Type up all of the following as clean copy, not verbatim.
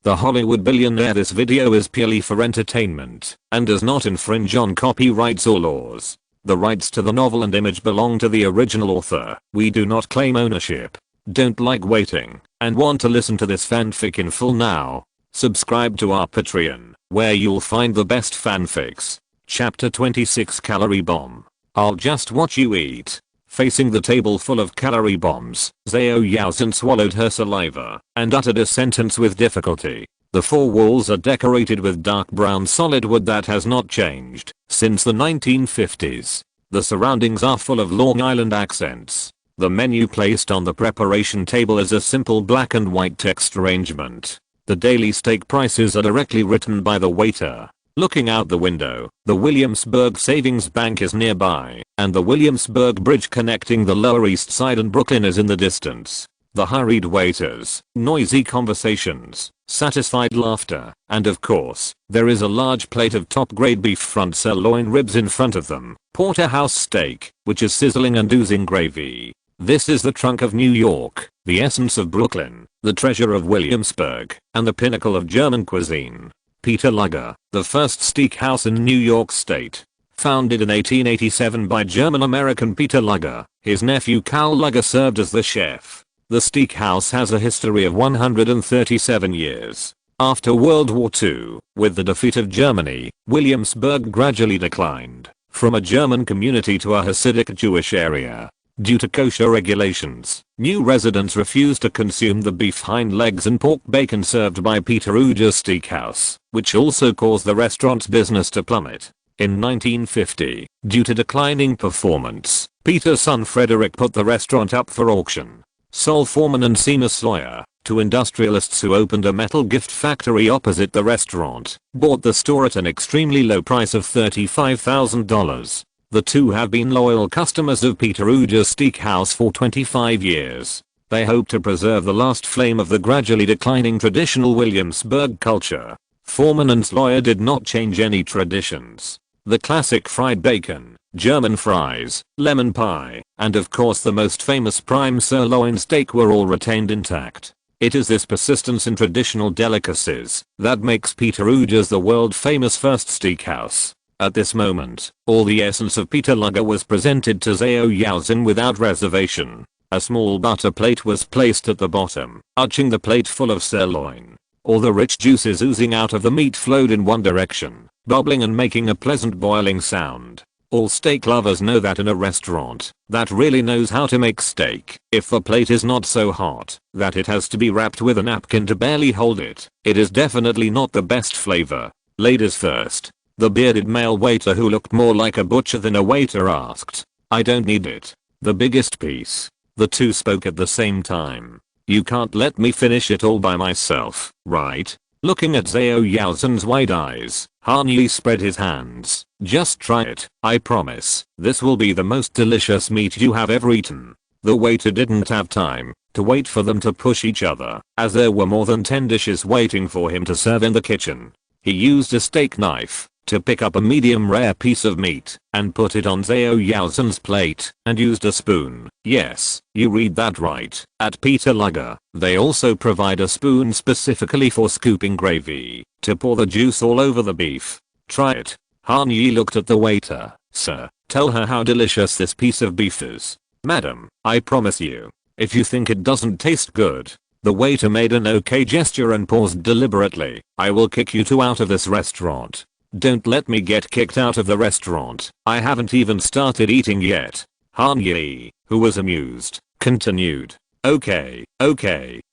the Hollywood Billionaire. This video is purely for entertainment and does not infringe on copyrights or laws. The rights to the novel and image belong to the original author. We do not claim ownership. Don't like waiting and want to listen to this fanfic in full now? Subscribe to our Patreon, where you'll find the best fanfics. Chapter 26 Calorie Bomb. I'll just watch you eat. Facing the table full of calorie bombs, Zhao Yaozhen swallowed her saliva and uttered a sentence with difficulty. The four walls are decorated with dark brown solid wood that has not changed since the 1950s. The surroundings are full of Long Island accents. The menu placed on the preparation table is a simple black and white text arrangement. The daily steak prices are directly written by the waiter. Looking out the window, the Williamsburg Savings Bank is nearby, and the Williamsburg Bridge connecting the Lower East Side and Brooklyn is in the distance. The hurried waiters, noisy conversations, satisfied laughter, and of course, there is a large plate of top-grade beef front sirloin ribs in front of them. Porterhouse steak, which is sizzling and oozing gravy. This is the trunk of New York, the essence of Brooklyn, the treasure of Williamsburg, and the pinnacle of German cuisine. Peter Luger, the first steakhouse in New York State. Founded in 1887 by German-American Peter Luger, his nephew Carl Luger served as the chef. The steakhouse has a history of 137 years. After World War II, with the defeat of Germany, Williamsburg gradually declined from a German community to a Hasidic Jewish area. Due to kosher regulations, new residents refused to consume the beef hind legs and pork bacon served by Peter Luger's Steakhouse, which also caused the restaurant's business to plummet. In 1950, due to declining performance, Peter's son Frederick put the restaurant up for auction. Sol Foreman and Seamus Sawyer, two industrialists who opened a metal gift factory opposite the restaurant, bought the store at an extremely low price of $35,000. The two have been loyal customers of Peter Luger's Steakhouse for 25 years. They hope to preserve the last flame of the gradually declining traditional Williamsburg culture. Foreman and Sawyer did not change any traditions. The classic fried bacon, German fries, lemon pie, and of course the most famous prime sirloin steak were all retained intact. It is this persistence in traditional delicacies that makes Peter Luger's the world famous first steakhouse. At this moment, all the essence of Peter Luger was presented to Zhao Yaozhen without reservation. A small butter plate was placed at the bottom, arching the plate full of sirloin. All the rich juices oozing out of the meat flowed in one direction, bubbling and making a pleasant boiling sound. All steak lovers know that in a restaurant that really knows how to make steak, if the plate is not so hot that it has to be wrapped with a napkin to barely hold it, it is definitely not the best flavor. Ladies first. The bearded male waiter who looked more like a butcher than a waiter asked. I don't need it. The biggest piece. The two spoke at the same time. You can't let me finish it all by myself, right? Looking at Zhao Yaozhen's wide eyes, Han Yi spread his hands. Just try it, I promise. This will be the most delicious meat you have ever eaten. The waiter didn't have time to wait for them to push each other, as there were more than 10 dishes waiting for him to serve in the kitchen. He used a steak knife to pick up a medium rare piece of meat and put it on Zhao Yaozhen's plate and used a spoon. Yes, you read that right. At Peter Luger, they also provide a spoon specifically for scooping gravy to pour the juice all over the beef. Try it. Han Yi looked at the waiter. Sir, tell her how delicious this piece of beef is. Madam, I promise you, if you think it doesn't taste good. The waiter made an okay gesture and paused deliberately. I will kick you two out of this restaurant. Don't let me get kicked out of the restaurant. I haven't even started eating yet. Han Yi, who was amused, continued. Okay,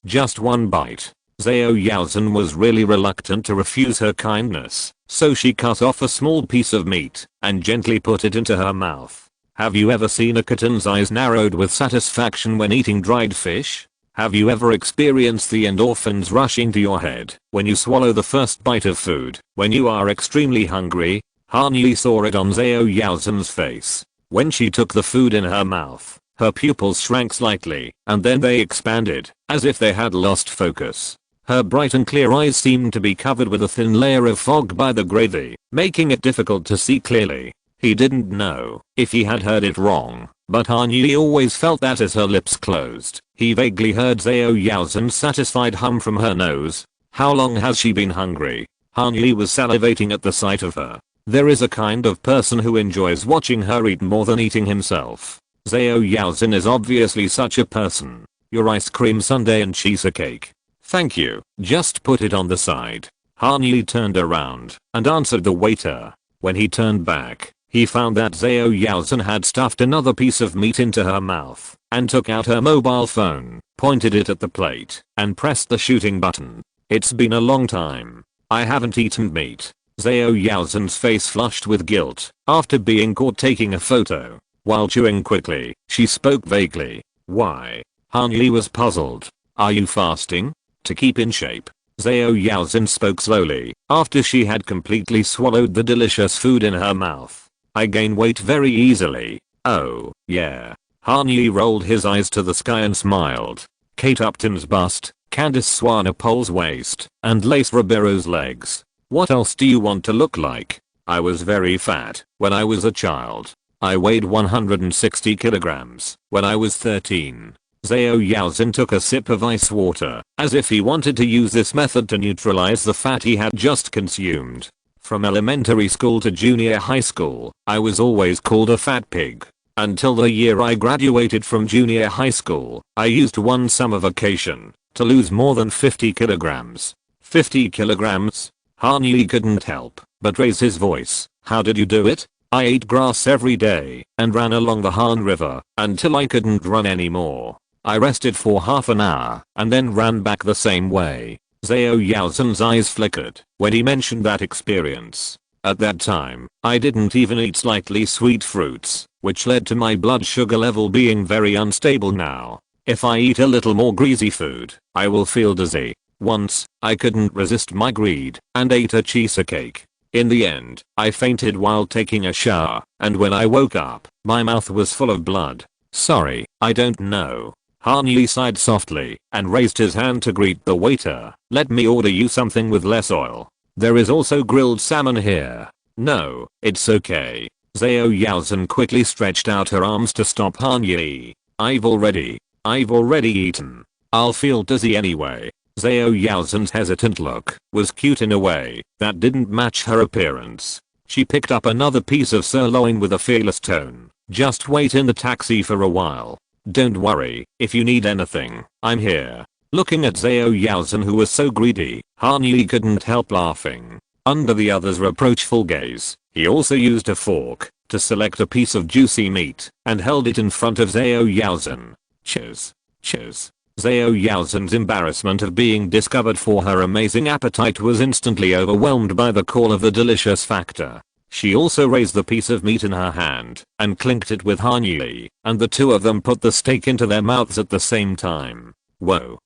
just one bite. Zhao Yaozhen was really reluctant to refuse her kindness, so she cut off a small piece of meat and gently put it into her mouth. Have you ever seen a kitten's eyes narrowed with satisfaction when eating dried fish? Have you ever experienced the endorphins rushing to your head when you swallow the first bite of food when you are extremely hungry? Han Yi saw it on Zhao Yaozhen's face. When she took the food in her mouth, her pupils shrank slightly, and then they expanded, as if they had lost focus. Her bright and clear eyes seemed to be covered with a thin layer of fog by the gravy, making it difficult to see clearly. He didn't know if he had heard it wrong, but Han Yi always felt that as her lips closed, he vaguely heard Zhao Yaozhen's satisfied hum from her nose. How long has she been hungry? Han Yi was salivating at the sight of her. There is a kind of person who enjoys watching her eat more than eating himself. Zhao Yaozhen is obviously such a person. Your ice cream sundae and cheesecake. Thank you, just put it on the side. Han Yi turned around and answered the waiter. When he turned back, he found that Zhao Yaozhen had stuffed another piece of meat into her mouth and took out her mobile phone, pointed it at the plate, and pressed the shooting button. It's been a long time. I haven't eaten meat. Zhao Yaozhen's face flushed with guilt after being caught taking a photo. While chewing quickly, she spoke vaguely. Why? Han Yi was puzzled. Are you fasting? To keep in shape. Zhao Yaozhen spoke slowly after she had completely swallowed the delicious food in her mouth. I gain weight very easily. Oh, yeah. Han Yi rolled his eyes to the sky and smiled. Kate Upton's bust, Candice Swanepoel's waist, and Lace Ribeiro's legs. What else do you want to look like? I was very fat when I was a child. I weighed 160 kilograms when I was 13. Zhao Yaozhen took a sip of ice water, as if he wanted to use this method to neutralize the fat he had just consumed. From elementary school to junior high school, I was always called a fat pig. Until the year I graduated from junior high school, I used one summer vacation to lose more than 50 kilograms. 50 kilograms? Han Yi couldn't help but raise his voice. How did you do it? I ate grass every day and ran along the Han River until I couldn't run anymore. I rested for half an hour and then ran back the same way. Zhao Yaozhen's eyes flickered when he mentioned that experience. At that time, I didn't even eat slightly sweet fruits, which led to my blood sugar level being very unstable now. If I eat a little more greasy food, I will feel dizzy. Once, I couldn't resist my greed and ate a cheesecake. In the end, I fainted while taking a shower, and when I woke up, my mouth was full of blood. Sorry, I don't know. Han Yi sighed softly and raised his hand to greet the waiter. Let me order you something with less oil. There is also grilled salmon here. No, it's okay. Zhao Yaozhen quickly stretched out her arms to stop Han Yi. I've already eaten. I'll feel dizzy anyway. Zhao Yaozhen's hesitant look was cute in a way that didn't match her appearance. She picked up another piece of sirloin with a fearless tone. Just wait in the taxi for a while. Don't worry, if you need anything, I'm here. Looking at Zhao Yaozhen, who was so greedy, Han Yi couldn't help laughing. Under the other's reproachful gaze, he also used a fork to select a piece of juicy meat and held it in front of Zhao Yaozhen. Cheers. Cheers. Zhao Yaozhen's embarrassment of being discovered for her amazing appetite was instantly overwhelmed by the call of the delicious factor. She also raised the piece of meat in her hand and clinked it with Han Yi, and the two of them put the steak into their mouths at the same time. Whoa.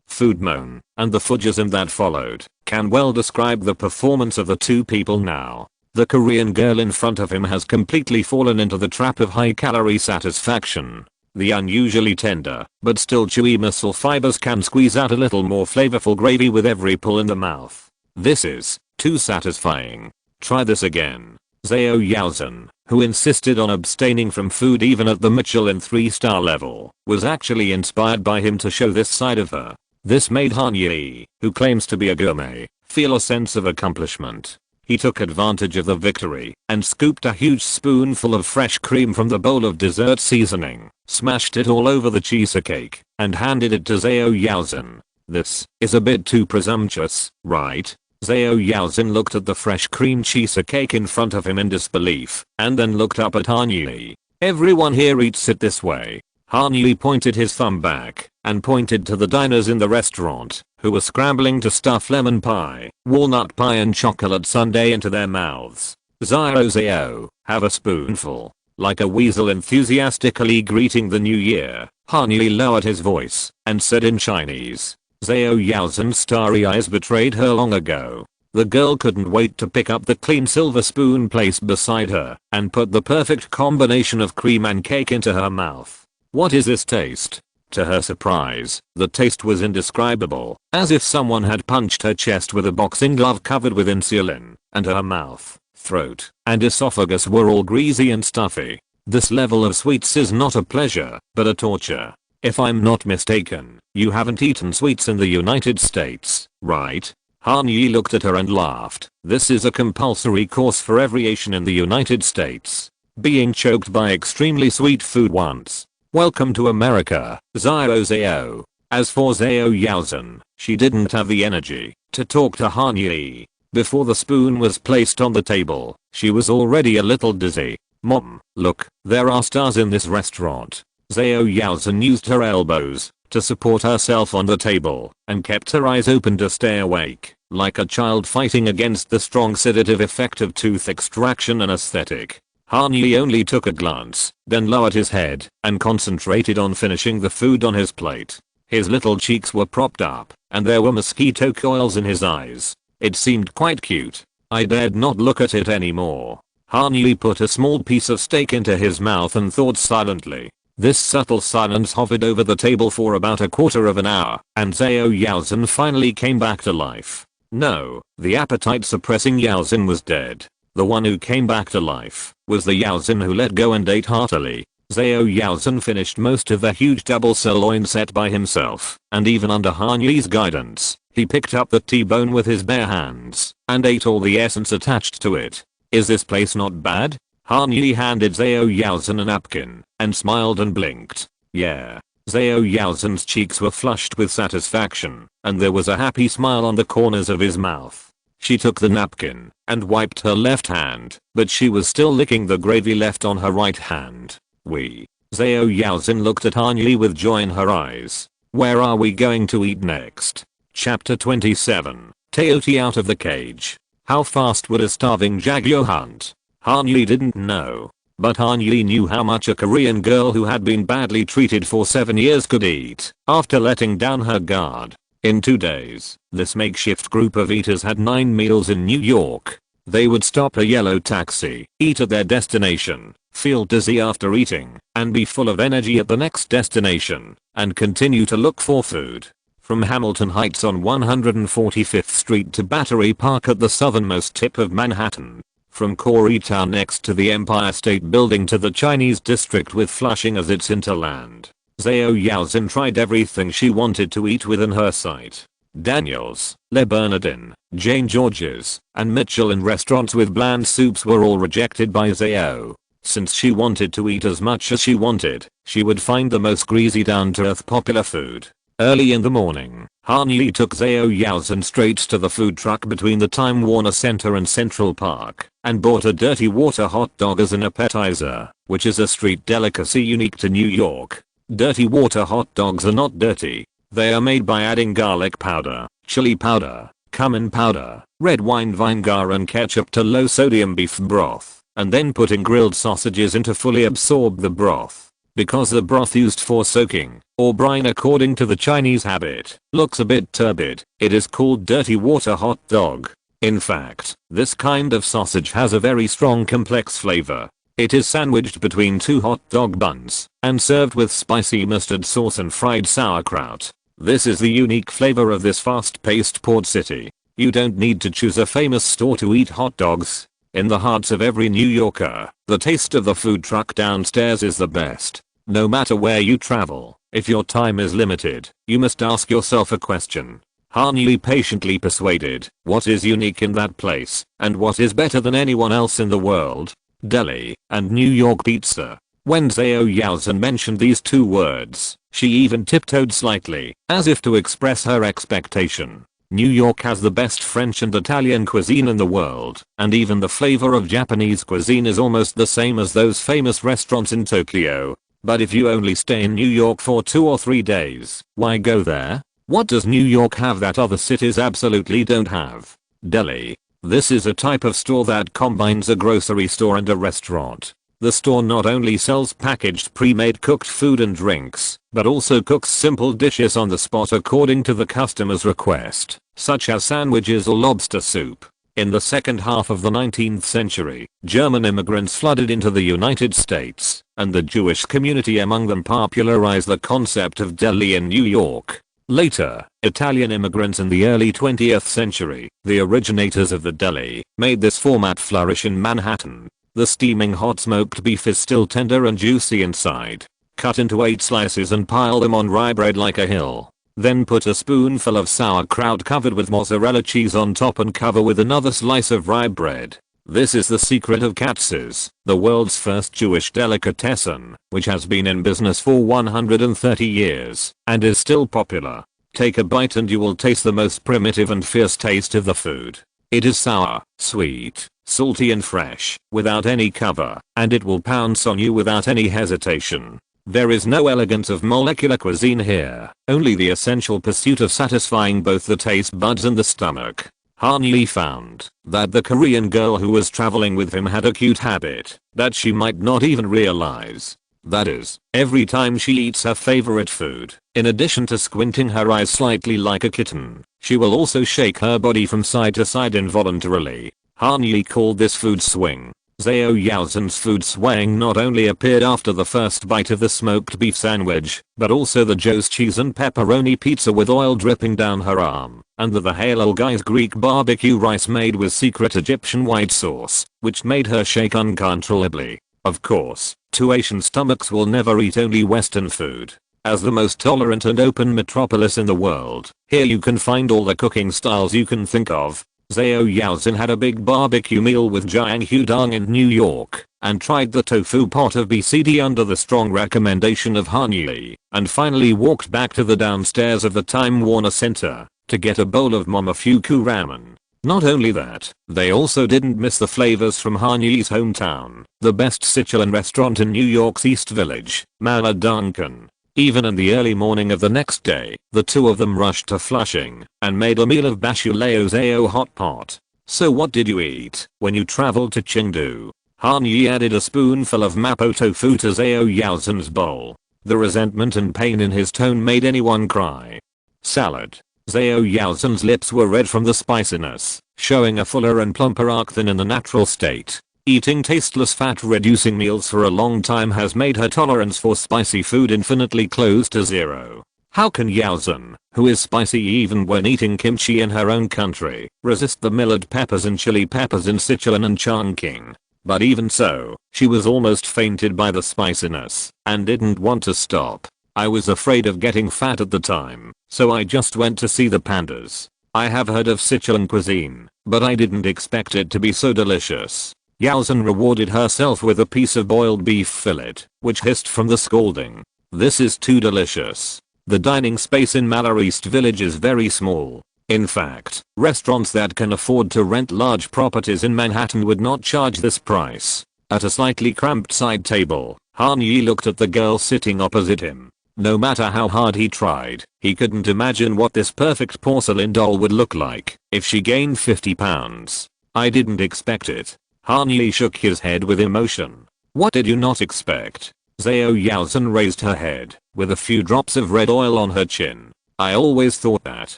Food moan, and the fudgism that followed can well describe the performance of the two people now. The Korean girl in front of him has completely fallen into the trap of high-calorie satisfaction. The unusually tender, but still chewy muscle fibers can squeeze out a little more flavorful gravy with every pull in the mouth. This is too satisfying. Try this again. Zhao Yaozhen, who insisted on abstaining from food even at the Michelin 3-star level, was actually inspired by him to show this side of her. This made Han Yi, who claims to be a gourmet, feel a sense of accomplishment. He took advantage of the victory and scooped a huge spoonful of fresh cream from the bowl of dessert seasoning, smashed it all over the cheesecake, and handed it to Zhao Yaozhen. This is a bit too presumptuous, right? Zhao Yaozhen looked at the fresh cream cheesecake in front of him in disbelief, and then looked up at Han Yi. Everyone here eats it this way. Han Yi pointed his thumb back and pointed to the diners in the restaurant, who were scrambling to stuff lemon pie, walnut pie and chocolate sundae into their mouths. Zhao, have a spoonful. Like a weasel enthusiastically greeting the new year, Han Yi lowered his voice and said in Chinese. Zhao Yaozhen's starry eyes betrayed her long ago. The girl couldn't wait to pick up the clean silver spoon placed beside her and put the perfect combination of cream and cake into her mouth. What is this taste? To her surprise, the taste was indescribable, as if someone had punched her chest with a boxing glove covered with insulin, and her mouth, throat, and esophagus were all greasy and stuffy. This level of sweets is not a pleasure, but a torture. If I'm not mistaken, you haven't eaten sweets in the United States, right? Han Yi looked at her and laughed. This is a compulsory course for every Asian in the United States. Being choked by extremely sweet food once. Welcome to America, Xiao Zhao. As for Zhao Yaozhen, she didn't have the energy to talk to Han Yi. Before the spoon was placed on the table, she was already a little dizzy. Mom, look, there are stars in this restaurant. Zhao Yaozhen used her elbows to support herself on the table and kept her eyes open to stay awake, like a child fighting against the strong sedative effect of tooth extraction anesthetic. Han Yi only took a glance, then lowered his head and concentrated on finishing the food on his plate. His little cheeks were propped up, and there were mosquito coils in his eyes. It seemed quite cute. I dared not look at it anymore. Han Yi put a small piece of steak into his mouth and thought silently. This subtle silence hovered over the table for about a quarter of an hour, and Zhao Yaozhen finally came back to life. No, the appetite-suppressing Yaozhen was dead. The one who came back to life was the Yaozhen who let go and ate heartily. Zhao Yaozhen finished most of the huge double sirloin set by himself, and even under Han Yi's guidance, he picked up the T-bone with his bare hands and ate all the essence attached to it. Is this place not bad? Han Yi handed Zhao Yaozhen a napkin and smiled and blinked. Yeah. Zhao Yaozhen's cheeks were flushed with satisfaction, and there was a happy smile on the corners of his mouth. She took the napkin and wiped her left hand, but she was still licking the gravy left on her right hand. Zhao Yaozhen looked at Han Yi with joy in her eyes. Where are we going to eat next? Chapter 27. Teoti out of the cage. How fast would a starving jaguar hunt? Han Yi didn't know. But Han Yi knew how much a Korean girl who had been badly treated for 7 years could eat after letting down her guard. In 2 days, this makeshift group of eaters had 9 meals in New York. They would stop a yellow taxi, eat at their destination, feel dizzy after eating, and be full of energy at the next destination, and continue to look for food. From Hamilton Heights on 145th Street to Battery Park at the southernmost tip of Manhattan. From Koreatown next to the Empire State Building to the Chinese district with Flushing as its hinterland. Zhao Yaozhen tried everything she wanted to eat within her sight. Daniel's, Le Bernardin, Jane George's, and Michelin restaurants with bland soups were all rejected by Zhao. Since she wanted to eat as much as she wanted, she would find the most greasy down-to-earth popular food. Early in the morning, Han Yi took Zhao Yaozhen straight to the food truck between the Time Warner Center and Central Park, and bought a dirty water hot dog as an appetizer, which is a street delicacy unique to New York. Dirty water hot dogs are not dirty. They are made by adding garlic powder, chili powder, cumin powder, red wine vinegar and ketchup to low sodium beef broth, and then putting grilled sausages in to fully absorb the broth. Because the broth used for soaking, or brine according to the Chinese habit, looks a bit turbid, it is called dirty water hot dog. In fact, this kind of sausage has a very strong complex flavor. It is sandwiched between 2 hot dog buns, and served with spicy mustard sauce and fried sauerkraut. This is the unique flavor of this fast-paced port city. You don't need to choose a famous store to eat hot dogs. In the hearts of every New Yorker, the taste of the food truck downstairs is the best. No matter where you travel, if your time is limited, you must ask yourself a question. Han Yi patiently persuaded, what is unique in that place, and what is better than anyone else in the world? Deli and New York pizza. When Zhao Yaozhen mentioned these 2 words, she even tiptoed slightly, as if to express her expectation. New York has the best French and Italian cuisine in the world, and even the flavor of Japanese cuisine is almost the same as those famous restaurants in Tokyo. But if you only stay in New York for 2 or 3 days, why go there? What does New York have that other cities absolutely don't have? Deli. This is a type of store that combines a grocery store and a restaurant. The store not only sells packaged pre-made cooked food and drinks, but also cooks simple dishes on the spot according to the customer's request, such as sandwiches or lobster soup. In the second half of the 19th century, German immigrants flooded into the United States, and the Jewish community among them popularized the concept of deli in New York. Later, Italian immigrants in the early 20th century, the originators of the deli, made this format flourish in Manhattan. The steaming hot smoked beef is still tender and juicy inside. cut into 8 slices and pile them on rye bread like a hill. Then put a spoonful of sauerkraut covered with mozzarella cheese on top and cover with another slice of rye bread. This is the secret of katzes, the world's first Jewish delicatessen, which has been in business for 130 years and is still popular. Take a bite and you will taste the most primitive and fierce taste of the food. It is sour, sweet, salty and fresh, without any cover, and it will pounce on you without any hesitation. There is no elegance of molecular cuisine here, only the essential pursuit of satisfying both the taste buds and the stomach. Han Yi found that the Korean girl who was traveling with him had a cute habit that she might not even realize. That is, every time she eats her favorite food, in addition to squinting her eyes slightly like a kitten, she will also shake her body from side to side involuntarily. Han Yi called this food swing. Zhao Yaozen's food swaying not only appeared after the first bite of the smoked beef sandwich, but also the Joe's cheese and pepperoni pizza with oil dripping down her arm, and the Halal Guy's Greek barbecue rice made with secret Egyptian white sauce, which made her shake uncontrollably. Of course, 2 Asian stomachs will never eat only Western food. As the most tolerant and open metropolis in the world, here you can find all the cooking styles you can think of. Zhao Yaozen had a big barbecue meal with Jiang Hudong in New York, and tried the tofu pot of BCD under the strong recommendation of Han Yi, and finally walked back to the downstairs of the Time Warner Center to get a bowl of Momofuku ramen. Not only that, they also didn't miss the flavors from Han Yi's hometown, the best Sichuan restaurant in New York's East Village, Mala Duncan. Even in the early morning of the next day, the two of them rushed to Flushing and made a meal of Bashuleo's AO hot pot. So what did you eat when you traveled to Chengdu? Han Yi added a spoonful of mapo tofu to Zhao Yaozen's bowl. The resentment and pain in his tone made anyone cry. Salad. Zhao Yaozen's lips were red from the spiciness, showing a fuller and plumper arc than in the natural state. Eating tasteless fat-reducing meals for a long time has made her tolerance for spicy food infinitely close to zero. How can Yaozen, who is spicy even when eating kimchi in her own country, resist the millard peppers and chili peppers in Sichuan and Chongqing? But even so, she was almost fainted by the spiciness and didn't want to stop. I was afraid of getting fat at the time, so I just went to see the pandas. I have heard of Sichuan cuisine, but I didn't expect it to be so delicious. Yaozen rewarded herself with a piece of boiled beef fillet, which hissed from the scalding. This is too delicious. The dining space in Mala East Village is very small. In fact, restaurants that can afford to rent large properties in Manhattan would not charge this price. At a slightly cramped side table, Han Yi looked at the girl sitting opposite him. No matter how hard he tried, he couldn't imagine what this perfect porcelain doll would look like if she gained 50 pounds. I didn't expect it. Han Yi shook his head with emotion. What did you not expect? Zhao Yaozen raised her head, with a few drops of red oil on her chin. I always thought that,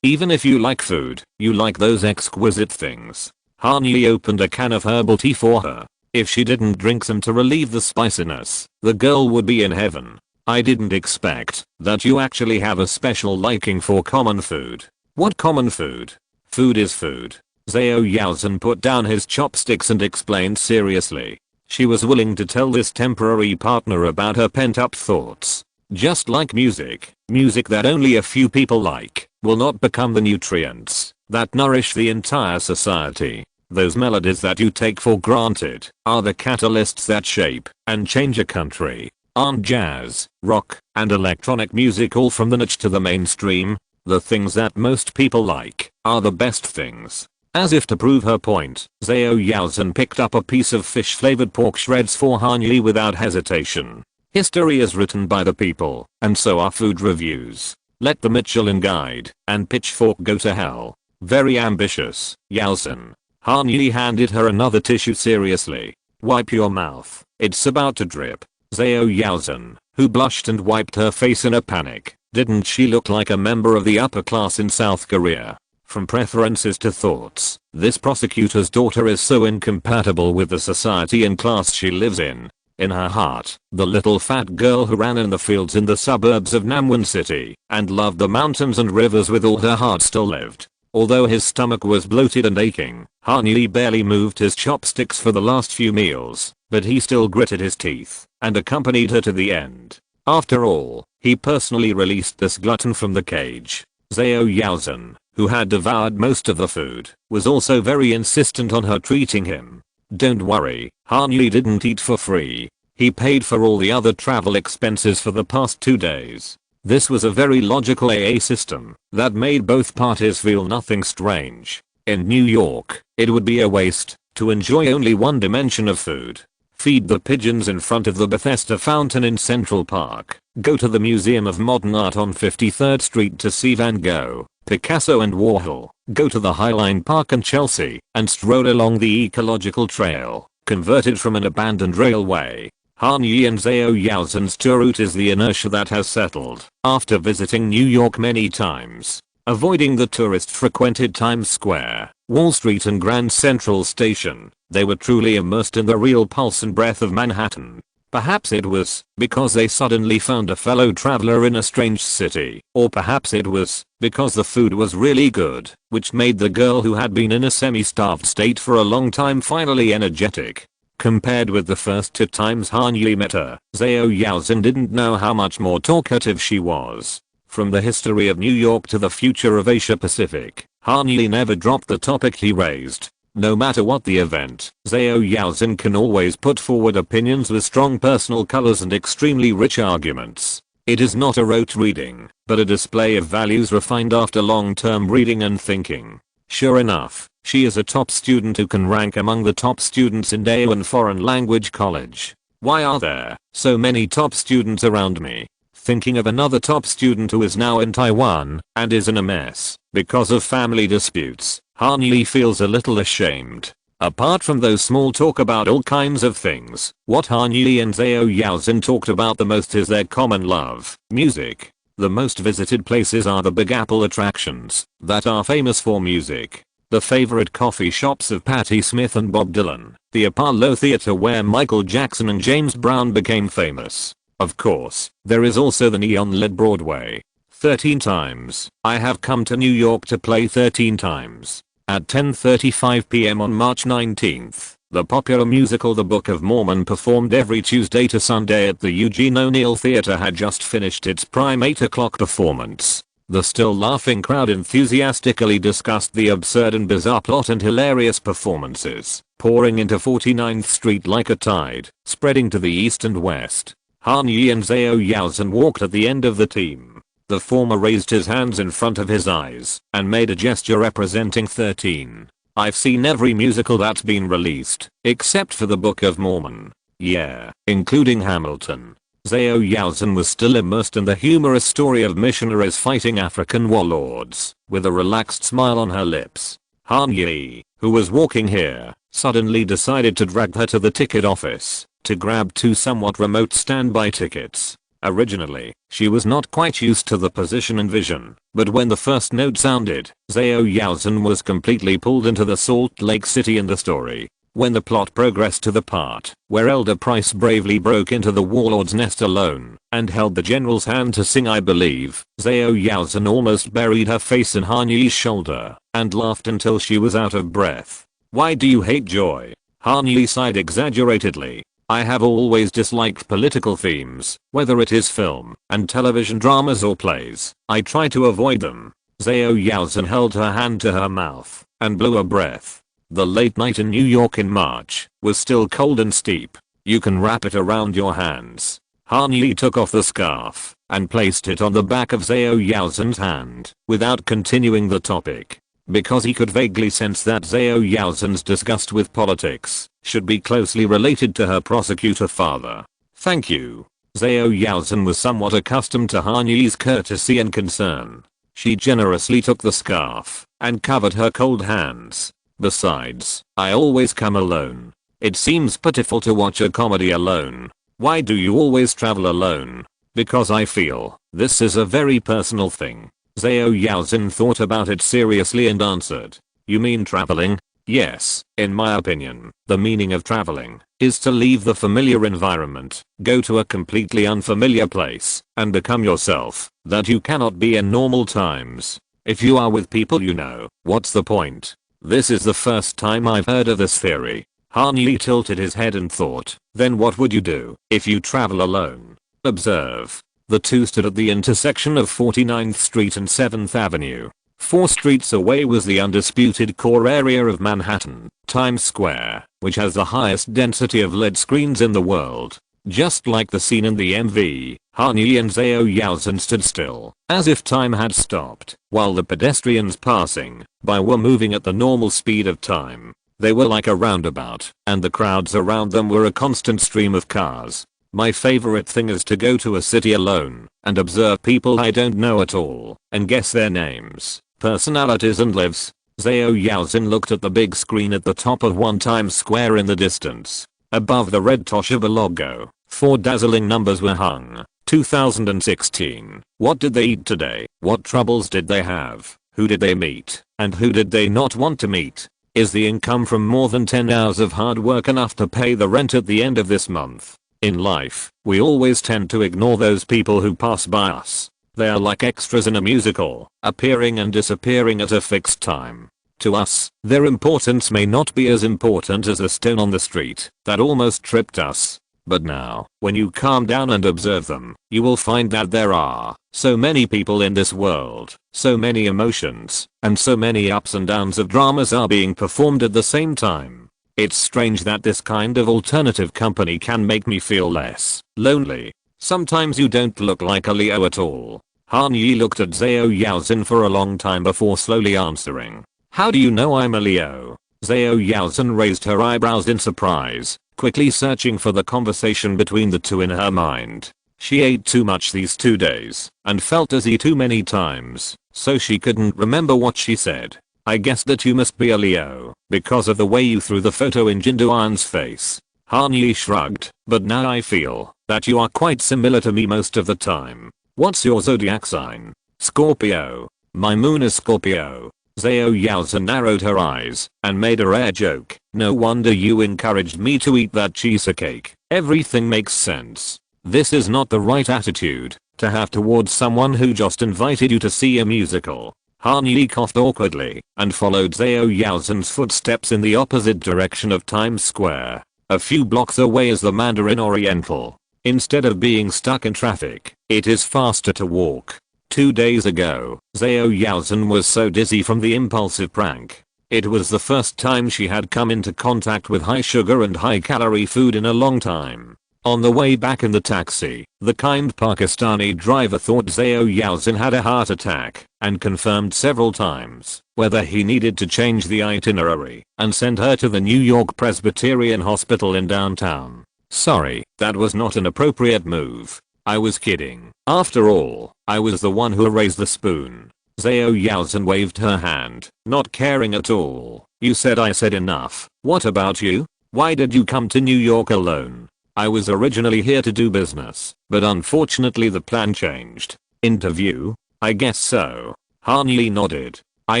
even if you like food, you like those exquisite things. Han Yi opened a can of herbal tea for her. If she didn't drink some to relieve the spiciness, the girl would be in heaven. I didn't expect that you actually have a special liking for common food. What common food? Food is food. Zhao Yaozen put down his chopsticks and explained seriously. She was willing to tell this temporary partner about her pent-up thoughts. Just like music that only a few people like, will not become the nutrients that nourish the entire society. Those melodies that you take for granted are the catalysts that shape and change a country. Aren't jazz, rock, and electronic music all from the niche to the mainstream? The things that most people like are the best things. As if to prove her point, Zhao Yaozen picked up a piece of fish-flavored pork shreds for Han Yi without hesitation. History is written by the people, and so are food reviews. Let the Michelin Guide and Pitchfork go to hell. Very ambitious, Yaozen. Han Yi handed her another tissue seriously. Wipe your mouth, it's about to drip. Zhao Yaozen, who blushed and wiped her face in a panic. Didn't she look like a member of the upper class in South Korea? From preferences to thoughts, this prosecutor's daughter is so incompatible with the society and class she lives in. In her heart, the little fat girl who ran in the fields in the suburbs of Namwan City and loved the mountains and rivers with all her heart still lived. Although his stomach was bloated and aching, Han Yi barely moved his chopsticks for the last few meals, but he still gritted his teeth and accompanied her to the end. After all, he personally released this glutton from the cage. Zhao Yaozhen, who had devoured most of the food, was also very insistent on her treating him. Don't worry, Han Yi didn't eat for free. He paid for all the other travel expenses for the past 2 days. This was a very logical AA system that made both parties feel nothing strange. In New York, it would be a waste to enjoy only one dimension of food. Feed the pigeons in front of the Bethesda fountain in Central Park. Go to the Museum of Modern Art on 53rd Street to see Van Gogh, Picasso and Warhol. Go to the Highline Park in Chelsea and stroll along the ecological trail, converted from an abandoned railway. Han Yi and Zhao Yaozhen's tour route is the inertia that has settled after visiting New York many times. Avoiding the tourist-frequented Times Square, Wall Street and Grand Central Station, they were truly immersed in the real pulse and breath of Manhattan. Perhaps it was because they suddenly found a fellow traveler in a strange city, or perhaps it was because the food was really good, which made the girl who had been in a semi-starved state for a long time finally energetic. Compared with the first 2 times Han Yi met her, Zhao Yaozhen didn't know how much more talkative she was. From the history of New York to the future of Asia Pacific, Han Yi never dropped the topic he raised. No matter what the event, Zhao Yaozhen can always put forward opinions with strong personal colors and extremely rich arguments. It is not a rote reading, but a display of values refined after long-term reading and thinking. Sure enough, she is a top student who can rank among the top students in Daewon Foreign Language College. Why are there so many top students around me? Thinking of another top student who is now in Taiwan and is in a mess because of family disputes, Han Yi feels a little ashamed. Apart from those small talk about all kinds of things, what Han Yi and Zhao Yaozhen talked about the most is their common love, music. The most visited places are the Big Apple attractions that are famous for music. The favorite coffee shops of Patti Smith and Bob Dylan. The Apollo Theater where Michael Jackson and James Brown became famous. Of course, there is also the neon-lit Broadway. 13 times. I have come to New York to play 13 times. At 10:35 p.m. on March 19th, the popular musical The Book of Mormon performed every Tuesday to Sunday at the Eugene O'Neill Theater had just finished its prime 8 o'clock performance. The still laughing crowd enthusiastically discussed the absurd and bizarre plot and hilarious performances, pouring into 49th Street like a tide, spreading to the east and west. Han Yi and Zhao Yaozhen walked at the end of the team. The former raised his hands in front of his eyes and made a gesture representing 13. I've seen every musical that's been released, except for the Book of Mormon. Yeah, including Hamilton. Zhao Yaozhen was still immersed in the humorous story of missionaries fighting African warlords, with a relaxed smile on her lips. Han Yi, who was walking here, suddenly decided to drag her to the ticket office to grab 2 somewhat remote standby tickets. Originally, she was not quite used to the position and vision, but when the first note sounded, Zhao Yaozhen was completely pulled into the Salt Lake City in the story. When the plot progressed to the part where Elder Price bravely broke into the warlord's nest alone and held the general's hand to sing I Believe, Zhao Yaozhen almost buried her face in Han Yi's shoulder and laughed until she was out of breath. Why do you hate joy? Han Yi sighed exaggeratedly. I have always disliked political themes, whether it is film and television dramas or plays. I try to avoid them. Zhao Yaozhen held her hand to her mouth and blew a breath. The late night in New York in March was still cold and steep. You can wrap it around your hands. Han Yi took off the scarf and placed it on the back of Zhao Yaozhen's hand without continuing the topic, because he could vaguely sense that Zhao Yaozhen's disgust with politics should be closely related to her prosecutor father. Thank you. Zhao Yaozhen was somewhat accustomed to Han Yi's courtesy and concern. She generously took the scarf and covered her cold hands. Besides, I always come alone. It seems pitiful to watch a comedy alone. Why do you always travel alone? Because I feel this is a very personal thing. Zhao Yaozhen thought about it seriously and answered. You mean traveling? Yes, in my opinion, the meaning of traveling is to leave the familiar environment, go to a completely unfamiliar place, and become yourself that you cannot be in normal times. If you are with people you know, what's the point? This is the first time I've heard of this theory. Han Yi tilted his head and thought, then what would you do if you travel alone? Observe. The two stood at the intersection of 49th Street and 7th Avenue. 4 streets away was the undisputed core area of Manhattan, Times Square, which has the highest density of LED screens in the world. Just like the scene in the MV, Hanyi and Zhao Yaozhen stood still, as if time had stopped, while the pedestrians passing by were moving at the normal speed of time. They were like a roundabout, and the crowds around them were a constant stream of cars. My favorite thing is to go to a city alone and observe people I don't know at all and guess their names, personalities and lives. Zhao Yaozhen looked at the big screen at the top of one Times Square in the distance. Above the red Toshiba logo, 4 dazzling numbers were hung. 2016. What did they eat today? What troubles did they have? Who did they meet? And who did they not want to meet? Is the income from more than 10 hours of hard work enough to pay the rent at the end of this month? In life, we always tend to ignore those people who pass by us. They are like extras in a musical, appearing and disappearing at a fixed time. To us, their importance may not be as important as a stone on the street that almost tripped us. But now, when you calm down and observe them, you will find that there are so many people in this world, so many emotions, and so many ups and downs of dramas are being performed at the same time. It's strange that this kind of alternative company can make me feel less lonely. Sometimes you don't look like a Leo at all. Han Yi looked at Zhao Yaozhen for a long time before slowly answering. How do you know I'm a Leo? Zhao Yaozhen raised her eyebrows in surprise, quickly searching for the conversation between the two in her mind. She ate too much these 2 days and felt dizzy too many times, so she couldn't remember what she said. I guess that you must be a Leo because of the way you threw the photo in Jinduan's face. Han Yi shrugged, but now I feel that you are quite similar to me most of the time. What's your zodiac sign? Scorpio. My moon is Scorpio. Zhao Yaozhen narrowed her eyes and made a rare joke. No wonder you encouraged me to eat that cheesecake. Everything makes sense. This is not the right attitude to have towards someone who just invited you to see a musical. Han Yi coughed awkwardly and followed Zhao Yaozhen's footsteps in the opposite direction of Times Square. A few blocks away is the Mandarin Oriental. Instead of being stuck in traffic, it is faster to walk. 2 days ago, Zhao Yaozhen was so dizzy from the impulsive prank. It was the first time she had come into contact with high sugar and high calorie food in a long time. On the way back in the taxi, the kind Pakistani driver thought Zhao Yaozhen had a heart attack and confirmed several times whether he needed to change the itinerary and send her to the New York Presbyterian Hospital in downtown. Sorry, that was not an appropriate move. I was kidding. After all, I was the one who raised the spoon. Zhao Yaozhen waved her hand, not caring at all. You said I said enough. What about you? Why did you come to New York alone? I was originally here to do business, but unfortunately the plan changed. Interview? I guess so. Han Yi nodded. I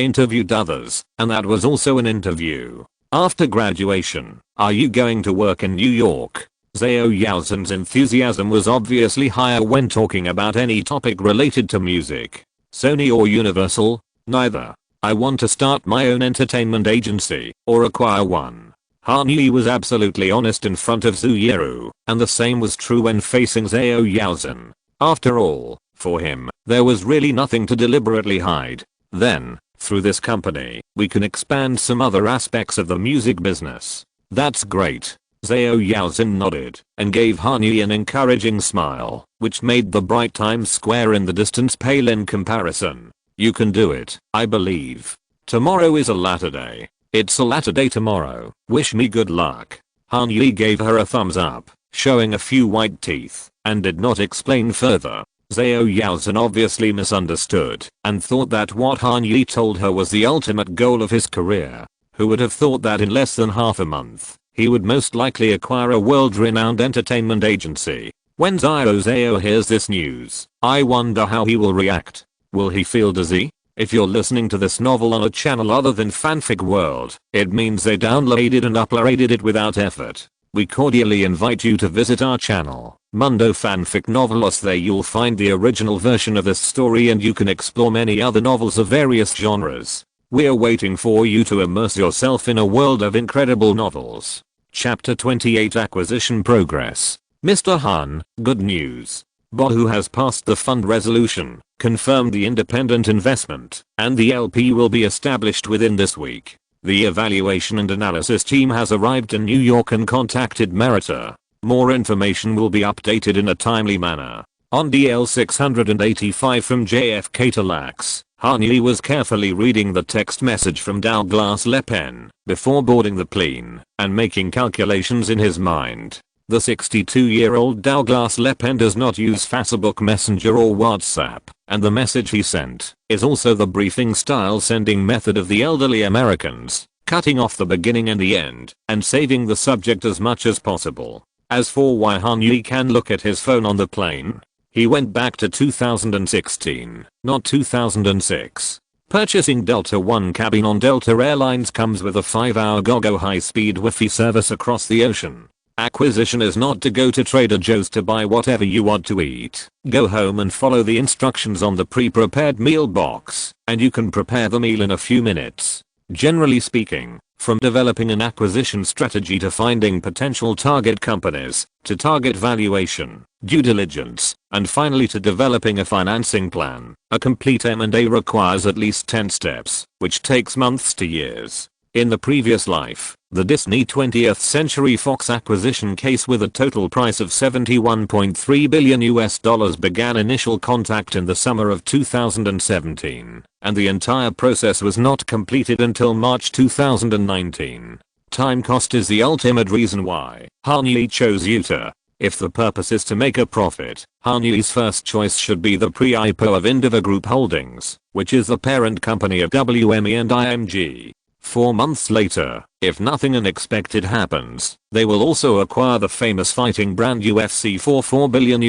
interviewed others, and that was also an interview. After graduation, are you going to work in New York? Zhao Yaozhen's enthusiasm was obviously higher when talking about any topic related to music. Sony or Universal? Neither. I want to start my own entertainment agency, or acquire one. Han Yi was absolutely honest in front of Zhu Yiru, and the same was true when facing Zhao Yaozhen. After all, for him, there was really nothing to deliberately hide. Then, through this company, we can expand some other aspects of the music business. That's great. Zhao Yaozhen nodded and gave Han Yi an encouraging smile, which made the bright Times Square in the distance pale in comparison. You can do it, I believe. Tomorrow is a latter day. It's a latter day tomorrow. Wish me good luck. Han Yi gave her a thumbs up, showing a few white teeth, and did not explain further. Zhao Yaozhen obviously misunderstood and thought that what Han Yi told her was the ultimate goal of his career. Who would have thought that in less than half a month, he would most likely acquire a world-renowned entertainment agency? When Zhao hears this news, I wonder how he will react. Will he feel dizzy? If you're listening to this novel on a channel other than Fanfic World, it means they downloaded and uploaded it without effort. We cordially invite you to visit our channel, Mundo Fanfic Novelos. There you'll find the original version of this story and you can explore many other novels of various genres. We're waiting for you to immerse yourself in a world of incredible novels. Chapter 28 Acquisition Progress. Mr. Han, good news. Bohu has passed the fund resolution, confirmed the independent investment, and the LP will be established within this week. The evaluation and analysis team has arrived in New York and contacted Meritor. More information will be updated in a timely manner. On DL 685 from JFK to LAX, Hanyi was carefully reading the text message from Douglas Le Pen before boarding the plane and making calculations in his mind. The 62-year-old Douglas Le Pen does not use Facebook Messenger or WhatsApp, and the message he sent is also the briefing-style sending method of the elderly Americans, cutting off the beginning and the end, and saving the subject as much as possible. As for why Hanyi can look at his phone on the plane, he went back to 2016, not 2006. Purchasing Delta One cabin on Delta Airlines comes with a 5-hour GoGo high-speed Wi-Fi service across the ocean. Acquisition is not to go to Trader Joe's to buy whatever you want to eat. Go home and follow the instructions on the pre-prepared meal box, and you can prepare the meal in a few minutes. Generally speaking, from developing an acquisition strategy to finding potential target companies, to target valuation, due diligence, and finally to developing a financing plan, a complete M&A requires at least 10 steps, which takes months to years. In the previous life, the Disney 20th Century Fox acquisition case with a total price of $71.3 billion began initial contact in the summer of 2017, and the entire process was not completed until March 2019. Time cost is the ultimate reason why Hanyi chose Utah. If the purpose is to make a profit, Hanyi's first choice should be the pre-IPO of Indiva Group Holdings, which is the parent company of WME and IMG. 4 months later, if nothing unexpected happens, they will also acquire the famous fighting brand UFC for $4 billion.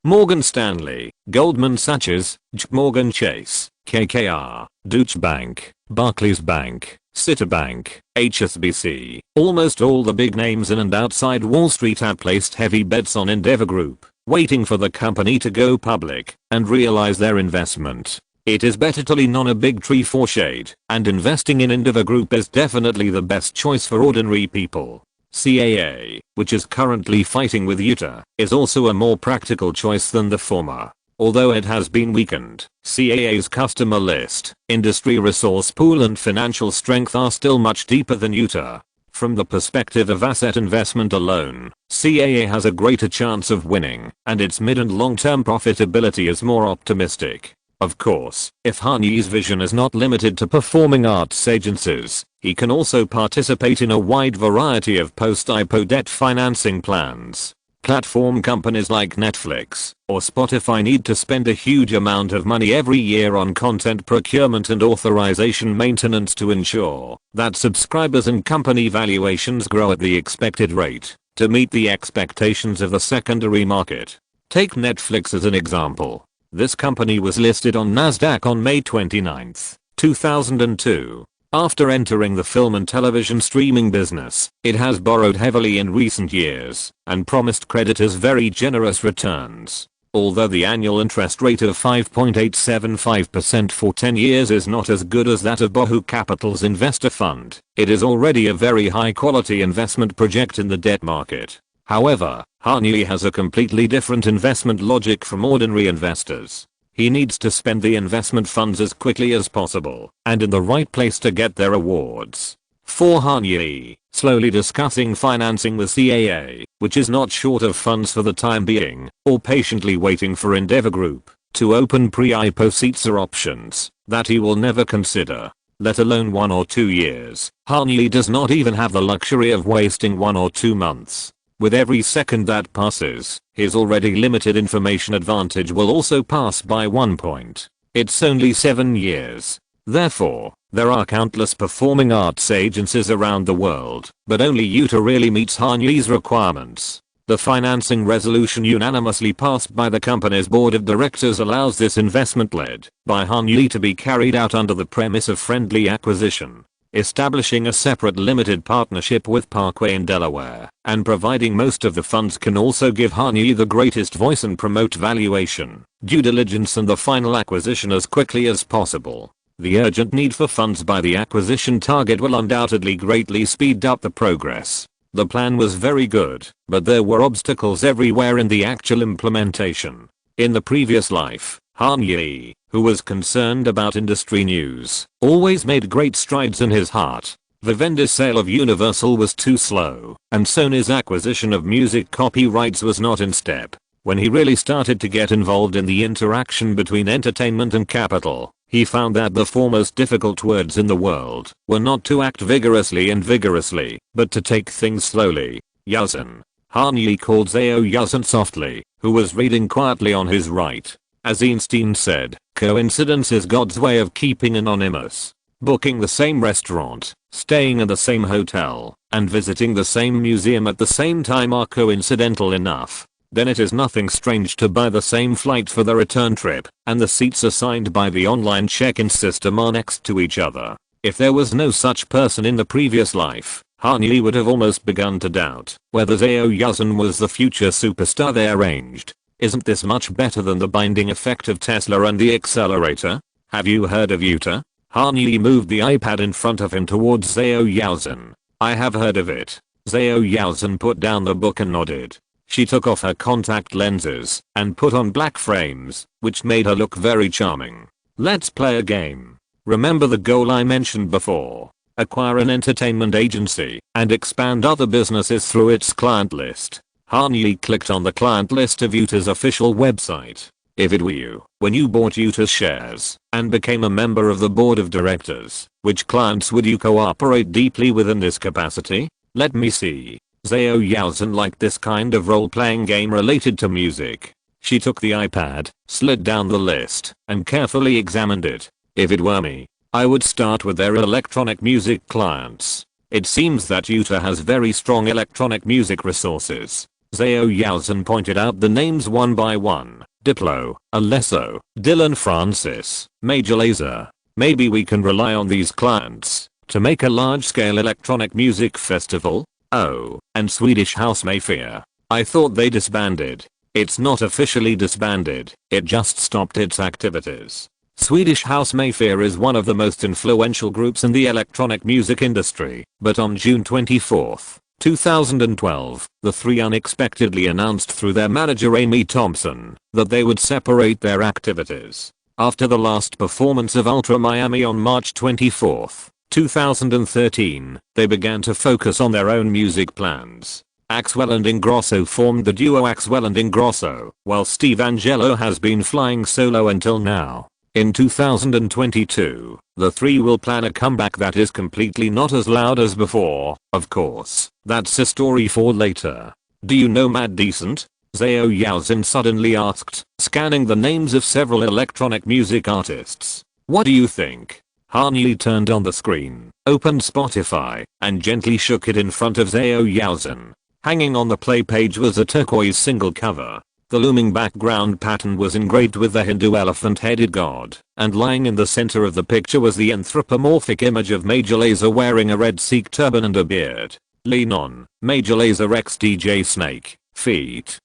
Morgan Stanley, Goldman Sachs, JP Morgan Chase, KKR, Deutsche Bank, Barclays Bank, Citibank, HSBC, almost all the big names in and outside Wall Street have placed heavy bets on Endeavor Group, waiting for the company to go public and realize their investment. It is better to lean on a big tree for shade, and investing in Endeavor Group is definitely the best choice for ordinary people. CAA, which is currently fighting with Utah, is also a more practical choice than the former. Although it has been weakened, CAA's customer list, industry resource pool and financial strength are still much deeper than Utah. From the perspective of asset investment alone, CAA has a greater chance of winning, and its mid and long-term profitability is more optimistic. Of course, if Hanyi's vision is not limited to performing arts agencies, he can also participate in a wide variety of post-IPO debt financing plans. Platform companies like Netflix or Spotify need to spend a huge amount of money every year on content procurement and authorization maintenance to ensure that subscribers and company valuations grow at the expected rate to meet the expectations of the secondary market. Take Netflix as an example. This company was listed on Nasdaq on May 29, 2002. After entering the film and television streaming business, it has borrowed heavily in recent years and promised creditors very generous returns. Although the annual interest rate of 5.875% for 10 years is not as good as that of Bohu Capital's investor fund, it is already a very high quality investment project in the debt market. However, Hanyi has a completely different investment logic from ordinary investors. He needs to spend the investment funds as quickly as possible and in the right place to get their rewards. For Hanyi, slowly discussing financing with CAA, which is not short of funds for the time being, or patiently waiting for Endeavor Group to open pre-IPO seats are options that he will never consider, let alone 1 or 2 years. Hanyi does not even have the luxury of wasting 1 or 2 months. With every second that passes, his already limited information advantage will also pass by 1 point. It's only 7 years. Therefore, there are countless performing arts agencies around the world, but only Utah really meets Hanyi's requirements. The financing resolution unanimously passed by the company's board of directors allows this investment led by Hanyi to be carried out under the premise of friendly acquisition. Establishing a separate limited partnership with Parkway in Delaware and providing most of the funds can also give Hanyi the greatest voice and promote valuation, due diligence and the final acquisition as quickly as possible. The urgent need for funds by the acquisition target will undoubtedly greatly speed up the progress. The plan was very good, but there were obstacles everywhere in the actual implementation. In the previous life, Han Yi, who was concerned about industry news, always made great strides in his heart. Vivendi's sale of Universal was too slow, and Sony's acquisition of music copyrights was not in step. When he really started to get involved in the interaction between entertainment and capital, he found that the four most difficult words in the world were not to act vigorously, but to take things slowly. Yuzhen. Han Yi called Zhao Yuzhen softly, who was reading quietly on his right. As Einstein said, coincidence is God's way of keeping anonymous. Booking the same restaurant, staying in the same hotel, and visiting the same museum at the same time are coincidental enough. Then it is nothing strange to buy the same flight for the return trip, and the seats assigned by the online check-in system are next to each other. If there was no such person in the previous life, Han Yi would have almost begun to doubt whether Zhao Yuzhen was the future superstar they arranged. Isn't this much better than the binding effect of Tesla and the accelerator? Have you heard of Utah? Han Yi moved the iPad in front of him towards Zhao Yuzhen. I have heard of it. Zhao Yuzhen put down the book and nodded. She took off her contact lenses and put on black frames, which made her look very charming. Let's play a game. Remember the goal I mentioned before? Acquire an entertainment agency and expand other businesses through its client list. Han Yi clicked on the client list of Utah's official website. If it were you, when you bought Utah's shares and became a member of the board of directors, which clients would you cooperate deeply with in this capacity? Let me see. Zhao Yuzhen liked this kind of role-playing game related to music. She took the iPad, slid down the list, and carefully examined it. If it were me, I would start with their electronic music clients. It seems that Utah has very strong electronic music resources. Zhao Yuzhen pointed out the names one by one. Diplo, Alesso, Dylan Francis, Major Lazer. Maybe we can rely on these clients to make a large-scale electronic music festival? Oh, and Swedish House Mayfair. I thought they disbanded. It's not officially disbanded, it just stopped its activities. Swedish House Mayfair is one of the most influential groups in the electronic music industry, but on June 24, 2012, the three unexpectedly announced through their manager Amy Thompson that they would separate their activities. After the last performance of Ultra Miami on March 24, 2013, they began to focus on their own music plans. Axwell and Ingrosso formed the duo Axwell and Ingrosso, while Steve Angello has been flying solo until now. In 2022, the three will plan a comeback that is completely not as loud as before. Of course, that's a story for later. Do you know Mad Decent? Zhao Yuzhen suddenly asked, scanning the names of several electronic music artists. What do you think? Han Yi turned on the screen, opened Spotify, and gently shook it in front of Zhao Yuzhen. Hanging on the play page was a turquoise single cover. The looming background pattern was engraved with the Hindu elephant-headed god, and lying in the center of the picture was the anthropomorphic image of Major Lazer wearing a red Sikh turban and a beard. Lean On, Major Lazer x DJ Snake, feat.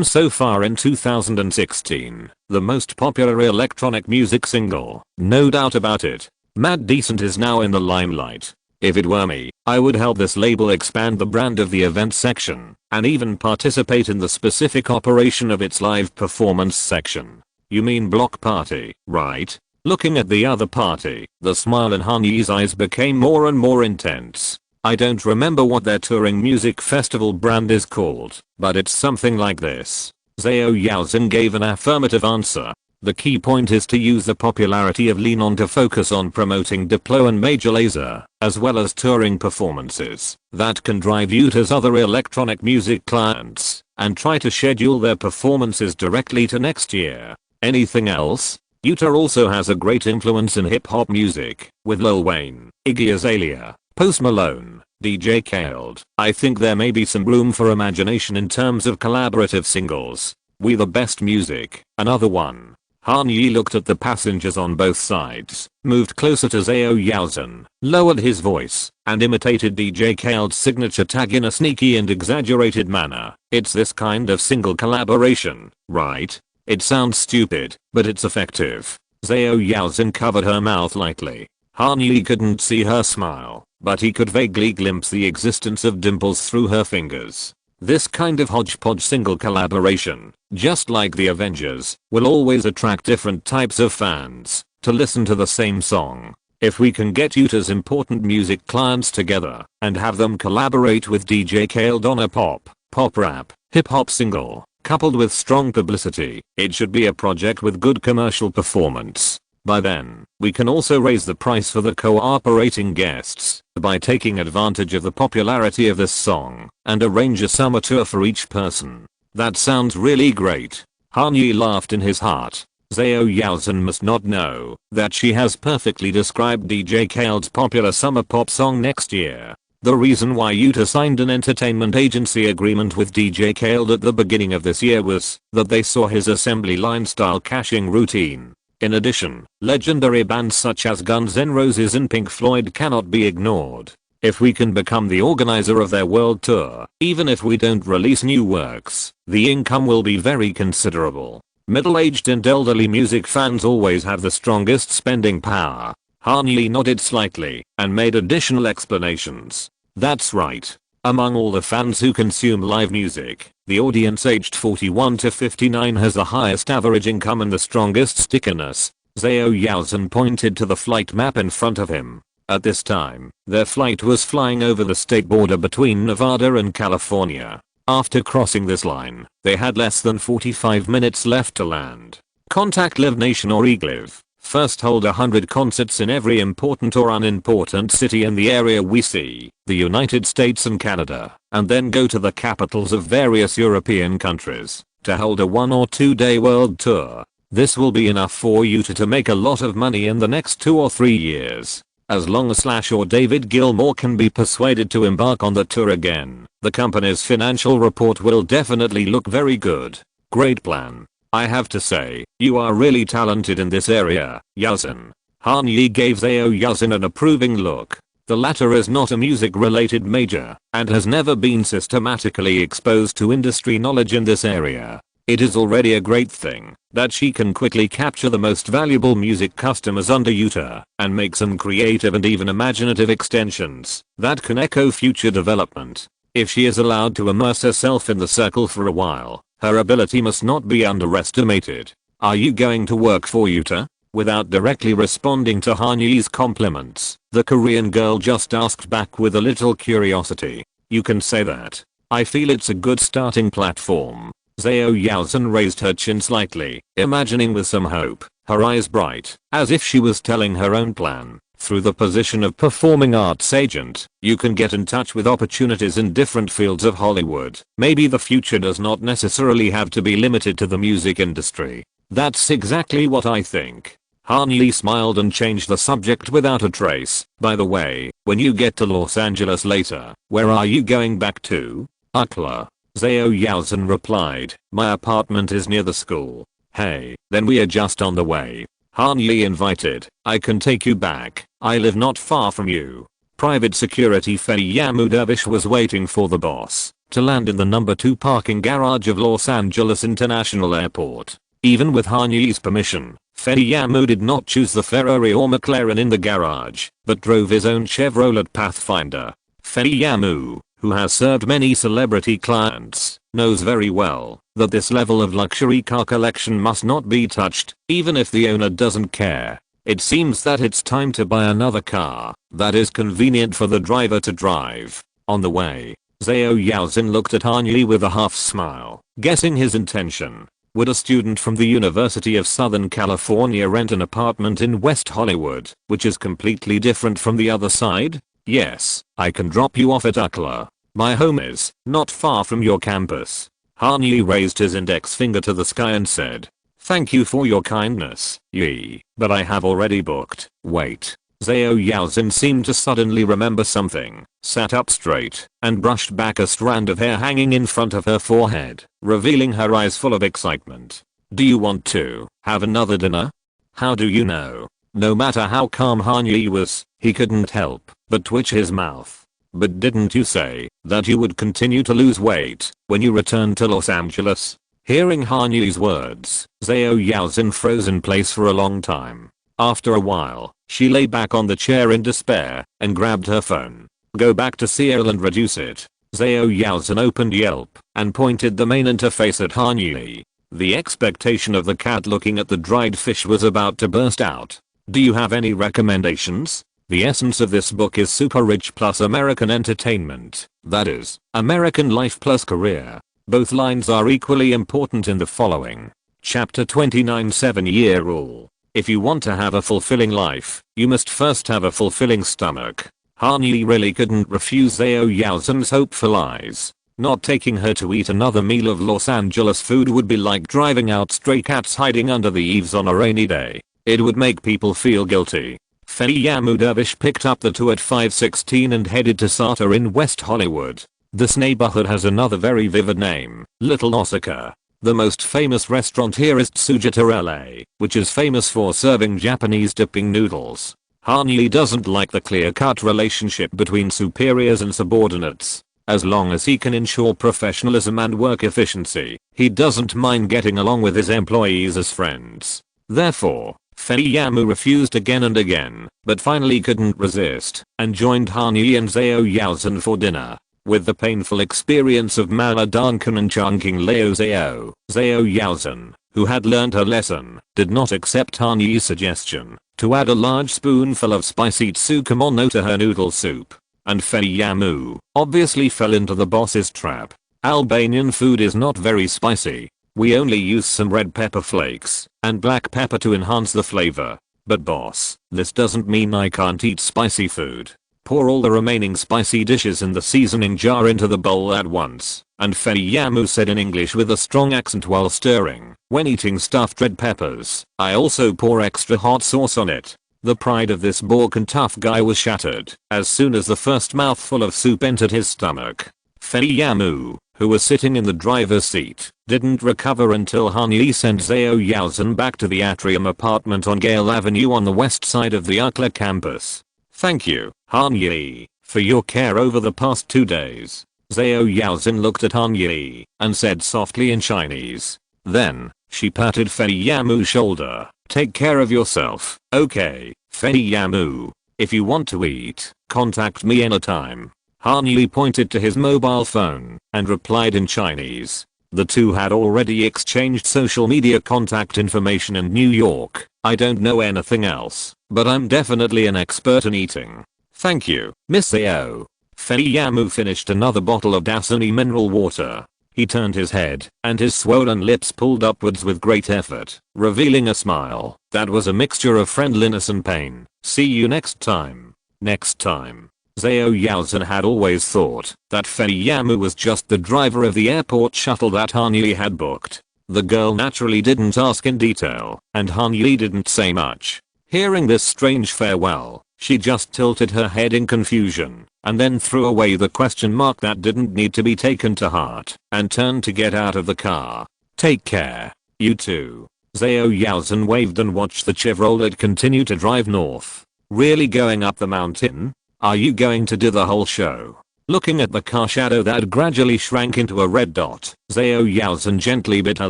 So far in 2016, the most popular electronic music single, no doubt about it. Mad Decent is now in the limelight. If it were me, I would help this label expand the brand of the events section, and even participate in the specific operation of its live performance section. You mean Block Party, right? Looking at the other party, the smile in Han Yi's eyes became more and more intense. I don't remember what their touring music festival brand is called, but it's something like this. Zhao Yuzhen gave an affirmative answer. The key point is to use the popularity of Lean On to focus on promoting Diplo and Major Lazer, as well as touring performances that can drive Utah's other electronic music clients, and try to schedule their performances directly to next year. Anything else? Utah also has a great influence in hip-hop music, with Lil Wayne, Iggy Azalea, Post Malone, DJ Khaled. I think there may be some room for imagination in terms of collaborative singles. We the Best Music, another one. Han Yi looked at the passengers on both sides, moved closer to Zhao Yuzhen, lowered his voice, and imitated DJ Khaled's signature tag in a sneaky and exaggerated manner. It's this kind of single collaboration, right? It sounds stupid, but it's effective. Zhao Yuzhen covered her mouth lightly. Han Yi couldn't see her smile, but he could vaguely glimpse the existence of dimples through her fingers. This kind of hodgepodge single collaboration, just like the Avengers, will always attract different types of fans to listen to the same song. If we can get Utah's important music clients together and have them collaborate with DJ Khaled on a pop rap, hip hop single, coupled with strong publicity, it should be a project with good commercial performance. By then, we can also raise the price for the cooperating guests by taking advantage of the popularity of this song and arrange a summer tour for each person. That sounds really great. Han Yi laughed in his heart. Zhao Yaozhen must not know that she has perfectly described DJ Khaled's popular summer pop song Next Year. The reason why Utah signed an entertainment agency agreement with DJ Khaled at the beginning of this year was that they saw his assembly line style caching routine. In addition, legendary bands such as Guns N' Roses and Pink Floyd cannot be ignored. If we can become the organizer of their world tour, even if we don't release new works, the income will be very considerable. Middle-aged and elderly music fans always have the strongest spending power. Han Yi nodded slightly and made additional explanations. That's right. Among all the fans who consume live music, the audience aged 41 to 59 has the highest average income and the strongest stickiness. Zhao Yaozhen pointed to the flight map in front of him. At this time, their flight was flying over the state border between Nevada and California. After crossing this line, they had less than 45 minutes left to land. Contact Live Nation or eGlive. First hold 100 concerts in every important or unimportant city in the area we see, the United States and Canada, and then go to the capitals of various European countries to hold a 1 or 2 day world tour. This will be enough for Utah to make a lot of money in the next 2 or 3 years. As long as Slash or David Gilmour can be persuaded to embark on the tour again, the company's financial report will definitely look very good. Great plan. I have to say, you are really talented in this area, Yaozhen. Han Yi gave Zhao Yaozhen an approving look. The latter is not a music-related major and has never been systematically exposed to industry knowledge in this area. It is already a great thing that she can quickly capture the most valuable music customers under Utah and make some creative and even imaginative extensions that can echo future development. If she is allowed to immerse herself in the circle for a while, her ability must not be underestimated. Are you going to work for Utah? Without directly responding to Han Yi's compliments, the Korean girl just asked back with a little curiosity. You can say that. I feel it's a good starting platform. Zhao Yaozhen raised her chin slightly, imagining with some hope, her eyes bright, as if she was telling her own plan. Through the position of performing arts agent, you can get in touch with opportunities in different fields of Hollywood. Maybe the future does not necessarily have to be limited to the music industry. That's exactly what I think. Han Yi smiled and changed the subject without a trace. By the way, when you get to Los Angeles later, where are you going back to? UCLA. Zhao Yaozhen replied, my apartment is near the school. Hey, then we are just on the way. Han Yi invited, I can take you back. I live not far from you. Private security Feiyamu Dervish was waiting for the boss to land in the number 2 parking garage of Los Angeles International Airport. Even with Han Yi's permission, Feiyamu did not choose the Ferrari or McLaren in the garage, but drove his own Chevrolet Pathfinder. Feiyamu, who has served many celebrity clients, knows very well that this level of luxury car collection must not be touched, even if the owner doesn't care. It seems that it's time to buy another car that is convenient for the driver to drive. On the way, Zhao Yaozhen looked at Han Yi with a half smile, guessing his intention. Would a student from the University of Southern California rent an apartment in West Hollywood, which is completely different from the other side? Yes, I can drop you off at UCLA. My home is not far from your campus. Han Yi raised his index finger to the sky and said, thank you for your kindness, Yi, but I have already booked. Wait. Zhao Yaozhen seemed to suddenly remember something, sat up straight, and brushed back a strand of hair hanging in front of her forehead, revealing her eyes full of excitement. Do you want to have another dinner? How do you know? No matter how calm Han Yi was, he couldn't help but twitch his mouth. But didn't you say that you would continue to lose weight when you returned to Los Angeles? Hearing Han Yi's words, Zhao Yaozhen froze in place for a long time. After a while, She lay back on the chair in despair and grabbed her phone. Go back to Seattle and reduce it. Zhao Yaozhen opened Yelp and pointed the main interface at Han Yi. The expectation of the cat looking at the dried fish was about to burst out. Do you have any recommendations? The essence of this book is super rich plus American entertainment. That is, American life plus career. Both lines are equally important in the following. Chapter 29 7-Year Rule. If you want to have a fulfilling life, you must first have a fulfilling stomach. Han Yi really couldn't refuse Zhao Yaozhen's hopeful eyes. Not taking her to eat another meal of Los Angeles food would be like driving out stray cats hiding under the eaves on a rainy day. It would make people feel guilty. Feiyamu Dervish picked up the two at 5:16 and headed to Sata in West Hollywood. This neighborhood has another very vivid name, Little Osaka. The most famous restaurant here is Tsujita LA, which is famous for serving Japanese dipping noodles. Han Yi doesn't like the clear-cut relationship between superiors and subordinates. As long as he can ensure professionalism and work efficiency, he doesn't mind getting along with his employees as friends. Therefore, Feiyamu refused again and again, but finally couldn't resist, and joined Han Yi and Zhao Yaozhen for dinner. With the painful experience of Maladankan and Chongqing Leo Zhao Yaozhen, who had learned her lesson, did not accept Han Yi's suggestion to add a large spoonful of spicy tsukemono to her noodle soup. And Feiyamu obviously fell into the boss's trap. Albanian food is not very spicy. We only use some red pepper flakes and black pepper to enhance the flavor. But boss, this doesn't mean I can't eat spicy food. Pour all the remaining spicy dishes in the seasoning jar into the bowl at once. And Feiyamu said in English with a strong accent while stirring, when eating stuffed red peppers, I also pour extra hot sauce on it. The pride of this balkan tough guy was shattered as soon as the first mouthful of soup entered his stomach. Feiyamu, who was sitting in the driver's seat, didn't recover until Han Yi sent Zhao Yaozhen back to the Atrium apartment on Gale Avenue on the west side of the UCLA campus. Thank you, Han Yi, for your care over the past 2 days. Zhao Yaozhen looked at Han Yi and said softly in Chinese. Then, she patted Feiyamu's shoulder. Take care of yourself, okay, Feiyamu. If you want to eat, contact me anytime. Han Yi pointed to his mobile phone and replied in Chinese. The two had already exchanged social media contact information in New York. I don't know anything else, but I'm definitely an expert in eating. Thank you, Miss Zhao. Feiyamu finished another bottle of Dasani mineral water. He turned his head, and his swollen lips pulled upwards with great effort, revealing a smile that was a mixture of friendliness and pain. See you next time. Next time. Zhao Yaozhen had always thought that Feiyamu was just the driver of the airport shuttle that Han Yi had booked. The girl naturally didn't ask in detail, and Han Yi didn't say much. Hearing this strange farewell, she just tilted her head in confusion, and then threw away the question mark that didn't need to be taken to heart, and turned to get out of the car. Take care. You too. Zhao Yaozhen waved and watched the Chevrolet continue to drive north. Really going up the mountain? Are you going to do the whole show? Looking at the car shadow that gradually shrank into a red dot, Zhao Yaozhen gently bit her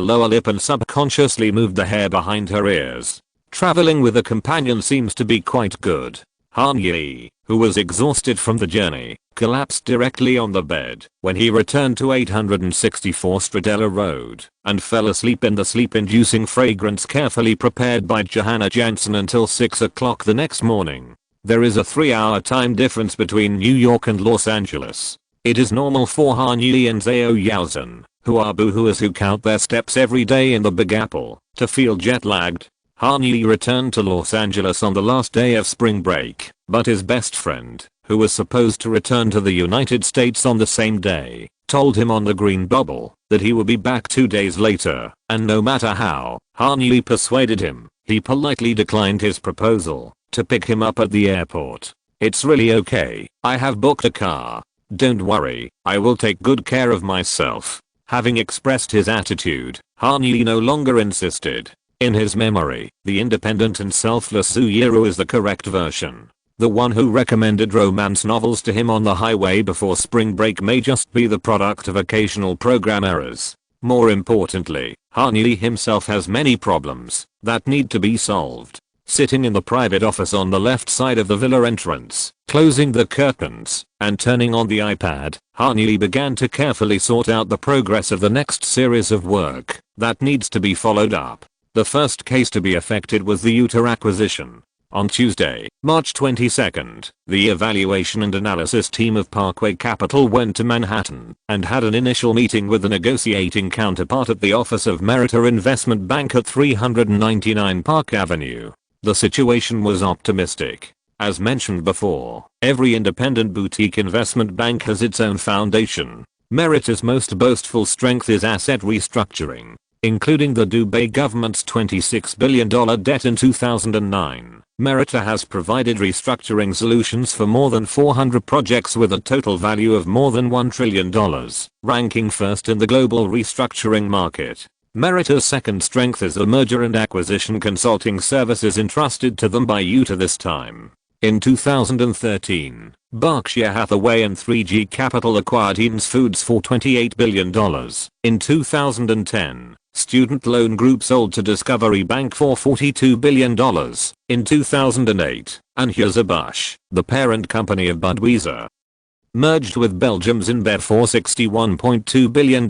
lower lip and subconsciously moved the hair behind her ears. Traveling with a companion seems to be quite good. Han Yi, who was exhausted from the journey, collapsed directly on the bed when he returned to 864 Stradella Road and fell asleep in the sleep-inducing fragrance carefully prepared by Johanna Jansen until 6 o'clock the next morning. There is a 3-hour time difference between New York and Los Angeles. It is normal for Han Yi and Zhao Yaozhen, who are boohooers who count their steps every day in the Big Apple, to feel jet-lagged. Han Yi returned to Los Angeles on the last day of spring break, but his best friend, who was supposed to return to the United States on the same day, told him on the green bubble that he would be back 2 days later, and no matter how Han Yi persuaded him, he politely declined his proposal to pick him up at the airport. It's really okay, I have booked a car. Don't worry, I will take good care of myself. Having expressed his attitude, Han Yi no longer insisted. In his memory, the independent and selfless Suyiro is the correct version. The one who recommended romance novels to him on the highway before spring break may just be the product of occasional program errors. More importantly, Han Yi himself has many problems that need to be solved. sitting in the private office on the left side of the villa entrance, closing the curtains, and turning on the iPad, Han-Yi began to carefully sort out the progress of the next series of work that needs to be followed up. The first case to be affected was the Utah acquisition. On Tuesday, March 22nd, the evaluation and analysis team of Parkway Capital went to Manhattan and had an initial meeting with the negotiating counterpart at the office of Merita Investment Bank at 399 Park Avenue. The situation was optimistic. As mentioned before, every independent boutique investment bank has its own foundation. Merita's most boastful strength is asset restructuring, including the Dubai government's $26 billion debt in 2009. Merita has provided restructuring solutions for more than 400 projects with a total value of more than $1 trillion, ranking first in the global restructuring market. Merita's second strength is the merger and acquisition consulting services entrusted to them by Utah this time. In 2013, Berkshire Hathaway and 3G Capital acquired Eaton's Foods for $28 billion. In 2010, Student Loan Group sold to Discovery Bank for $42 billion. In 2008, Anheuser-Busch, the parent company of Budweiser, merged with Belgium's InBev for $61.2 billion,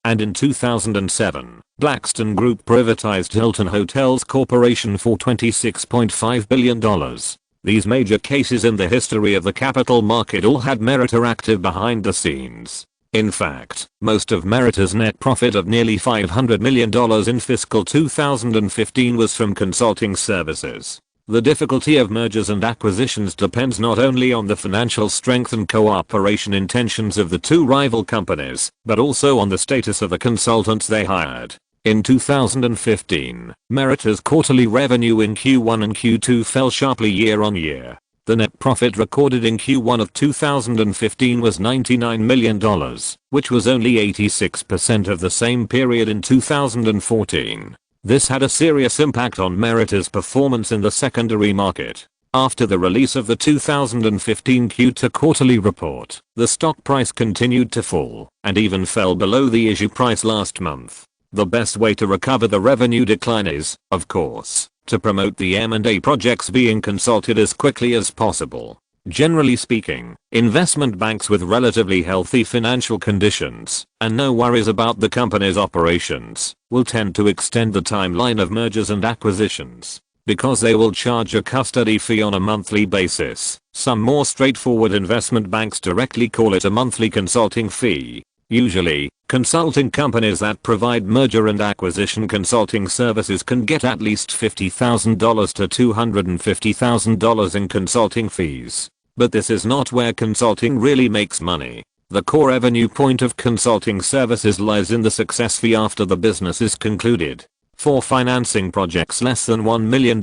and in 2007, Blackstone Group privatized Hilton Hotels Corporation for $26.5 billion. These major cases in the history of the capital market all had Merita active behind the scenes. In fact, most of Merita's net profit of nearly $500 million in fiscal 2015 was from consulting services. The difficulty of mergers and acquisitions depends not only on the financial strength and cooperation intentions of the two rival companies, but also on the status of the consultants they hired. In 2015, Merita's quarterly revenue in Q1 and Q2 fell sharply year on year. The net profit recorded in Q1 of 2015 was $99 million, which was only 86% of the same period in 2014. This had a serious impact on Merita's performance in the secondary market. After the release of the 2015 Q2 quarterly report, the stock price continued to fall and even fell below the issue price last month. The best way to recover the revenue decline is, of course, to promote the M&A projects being consulted as quickly as possible. Generally speaking, investment banks with relatively healthy financial conditions and no worries about the company's operations will tend to extend the timeline of mergers and acquisitions because they will charge a custody fee on a monthly basis. Some more straightforward investment banks directly call it a monthly consulting fee. Usually, consulting companies that provide merger and acquisition consulting services can get at least $50,000 to $250,000 in consulting fees. But this is not where consulting really makes money. The core revenue point of consulting services lies in the success fee after the business is concluded. For financing projects less than $1 million,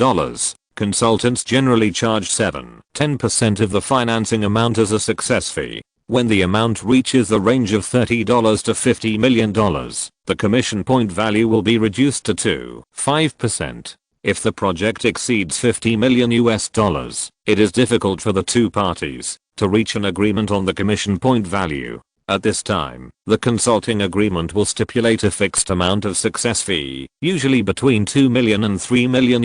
consultants generally charge 7-10% of the financing amount as a success fee. When the amount reaches the range of $30 to $50 million, the commission point value will be reduced to 2-5%. If the project exceeds $50 million, it is difficult for the two parties to reach an agreement on the commission point value. At this time, the consulting agreement will stipulate a fixed amount of success fee, usually between $2 million and $3 million.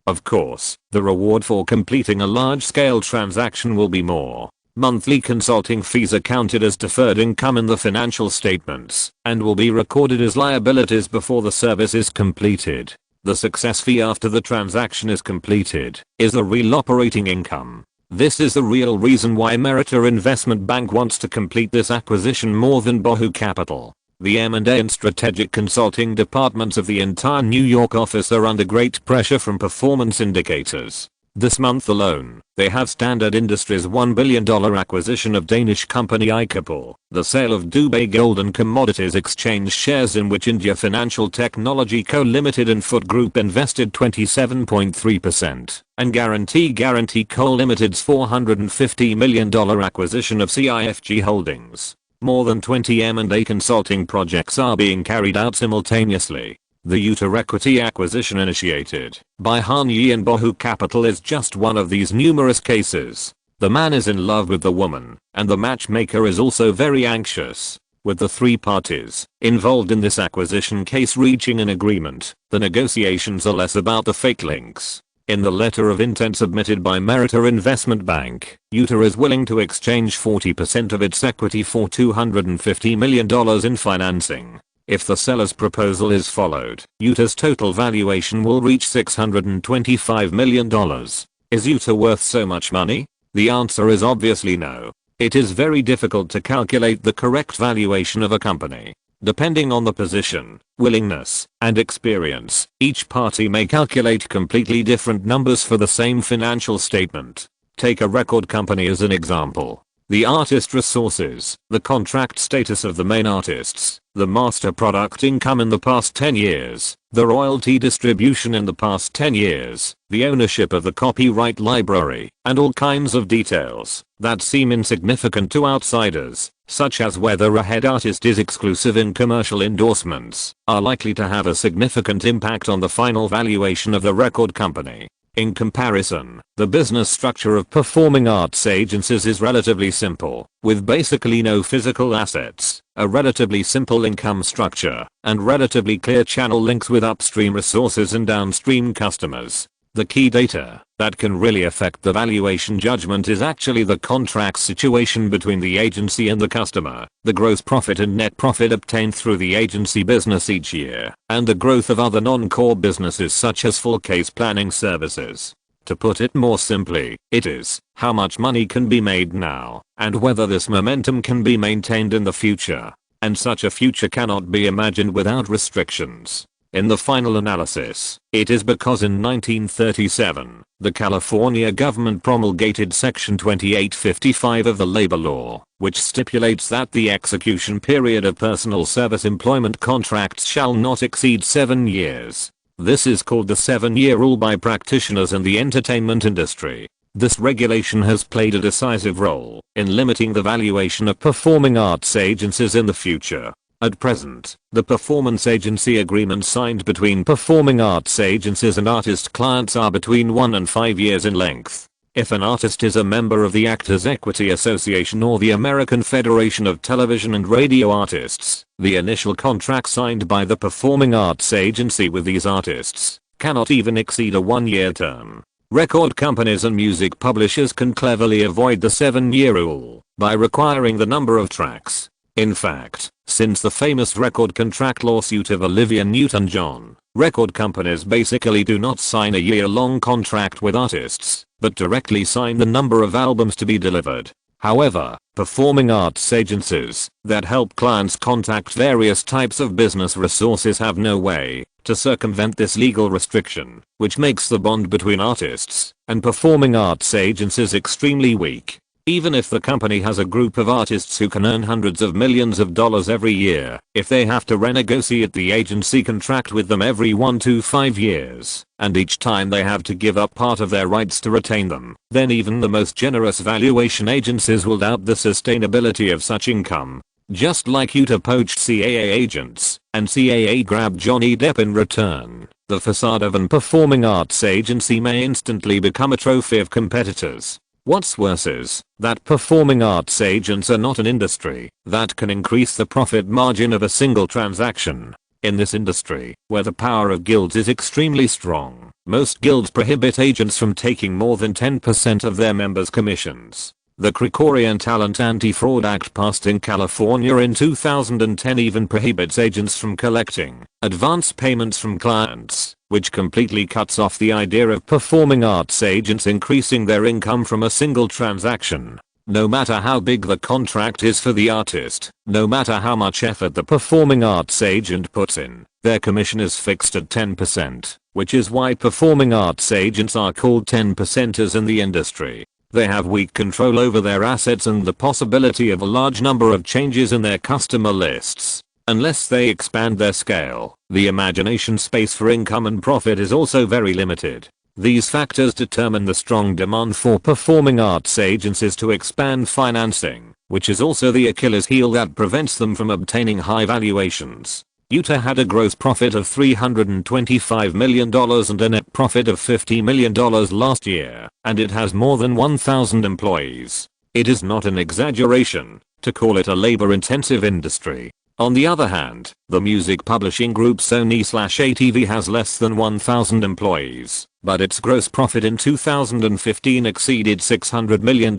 Of course, the reward for completing a large-scale transaction will be more. Monthly consulting fees are counted as deferred income in the financial statements and will be recorded as liabilities before the service is completed. The success fee after the transaction is completed is the real operating income. This is the real reason why Merita Investment Bank wants to complete this acquisition more than Bohu Capital. The M&A and strategic consulting departments of the entire New York office are under great pressure from performance indicators. This month alone, they have Standard Industries' $1 billion acquisition of Danish company Icapor, the sale of Dubai Gold and Commodities Exchange shares in which India Financial Technology Co Limited and Foot Group invested 27.3%, and Guarantee Co Limited's $450 million acquisition of CIFG Holdings. More than 20 M&A consulting projects are being carried out simultaneously. The Utah equity acquisition initiated by Han-Yi and Bohu Capital is just one of these numerous cases. The man is in love with the woman, and the matchmaker is also very anxious. with the three parties involved in this acquisition case reaching an agreement. The negotiations are less about the fake links. In the letter of intent submitted by Merita Investment Bank, Utah is willing to exchange 40% of its equity for $250 million in financing. If the seller's proposal is followed, Utah's total valuation will reach $625 million. Is Utah worth so much money? The answer is obviously no. It is very difficult to calculate the correct valuation of a company. Depending on the position, willingness, and experience, each party may calculate completely different numbers for the same financial statement. Take a record company as an example. The artist resources, the contract status of the main artists, the master product income in the past 10 years, the royalty distribution in the past 10 years, the ownership of the copyright library, and all kinds of details that seem insignificant to outsiders, such as whether a head artist is exclusive in commercial endorsements, are likely to have a significant impact on the final valuation of the record company. In comparison, the business structure of performing arts agencies is relatively simple, with basically no physical assets, a relatively simple income structure, and relatively clear channel links with upstream resources and downstream customers. The key data that can really affect the valuation judgment is actually the contract situation between the agency and the customer, the gross profit and net profit obtained through the agency business each year, and the growth of other non-core businesses such as full case planning services. To put it more simply, it is how much money can be made now, and whether this momentum can be maintained in the future. And such a future cannot be imagined without restrictions. In the final analysis, it is because in 1937, the California government promulgated Section 2855 of the labor law, which stipulates that the execution period of personal service employment contracts shall not exceed 7 years. This is called the 7-year rule by practitioners in the entertainment industry. This regulation has played a decisive role in limiting the valuation of performing arts agencies in the future. At present, the performance agency agreements signed between performing arts agencies and artist clients are between 1 and 5 years in length. If an artist is a member of the Actors Equity Association or the American Federation of Television and Radio Artists, the initial contract signed by the performing arts agency with these artists cannot even exceed a 1-year term. Record companies and music publishers can cleverly avoid the 7-year rule by requiring the number of tracks. In fact, since the famous record contract lawsuit of Olivia Newton-John, record companies basically do not sign a year-long contract with artists, but directly sign the number of albums to be delivered. However, performing arts agencies that help clients contact various types of business resources have no way to circumvent this legal restriction, which makes the bond between artists and performing arts agencies extremely weak. Even if the company has a group of artists who can earn hundreds of millions of dollars every year, if they have to renegotiate the agency contract with them every 1 to 5 years, and each time they have to give up part of their rights to retain them, then even the most generous valuation agencies will doubt the sustainability of such income. Just like Utah poached CAA agents, and CAA grabbed Johnny Depp in return, the facade of an performing arts agency may instantly become a trophy of competitors. What's worse is that performing arts agents are not an industry that can increase the profit margin of a single transaction. In this industry, where the power of guilds is extremely strong, most guilds prohibit agents from taking more than 10% of their members' commissions. The Krikorian Talent Anti-Fraud Act passed in California in 2010 even prohibits agents from collecting advance payments from clients, which completely cuts off the idea of performing arts agents increasing their income from a single transaction. No matter how big the contract is for the artist, no matter how much effort the performing arts agent puts in, their commission is fixed at 10%, which is why performing arts agents are called 10%ers in the industry. They have weak control over their assets and the possibility of a large number of changes in their customer lists. Unless they expand their scale, the imagination space for income and profit is also very limited. These factors determine the strong demand for performing arts agencies to expand financing, which is also the Achilles heel that prevents them from obtaining high valuations. Utah had a gross profit of $325 million and a net profit of $50 million last year, and it has more than 1,000 employees. It is not an exaggeration to call it a labor-intensive industry. On the other hand, the music publishing group Sony/ATV has less than 1,000 employees, but its gross profit in 2015 exceeded $600 million,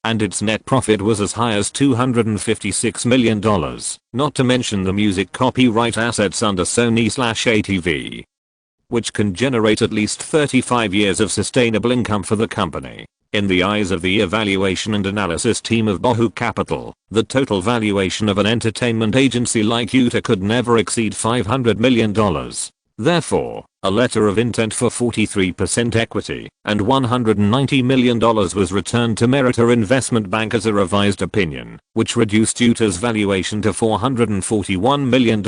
and its net profit was as high as $256 million, not to mention the music copyright assets under Sony/ATV, which can generate at least 35 years of sustainable income for the company. In the eyes of the evaluation and analysis team of Bohu Capital, the total valuation of an entertainment agency like Utah could never exceed $500 million. Therefore, a letter of intent for 43% equity and $190 million was returned to Meritor Investment Bank as a revised opinion, which reduced Utah's valuation to $441 million.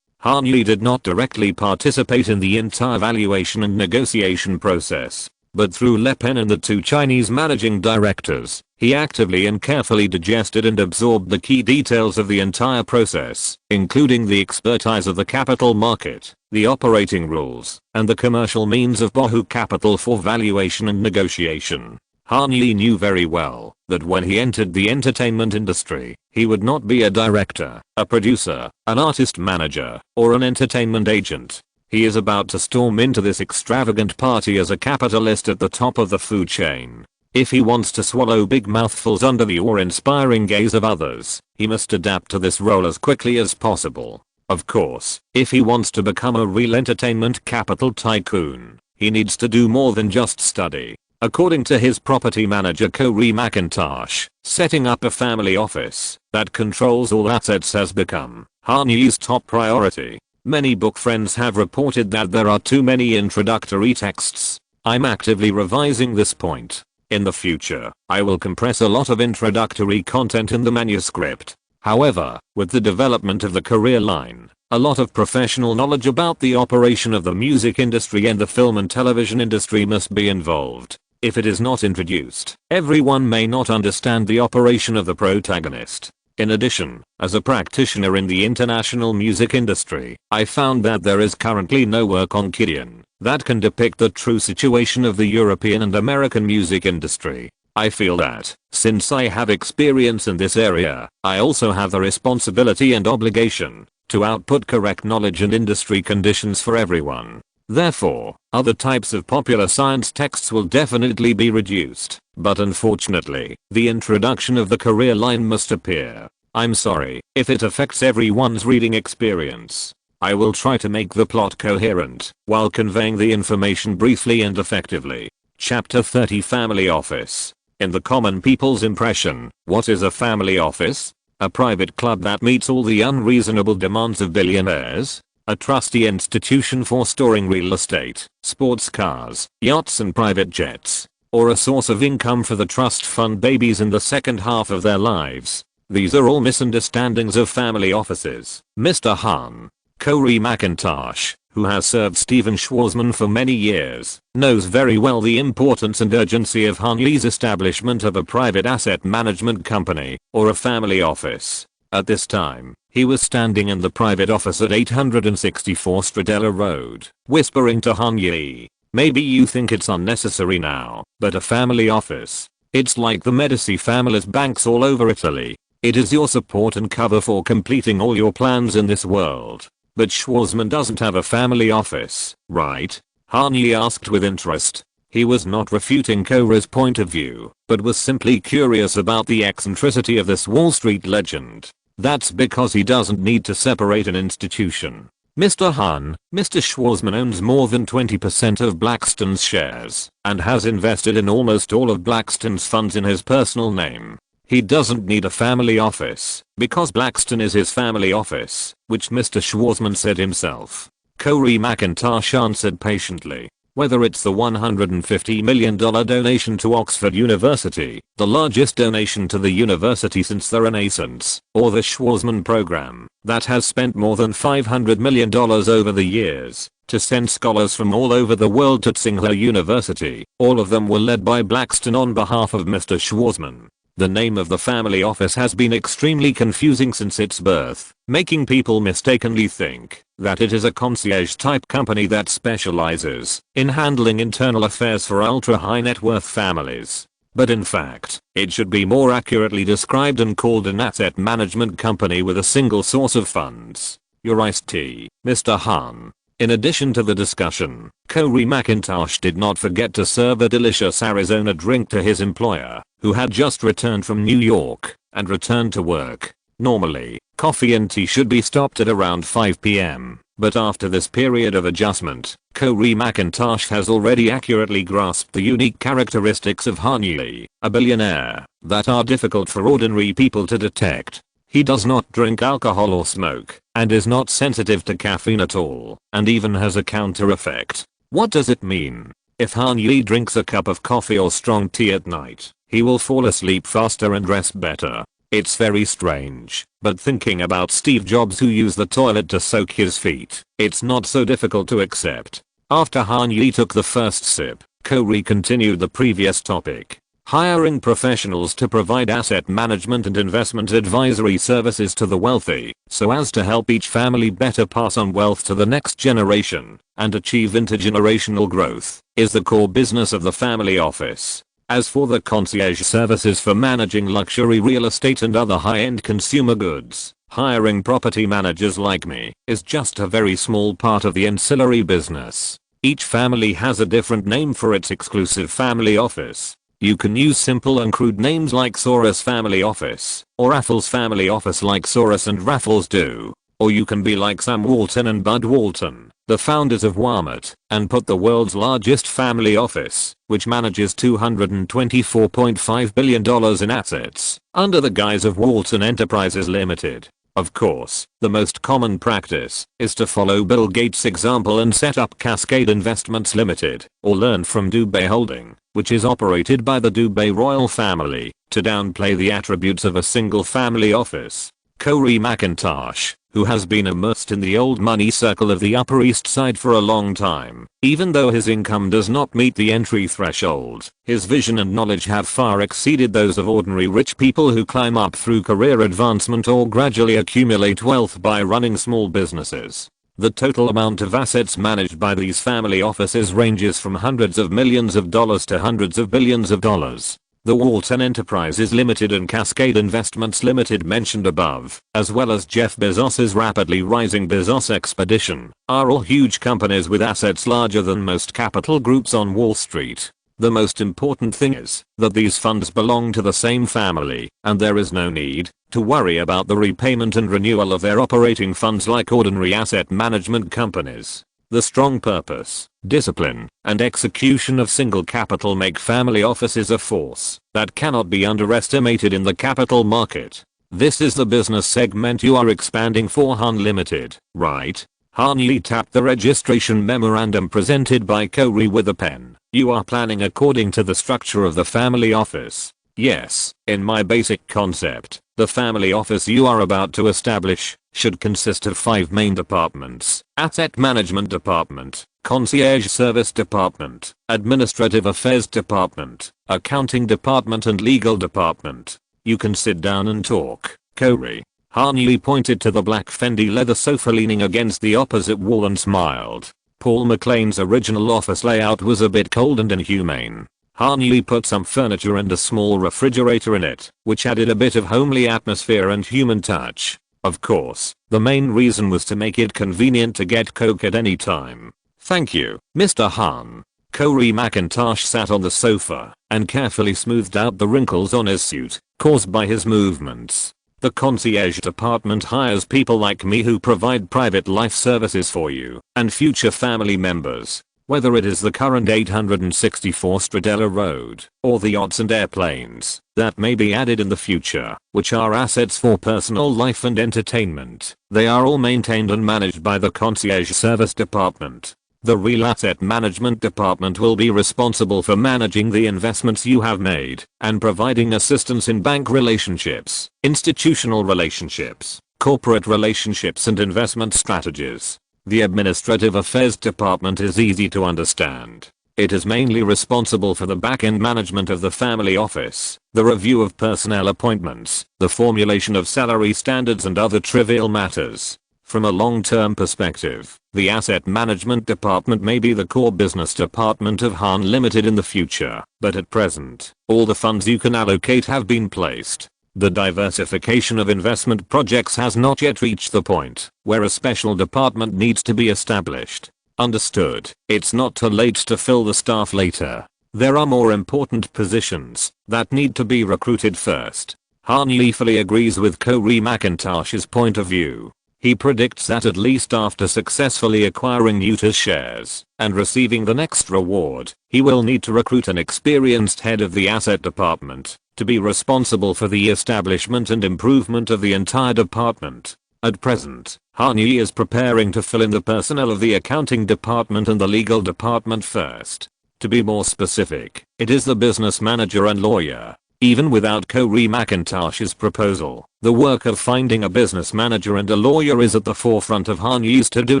Han Yi did not directly participate in the entire valuation and negotiation process, but through Le Pen and the two Chinese managing directors, he actively and carefully digested and absorbed the key details of the entire process, including the expertise of the capital market, the operating rules, and the commercial means of Bohu Capital for valuation and negotiation. Han Yi knew very well that when he entered the entertainment industry, he would not be a director, a producer, an artist manager, or an entertainment agent. He is about to storm into this extravagant party as a capitalist at the top of the food chain. If he wants to swallow big mouthfuls under the awe-inspiring gaze of others, he must adapt to this role as quickly as possible. Of course, if he wants to become a real entertainment capital tycoon, he needs to do more than just study. According to his property manager Corey McIntosh, setting up a family office that controls all assets has become Han Yi's top priority. Many book friends have reported that there are too many introductory texts. I'm actively revising this point. In the future, I will compress a lot of introductory content in the manuscript. However, with the development of the career line, a lot of professional knowledge about the operation of the music industry and the film and television industry must be involved. If it is not introduced, everyone may not understand the operation of the protagonist. In addition, as a practitioner in the international music industry, I found that there is currently no work on Kidian that can depict the true situation of the European and American music industry. I feel that, since I have experience in this area, I also have the responsibility and obligation to output correct knowledge and industry conditions for everyone. Therefore, other types of popular science texts will definitely be reduced, but unfortunately, the introduction of the career line must appear. I'm sorry if it affects everyone's reading experience. I will try to make the plot coherent while conveying the information briefly and effectively. Chapter 30 Family Office. In the common people's impression, what is a family office? A private club that meets all the unreasonable demands of billionaires? A trusty institution for storing real estate, sports cars, yachts and private jets? Or a source of income for the trust fund babies in the second half of their lives? These are all misunderstandings of family offices. Mr. Han, Corey McIntosh, who has served Stephen Schwarzman for many years, knows very well the importance and urgency of Han Yi's establishment of a private asset management company, or a family office. At this time, he was standing in the private office at 864 Stradella Road, whispering to Han Yi, "Maybe you think it's unnecessary now, but a family office. It's like the Medici family's banks all over Italy. It is your support and cover for completing all your plans in this world." But Schwarzman doesn't have a family office, right? Han Yi asked with interest. He was not refuting Corey's point of view, but was simply curious about the eccentricity of this Wall Street legend. That's because he doesn't need to separate an institution. Mr. Han, Mr. Schwarzman owns more than 20% of Blackstone's shares and has invested in almost all of Blackstone's funds in his personal name. He doesn't need a family office because Blackstone is his family office, which Mr. Schwarzman said himself. Corey McIntosh answered patiently. Whether it's the $150 million donation to Oxford University, the largest donation to the university since the Renaissance, or the Schwarzman program, that has spent more than $500 million over the years to send scholars from all over the world to Tsinghua University, all of them were led by Blackstone on behalf of Mr. Schwarzman. The name of the family office has been extremely confusing since its birth, making people mistakenly think that it is a concierge-type company that specializes in handling internal affairs for ultra-high net worth families. but in fact, it should be more accurately described and called an asset management company with a single source of funds. Your iced tea, Mr. Han. In addition to the discussion, Corey McIntosh did not forget to serve a delicious Arizona drink to his employer, who had just returned from New York and returned to work. Normally, coffee and tea should be stopped at around 5 p.m., but after this period of adjustment, Corey McIntosh has already accurately grasped the unique characteristics of Hollywood, a billionaire, that are difficult for ordinary people to detect. He does not drink alcohol or smoke, and is not sensitive to caffeine at all, and even has a counter effect. What does it mean? If Hollywood drinks a cup of coffee or strong tea at night, he will fall asleep faster and rest better. It's very strange, but thinking about Steve Jobs who used the toilet to soak his feet, it's not so difficult to accept. After Hollywood took the first sip, Corey continued the previous topic. Hiring professionals to provide asset management and investment advisory services to the wealthy, so as to help each family better pass on wealth to the next generation and achieve intergenerational growth, is the core business of the family office. As for the concierge services for managing luxury real estate and other high-end consumer goods, hiring property managers like me is just a very small part of the ancillary business. Each family has a different name for its exclusive family office. You can use simple and crude names like Soros Family Office, or Raffles Family Office like Soros and Raffles do. Or you can be like Sam Walton and Bud Walton, the founders of Walmart, and put the world's largest family office, which manages $224.5 billion in assets, under the guise of Walton Enterprises Limited. Of course, the most common practice is to follow Bill Gates' example and set up Cascade Investments Limited, or learn from Dubé Holding, which is operated by the Dubé royal family, to downplay the attributes of a single family office. Corey McIntosh, who has been immersed in the old money circle of the Upper East Side for a long time, even though his income does not meet the entry threshold, his vision and knowledge have far exceeded those of ordinary rich people who climb up through career advancement or gradually accumulate wealth by running small businesses. The total amount of assets managed by these family offices ranges from hundreds of millions of dollars to hundreds of billions of dollars. The Walton Enterprises Limited and Cascade Investments Limited mentioned above, as well as Jeff Bezos's rapidly rising Bezos Expedition, are all huge companies with assets larger than most capital groups on Wall Street. The most important thing is that these funds belong to the same family, and there is no need to worry about the repayment and renewal of their operating funds like ordinary asset management companies. The strong purpose, discipline, and execution of single capital make family offices a force that cannot be underestimated in the capital market. This is the business segment you are expanding for Han Limited, right? Han Yi tapped the registration memorandum presented by Corey with a pen. You are planning according to the structure of the family office. Yes, in my basic concept, the family office you are about to establish should consist of 5 main departments: Asset Management Department, Concierge Service Department, Administrative Affairs Department, Accounting Department and Legal Department. You can sit down and talk, Corey. Hanley pointed to the black Fendi leather sofa leaning against the opposite wall and smiled. Paul McLean's original office layout was a bit cold and inhumane. Hanley put some furniture and a small refrigerator in it, which added a bit of homely atmosphere and human touch. Of course, the main reason was to make it convenient to get Coke at any time. Thank you, Mr. Han. Corey McIntosh sat on the sofa and carefully smoothed out the wrinkles on his suit caused by his movements. The concierge department hires people like me who provide private life services for you and future family members. Whether it is the current 864 Stradella Road or the yachts and airplanes that may be added in the future, which are assets for personal life and entertainment, they are all maintained and managed by the concierge service department. The real asset management department will be responsible for managing the investments you have made and providing assistance in bank relationships, institutional relationships, corporate relationships and investment strategies. The Administrative Affairs Department is easy to understand. It is mainly responsible for the back-end management of the family office, the review of personnel appointments, the formulation of salary standards and other trivial matters. From a long-term perspective, the asset management department may be the core business department of Han Limited in the future, but at present, all the funds you can allocate have been placed. The diversification of investment projects has not yet reached the point where a special department needs to be established. Understood. It's not too late to fill the staff later. There are more important positions that need to be recruited first. Han Yi fully agrees with Corey McIntosh's point of view. He predicts that at least after successfully acquiring Utah's shares and receiving the next reward, he will need to recruit an experienced head of the asset department to be responsible for the establishment and improvement of the entire department. At present, Han Yi is preparing to fill in the personnel of the accounting department and the legal department first. To be more specific, it is the business manager and lawyer. Even without Corey McIntosh's proposal, the work of finding a business manager and a lawyer is at the forefront of Han Yi's to-do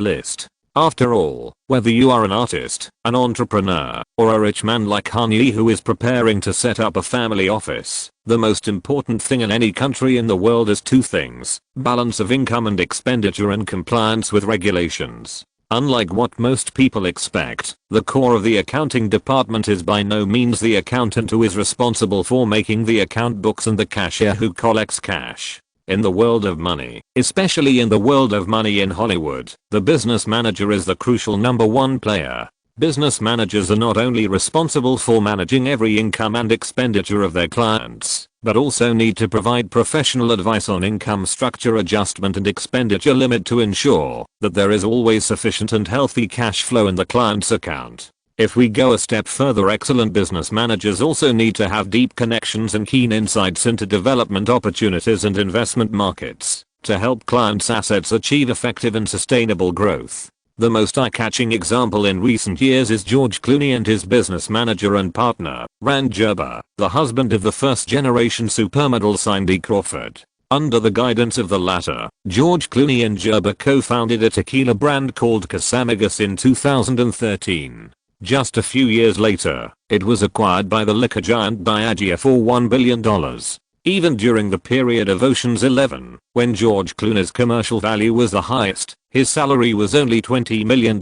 list. After all, whether you are an artist, an entrepreneur, or a rich man like Han Yi who is preparing to set up a family office, the most important thing in any country in the world is two things: balance of income and expenditure and compliance with regulations. Unlike what most people expect, the core of the accounting department is by no means the accountant who is responsible for making the account books and the cashier who collects cash. In the world of money, especially in the world of money in Hollywood, the business manager is the crucial number one player. Business managers are not only responsible for managing every income and expenditure of their clients, but also need to provide professional advice on income structure adjustment and expenditure limit to ensure that there is always sufficient and healthy cash flow in the client's account. If we go a step further, excellent business managers also need to have deep connections and keen insights into development opportunities and investment markets to help clients' assets achieve effective and sustainable growth. The most eye-catching example in recent years is George Clooney and his business manager and partner, Rand Gerber, the husband of the first-generation supermodel Cindy Crawford. Under the guidance of the latter, George Clooney and Gerber co-founded a tequila brand called Casamigos in 2013. Just a few years later, it was acquired by the liquor giant Diageo for $1 billion. Even during the period of Ocean's 11, when George Clooney's commercial value was the highest, his salary was only $20 million.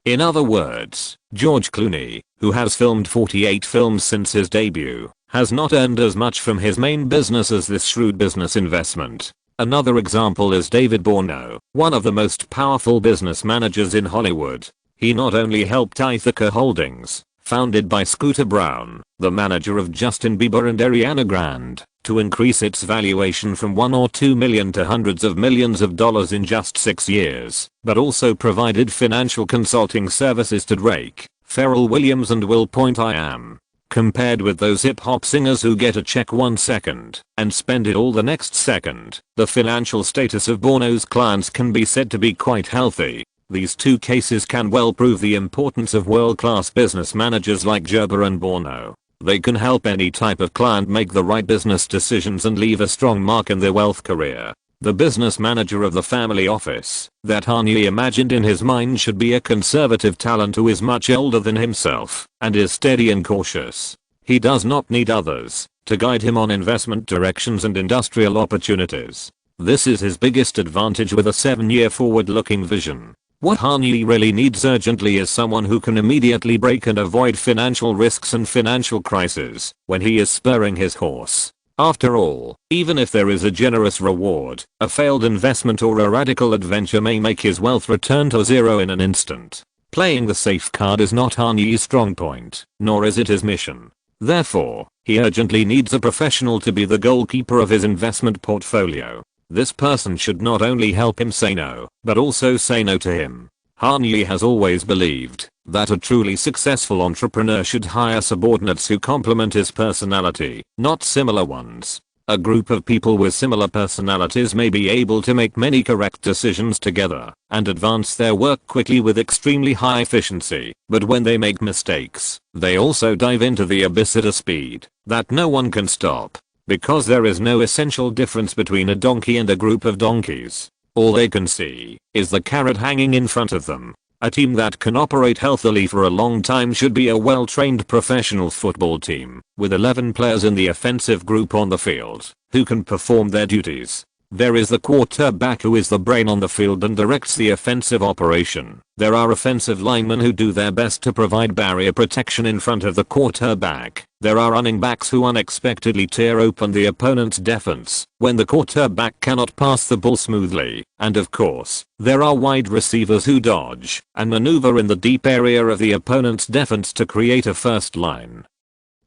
In other words, George Clooney, who has filmed 48 films since his debut, has not earned as much from his main business as this shrewd business investment. Another example is David Borno, one of the most powerful business managers in Hollywood. He not only helped Ithaca Holdings, founded by Scooter Braun, the manager of Justin Bieber and Ariana Grande, to increase its valuation from $1 or $2 million to hundreds of millions of dollars in just 6 years, but also provided financial consulting services to Drake, Pharrell Williams and Will Point I Am. Compared with those hip-hop singers who get a check 1 second and spend it all the next second, the financial status of Borno's clients can be said to be quite healthy. These two cases can well prove the importance of world-class business managers like Gerber and Borno. They can help any type of client make the right business decisions and leave a strong mark in their wealth career. The business manager of the family office that Han Yi imagined in his mind should be a conservative talent who is much older than himself and is steady and cautious. He does not need others to guide him on investment directions and industrial opportunities. This is his biggest advantage with a 7-year forward-looking vision. What Han Yi really needs urgently is someone who can immediately brake and avoid financial risks and financial crises when he is spurring his horse. After all, even if there is a generous reward, a failed investment or a radical adventure may make his wealth return to zero in an instant. Playing the safe card is not Han Yi's strong point, nor is it his mission. Therefore, he urgently needs a professional to be the goalkeeper of his investment portfolio. This person should not only help him say no, but also say no to him. Han Yi has always believed that a truly successful entrepreneur should hire subordinates who complement his personality, not similar ones. A group of people with similar personalities may be able to make many correct decisions together and advance their work quickly with extremely high efficiency, but when they make mistakes, they also dive into the abyss at a speed that no one can stop. Because there is no essential difference between a donkey and a group of donkeys. All they can see is the carrot hanging in front of them. A team that can operate healthily for a long time should be a well-trained professional football team with 11 players in the offensive group on the field who can perform their duties. There is the quarterback who is the brain on the field and directs the offensive operation. There are offensive linemen who do their best to provide barrier protection in front of the quarterback. There are running backs who unexpectedly tear open the opponent's defense when the quarterback cannot pass the ball smoothly. And of course, there are wide receivers who dodge and maneuver in the deep area of the opponent's defense to create a first line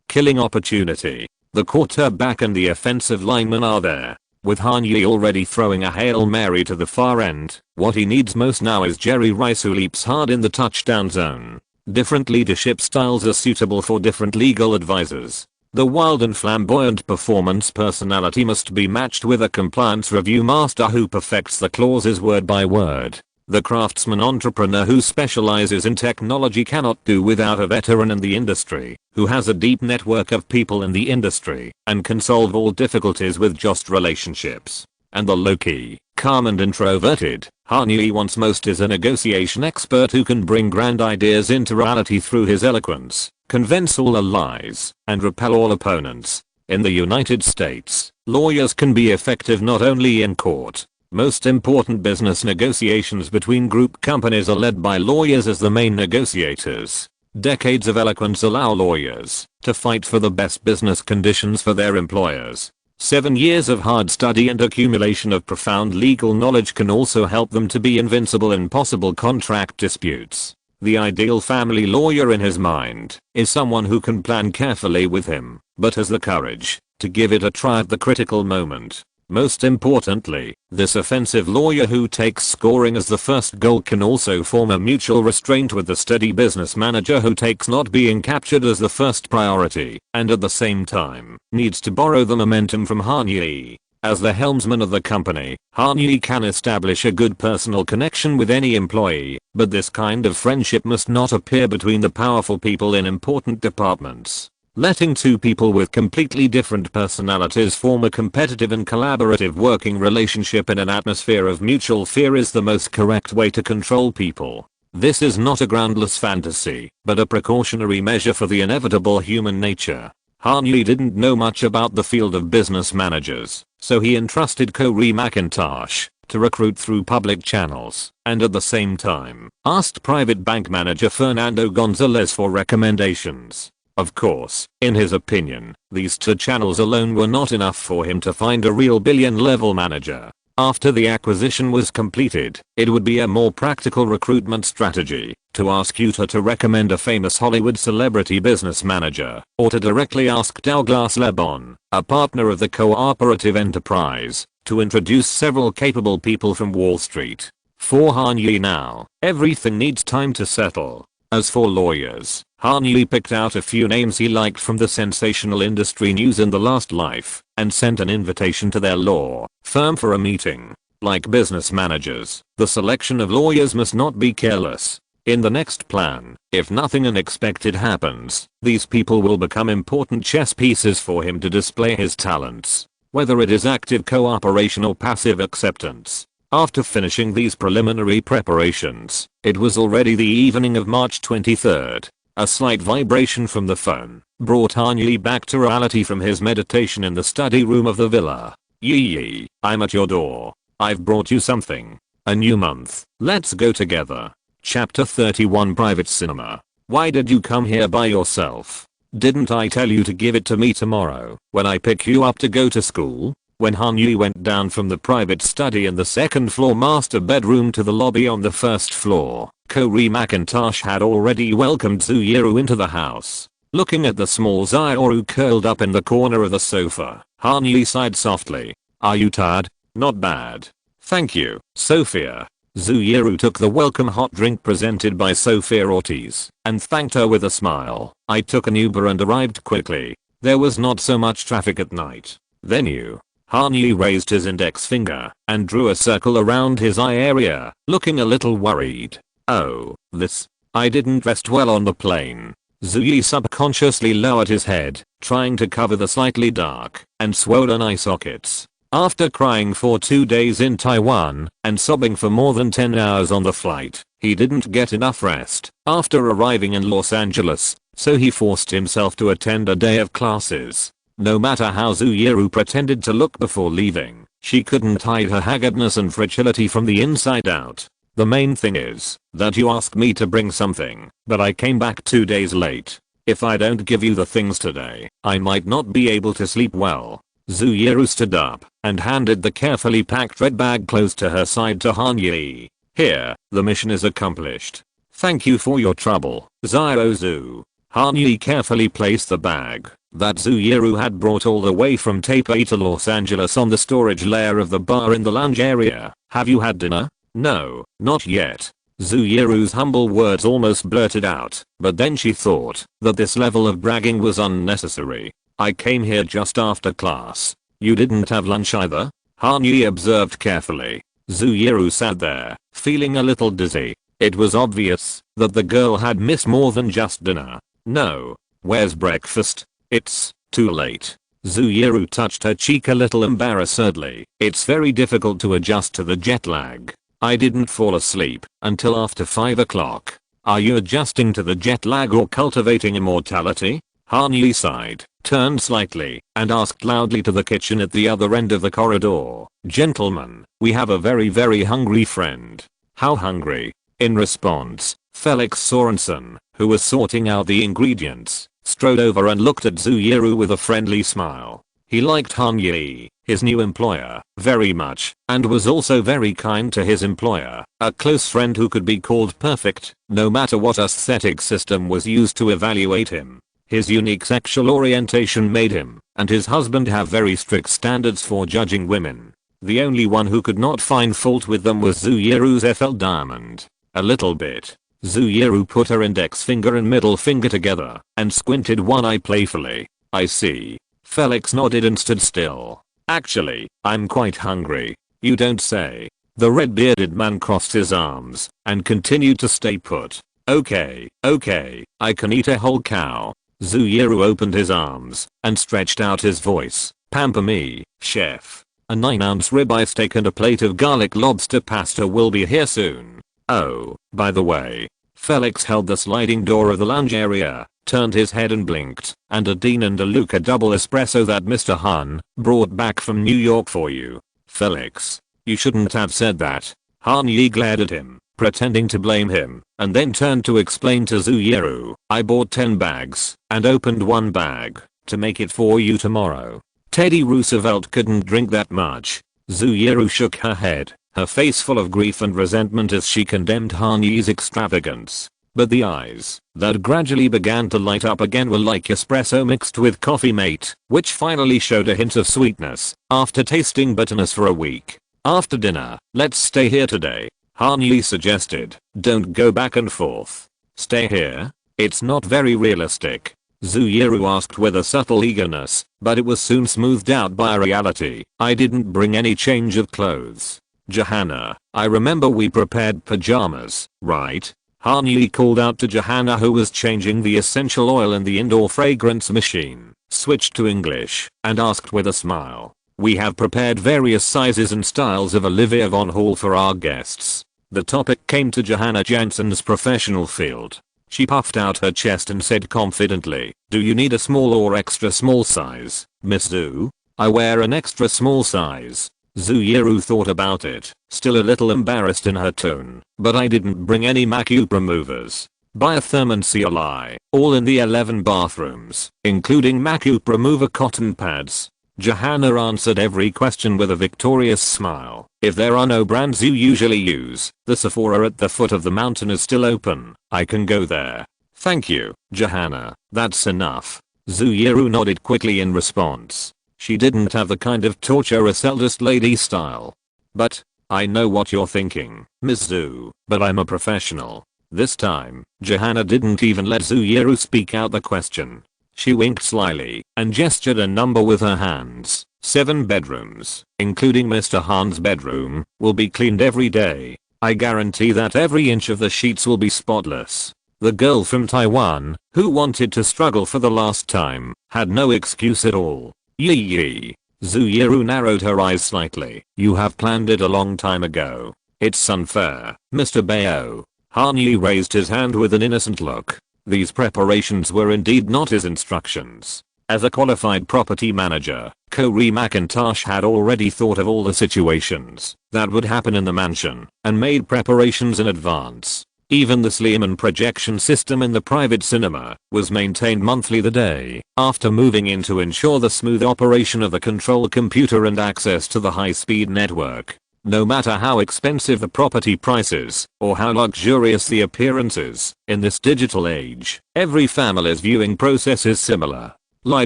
killing opportunity. The quarterback and the offensive lineman are there. With Han-Yi already throwing a Hail Mary to the far end, what he needs most now is Jerry Rice who leaps hard in the touchdown zone. Different leadership styles are suitable for different legal advisors. The wild and flamboyant performance personality must be matched with a compliance review master who perfects the clauses word by word. The craftsman entrepreneur who specializes in technology cannot do without a veteran in the industry, who has a deep network of people in the industry and can solve all difficulties with just relationships. And the low-key, calm and introverted Han-Yi wants most is a negotiation expert who can bring grand ideas into reality through his eloquence, convince all allies, and repel all opponents. In the United States, lawyers can be effective not only in court. Most important business negotiations between group companies are led by lawyers as the main negotiators. Decades of eloquence allow lawyers to fight for the best business conditions for their employers. 7 years of hard study and accumulation of profound legal knowledge can also help them to be invincible in possible contract disputes. The ideal family lawyer in his mind is someone who can plan carefully with him, but has the courage to give it a try at the critical moment. Most importantly, this offensive lawyer who takes scoring as the first goal can also form a mutual restraint with the steady business manager who takes not being captured as the first priority, and at the same time, needs to borrow the momentum from Han-Yi. As the helmsman of the company, Han-Yi can establish a good personal connection with any employee, but this kind of friendship must not appear between the powerful people in important departments. Letting two people with completely different personalities form a competitive and collaborative working relationship in an atmosphere of mutual fear is the most correct way to control people. This is not a groundless fantasy, but a precautionary measure for the inevitable human nature. Han-Yi didn't know much about the field of business managers, so he entrusted Corey McIntosh to recruit through public channels, and at the same time, asked private bank manager Fernando Gonzalez for recommendations. Of course, in his opinion, these two channels alone were not enough for him to find a real billion-level manager. After the acquisition was completed, it would be a more practical recruitment strategy to ask Utah to recommend a famous Hollywood celebrity business manager, or to directly ask Douglas Lebon, a partner of the cooperative enterprise, to introduce several capable people from Wall Street. For Han-Yi now, everything needs time to settle. As for lawyers, Han-Yi picked out a few names he liked from the sensational industry news in the last life and sent an invitation to their law firm for a meeting. Like business managers, the selection of lawyers must not be careless. In the next plan, if nothing unexpected happens, these people will become important chess pieces for him to display his talents, whether it is active cooperation or passive acceptance. After finishing these preliminary preparations, it was already the evening of March 23rd. A slight vibration from the phone brought Han-Yi back to reality from his meditation in the study room of the villa. Yi, I'm at your door. I've brought you something. A new month. Let's go together. Chapter 31 Private Cinema. Why did you come here by yourself? Didn't I tell you to give it to me tomorrow when I pick you up to go to school? When Han-Yi went down from the private study in the second floor master bedroom to the lobby on the first floor, Corey McIntosh had already welcomed Zuiru into the house. Looking at the small Zuiru curled up in the corner of the sofa, Han-Yi sighed softly. Are you tired? Not bad. Thank you, Sophia. Zuiru took the welcome hot drink presented by Sophia Ortiz and thanked her with a smile. I took an Uber and arrived quickly. There was not so much traffic at night. Then you. Han-Yi raised his index finger and drew a circle around his eye area, looking a little worried. Oh, this. I didn't rest well on the plane. Zuyi subconsciously lowered his head, trying to cover the slightly dark and swollen eye sockets. After crying for 2 days in Taiwan and sobbing for more than 10 hours on the flight, he didn't get enough rest after arriving in Los Angeles, so he forced himself to attend a day of classes. No matter how Zuiru pretended to look before leaving, She couldn't hide her haggardness and fragility from the inside out. The main thing is that you asked me to bring something, but I came back 2 days late. If I don't give you the things today, I might not be able to sleep well. Zooyeru stood up and handed the carefully packed red bag close to her side to Han-Yi. Here, the mission is accomplished. Thank you for your trouble, Zio-Zu. Han-Yi carefully placed the bag that Zooyeru had brought all the way from Taipei to Los Angeles on the storage layer of the bar in the lounge area. Have you had dinner? No, not yet. Zooyeru's humble words almost blurted out, but then she thought that this level of bragging was unnecessary. I came here just after class. You didn't have lunch either? Han-Yi observed carefully. Zooyeru sat there, feeling a little dizzy. It was obvious that the girl had missed more than just dinner. No. Where's breakfast? It's too late. Zooyeru touched her cheek a little embarrassedly. It's very difficult to adjust to the jet lag. I didn't fall asleep until after 5 o'clock. Are you adjusting to the jet lag or cultivating immortality? Han-Yi sighed, turned slightly, and asked loudly to the kitchen at the other end of the corridor. Gentlemen, we have a very hungry friend. How hungry? In response, Felix Sorensen, who was sorting out the ingredients, strode over and looked at Zooyeru with a friendly smile. He liked Han-Yi, his new employer, very much, and was also very kind to his employer, a close friend who could be called perfect, no matter what aesthetic system was used to evaluate him. His unique sexual orientation made him and his husband have very strict standards for judging women. The only one who could not find fault with them was Zooyeru's FL Diamond. A little bit. Zooyeru put her index finger and middle finger together and squinted one eye playfully. I see. Felix nodded and stood still. Actually, I'm quite hungry. You don't say. The red-bearded man crossed his arms and continued to stay put. Okay, I can eat a whole cow. Zooyeru opened his arms and stretched out his voice. Pamper me, chef. A 9-ounce ribeye steak and a plate of garlic lobster pasta will be here soon. Oh, by the way. Felix held the sliding door of the lounge area, turned his head and blinked, and a Dean and a Luca double espresso that Mr. Han brought back from New York for you. Felix, you shouldn't have said that. Han-Yi glared at him, pretending to blame him, and then turned to explain to Zooyeru. I bought 10 bags, and opened one bag, to make it for you tomorrow. Teddy Roosevelt couldn't drink that much. Zooyeru shook her head, her face full of grief and resentment as she condemned Han-Yi's extravagance. But the eyes that gradually began to light up again were like espresso mixed with coffee mate, which finally showed a hint of sweetness after tasting bitterness for a week. After dinner, let's stay here today, Han-Yi suggested. Don't go back and forth. Stay here? It's not very realistic. Zooyeru asked with a subtle eagerness, but it was soon smoothed out by reality. I didn't bring any change of clothes. Johanna, I remember we prepared pajamas, right? Han-Yi called out to Johanna, who was changing the essential oil in the indoor fragrance machine, switched to English, and asked with a smile. We have prepared various sizes and styles of Olivia von Hall for our guests. The topic came to Johanna Jansen's professional field. She puffed out her chest and said confidently, do you need a small or extra small size, Miss Zhu? I wear an extra small size. Zooyeru thought about it, still a little embarrassed in her tone. But I didn't bring any makeup removers. Biotherm and CLI, all in the 11 bathrooms, including makeup remover cotton pads. Johanna answered every question with a victorious smile. If there are no brands you usually use, the Sephora at the foot of the mountain is still open. I can go there. Thank you, Johanna. That's enough. Zooyeru nodded quickly in response. She didn't have the kind of torturous eldest lady style. But, I know what you're thinking, Ms. Zhu, but I'm a professional. This time, Johanna didn't even let Zooyeru speak out the question. She winked slyly and gestured a number with her hands. 7 bedrooms, including Mr. Han's bedroom, will be cleaned every day. I guarantee that every inch of the sheets will be spotless. The girl from Taiwan, who wanted to struggle for the last time, had no excuse at all. Yee. Zooyeru narrowed her eyes slightly. You have planned it a long time ago. It's unfair, Mr. Bao. Han-Yi raised his hand with an innocent look. These preparations were indeed not his instructions. As a qualified property manager, Corey McIntosh had already thought of all the situations that would happen in the mansion and made preparations in advance. Even the Sleeman projection system in the private cinema was maintained monthly the day after moving in to ensure the smooth operation of the control computer and access to the high-speed network. No matter how expensive the property prices or how luxurious the appearances, in this digital age, every family's viewing process is similar. Lie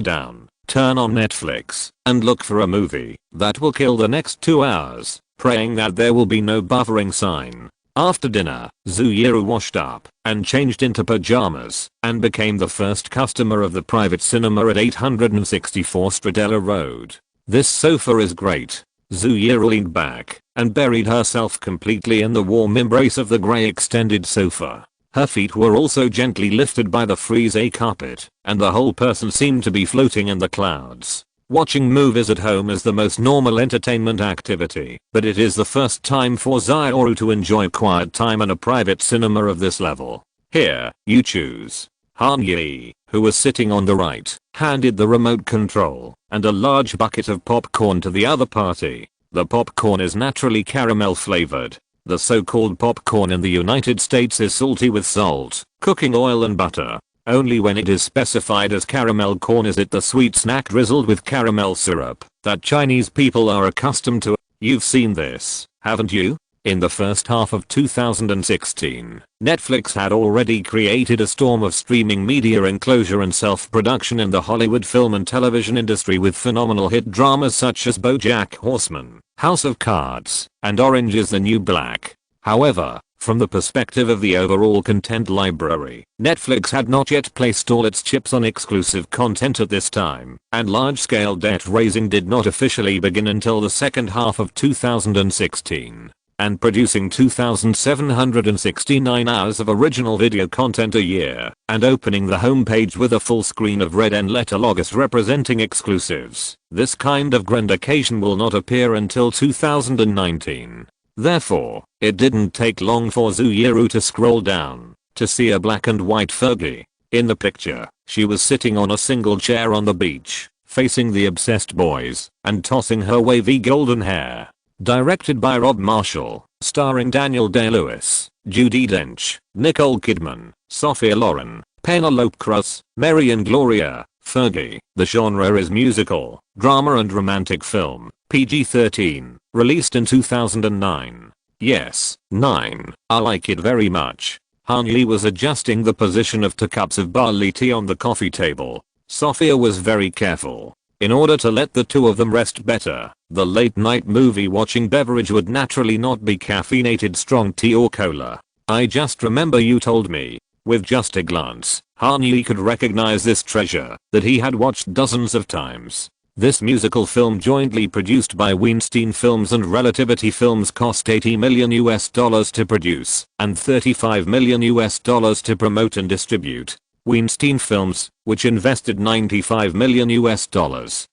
down, turn on Netflix, and look for a movie that will kill the next 2 hours, praying that there will be no buffering sign. After dinner, Zuyuru washed up and changed into pajamas and became the first customer of the private cinema at 864 Stradella Road. "This sofa is great." Zuyuru leaned back and buried herself completely in the warm embrace of the grey extended sofa. Her feet were also gently lifted by the frieze carpet, and the whole person seemed to be floating in the clouds. Watching movies at home is the most normal entertainment activity, but it is the first time for Zuyuru to enjoy quiet time in a private cinema of this level. "Here, you choose." Han Yi, who was sitting on the right, handed the remote control and a large bucket of popcorn to the other party. The popcorn is naturally caramel flavored. The so-called popcorn in the United States is salty with salt, cooking oil and butter. Only when it is specified as caramel corn is it the sweet snack drizzled with caramel syrup that Chinese people are accustomed to. You've seen this, haven't you? In the first half of 2016, Netflix had already created a storm of streaming media enclosure and self-production in the Hollywood film and television industry with phenomenal hit dramas such as BoJack Horseman, House of Cards, and Orange is the New Black. However, from the perspective of the overall content library, Netflix had not yet placed all its chips on exclusive content at this time, and large-scale debt raising did not officially begin until the second half of 2016. And producing 2,769 hours of original video content a year, and opening the homepage with a full screen of red and letter logos representing exclusives. This kind of grand occasion will not appear until 2019. Therefore, it didn't take long for Zuyuru to scroll down to see a black and white Fergie. In the picture, she was sitting on a single chair on the beach, facing the obsessed boys, and tossing her wavy golden hair. Directed by Rob Marshall, starring Daniel Day-Lewis, Judi Dench, Nicole Kidman, Sophia Loren, Penelope Cruz, Mary and Gloria, Fergie. The genre is musical, drama and romantic film, PG-13, released in 2009. Yes, 9. I like it very much. Han Yi was adjusting the position of 2 cups of barley tea on the coffee table. Sophia was very careful. In order to let the two of them rest better, the late night movie watching beverage would naturally not be caffeinated strong tea or cola. "I just remember you told me." With just a glance, Han Yi could recognize this treasure that he had watched dozens of times. This musical film, jointly produced by Weinstein Films and Relativity Films, cost $80 million to produce and $35 million to promote and distribute. Weinstein Films, which invested $95 million,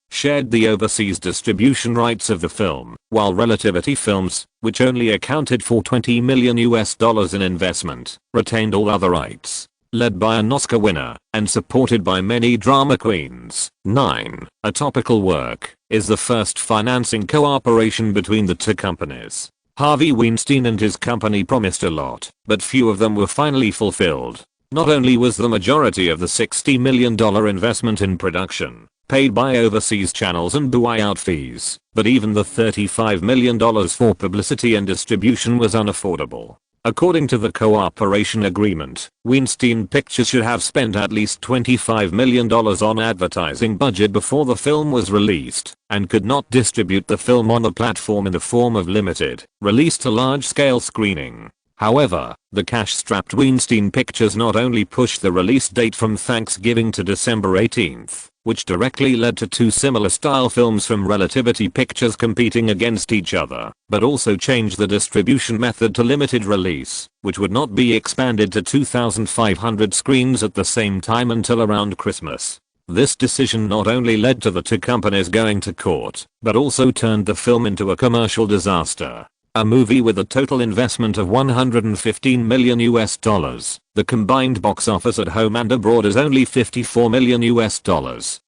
shared the overseas distribution rights of the film, while Relativity Films, which only accounted for $20 million in investment, retained all other rights. Led by an Oscar winner and supported by many drama queens. 9. A Topical Work is the first financing cooperation between the two companies. Harvey Weinstein and his company promised a lot, but few of them were finally fulfilled. Not only was the majority of the $60 million investment in production paid by overseas channels and buyout fees, but even the $35 million for publicity and distribution was unaffordable. According to the cooperation agreement, Weinstein Pictures should have spent at least $25 million on advertising budget before the film was released, and could not distribute the film on the platform in the form of limited release to large-scale screening. However, the cash-strapped Weinstein Pictures not only pushed the release date from Thanksgiving to December 18th, which directly led to 2 similar-style films from Relativity Pictures competing against each other, but also changed the distribution method to limited release, which would not be expanded to 2,500 screens at the same time until around Christmas. This decision not only led to the two companies going to court, but also turned the film into a commercial disaster. A movie with a total investment of $115 million, the The combined box office at home and abroad is only $54 million,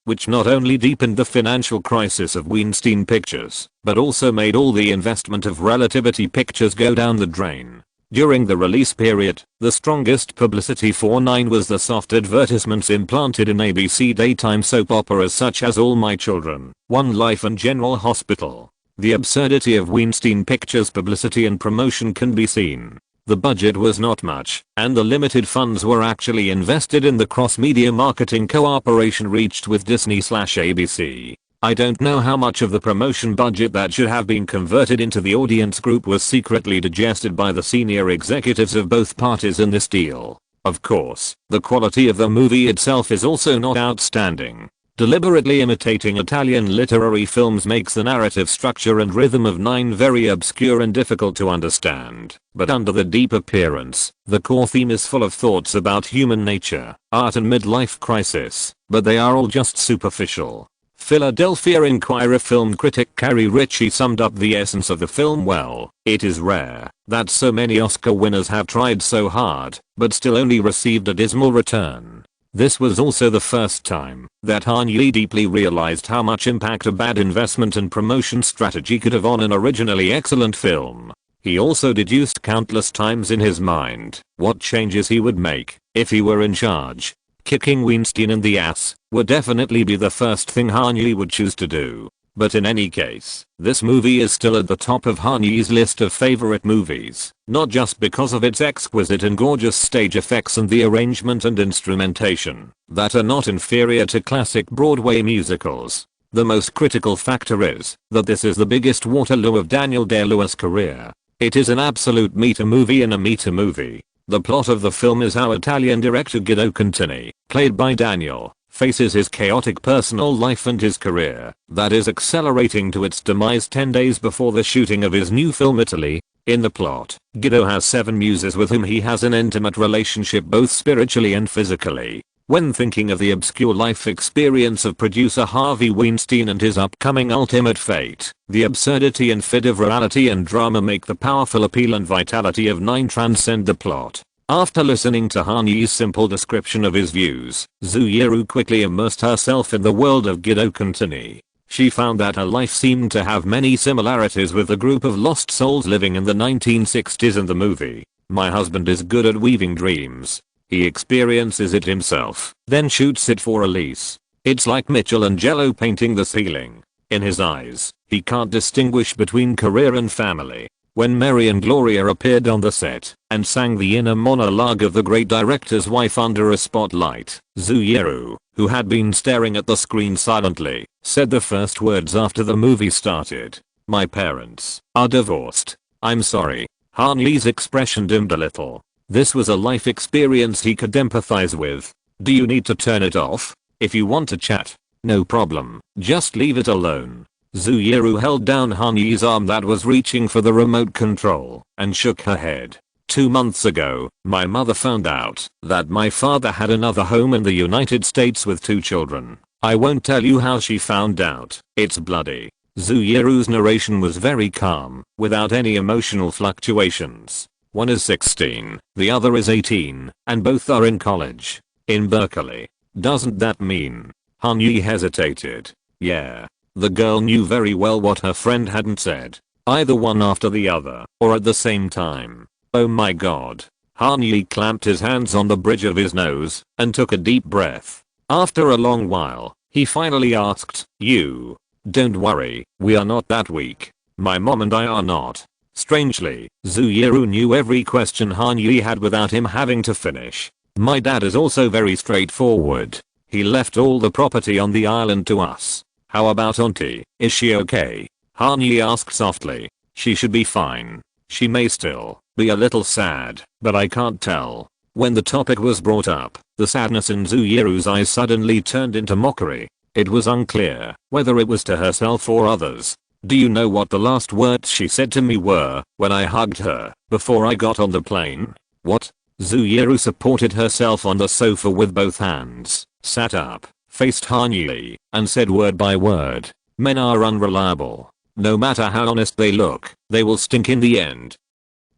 which not only deepened the financial crisis of Weinstein Pictures, but also made all the investment of Relativity Pictures go down the drain. During the release period, the strongest publicity for Nine was the soft advertisements implanted in ABC daytime soap operas such as All My Children, One Life and General Hospital. The absurdity of Weinstein Pictures publicity and promotion can be seen. The budget was not much, and the limited funds were actually invested in the cross-media marketing cooperation reached with Disney/ABC. I don't know how much of the promotion budget that should have been converted into the audience group was secretly digested by the senior executives of both parties in this deal. Of course, the quality of the movie itself is also not outstanding. Deliberately imitating Italian literary films makes the narrative structure and rhythm of Nine very obscure and difficult to understand. But under the deep appearance, the core theme is full of thoughts about human nature, art and midlife crisis, but they are all just superficial. Philadelphia Inquirer film critic Carrie Ritchie summed up the essence of the film well. It is rare that so many Oscar winners have tried so hard, but still only received a dismal return. This was also the first time that Han Yi deeply realized how much impact a bad investment and promotion strategy could have on an originally excellent film. He also deduced countless times in his mind what changes he would make if he were in charge. Kicking Weinstein in the ass would definitely be the first thing Han Yi would choose to do. But in any case, this movie is still at the top of Han Yi's list of favorite movies, not just because of its exquisite and gorgeous stage effects and the arrangement and instrumentation that are not inferior to classic Broadway musicals. The most critical factor is that this is the biggest Waterloo of Daniel Day-Lewis' career. It is an absolute meter movie in a meter movie. The plot of the film is how Italian director Guido Contini, played by Daniel, faces his chaotic personal life and his career that is accelerating to its demise 10 days before the shooting of his new film Italy. In the plot, Guido has 7 muses with whom he has an intimate relationship both spiritually and physically. When thinking of the obscure life experience of producer Harvey Weinstein and his upcoming ultimate fate, the absurdity and fit of reality and drama make the powerful appeal and vitality of Nine transcend the plot. After listening to Han Yi's simple description of his views, Zhu Yiru quickly immersed herself in the world of Guido Contini. She found that her life seemed to have many similarities with a group of lost souls living in the 1960s in the movie. My husband is good at weaving dreams. He experiences it himself, then shoots it for release. It's like Michelangelo painting the ceiling. In his eyes, he can't distinguish between career and family. When Mary and Gloria appeared on the set and sang the inner monologue of the great director's wife under a spotlight, Zhu Yiru, who had been staring at the screen silently, said the first words after the movie started. "My parents are divorced. I'm sorry." Han Yi's expression dimmed a little. This was a life experience he could empathize with. "Do you need to turn it off? If you want to chat, no problem, just leave it alone." Zhu Yiru held down Han Yi's arm that was reaching for the remote control and shook her head. 2 months ago, my mother found out that my father had another home in the United States with 2 children. I won't tell you how she found out. It's bloody. Zhu Yiru's narration was very calm, without any emotional fluctuations. One is 16, the other is 18, and both are in college. In Berkeley. Doesn't that mean? Han Yi hesitated. Yeah. The girl knew very well what her friend hadn't said. Either one after the other, or at the same time. Oh my god. Han Yi clamped his hands on the bridge of his nose, and took a deep breath. After a long while, he finally asked, "You? Don't worry, we are not that weak. My mom and I are not." Strangely, Zhu Yiru knew every question Han Yi had without him having to finish. "My dad is also very straightforward. He left all the property on the island to us. How about auntie, is she okay?" Han Yi asked softly. "She should be fine. She may still be a little sad, but I can't tell." When the topic was brought up, the sadness in Zhu Yiru's eyes suddenly turned into mockery. It was unclear whether it was to herself or others. "Do you know what the last words she said to me were when I hugged her before I got on the plane?" "What?" Zhu Yiru supported herself on the sofa with both hands, sat up, faced Han Yi, and said word by word, "Men are unreliable. No matter how honest they look, they will stink in the end."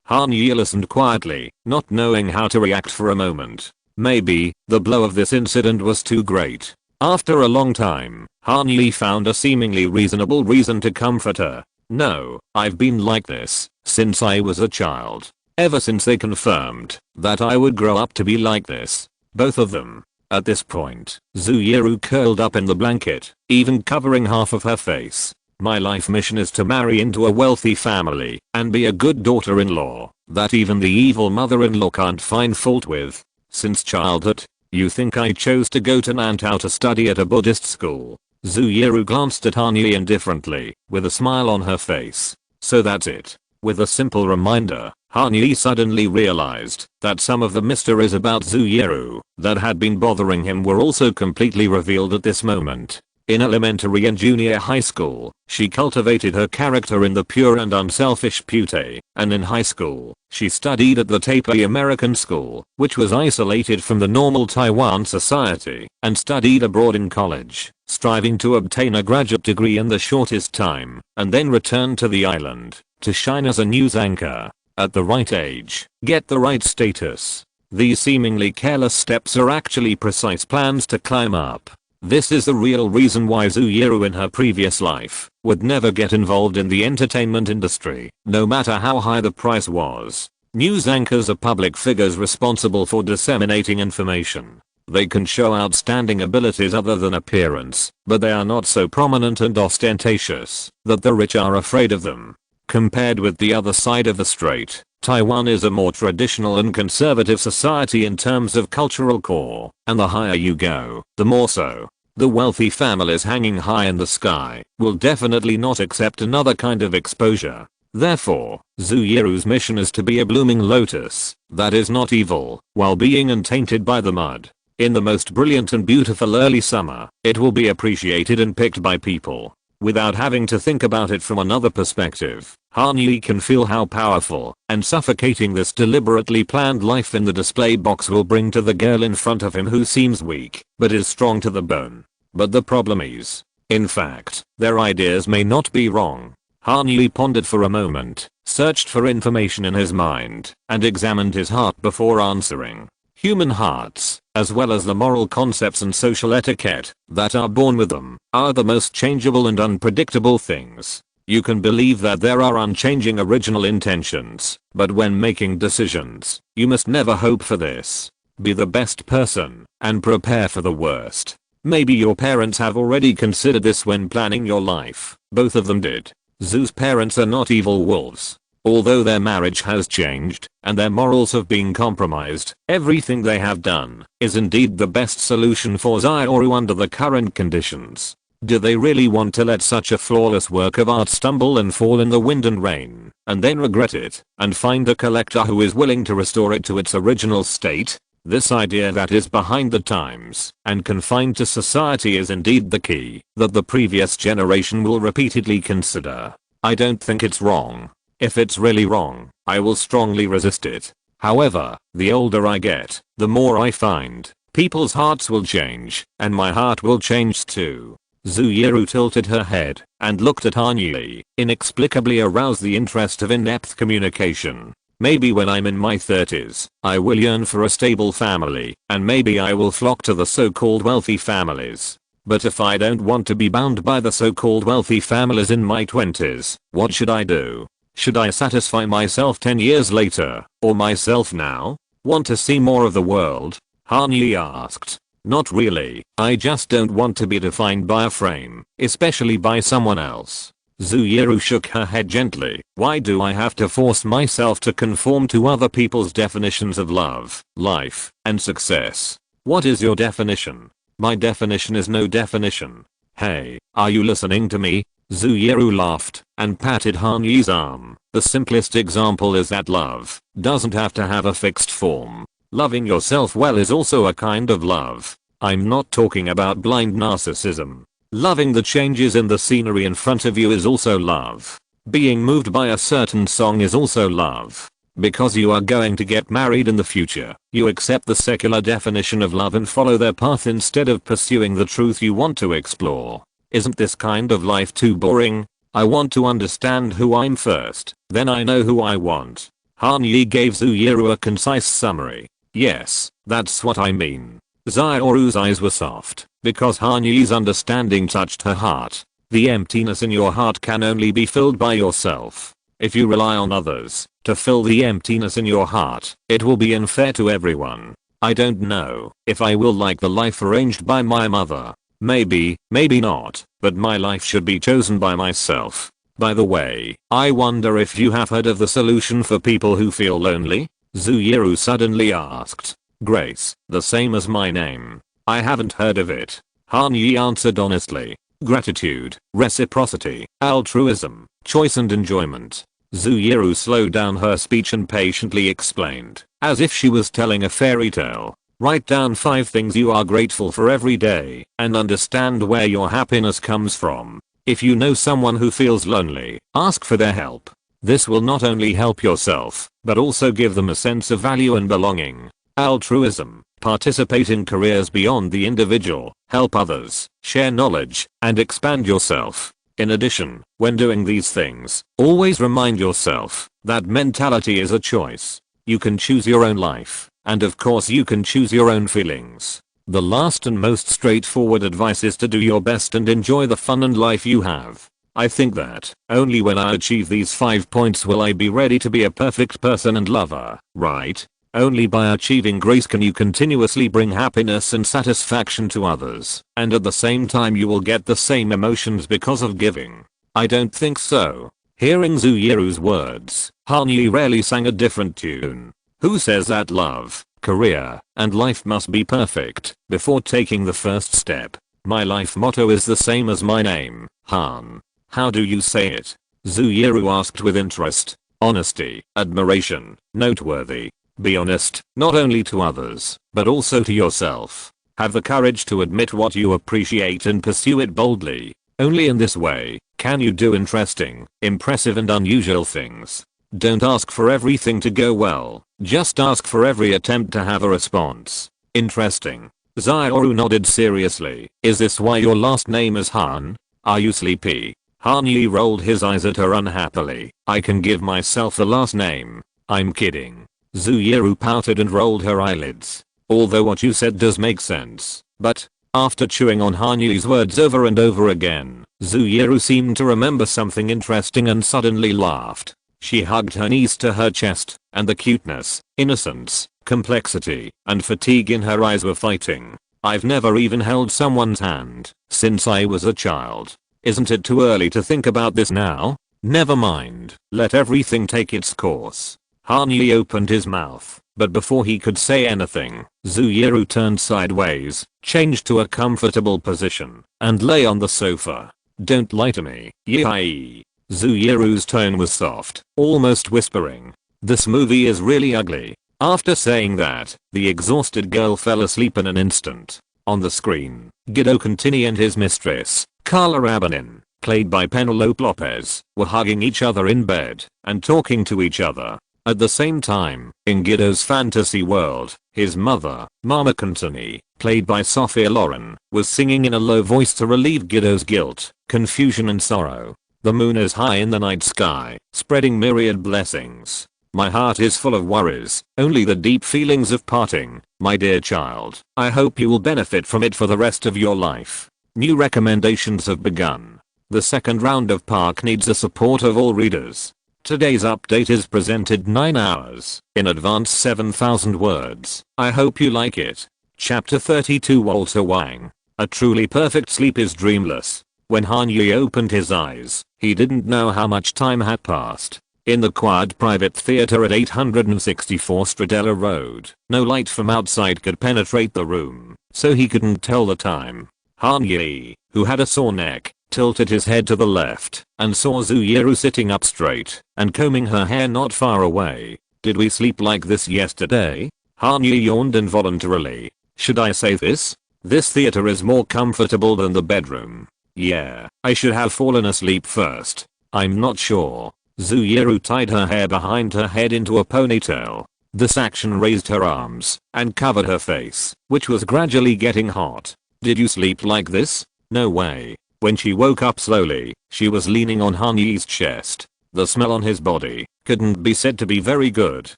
Han-yi listened quietly, not knowing how to react for a moment. Maybe, the blow of this incident was too great. After a long time, Han-yi found a seemingly reasonable reason to comfort her. No, I've been like this since I was a child. Ever since they confirmed that I would grow up to be like this. Both of them. At this point, Zuyeru curled up in the blanket, even covering half of her face. My life mission is to marry into a wealthy family and be a good daughter-in-law that even the evil mother-in-law can't find fault with. Since childhood, you think I chose to go to Nantao to study at a Buddhist school? Zuyeru glanced at Han-yi indifferently, with a smile on her face. So that's it. With a simple reminder, Han-yi suddenly realized that some of the mysteries about Zuyeru that had been bothering him were also completely revealed at this moment. In elementary and junior high school, she cultivated her character in the pure and unselfish Pute, and in high school, she studied at the Taipei American School, which was isolated from the normal Taiwan society, and studied abroad in college, striving to obtain a graduate degree in the shortest time, and then return to the island to shine as a news anchor. At the right age, get the right status. These seemingly careless steps are actually precise plans to climb up. This is the real reason why Zuyeru in her previous life would never get involved in the entertainment industry, no matter how high the price was. News anchors are public figures responsible for disseminating information. They can show outstanding abilities other than appearance, but they are not so prominent and ostentatious that the rich are afraid of them. Compared with the other side of the strait, Taiwan is a more traditional and conservative society in terms of cultural core, and the higher you go, the more so. The wealthy families hanging high in the sky will definitely not accept another kind of exposure. Therefore, Zuyeru's mission is to be a blooming lotus that is not evil while being untainted by the mud. In the most brilliant and beautiful early summer, it will be appreciated and picked by people. Without having to think about it from another perspective, Han-yi can feel how powerful and suffocating this deliberately planned life in the display box will bring to the girl in front of him who seems weak, but is strong to the bone. But the problem is, in fact, their ideas may not be wrong. Han-yi pondered for a moment, searched for information in his mind, and examined his heart before answering. Human hearts, as well as the moral concepts and social etiquette that are born with them, are the most changeable and unpredictable things. You can believe that there are unchanging original intentions, but when making decisions, you must never hope for this. Be the best person, and prepare for the worst. Maybe your parents have already considered this when planning your life. Both of them did. Zu's parents are not evil wolves. Although their marriage has changed, and their morals have been compromised, everything they have done is indeed the best solution for Zuyeru under the current conditions. Do they really want to let such a flawless work of art stumble and fall in the wind and rain, and then regret it, and find a collector who is willing to restore it to its original state? This idea that is behind the times and confined to society is indeed the key that the previous generation will repeatedly consider. I don't think it's wrong. If it's really wrong, I will strongly resist it. However, the older I get, the more I find people's hearts will change, and my heart will change too. Zuyeru tilted her head and looked at Han-yi, inexplicably aroused the interest of in-depth communication. Maybe when I'm in my 30s, I will yearn for a stable family, and maybe I will flock to the so-called wealthy families. But if I don't want to be bound by the so-called wealthy families in my 20s, what should I do? Should I satisfy myself 10 years later, or myself now? Want to see more of the world? Han-yi asked. Not really, I just don't want to be defined by a frame, especially by someone else. Zuyeru shook her head gently. Why do I have to force myself to conform to other people's definitions of love, life, and success? What is your definition? My definition is no definition. Hey, are you listening to me? Zuyeru laughed and patted Han-yi's arm. The simplest example is that love doesn't have to have a fixed form. Loving yourself well is also a kind of love. I'm not talking about blind narcissism. Loving the changes in the scenery in front of you is also love. Being moved by a certain song is also love. Because you are going to get married in the future, you accept the secular definition of love and follow their path instead of pursuing the truth you want to explore. Isn't this kind of life too boring? I want to understand who I'm first, then I know who I want. Han Yi gave Zuyuru a concise summary. Yes, that's what I mean. Zuyuru's eyes were soft, because Han Yi's understanding touched her heart. The emptiness in your heart can only be filled by yourself. If you rely on others to fill the emptiness in your heart, it will be unfair to everyone. I don't know if I will like the life arranged by my mother. Maybe, maybe not, but my life should be chosen by myself. By the way, I wonder if you have heard of the solution for people who feel lonely? Zuyuru suddenly asked. Grace, the same as my name. I haven't heard of it. Han Yi answered honestly. Gratitude, reciprocity, altruism, choice and enjoyment. Zuyuru slowed down her speech and patiently explained, as if she was telling a fairy tale. Write down 5 things you are grateful for every day and understand where your happiness comes from. If you know someone who feels lonely, ask for their help. This will not only help yourself, but also give them a sense of value and belonging. Altruism, participate in careers beyond the individual, help others, share knowledge, and expand yourself. In addition, when doing these things, always remind yourself that mentality is a choice. You can choose your own life, and of course you can choose your own feelings. The last and most straightforward advice is to do your best and enjoy the fun and life you have. I think that only when I achieve these 5 points will I be ready to be a perfect person and lover, right? Only by achieving grace can you continuously bring happiness and satisfaction to others, and at the same time you will get the same emotions because of giving. I don't think so. Hearing Zuyuru's words, Han Yi rarely sang a different tune. Who says that love, career, and life must be perfect before taking the first step? My life motto is the same as my name, Han. How do you say it? Zuyuru asked with interest. Honesty, admiration, noteworthy. Be honest, not only to others, but also to yourself. Have the courage to admit what you appreciate and pursue it boldly. Only in this way can you do interesting, impressive and unusual things. Don't ask for everything to go well, just ask for every attempt to have a response. Interesting. Zuyuru nodded seriously. Is this why your last name is Han? Are you sleepy? Han Yi rolled his eyes at her unhappily. I can give myself the last name. I'm kidding. Zuyuru pouted and rolled her eyelids. Although what you said does make sense, but after chewing on Han Yi's words over and over again, Zuyuru seemed to remember something interesting and suddenly laughed. She hugged her knees to her chest, and the cuteness, innocence, complexity, and fatigue in her eyes were fighting. I've never even held someone's hand since I was a child. Isn't it too early to think about this now? Never mind, let everything take its course. Han Yi opened his mouth, but before he could say anything, Zuyuru turned sideways, changed to a comfortable position, and lay on the sofa. Don't lie to me, Yi. Zuyuru's tone was soft, almost whispering. This movie is really ugly. After saying that, the exhausted girl fell asleep in an instant. On the screen, Guido Contini and his mistress, Carla Rabanin, played by Penelope Lopez, were hugging each other in bed and talking to each other. At the same time, in Guido's fantasy world, his mother, Mama Contini, played by Sophia Loren, was singing in a low voice to relieve Guido's guilt, confusion and sorrow. The moon is high in the night sky, spreading myriad blessings. My heart is full of worries, only the deep feelings of parting, my dear child. I hope you will benefit from it for the rest of your life. New recommendations have begun. The second round of Park needs the support of all readers. Today's update is presented 9 hours in advance 7,000 words. I hope you like it. Chapter 32 Walter Wang. A truly perfect sleep is dreamless. When Han Yi opened his eyes, he didn't know how much time had passed. In the quiet private theater at 864 Stradella Road, no light from outside could penetrate the room, so he couldn't tell the time. Han Yi, who had a sore neck, tilted his head to the left and saw Zuyuru sitting up straight and combing her hair not far away. Did we sleep like this yesterday? Han Yi yawned involuntarily. Should I say this? This theater is more comfortable than the bedroom. Yeah, I should have fallen asleep first. I'm not sure. Zuyuru tied her hair behind her head into a ponytail. This action raised her arms and covered her face, which was gradually getting hot. Did you sleep like this? No way. When she woke up slowly, she was leaning on Han Yi's chest. The smell on his body couldn't be said to be very good,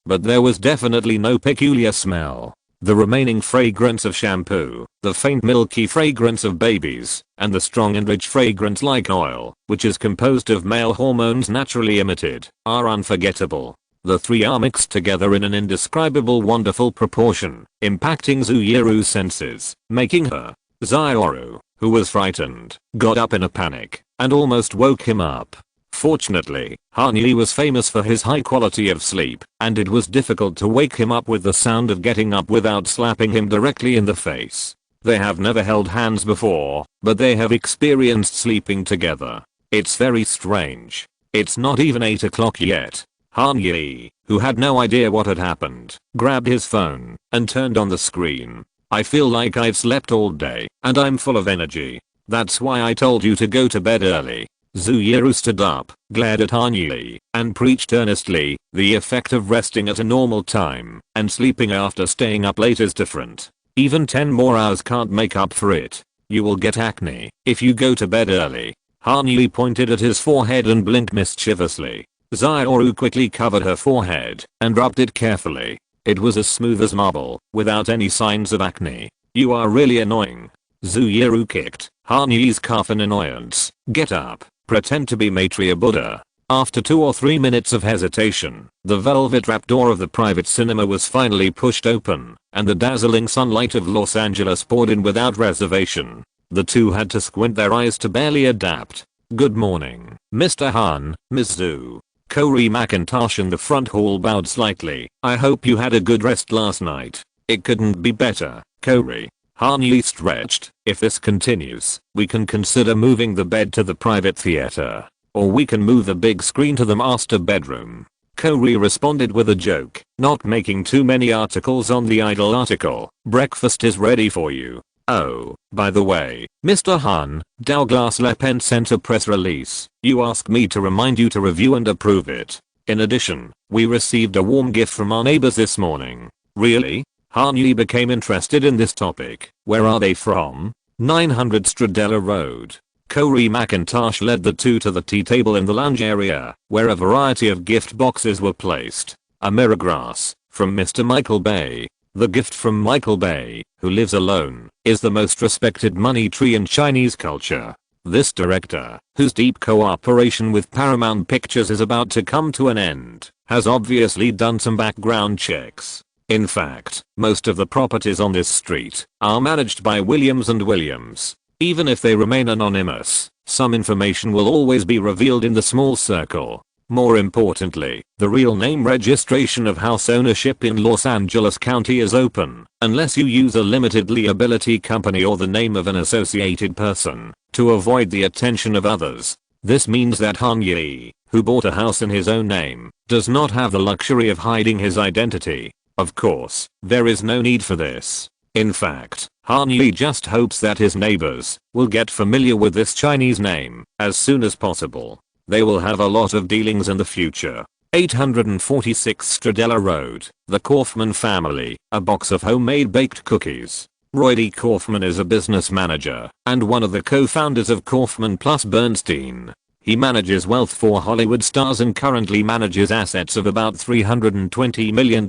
but there was definitely no peculiar smell. The remaining fragrance of shampoo, the faint milky fragrance of babies, and the strong and rich fragrance like oil, which is composed of male hormones naturally emitted, are unforgettable. The three are mixed together in an indescribable wonderful proportion, impacting Zuyuru's senses, making her. Zuyuru, who was frightened, got up in a panic, and almost woke him up. Fortunately, Han Yi was famous for his high quality of sleep, and it was difficult to wake him up with the sound of getting up without slapping him directly in the face. They have never held hands before, but they have experienced sleeping together. It's very strange. It's not even 8 o'clock yet. Han Yi, who had no idea what had happened, grabbed his phone and turned on the screen. I feel like I've slept all day, and I'm full of energy. That's why I told you to go to bed early. Zuyuru stood up, glared at Han Yi, and preached earnestly, the effect of resting at a normal time and sleeping after staying up late is different. Even 10 more hours can't make up for it. You will get acne if you go to bed early. Han Yi pointed at his forehead and blinked mischievously. Zuyuru quickly covered her forehead and rubbed it carefully. It was as smooth as marble, without any signs of acne. You are really annoying. Zuyuru kicked Han Yi's calf in annoyance. Get up. Pretend to be Maitreya Buddha. After 2 or 3 minutes of hesitation, the velvet wrap door of the private cinema was finally pushed open, and the dazzling sunlight of Los Angeles poured in without reservation. The two had to squint their eyes to barely adapt. Good morning, Mr. Han, Ms. Zhu. Corey McIntosh in the front hall bowed slightly. I hope you had a good rest last night. It couldn't be better, Corey. Han Yi stretched. If this continues, we can consider moving the bed to the private theater. Or we can move the big screen to the master bedroom. Corey responded with a joke, not making too many articles on the idle article. Breakfast is ready for you. Oh, by the way, Mr. Han, Douglas Le Pen sent a press release. You asked me to remind you to review and approve it. In addition, we received a warm gift from our neighbors this morning. Really? Han Yi became interested in this topic. Where are they from? 900 Stradella Road. Corey McIntosh led the two to the tea table in the lounge area, where a variety of gift boxes were placed. A mirror glass, from Mr. Michael Bay. The gift from Michael Bay, who lives alone, is the most respected money tree in Chinese culture. This director, whose deep cooperation with Paramount Pictures is about to come to an end, has obviously done some background checks. In fact, most of the properties on this street are managed by Williams & Williams. Even if they remain anonymous, some information will always be revealed in the small circle. More importantly, the real name registration of house ownership in Los Angeles County is open, unless you use a limited liability company or the name of an associated person, to avoid the attention of others. This means that Han Yi, who bought a house in his own name, does not have the luxury of hiding his identity. Of course, there is no need for this. In fact, Han Yi just hopes that his neighbors will get familiar with this Chinese name as soon as possible. They will have a lot of dealings in the future. 846 Stradella Road, the Kaufman family, a box of homemade baked cookies. Roy D. Kaufman is a business manager and one of the co-founders of Kaufman plus Bernstein. He manages wealth for Hollywood stars and currently manages assets of about $320 million.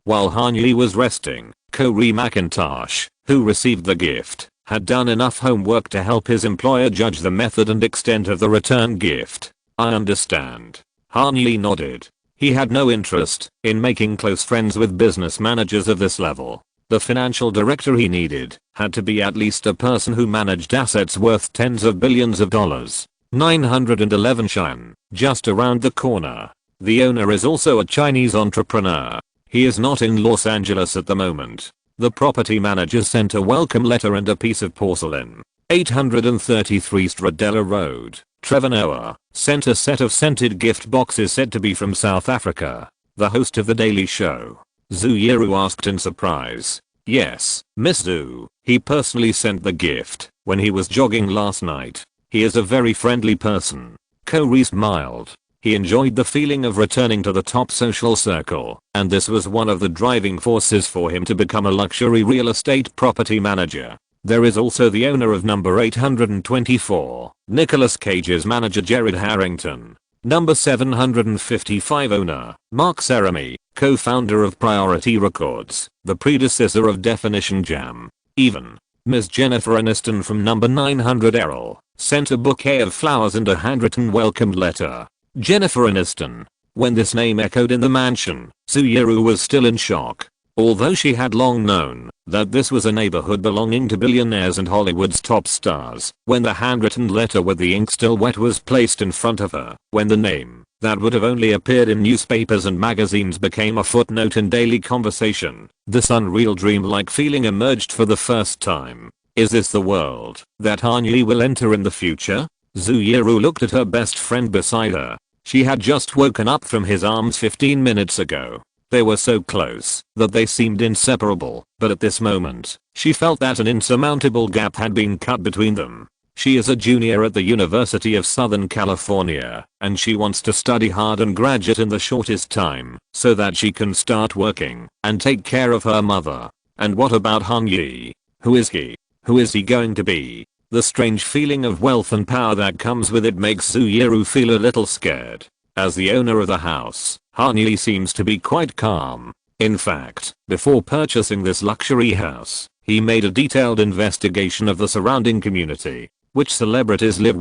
While Han Yi was resting, Corey McIntosh, who received the gift, had done enough homework to help his employer judge the method and extent of the return gift. I understand. Han Yi nodded. He had no interest in making close friends with business managers of this level. The financial director he needed had to be at least a person who managed assets worth tens of billions of dollars. 911 Shan, just around the corner. The owner is also a Chinese entrepreneur. He is not in Los Angeles at the moment. The property manager sent a welcome letter and a piece of porcelain. 833 Stradella Road, Trevor Noah, sent a set of scented gift boxes said to be from South Africa. The host of The Daily Show, Zuyuru, asked in surprise. Yes, Miss Zhu, he personally sent the gift when he was jogging last night. He is a very friendly person. Corey smiled. He enjoyed the feeling of returning to the top social circle, and this was one of the driving forces for him to become a luxury real estate property manager. There is also the owner of number 824, Nicolas Cage's manager Jared Harrington. Number 755 owner, Mark Cerami, co-founder of Priority Records, the predecessor of Definition Jam. Even Ms. Jennifer Aniston from number 900 Errol sent a bouquet of flowers and a handwritten welcome letter. Jennifer Aniston. When this name echoed in the mansion, Suyeru was still in shock. Although she had long known that this was a neighborhood belonging to billionaires and Hollywood's top stars, when the handwritten letter with the ink still wet was placed in front of her, when the name that would have only appeared in newspapers and magazines became a footnote in daily conversation, this unreal dream-like feeling emerged for the first time. Is this the world that Hanyi will enter in the future? Suyeru looked at her best friend beside her. She had just woken up from his arms 15 minutes ago. They were so close that they seemed inseparable, but at this moment, she felt that an insurmountable gap had been cut between them. She is a junior at the University of Southern California, and she wants to study hard and graduate in the shortest time, so that she can start working and take care of her mother. And what about Hanyi? Who is he? Who is he going to be? The strange feeling of wealth and power that comes with it makes Suyeru feel a little scared. As the owner of the house, Hanyi seems to be quite calm. In fact, before purchasing this luxury house, he made a detailed investigation of the surrounding community, which celebrities live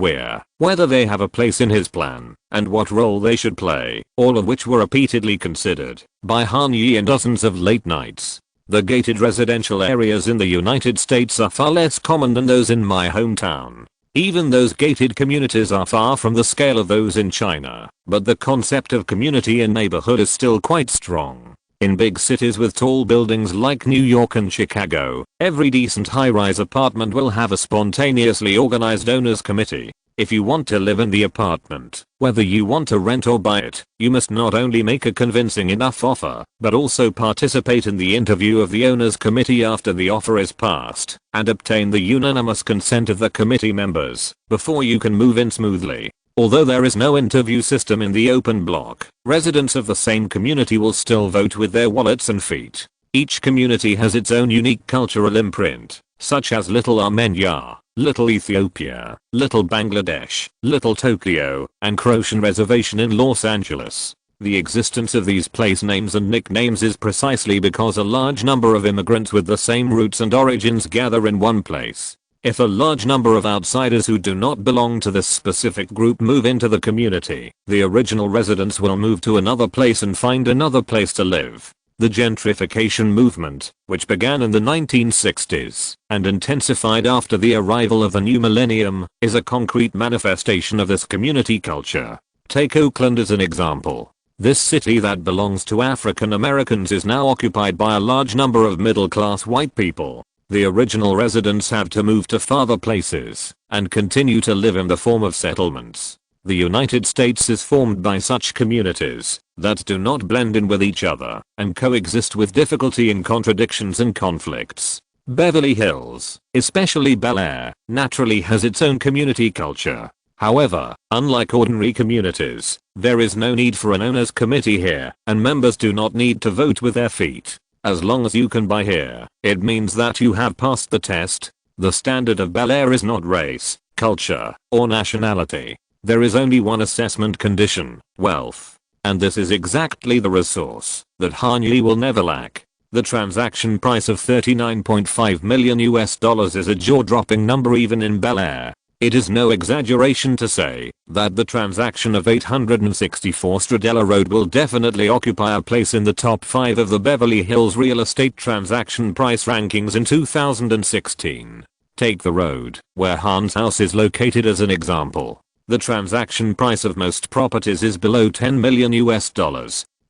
whether they have a place in his plan, and what role they should play, all of which were repeatedly considered by Hanyi in dozens of late nights. The gated residential areas in the United States are far less common than those in my hometown. Even those gated communities are far from the scale of those in China, but the concept of community and neighborhood is still quite strong. In big cities with tall buildings like New York and Chicago, every decent high-rise apartment will have a spontaneously organized owners committee. If you want to live in the apartment, whether you want to rent or buy it, you must not only make a convincing enough offer, but also participate in the interview of the owners committee after the offer is passed, and obtain the unanimous consent of the committee members, before you can move in smoothly. Although there is no interview system in the open block, residents of the same community will still vote with their wallets and feet. Each community has its own unique cultural imprint, such as Little Armenia, Little Ethiopia, Little Bangladesh, Little Tokyo, and Croatian Reservation in Los Angeles. The existence of these place names and nicknames is precisely because a large number of immigrants with the same roots and origins gather in one place. If a large number of outsiders who do not belong to this specific group move into the community, the original residents will move to another place and find another place to live. The gentrification movement, which began in the 1960s and intensified after the arrival of the new millennium, is a concrete manifestation of this community culture. Take Oakland as an example. This city that belongs to African Americans is now occupied by a large number of middle-class white people. The original residents have to move to farther places and continue to live in the form of settlements. The United States is formed by such communities that do not blend in with each other and coexist with difficulty in contradictions and conflicts. Beverly Hills, especially Bel-Air, naturally has its own community culture. However, unlike ordinary communities, there is no need for an owners committee here, and members do not need to vote with their feet. As long as you can buy here, it means that you have passed the test. The standard of Bel-Air is not race, culture, or nationality. There is only one assessment condition: wealth. And this is exactly the resource that Hanyi will never lack. The transaction price of $39.5 million is a jaw-dropping number even in Bel-Air. It is no exaggeration to say that the transaction of 864 Stradella Road will definitely occupy a place in the top 5 of the Beverly Hills real estate transaction price rankings in 2016. Take the road where Han's house is located as an example. The transaction price of most properties is below $10 million.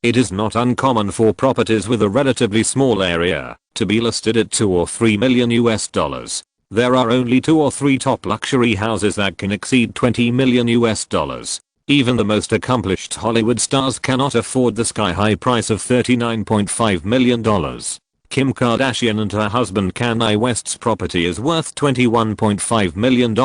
It is not uncommon for properties with a relatively small area to be listed at $2 or $3 million. There are only 2 or 3 top luxury houses that can exceed $20 million. Even the most accomplished Hollywood stars cannot afford the sky-high price of $39.5 million. Kim Kardashian and her husband Kanye West's property is worth $21.5 million,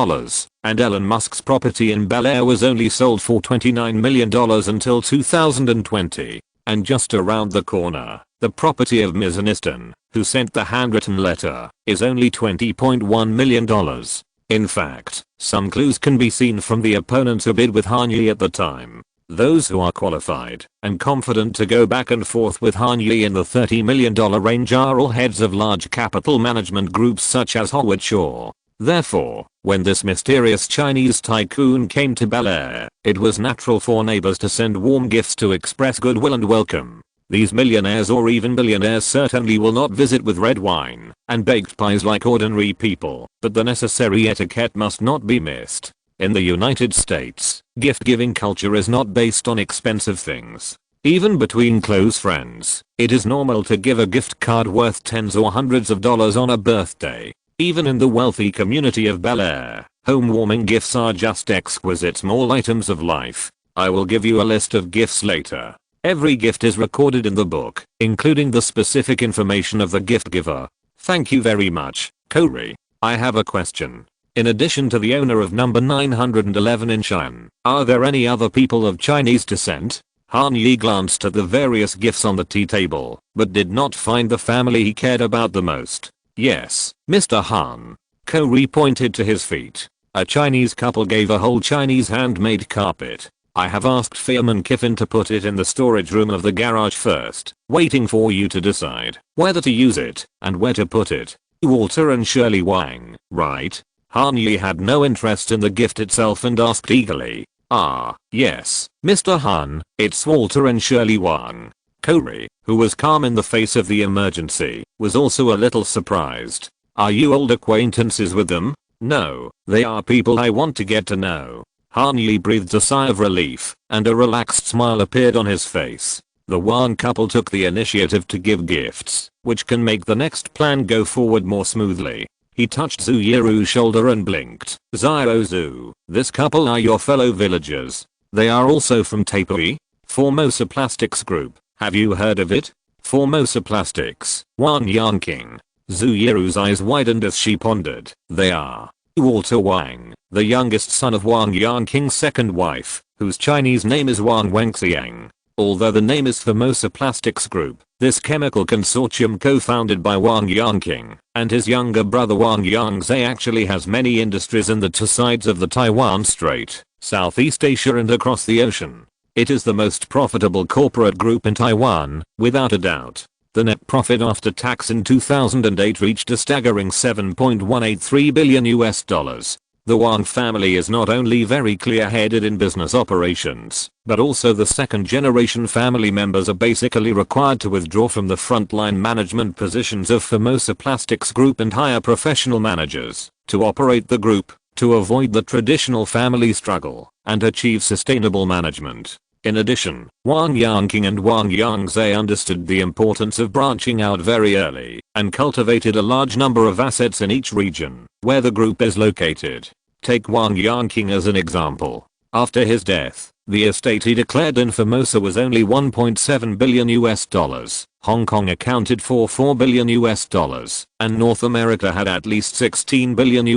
and Elon Musk's property in Bel-Air was only sold for $29 million until 2020. And just around the corner, the property of Ms. Aniston, who sent the handwritten letter, is only $20.1 million. In fact, some clues can be seen from the opponents who bid with Hanyi at the time. Those who are qualified and confident to go back and forth with Han Yi in the $30 million range are all heads of large capital management groups such as Howard Shaw. Therefore, when this mysterious Chinese tycoon came to Bel-Air, it was natural for neighbors to send warm gifts to express goodwill and welcome. These millionaires or even billionaires certainly will not visit with red wine and baked pies like ordinary people, but the necessary etiquette must not be missed. In the United States, gift-giving culture is not based on expensive things. Even between close friends, it is normal to give a gift card worth tens or hundreds of dollars on a birthday. Even in the wealthy community of Bel-Air, home-warming gifts are just exquisite small items of life. I will give you a list of gifts later. Every gift is recorded in the book, including the specific information of the gift giver. Thank you very much, Corey. I have a question. In addition to the owner of number 911 in Xi'an, are there any other people of Chinese descent? Han Yi glanced at the various gifts on the tea table, but did not find the family he cared about the most. Yes, Mr. Han. Corey pointed to his feet. A Chinese couple gave a whole Chinese handmade carpet. I have asked Fireman Kiffin to put it in the storage room of the garage first, waiting for you to decide whether to use it and where to put it. Walter and Shirley Wang, right? Han Yi had no interest in the gift itself and asked eagerly. Ah, yes, Mr. Han, it's Walter and Shirley Wang. Corey, who was calm in the face of the emergency, was also a little surprised. Are you old acquaintances with them? No, they are people I want to get to know. Han Yi breathed a sigh of relief, and a relaxed smile appeared on his face. The Wang couple took the initiative to give gifts, which can make the next plan go forward more smoothly. He touched Zhu Yiru's shoulder and blinked. Xiao Zhu, this couple are your fellow villagers. They are also from Taipei. Formosa Plastics Group. Have you heard of it? Formosa Plastics. Wang Yanqing. Zhu Yiru's eyes widened as she pondered. They are. Walter Wang, the youngest son of Wang Yanqing's second wife, whose Chinese name is Wang Wenxiang. Although the name is Formosa Plastics Group, this chemical consortium co-founded by Wang Yanqing and his younger brother Wang Yangzhe actually has many industries in the two sides of the Taiwan Strait, Southeast Asia and across the ocean. It is the most profitable corporate group in Taiwan, without a doubt. The net profit after tax in 2008 reached a staggering $7.183 billion. The Wang family is not only very clear-headed in business operations, but also the second-generation family members are basically required to withdraw from the frontline management positions of Formosa Plastics Group and hire professional managers to operate the group, to avoid the traditional family struggle, and achieve sustainable management. In addition, Wang Yanqing and Wang Yangzhe understood the importance of branching out very early and cultivated a large number of assets in each region where the group is located. Take Wang Yanqing as an example. After his death, the estate he declared in Formosa was only $1.7 billion. Hong Kong accounted for $4 billion, and North America had at least $16 billion.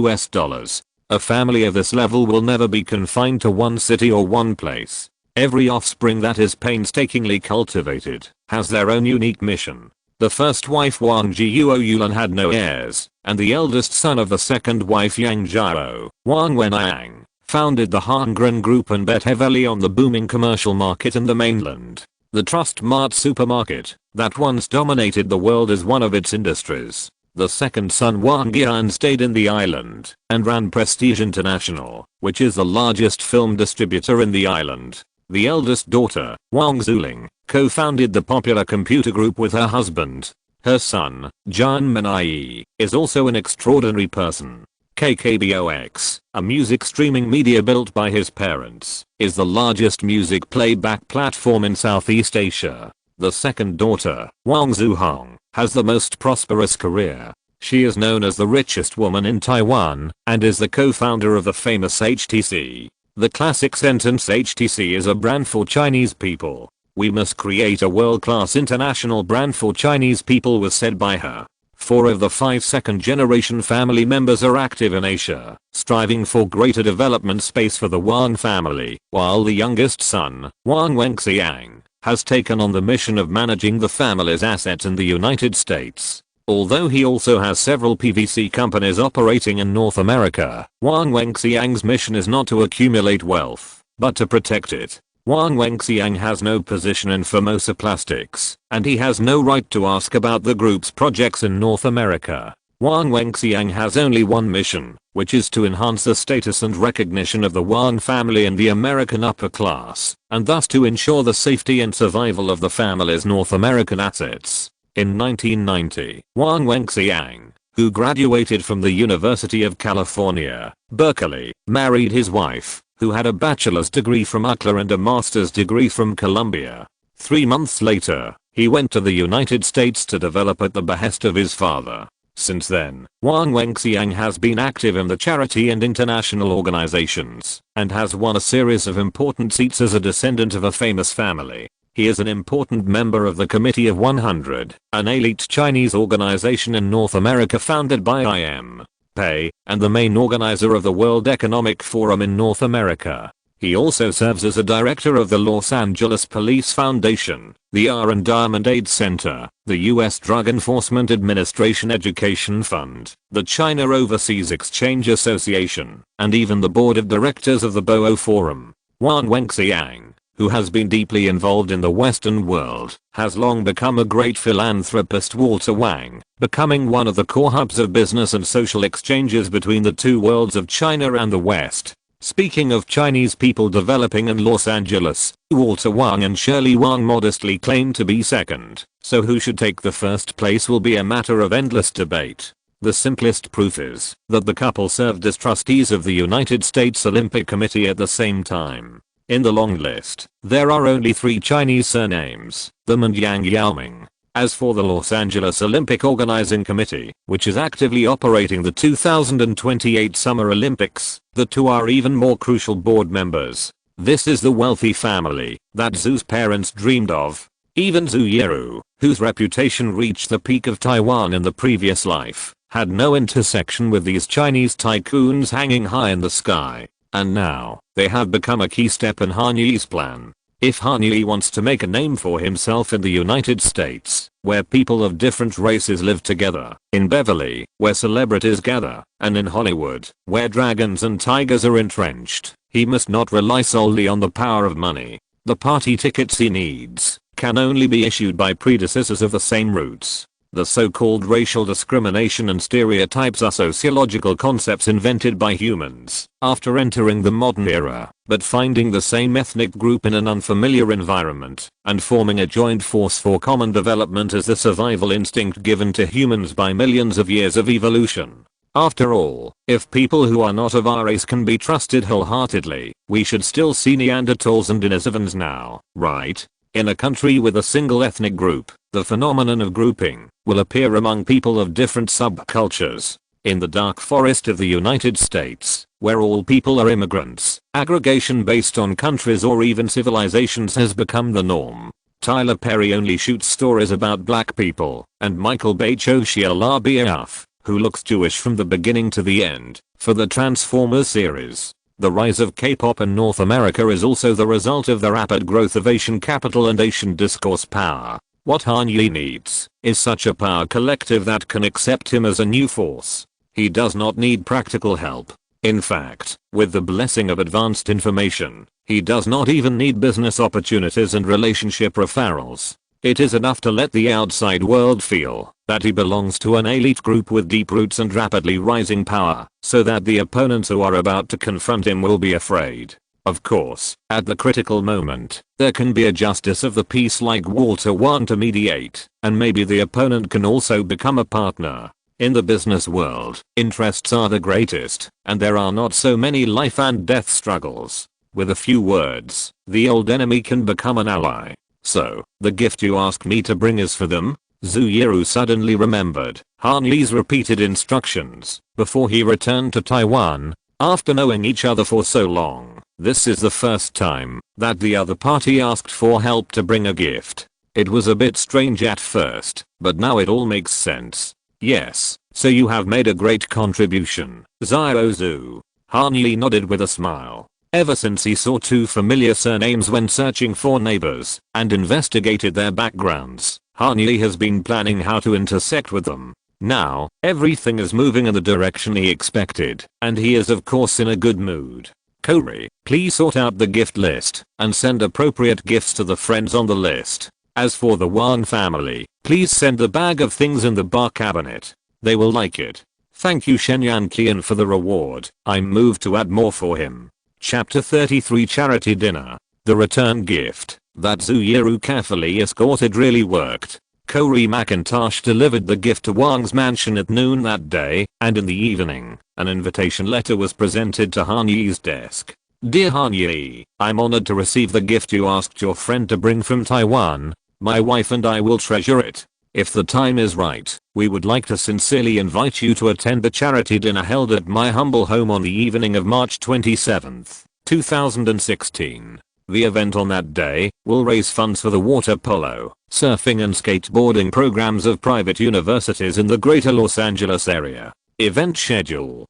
A family of this level will never be confined to one city or one place. Every offspring that is painstakingly cultivated has their own unique mission. The first wife Wang Jiuyulan had no heirs, and the eldest son of the second wife Yang Jiao, Wang Wenliang, founded the Hongren Group and bet heavily on the booming commercial market in the mainland. The Trust Mart supermarket that once dominated the world is one of its industries. The second son Wang Yan stayed in the island and ran Prestige International, which is the largest film distributor in the island. The eldest daughter, Wang Zuling, co-founded the popular computer group with her husband. Her son, Jian Menai, is also an extraordinary person. KKBOX, a music streaming media built by his parents, is the largest music playback platform in Southeast Asia. The second daughter, Wang Zuhong, has the most prosperous career. She is known as the richest woman in Taiwan and is the co-founder of the famous HTC. The classic sentence HTC is a brand for Chinese people. We must create a world-class international brand for Chinese people was said by her. 4 of the 5 second-generation family members are active in Asia, striving for greater development space for the Wang family, while the youngest son, Wang Wenxiang, has taken on the mission of managing the family's assets in the United States. Although he also has several PVC companies operating in North America, Wang Wenxiang's mission is not to accumulate wealth, but to protect it. Wang Wenxiang has no position in Formosa Plastics, and he has no right to ask about the group's projects in North America. Wang Wenxiang has only one mission, which is to enhance the status and recognition of the Wang family in the American upper class, and thus to ensure the safety and survival of the family's North American assets. In 1990, Wang Wenxiang, who graduated from the University of California, Berkeley, married his wife, who had a bachelor's degree from UCLA and a master's degree from Columbia. 3 months later, he went to the United States to develop at the behest of his father. Since then, Wang Wenxiang has been active in the charity and international organizations, and has won a series of important seats as a descendant of a famous family. He is an important member of the Committee of 100, an elite Chinese organization in North America founded by I.M. Pei, and the main organizer of the World Economic Forum in North America. He also serves as a director of the Los Angeles Police Foundation, the R&D Diamond Aid Center, the U.S. Drug Enforcement Administration Education Fund, the China Overseas Exchange Association, and even the board of directors of the Bo Forum. Wang Wenxiang, who has been deeply involved in the Western world, has long become a great philanthropist. Walter Wang, becoming one of the core hubs of business and social exchanges between the two worlds of China and the West. Speaking of Chinese people developing in Los Angeles, Walter Wang and Shirley Wang modestly claim to be second, so who should take the first place will be a matter of endless debate. The simplest proof is that the couple served as trustees of the United States Olympic Committee at the same time. In the long list, there are only 3 Chinese surnames, Them and Yang Yaoming. As for the Los Angeles Olympic Organizing Committee, which is actively operating the 2028 Summer Olympics, the two are even more crucial board members. This is the wealthy family that Zhu's parents dreamed of. Even Zhu Yiru, whose reputation reached the peak of Taiwan in the previous life, had no intersection with these Chinese tycoons hanging high in the sky. And now, they have become a key step in Han Yi's plan. If Han Yi wants to make a name for himself in the United States, where people of different races live together, in Beverly, where celebrities gather, and in Hollywood, where dragons and tigers are entrenched, he must not rely solely on the power of money. The party tickets he needs can only be issued by predecessors of the same roots. The so-called racial discrimination and stereotypes are sociological concepts invented by humans after entering the modern era, but finding the same ethnic group in an unfamiliar environment and forming a joint force for common development as the survival instinct given to humans by millions of years of evolution. After all, if people who are not of our race can be trusted wholeheartedly, we should still see Neanderthals and Denisovans now, right? In a country with a single ethnic group, the phenomenon of grouping will appear among people of different subcultures. In the dark forest of the United States, where all people are immigrants, aggregation based on countries or even civilizations has become the norm. Tyler Perry only shoots stories about black people, and Michael Bay chose Shia LaBeouf, who looks Jewish from the beginning to the end, for the Transformers series. The rise of K-pop in North America is also the result of the rapid growth of Asian capital and Asian discourse power. What Han Yi needs is such a power collective that can accept him as a new force. He does not need practical help. In fact, with the blessing of advanced information, he does not even need business opportunities and relationship referrals. It is enough to let the outside world feel that he belongs to an elite group with deep roots and rapidly rising power, so that the opponents who are about to confront him will be afraid. Of course, at the critical moment, there can be a justice of the peace like Walter Wang to mediate, and maybe the opponent can also become a partner. In the business world, interests are the greatest, and there are not so many life and death struggles. With a few words, the old enemy can become an ally. So, the gift you asked me to bring is for them? Zhu Yiru suddenly remembered Han Yi's repeated instructions before he returned to Taiwan. After knowing each other for so long, this is the first time that the other party asked for help to bring a gift. It was a bit strange at first, but now it all makes sense. Yes, so you have made a great contribution, Xiao Zhu. Han Yi nodded with a smile. Ever since he saw 2 familiar surnames when searching for neighbors and investigated their backgrounds, Han Yi has been planning how to intersect with them. Now, everything is moving in the direction he expected, and he is of course in a good mood. Corey, please sort out the gift list and send appropriate gifts to the friends on the list. As for the Wang family, please send the bag of things in the bar cabinet. They will like it. Thank you Shenyan Kian for the reward. I'm moved to add more for him. Chapter 33 Charity Dinner. The return gift that Zuyeru carefully escorted really worked. Corey McIntosh delivered the gift to Wang's mansion at noon that day, and in the evening, an invitation letter was presented to Han Yi's desk. Dear Han Yi, I'm honored to receive the gift you asked your friend to bring from Taiwan. My wife and I will treasure it. If the time is right, we would like to sincerely invite you to attend the charity dinner held at my humble home on the evening of March 27, 2016. The event on that day will raise funds for the water polo, surfing and skateboarding programs of private universities in the greater Los Angeles area. Event schedule: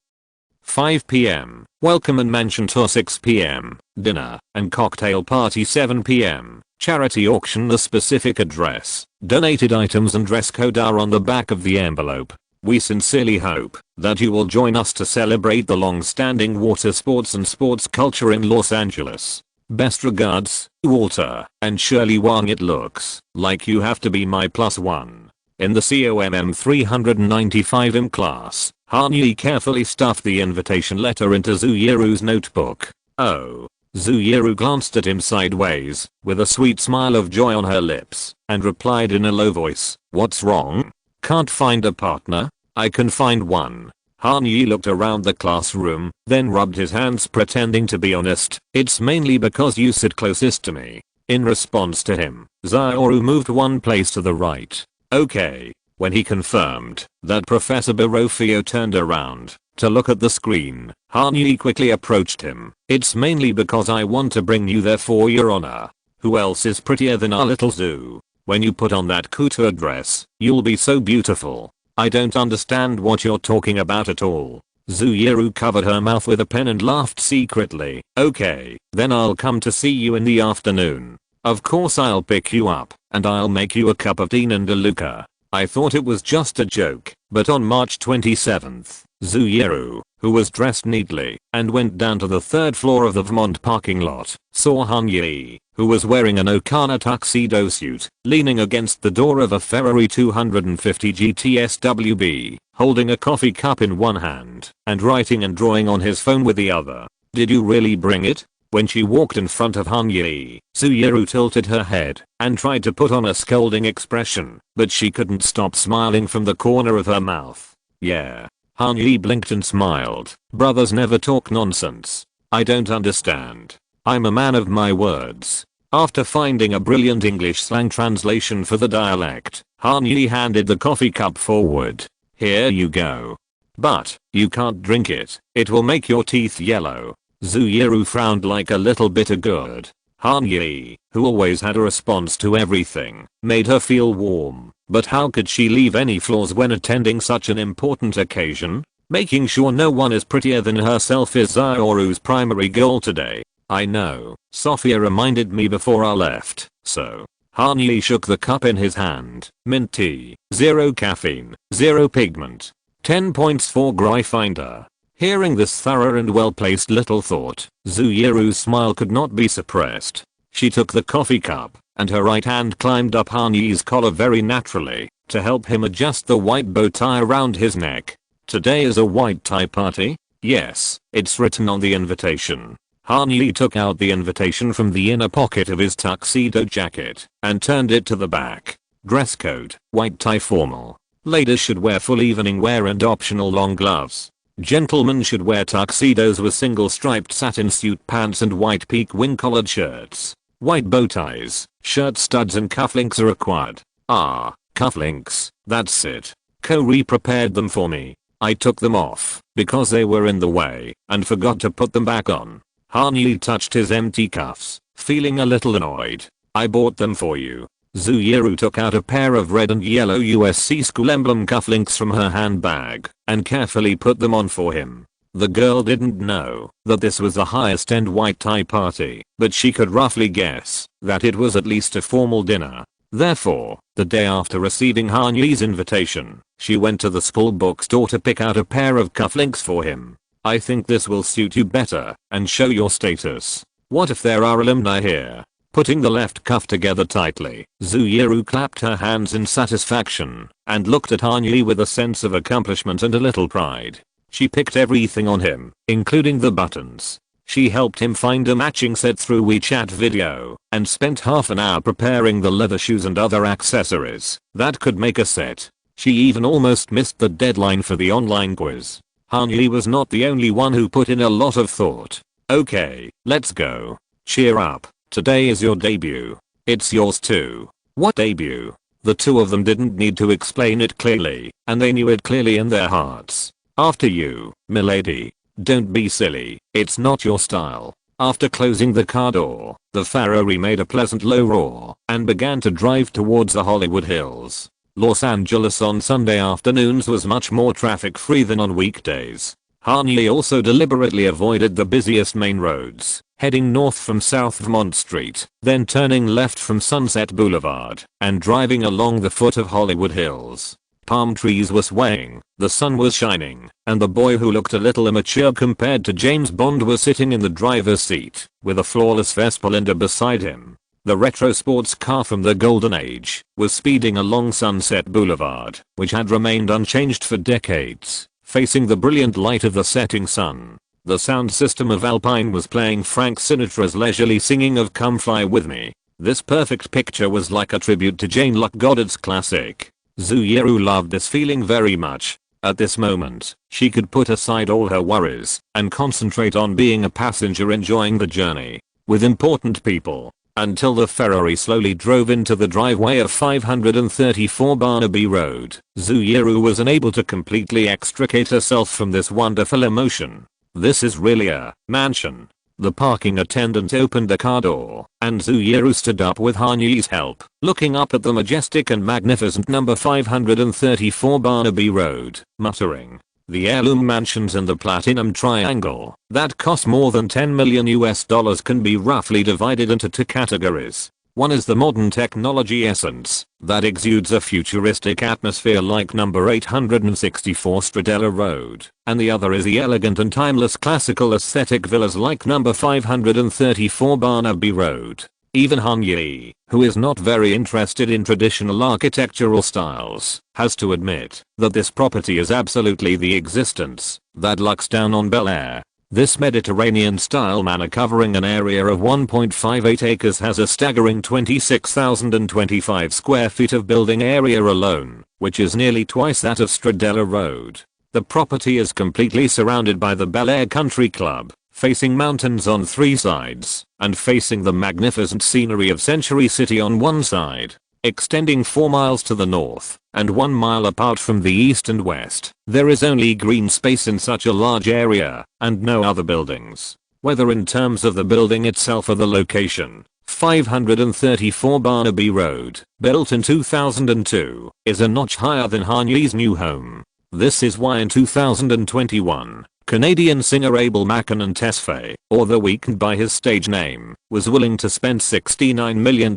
5 p.m. Welcome and mansion tour 6 p.m. Dinner and cocktail party 7 p.m. Charity auction. The specific address, donated items and dress code are on the back of the envelope. We sincerely hope that you will join us to celebrate the long-standing water sports and sports culture in Los Angeles. Best regards, Walter and Shirley Wang. It looks like you have to be my +1. In the COMM 395M class, Han Yi carefully stuffed the invitation letter into Zuyeru's notebook. Oh. Zuyeru glanced at him sideways, with a sweet smile of joy on her lips, and replied in a low voice, "What's wrong? Can't find a partner? I can find one." Han Yi looked around the classroom, then rubbed his hands pretending to be honest. "It's mainly because you sit closest to me." In response to him, Zaoru moved one place to the right. Okay. When he confirmed that Professor Barofio turned around to look at the screen, Han Yi quickly approached him. "It's mainly because I want to bring you there for your honor. Who else is prettier than our little Zoo? When you put on that couture dress, you'll be so beautiful." "I don't understand what you're talking about at all." Zuyeru covered her mouth with a pen and laughed secretly. "Okay, then I'll come to see you in the afternoon. Of course I'll pick you up, and I'll make you a cup of tea and a Luca." I thought it was just a joke, but on March 27th, Zuyeru, who was dressed neatly and went down to the third floor of the Vermont parking lot, saw Han Yi, who was wearing an Okana tuxedo suit, leaning against the door of a Ferrari 250 GTS-WB, holding a coffee cup in one hand and writing and drawing on his phone with the other. "Did you really bring it?" When she walked in front of Han Yi, Zuyeru tilted her head and tried to put on a scolding expression, but she couldn't stop smiling from the corner of her mouth. "Yeah." Han Yi blinked and smiled. "Brothers never talk nonsense. I don't understand. I'm a man of my words." After finding a brilliant English slang translation for the dialect, Han Yi handed the coffee cup forward. "Here you go. But, you can't drink it. It will make your teeth yellow." Zuyeru frowned like a little bitter gourd. Han Yi, who always had a response to everything, made her feel warm, but how could she leave any flaws when attending such an important occasion? Making sure no one is prettier than herself is Zaoru's primary goal today. "I know, Sophia reminded me before I left, so." Han Yi shook the cup in his hand. "Mint tea, 0 caffeine, 0 pigment. 10 points for Gryffindor." Hearing this thorough and well-placed little thought, Zuyeru's smile could not be suppressed. She took the coffee cup, and her right hand climbed up Han Yi's collar very naturally, to help him adjust the white bow tie around his neck. "Today is a white tie party?" "Yes, it's written on the invitation." Han Yi took out the invitation from the inner pocket of his tuxedo jacket, and turned it to the back. "Dress code, white tie formal. Ladies should wear full evening wear and optional long gloves. Gentlemen should wear tuxedos with single striped satin suit pants and white peak wing collared shirts. White bow ties, shirt studs and cufflinks are required." "Ah, cufflinks, that's it. Corey prepared them for me. I took them off because they were in the way and forgot to put them back on." Han Yi touched his empty cuffs, feeling a little annoyed. "I bought them for you." Zuyeru took out a pair of red and yellow USC school emblem cufflinks from her handbag and carefully put them on for him. The girl didn't know that this was the highest end white tie party, but she could roughly guess that it was at least a formal dinner. Therefore, the day after receiving Han Yi's invitation, she went to the school bookstore to pick out a pair of cufflinks for him. I think this will suit you better and show your status. What if there are alumni here? Putting the left cuff together tightly, Zooyeru clapped her hands in satisfaction and looked at Han-yi with a sense of accomplishment and a little pride. She picked everything on him, including the buttons. She helped him find a matching set through WeChat video and spent half an hour preparing the leather shoes and other accessories that could make a set. She even almost missed the deadline for the online quiz. Han-yi was not the only one who put in a lot of thought. Okay, let's go. Cheer up. Today is your debut. It's yours too. What debut? The two of them didn't need to explain it clearly, and they knew it clearly in their hearts. After you, milady. Don't be silly, it's not your style. After closing the car door, the Ferrari made a pleasant low roar and began to drive towards the Hollywood Hills. Los Angeles on Sunday afternoons was much more traffic free than on weekdays. Han-yi also deliberately avoided the busiest main roads, heading north from South Vermont Street, then turning left from Sunset Boulevard and driving along the foot of Hollywood Hills. Palm trees were swaying, the sun was shining, and the boy who looked a little immature compared to James Bond was sitting in the driver's seat, with a flawless Vespa beside him. The retro sports car from the golden age was speeding along Sunset Boulevard, which had remained unchanged for decades, facing the brilliant light of the setting sun. The sound system of Alpine was playing Frank Sinatra's leisurely singing of Come Fly With Me. This perfect picture was like a tribute to Jane Luck Goddard's classic. Zooyeru loved this feeling very much. At this moment, she could put aside all her worries and concentrate on being a passenger enjoying the journey with important people. Until the Ferrari slowly drove into the driveway of 534 Barnaby Road, Zooyeru was unable to completely extricate herself from this wonderful emotion. This is really a mansion. The parking attendant opened the car door, and Zooyeru stood up with Han-yi's help, looking up at the majestic and magnificent number 534 Barnaby Road, muttering, "The heirloom mansions in the Platinum Triangle that cost more than $10 million can be roughly divided into two categories. One is the modern technology essence that exudes a futuristic atmosphere like number 864 Stradella Road, and the other is the elegant and timeless classical aesthetic villas like number 534 Barnaby Road." Even Han-yi, who is not very interested in traditional architectural styles, has to admit that this property is absolutely the existence that looks down on Bel-Air. This Mediterranean-style manor covering an area of 1.58 acres has a staggering 26,025 square feet of building area alone, which is nearly twice that of Stradella Road. The property is completely surrounded by the Bel-Air Country Club, facing mountains on three sides, and facing the magnificent scenery of Century City on one side. Extending 4 miles to the north, and 1 mile apart from the east and west, there is only green space in such a large area, and no other buildings. Whether in terms of the building itself or the location, 534 Barnaby Road, built in 2002, is a notch higher than Han-yi's new home. This is why in 2021, Canadian singer Abel Macken Tesfaye, or The Weeknd by his stage name, was willing to spend $69 million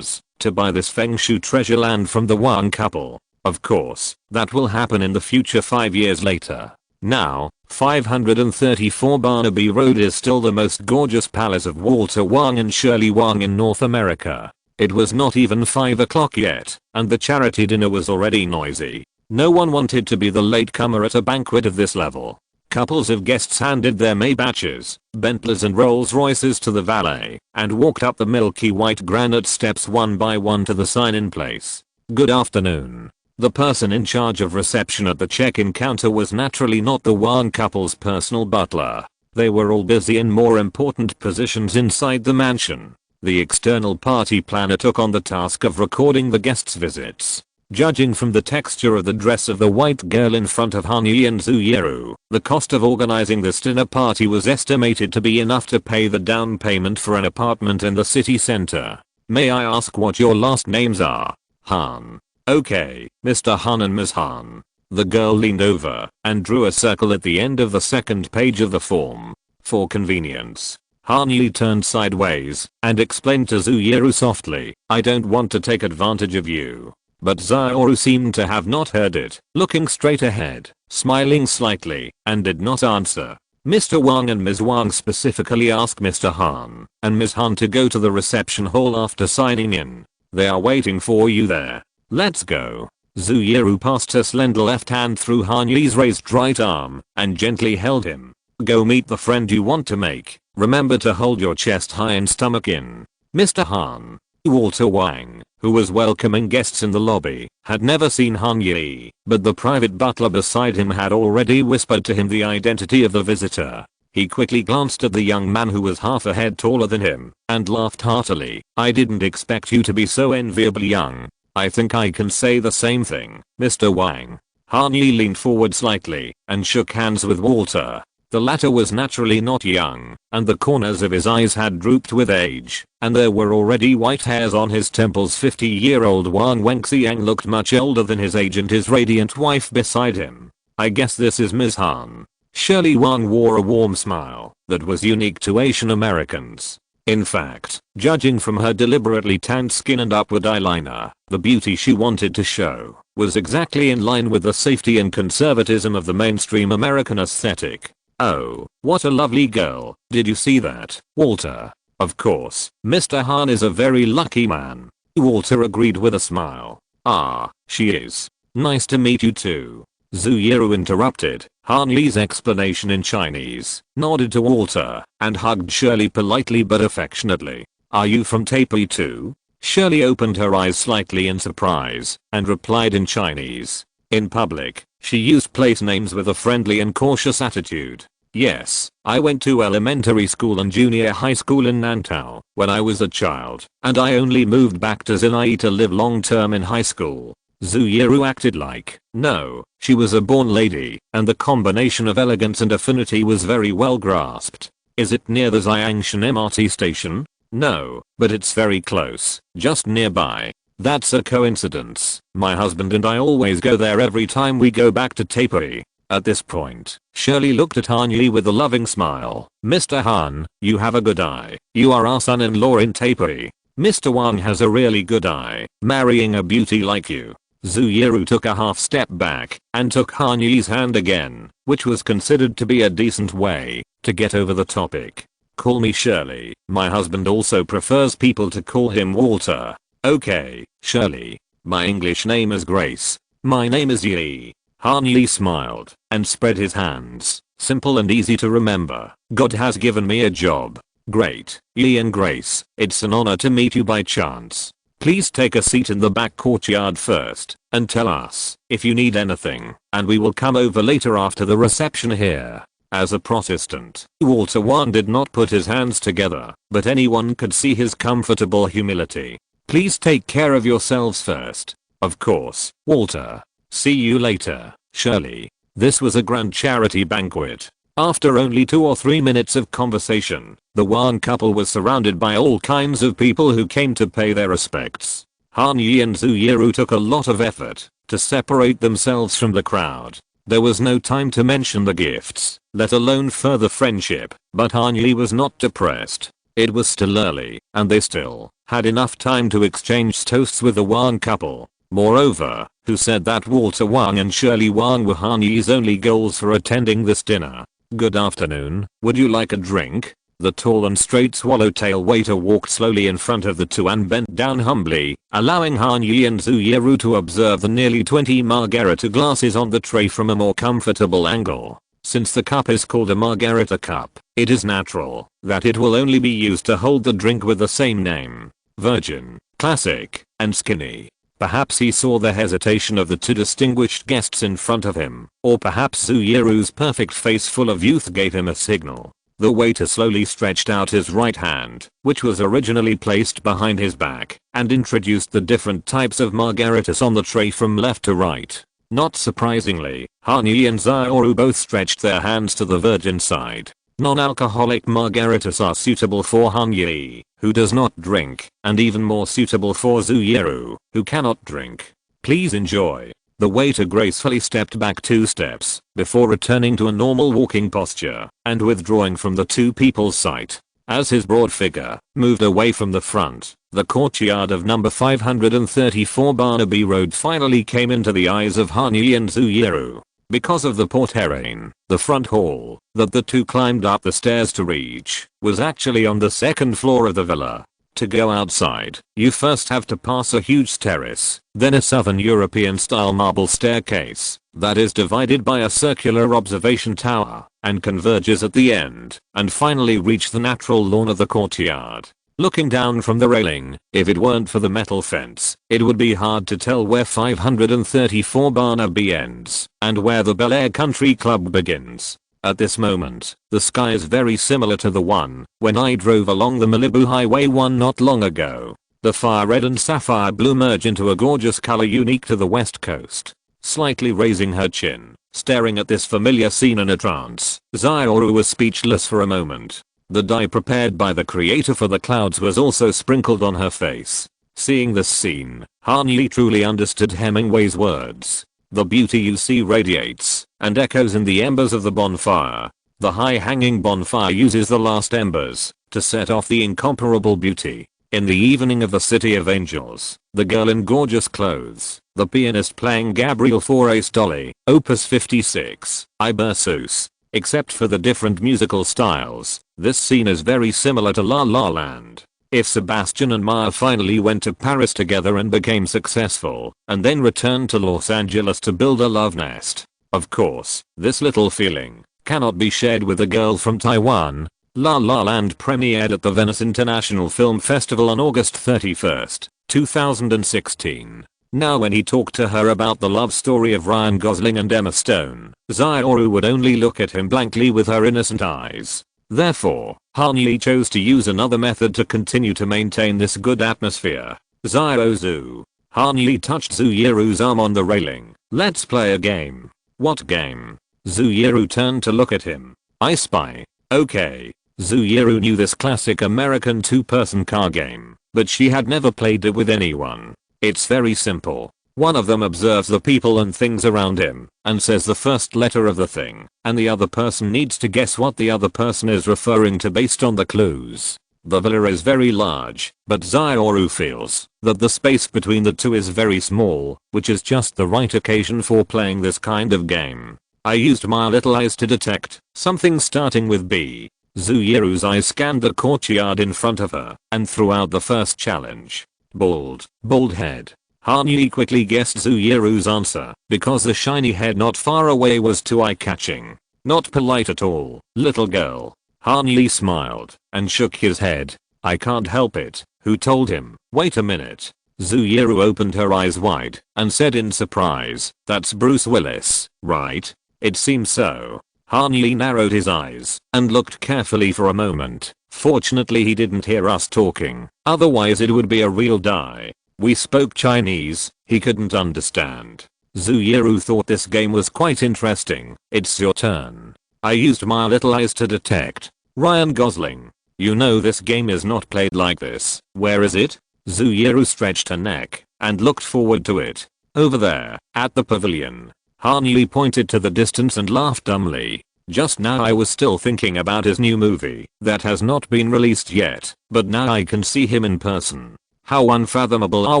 to buy this feng shui treasure land from the Wang couple. Of course, that will happen in the future 5 years later. Now, 534 Barnaby Road is still the most gorgeous palace of Walter Wang and Shirley Wang in North America. It was not even 5 o'clock yet, and the charity dinner was already noisy. No one wanted to be the latecomer at a banquet of this level. Couples of guests handed their Maybachs, Bentleys and Rolls Royces to the valet, and walked up the milky white granite steps one by one to the sign-in place. "Good afternoon." The person in charge of reception at the check-in counter was naturally not the Wang couple's personal butler. They were all busy in more important positions inside the mansion. The external party planner took on the task of recording the guests' visits. Judging from the texture of the dress of the white girl in front of Han-yi and Zooyeru, the cost of organizing this dinner party was estimated to be enough to pay the down payment for an apartment in the city center. "May I ask what your last names are?" "Han." "Okay, Mr. Han and Ms. Han." The girl leaned over and drew a circle at the end of the second page of the form. For convenience, Han-yi turned sideways and explained to Zooyeru softly, "I don't want to take advantage of you." But Zooyeru seemed to have not heard it, looking straight ahead, smiling slightly, and did not answer. Mr. Wang and Ms. Wang specifically ask Mr. Han and Ms. Han to go to the reception hall after signing in. They are waiting for you there. Let's go. Zhu Yiru passed her slender left hand through Han Yi's raised right arm and gently held him. Go meet the friend you want to make. Remember to hold your chest high and stomach in. Mr. Han. Walter Wang, who was welcoming guests in the lobby, had never seen Han Yi, but the private butler beside him had already whispered to him the identity of the visitor. He quickly glanced at the young man who was half a head taller than him and laughed heartily. I didn't expect you to be so enviably young. I think I can say the same thing, Mr. Wang. Han Yi leaned forward slightly and shook hands with Walter. The latter was naturally not young, and the corners of his eyes had drooped with age, and there were already white hairs on his temples. 50-year-old Wang Wenxiang looked much older than his age and his radiant wife beside him. I guess this is Ms. Han. Shirley Wang wore a warm smile that was unique to Asian Americans. In fact, judging from her deliberately tanned skin and upward eyeliner, the beauty she wanted to show was exactly in line with the safety and conservatism of the mainstream American aesthetic. Oh, what a lovely girl. Did you see that, Walter? Of course, Mr. Han is a very lucky man. Walter agreed with a smile. Ah, she is. Nice to meet you too. Zhu Yiru interrupted Han Yi's explanation in Chinese, nodded to Walter, and hugged Shirley politely but affectionately. Are you from Taipei too? Shirley opened her eyes slightly in surprise and replied in Chinese. In public, she used place names with a friendly and cautious attitude. Yes, I went to elementary school and junior high school in Nantao when I was a child, and I only moved back to Zinai to live long term in high school. Zhu Yiru acted like, no, she was a born lady, and the combination of elegance and affinity was very well grasped. Is it near the Xiangshan MRT station? No, but it's very close, just nearby. That's a coincidence. My husband and I always go there every time we go back to Taipei. At this point, Shirley looked at Han Yi with a loving smile. Mr. Han, you have a good eye. You are our son-in-law in Taipei. Mr. Wang has a really good eye, marrying a beauty like you. Zhu Yiru took a half step back and took Han Yi's hand again, which was considered to be a decent way to get over the topic. Call me Shirley. My husband also prefers people to call him Walter. Okay, Shirley. My English name is Grace. My name is Yi. Han Yi smiled and spread his hands. Simple and easy to remember. God has given me a job. Great, Yi and Grace. It's an honor to meet you by chance. Please take a seat in the back courtyard first and tell us if you need anything, and we will come over later after the reception here. As a Protestant, Walter Wang did not put his hands together, but anyone could see his comfortable humility. Please take care of yourselves first. Of course, Walter. See you later, Shirley. This was a grand charity banquet. After only 2 or 3 minutes of conversation, the Wang couple was surrounded by all kinds of people who came to pay their respects. Han Yi and Zhu Yiru took a lot of effort to separate themselves from the crowd. There was no time to mention the gifts, let alone further friendship, but Han Yi was not depressed. It was still early, and they still had enough time to exchange toasts with the Wang couple. Moreover, who said that Walter Wang and Shirley Wang were Han Yi's only goals for attending this dinner? Good afternoon, would you like a drink? The tall and straight swallowtail waiter walked slowly in front of the two and bent down humbly, allowing Han Yi and Zhu Yiru to observe the nearly 20 margarita glasses on the tray from a more comfortable angle. Since the cup is called a margarita cup, it is natural that it will only be used to hold the drink with the same name. Virgin, Classic, and Skinny. Perhaps he saw the hesitation of the two distinguished guests in front of him, or perhaps Zhu Yiru's perfect face full of youth gave him a signal. The waiter slowly stretched out his right hand, which was originally placed behind his back, and introduced the different types of margaritas on the tray from left to right. Not surprisingly, Han Yi and Zhu Yiru both stretched their hands to the virgin side. Non-alcoholic margaritas are suitable for Han Yi, who does not drink, and even more suitable for Zhu Yiru, who cannot drink. Please enjoy. The waiter gracefully stepped back 2 steps before returning to a normal walking posture and withdrawing from the two people's sight. As his broad figure moved away from the front, the courtyard of number 534 Barnaby Road finally came into the eyes of Han Yi and Zhu Yiru. Because of the poor terrain, the front hall that the two climbed up the stairs to reach was actually on the second floor of the villa. To go outside, you first have to pass a huge terrace, then a Southern European style marble staircase that is divided by a circular observation tower and converges at the end, and finally reach the natural lawn of the courtyard. Looking down from the railing, if it weren't for the metal fence, it would be hard to tell where 534 Barnaby ends and where the Bel-Air Country Club begins. At this moment, the sky is very similar to the one when I drove along the Malibu Highway 1 not long ago. The fire red and sapphire blue merge into a gorgeous color unique to the West Coast. Slightly raising her chin, staring at this familiar scene in a trance, Zyoro was speechless for a moment. The dye prepared by the creator for the clouds was also sprinkled on her face. Seeing this scene, Hanyi truly understood Hemingway's words. The beauty you see radiates and echoes in the embers of the bonfire. The high-hanging bonfire uses the last embers to set off the incomparable beauty. In the evening of the City of Angels, the girl in gorgeous clothes, the pianist playing Gabriel Fauré's Dolly, Opus 56, I Berceuse. Except for the different musical styles, this scene is very similar to La La Land. If Sebastian and Maya finally went to Paris together and became successful, and then returned to Los Angeles to build a love nest. Of course, this little feeling cannot be shared with a girl from Taiwan. La La Land premiered at the Venice International Film Festival on August 31st, 2016. Now when he talked to her about the love story of Ryan Gosling and Emma Stone, Zyoro would only look at him blankly with her innocent eyes. Therefore, Hanyi chose to use another method to continue to maintain this good atmosphere. Zyoro. Hanyi touched Zuyeru's arm on the railing. Let's play a game. What game? Zuyeru turned to look at him. I Spy. Okay. Zuyeru knew this classic American two-person car game, but she had never played it with anyone. It's very simple. One of them observes the people and things around him and says the first letter of the thing, and the other person needs to guess what the other person is referring to based on the clues. The villa is very large, but Zyoro feels that the space between the two is very small, which is just the right occasion for playing this kind of game. I used my little eyes to detect something starting with B. Zuyeru's eyes scanned the courtyard in front of her and threw out the first challenge. Bald head. Hanyi quickly guessed Zuyeru's answer because the shiny head not far away was too eye-catching. Not polite at all, little girl. Hanyi smiled and shook his head. I can't help it. Who told him? Wait a minute. Zuyeru opened her eyes wide and said in surprise, that's Bruce Willis, right? It seems so. Hanyi narrowed his eyes and looked carefully for a moment. Fortunately he didn't hear us talking, otherwise it would be a real die. We spoke Chinese, he couldn't understand. Zuyeru thought this game was quite interesting. It's your turn. I used my little eyes to detect Ryan Gosling. You know this game is not played like this. Where is it? Zuyeru stretched her neck and looked forward to it. Over there, at the pavilion. Hanyi pointed to the distance and laughed dumbly. Just now I was still thinking about his new movie that has not been released yet, but now I can see him in person. How unfathomable are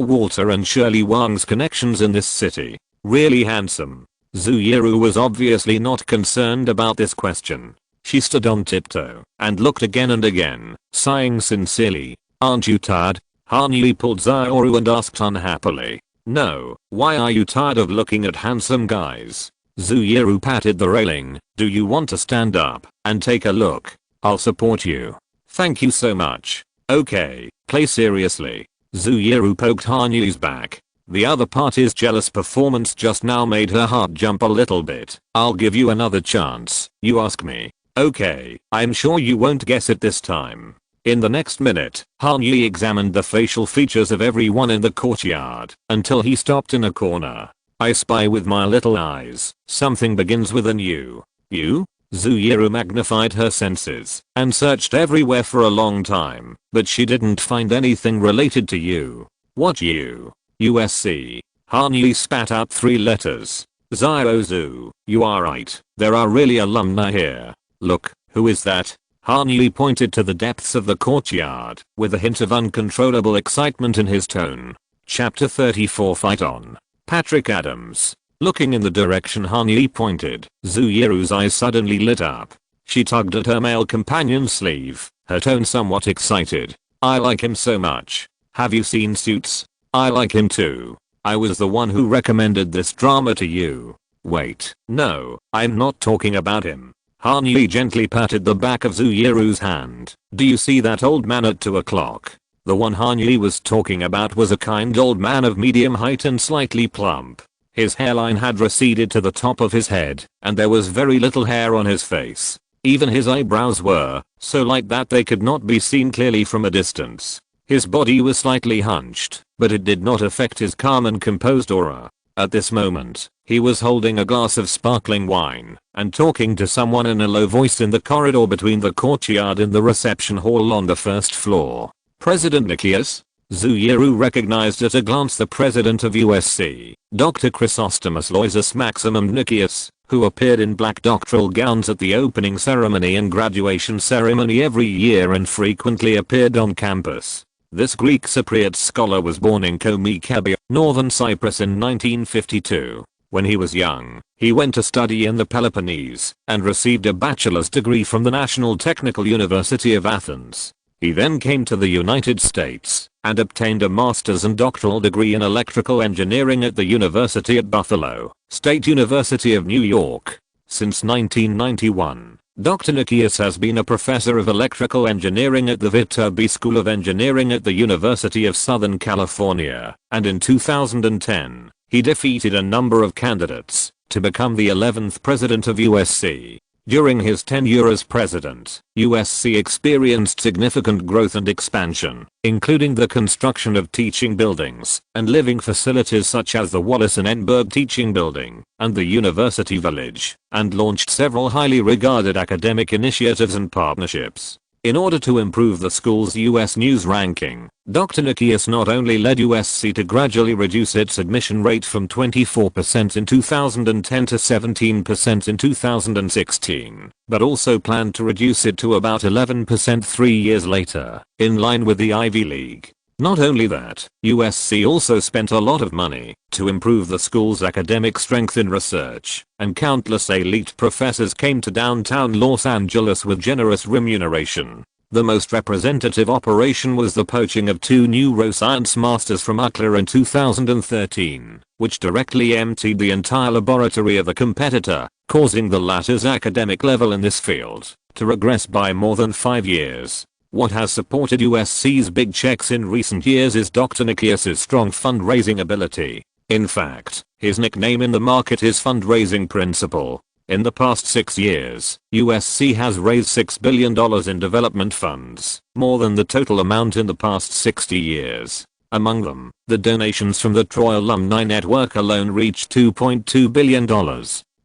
Walter and Shirley Wang's connections in this city. Really handsome. Zuyeru was obviously not concerned about this question. She stood on tiptoe and looked again and again, sighing sincerely. Aren't you tired? Hanyi pulled Zyoro and asked unhappily. No, why are you tired of looking at handsome guys? Zuyeru patted the railing. Do you want to stand up and take a look? I'll support you. Thank you so much. Okay, play seriously. Zuyeru poked Hanyi's back. The other party's jealous performance just now made her heart jump a little bit. I'll give you another chance. You ask me. Okay, I'm sure you won't guess it this time. In the next minute, Hanyi examined the facial features of everyone in the courtyard until he stopped in a corner. I spy with my little eyes. Something begins with an U. You? Zuyeru magnified her senses and searched everywhere for a long time, but she didn't find anything related to you. What U? USC. Hanyi spat out 3 letters. Zyoro, you are right. There are really alumni here. Look, who is that? Hanyi pointed to the depths of the courtyard with a hint of uncontrollable excitement in his tone. Chapter 34 Fight on. Patrick Adams. Looking in the direction Han Yi pointed, Zhu Yiru's eyes suddenly lit up. She tugged at her male companion's sleeve, her tone somewhat excited. I like him so much. Have you seen Suits? I like him too. I was the one who recommended this drama to you. Wait, no, I'm not talking about him. Han Yi gently patted the back of Zhu Yiru's hand. Do you see that old man at 2 o'clock? The one Han Yi was talking about was a kind old man of medium height and slightly plump. His hairline had receded to the top of his head, and there was very little hair on his face. Even his eyebrows were so light that they could not be seen clearly from a distance. His body was slightly hunched, but it did not affect his calm and composed aura. At this moment, he was holding a glass of sparkling wine and talking to someone in a low voice in the corridor between the courtyard and the reception hall on the first floor. President Nikias? Zhu Yiru recognized at a glance the president of USC, Dr. Chrysostomus Loisus Maximum Nikias, who appeared in black doctoral gowns at the opening ceremony and graduation ceremony every year and frequently appeared on campus. This Greek Cypriot scholar was born in Komi, northern Cyprus in 1952. When he was young, he went to study in the Peloponnese and received a bachelor's degree from the National Technical University of Athens. He then came to the United States and obtained a master's and doctoral degree in electrical engineering at the University at Buffalo, State University of New York. Since 1991, Dr. Nikias has been a professor of electrical engineering at the Viterbi School of Engineering at the University of Southern California, and in 2010, he defeated a number of candidates to become the 11th president of USC. During his tenure as president, USC experienced significant growth and expansion, including the construction of teaching buildings and living facilities such as the Wallace and Enberg Teaching Building and the University Village, and launched several highly regarded academic initiatives and partnerships. In order to improve the school's US News ranking, Dr. Nikias not only led USC to gradually reduce its admission rate from 24% in 2010 to 17% in 2016, but also planned to reduce it to about 11% 3 years later, in line with the Ivy League. Not only that, USC also spent a lot of money to improve the school's academic strength in research, and countless elite professors came to downtown Los Angeles with generous remuneration. The most representative operation was the poaching of 2 neuroscience masters from UCLA in 2013, which directly emptied the entire laboratory of the competitor, causing the latter's academic level in this field to regress by more than 5 years. What has supported USC's big checks in recent years is Dr. Nikias' strong fundraising ability. In fact, his nickname in the market is fundraising principal. In the past 6 years, USC has raised $6 billion in development funds, more than the total amount in the past 60 years. Among them, the donations from the Troy Alumni Network alone reached $2.2 billion.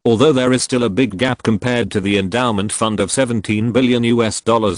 Although there is still a big gap compared to the endowment fund of $17 billion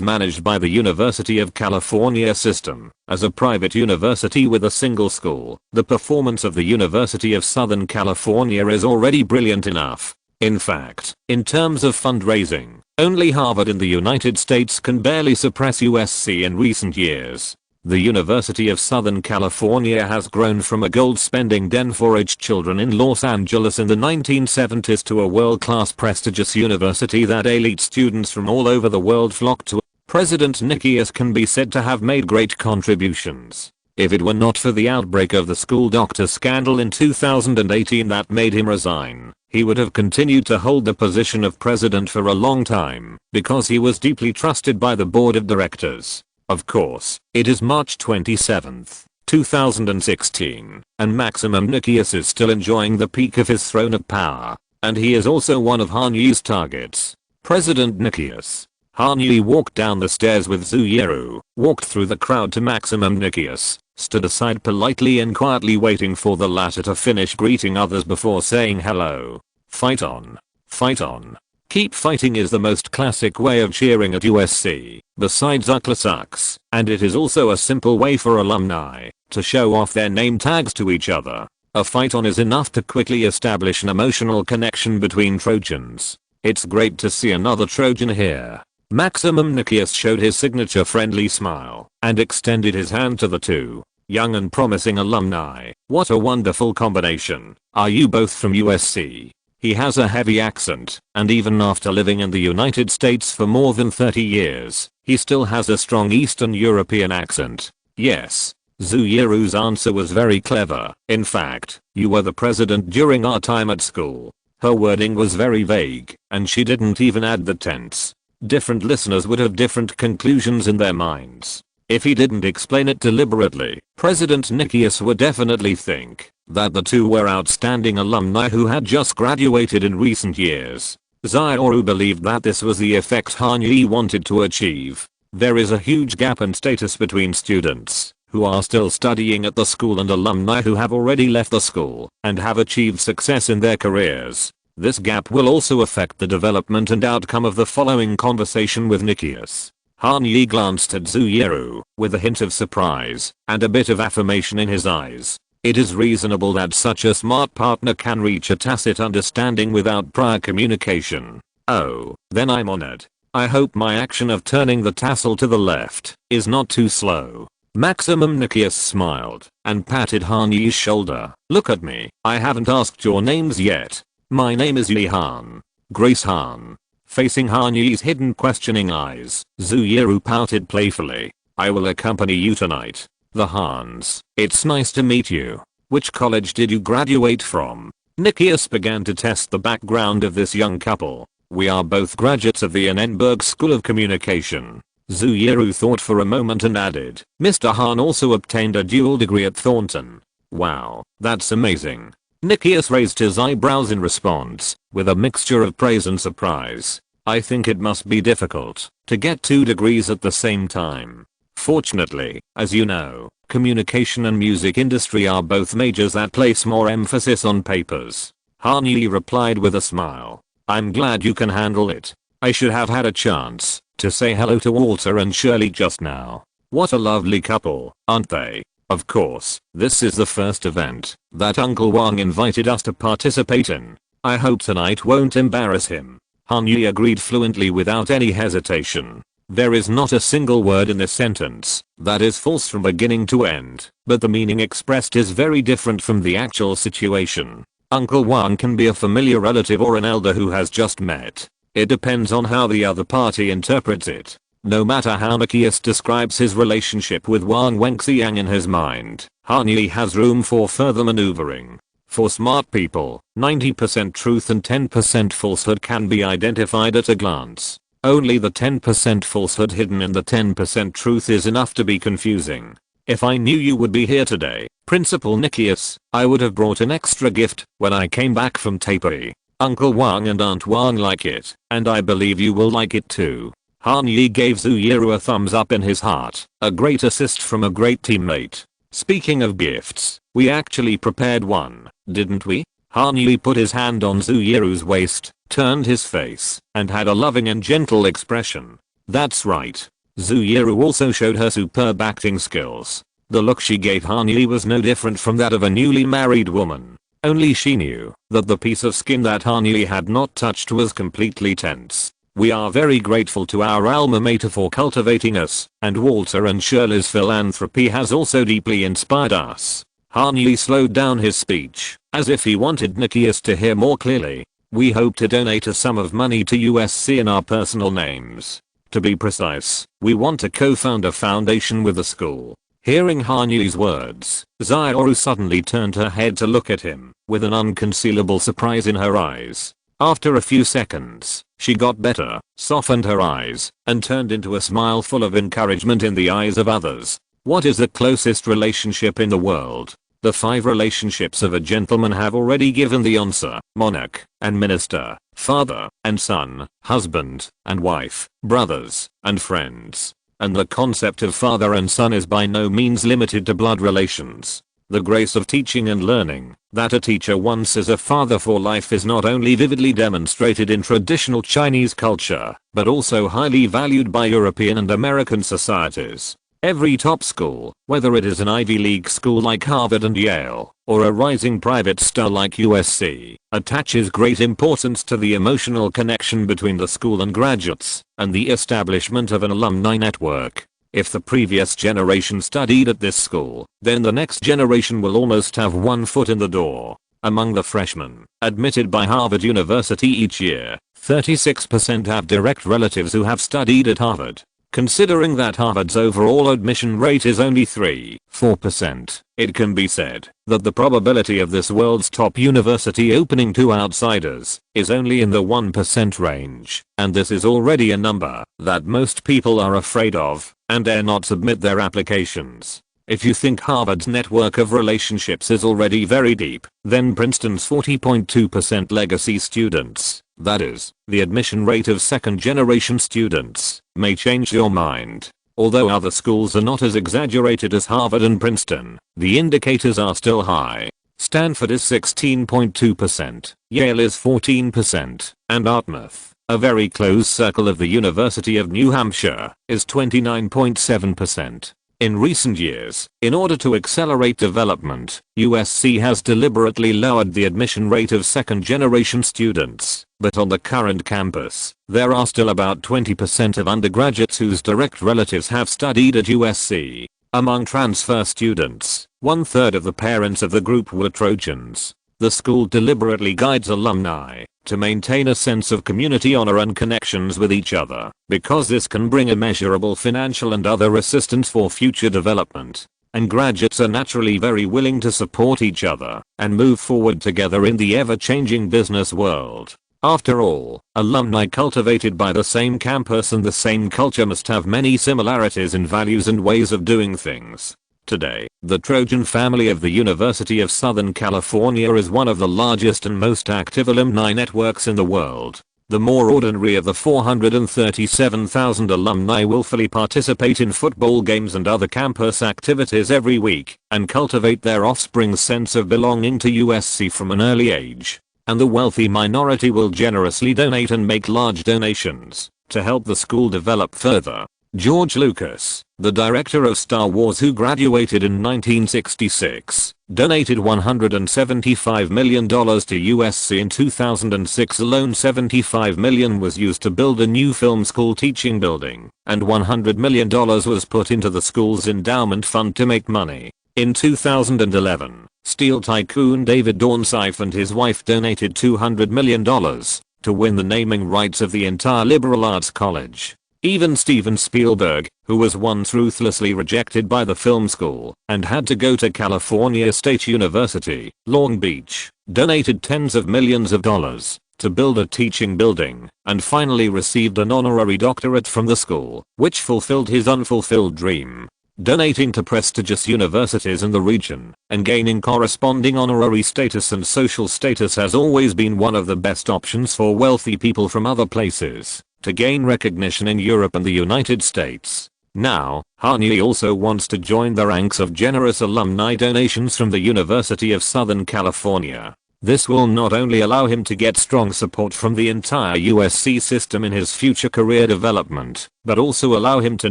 managed by the University of California system. As a private university with a single school, the performance of the University of Southern California is already brilliant enough. In fact, in terms of fundraising, only Harvard in the United States can barely suppress USC in recent years. The University of Southern California has grown from a gold-spending den for rich children in Los Angeles in the 1970s to a world-class prestigious university that elite students from all over the world flock to. President Nikias can be said to have made great contributions. If it were not for the outbreak of the school doctor scandal in 2018 that made him resign, he would have continued to hold the position of president for a long time, because he was deeply trusted by the board of directors. Of course, it is March 27, 2016, and Maximum Nikias is still enjoying the peak of his throne of power, and he is also one of Han Yi's targets. President Nikias. Han Yi walked down the stairs with Zhu Yiru, walked through the crowd to Maximum Nikias, stood aside politely and quietly waiting for the latter to finish greeting others before saying hello. Fight on. Fight on. Keep fighting is the most classic way of cheering at USC, besides UCLA sucks, and it is also a simple way for alumni to show off their name tags to each other. A fight on is enough to quickly establish an emotional connection between Trojans. It's great to see another Trojan here. Maximum Nikias showed his signature friendly smile and extended his hand to the two. young and promising alumni. What a wonderful combination. Are you both from USC? He has a heavy accent, and even after living in the United States for more than 30 years, he still has a strong Eastern European accent. Yes. Zuiru's answer was very clever. In fact, you were the president during our time at school. Her wording was very vague, and she didn't even add the tense. Different listeners would have different conclusions in their minds. If he didn't explain it deliberately, President Nikias would definitely think that the two were outstanding alumni who had just graduated in recent years. Zioru believed that this was the effect Han Yi wanted to achieve. There is a huge gap in status between students who are still studying at the school and alumni who have already left the school and have achieved success in their careers. This gap will also affect the development and outcome of the following conversation with Nikias. Han Yi glanced at Zuiru with a hint of surprise and a bit of affirmation in his eyes. It is reasonable that such a smart partner can reach a tacit understanding without prior communication. Oh, then I'm honored. I hope my action of turning the tassel to the left is not too slow. Maximum Nikias smiled and patted Han Yi's shoulder. Look at me. I haven't asked your names yet. My name is Yi Han. Grace Han. Facing Han Yi's hidden questioning eyes, Zuiru pouted playfully. I will accompany you tonight. The Hans. It's nice to meet you. Which college did you graduate from? Nikias began to test the background of this young couple. We are both graduates of the Annenberg School of Communication. Zuiru thought for a moment and added, Mr. Han also obtained a dual degree at Thornton. Wow, that's amazing. Nikias raised his eyebrows in response, with a mixture of praise and surprise. I think it must be difficult to get 2 degrees at the same time. Fortunately, as you know, communication and music industry are both majors that place more emphasis on papers. Han Yi replied with a smile. I'm glad you can handle it. I should have had a chance to say hello to Walter and Shirley just now. What a lovely couple, aren't they? Of course, this is the first event that Uncle Wang invited us to participate in. I hope tonight won't embarrass him. Han Yi agreed fluently without any hesitation. There is not a single word in this sentence that is false from beginning to end, but the meaning expressed is very different from the actual situation. Uncle Wang can be a familiar relative or an elder who has just met. It depends on how the other party interprets it. No matter how Nikias describes his relationship with Wang Wenxiang in his mind, Han Yi has room for further maneuvering. For smart people, 90% truth and 10% falsehood can be identified at a glance. Only the 10% falsehood hidden in the 10% truth is enough to be confusing. If I knew you would be here today, Principal Nikias, I would have brought an extra gift when I came back from Taipei. Uncle Wang and Aunt Wang like it, and I believe you will like it too. Han Yi gave Zuiru a thumbs up in his heart, a great assist from a great teammate. Speaking of gifts, we actually prepared one, didn't we? Han Yi put his hand on Zuiru's waist, turned his face, and had a loving and gentle expression. That's right. Zuiru also showed her superb acting skills. The look she gave Han Yi was no different from that of a newly married woman. Only she knew that the piece of skin that Han Yi had not touched was completely tense. We are very grateful to our alma mater for cultivating us, and Walter and Shirley's philanthropy has also deeply inspired us. Han Yi slowed down his speech, as if he wanted Nikias to hear more clearly. We hope to donate a sum of money to USC in our personal names. To be precise, we want to co-found a foundation with the school. Hearing Han Yi's words, Zioru suddenly turned her head to look at him, with an unconcealable surprise in her eyes. After a few seconds, she got better, softened her eyes, and turned into a smile full of encouragement in the eyes of others. What is the closest relationship in the world? The 5 relationships of a gentleman have already given the answer: monarch and minister, father and son, husband and wife, brothers and friends. And the concept of father and son is by no means limited to blood relations. The grace of teaching and learning that a teacher once is a father for life is not only vividly demonstrated in traditional Chinese culture, but also highly valued by European and American societies. Every top school, whether it is an Ivy League school like Harvard and Yale, or a rising private star like USC, attaches great importance to the emotional connection between the school and graduates, and the establishment of an alumni network. If the previous generation studied at this school, then the next generation will almost have one foot in the door. Among the freshmen admitted by Harvard University each year, 36% have direct relatives who have studied at Harvard. Considering that Harvard's overall admission rate is only 3-4%, it can be said that the probability of this world's top university opening to outsiders is only in the 1% range, and this is already a number that most people are afraid of and dare not submit their applications. If you think Harvard's network of relationships is already very deep, then Princeton's 40.2% legacy students, that is, the admission rate of second-generation students, may change your mind. Although other schools are not as exaggerated as Harvard and Princeton, the indicators are still high. Stanford is 16.2%, Yale is 14%, and Dartmouth, a very close circle of the University of New Hampshire, is 29.7%. In recent years, in order to accelerate development, USC has deliberately lowered the admission rate of second-generation students, but on the current campus, there are still about 20% of undergraduates whose direct relatives have studied at USC. Among transfer students, 1/3 of the parents of the group were Trojans. The school deliberately guides alumni to maintain a sense of community honor and connections with each other, because this can bring immeasurable financial and other assistance for future development. And graduates are naturally very willing to support each other and move forward together in the ever-changing business world. After all, alumni cultivated by the same campus and the same culture must have many similarities in values and ways of doing things. Today, the Trojan family of the University of Southern California is one of the largest and most active alumni networks in the world. The more ordinary of the 437,000 alumni willfully participate in football games and other campus activities every week and cultivate their offspring's sense of belonging to USC from an early age. And the wealthy minority will generously donate and make large donations to help the school develop further. George Lucas, the director of Star Wars who graduated in 1966, donated $175 million to USC in 2006 alone. $75 million was used to build a new film school teaching building, and $100 million was put into the school's endowment fund to make money. In 2011, steel tycoon David Dornsife and his wife donated $200 million to win the naming rights of the entire liberal arts college. Even Steven Spielberg, who was once ruthlessly rejected by the film school and had to go to California State University, Long Beach, donated tens of millions of dollars to build a teaching building and finally received an honorary doctorate from the school, which fulfilled his unfulfilled dream. Donating to prestigious universities in the region and gaining corresponding honorary status and social status has always been one of the best options for wealthy people from other places to gain recognition in Europe and the United States. Now, Hani also wants to join the ranks of generous alumni donations from the University of Southern California. This will not only allow him to get strong support from the entire USC system in his future career development, but also allow him to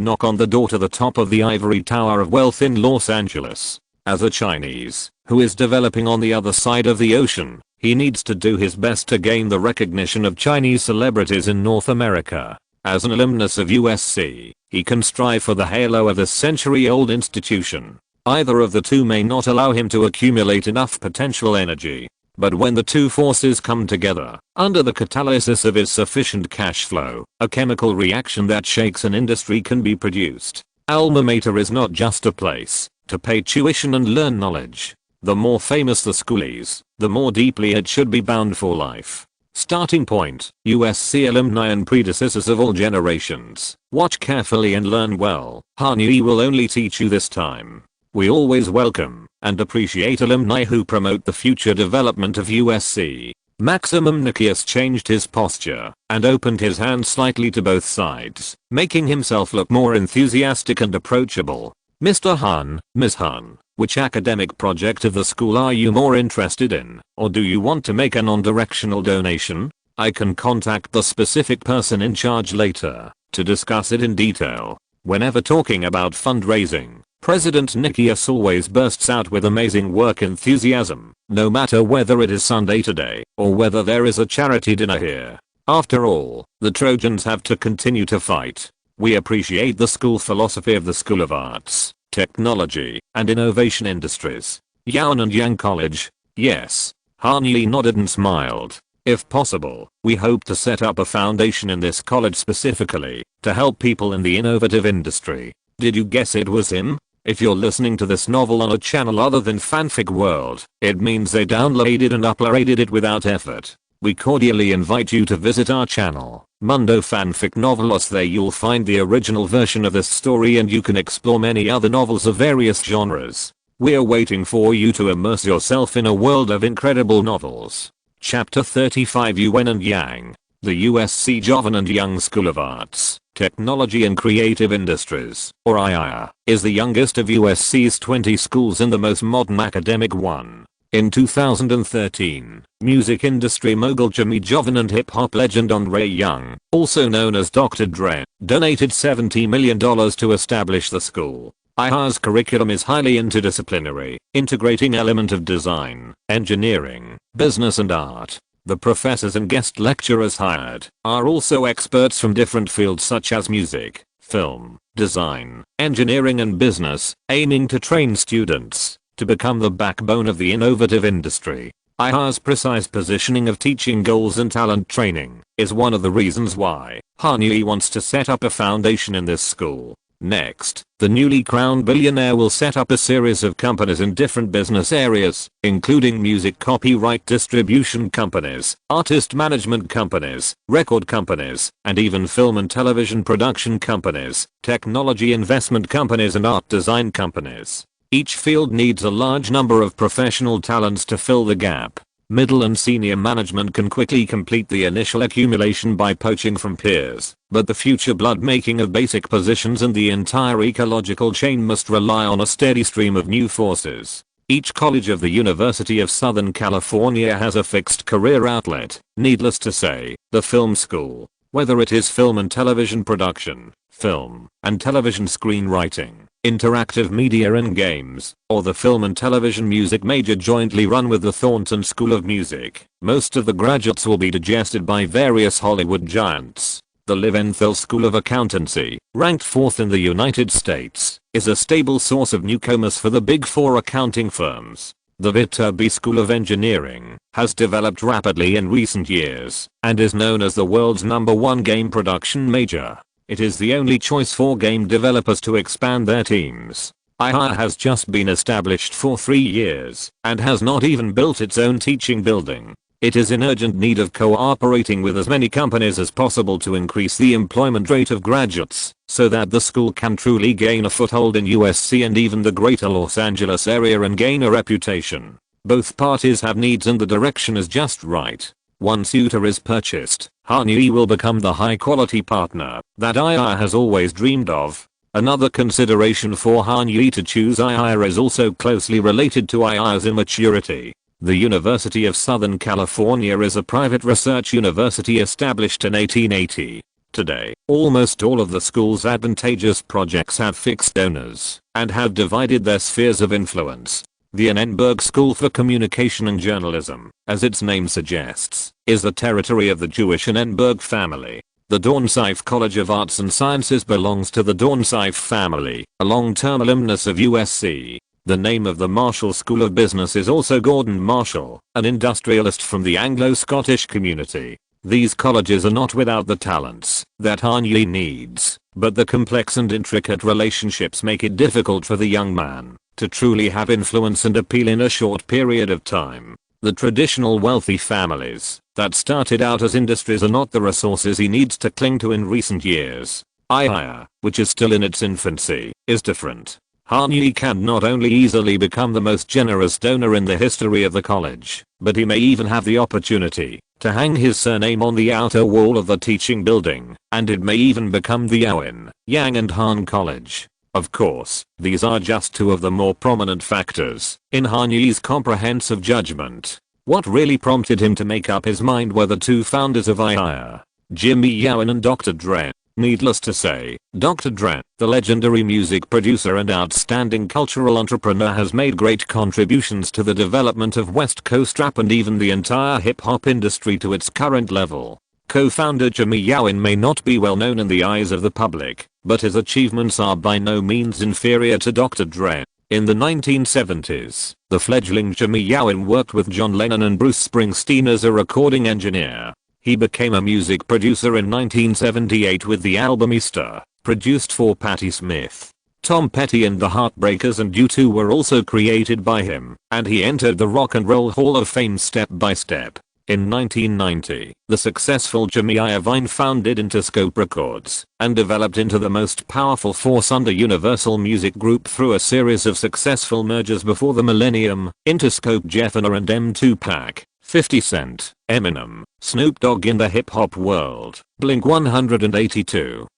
knock on the door to the top of the ivory tower of wealth in Los Angeles. As a Chinese who is developing on the other side of the ocean, he needs to do his best to gain the recognition of Chinese celebrities in North America. As an alumnus of USC, he can strive for the halo of this century-old institution. Either of the two may not allow him to accumulate enough potential energy. But when the two forces come together, under the catalysis of sufficient cash flow, a chemical reaction that shakes an industry can be produced. Alma mater is not just a place to pay tuition and learn knowledge. The more famous the school is, the more deeply it should be bound for life. Starting point, USC alumni and predecessors of all generations. Watch carefully and learn well. Hani will only teach you this time. We always welcome and appreciate alumni who promote the future development of USC. Maximum Nikias changed his posture and opened his hands slightly to both sides, making himself look more enthusiastic and approachable. Mr. Han, Ms. Han, which academic project of the school are you more interested in, or do you want to make a non-directional donation? I can contact the specific person in charge later to discuss it in detail. Whenever talking about fundraising, President Nikias always bursts out with amazing work enthusiasm, no matter whether it is Sunday today or whether there is a charity dinner here. After all, the Trojans have to continue to fight. We appreciate the school philosophy of the School of Arts, Technology, and Innovation Industries. Yawen and Yang College. Yes. Han Yi nodded and smiled. If possible, we hope to set up a foundation in this college specifically to help people in the innovative industry. Did you guess it was him? If you're listening to this novel on a channel other than Fanfic World, it means they downloaded and uploaded it without effort. We cordially invite you to visit our channel, Mundo Fanfic Novelos. There you'll find the original version of this story and you can explore many other novels of various genres. We're waiting for you to immerse yourself in a world of incredible novels. Chapter 35 Yawen and Yang. The USC Yawen and Yang School of Arts, Technology and Creative Industries, or IIA, is the youngest of USC's 20 schools and the most modern academic one. In 2013, music industry mogul Jimmy Yawen and hip-hop legend Andre Young, also known as Dr. Dre, donated $70 million to establish the school. IIA's curriculum is highly interdisciplinary, integrating element of design, engineering, business and art. The professors and guest lecturers hired are also experts from different fields such as music, film, design, engineering and business, aiming to train students to become the backbone of the innovative industry. IIA's precise positioning of teaching goals and talent training is one of the reasons why Han Yi wants to set up a foundation in this school. Next, the newly crowned billionaire will set up a series of companies in different business areas, including music copyright distribution companies, artist management companies, record companies, and even film and television production companies, technology investment companies and art design companies. Each field needs a large number of professional talents to fill the gap. Middle and senior management can quickly complete the initial accumulation by poaching from peers, but the future blood making of basic positions and the entire ecological chain must rely on a steady stream of new forces. Each college of the University of Southern California has a fixed career outlet. Needless to say, the film school, whether it is film and television production, film and television screenwriting, interactive media and games, or the film and television music major jointly run with the Thornton School of Music, most of the graduates will be digested by various Hollywood giants. The Leventhal School of Accountancy, ranked 4th in the United States, is a stable source of newcomers for the Big Four accounting firms. The Viterbi School of Engineering has developed rapidly in recent years and is known as the world's #1 game production major. It is the only choice for game developers to expand their teams. IIA has just been established for 3 years and has not even built its own teaching building. It is in urgent need of cooperating with as many companies as possible to increase the employment rate of graduates so that the school can truly gain a foothold in USC and even the greater Los Angeles area and gain a reputation. Both parties have needs and the direction is just right. Once Utah is purchased, Han Yi will become the high-quality partner that IIA has always dreamed of. Another consideration for Han Yi to choose IIA is also closely related to IIA's immaturity. The University of Southern California is a private research university established in 1880. Today, almost all of the school's advantageous projects have fixed donors and have divided their spheres of influence. The Annenberg School for Communication and Journalism, as its name suggests, is the territory of the Jewish Annenberg family. The Dornsife College of Arts and Sciences belongs to the Dornsife family, a long-term alumnus of USC. The name of the Marshall School of Business is also Gordon Marshall, an industrialist from the Anglo-Scottish community. These colleges are not without the talents that Han Yi needs, but the complex and intricate relationships make it difficult for the young man to truly have influence and appeal in a short period of time. The traditional wealthy families that started out as industries are not the resources he needs to cling to in recent years. IIA, which is still in its infancy, is different. Han Yi can not only easily become the most generous donor in the history of the college, but he may even have the opportunity to hang his surname on the outer wall of the teaching building, and it may even become the Yawen, Yang and Han College. Of course, these are just two of the more prominent factors in Han Yi's comprehensive judgment. What really prompted him to make up his mind were the two founders of IIA, Jimmy Yawen and Dr. Dre. Needless to say, Dr. Dre, the legendary music producer and outstanding cultural entrepreneur, has made great contributions to the development of West Coast rap and even the entire hip hop industry to its current level. Co-founder Jimmy Yowen may not be well known in the eyes of the public, but his achievements are by no means inferior to Dr. Dre. In the 1970s, the fledgling Jimmy Yowen worked with John Lennon and Bruce Springsteen as a recording engineer. He became a music producer in 1978 with the album Easter, produced for Patti Smith. Tom Petty and the Heartbreakers and U2 were also created by him, and he entered the Rock and Roll Hall of Fame step by step. In 1990, the successful Jimmy Iovine founded Interscope Records and developed into the most powerful force under Universal Music Group through a series of successful mergers before the millennium. Interscope Jeffner and M2Pac, 50 Cent, Eminem, Snoop Dogg in the hip-hop world, Blink-182,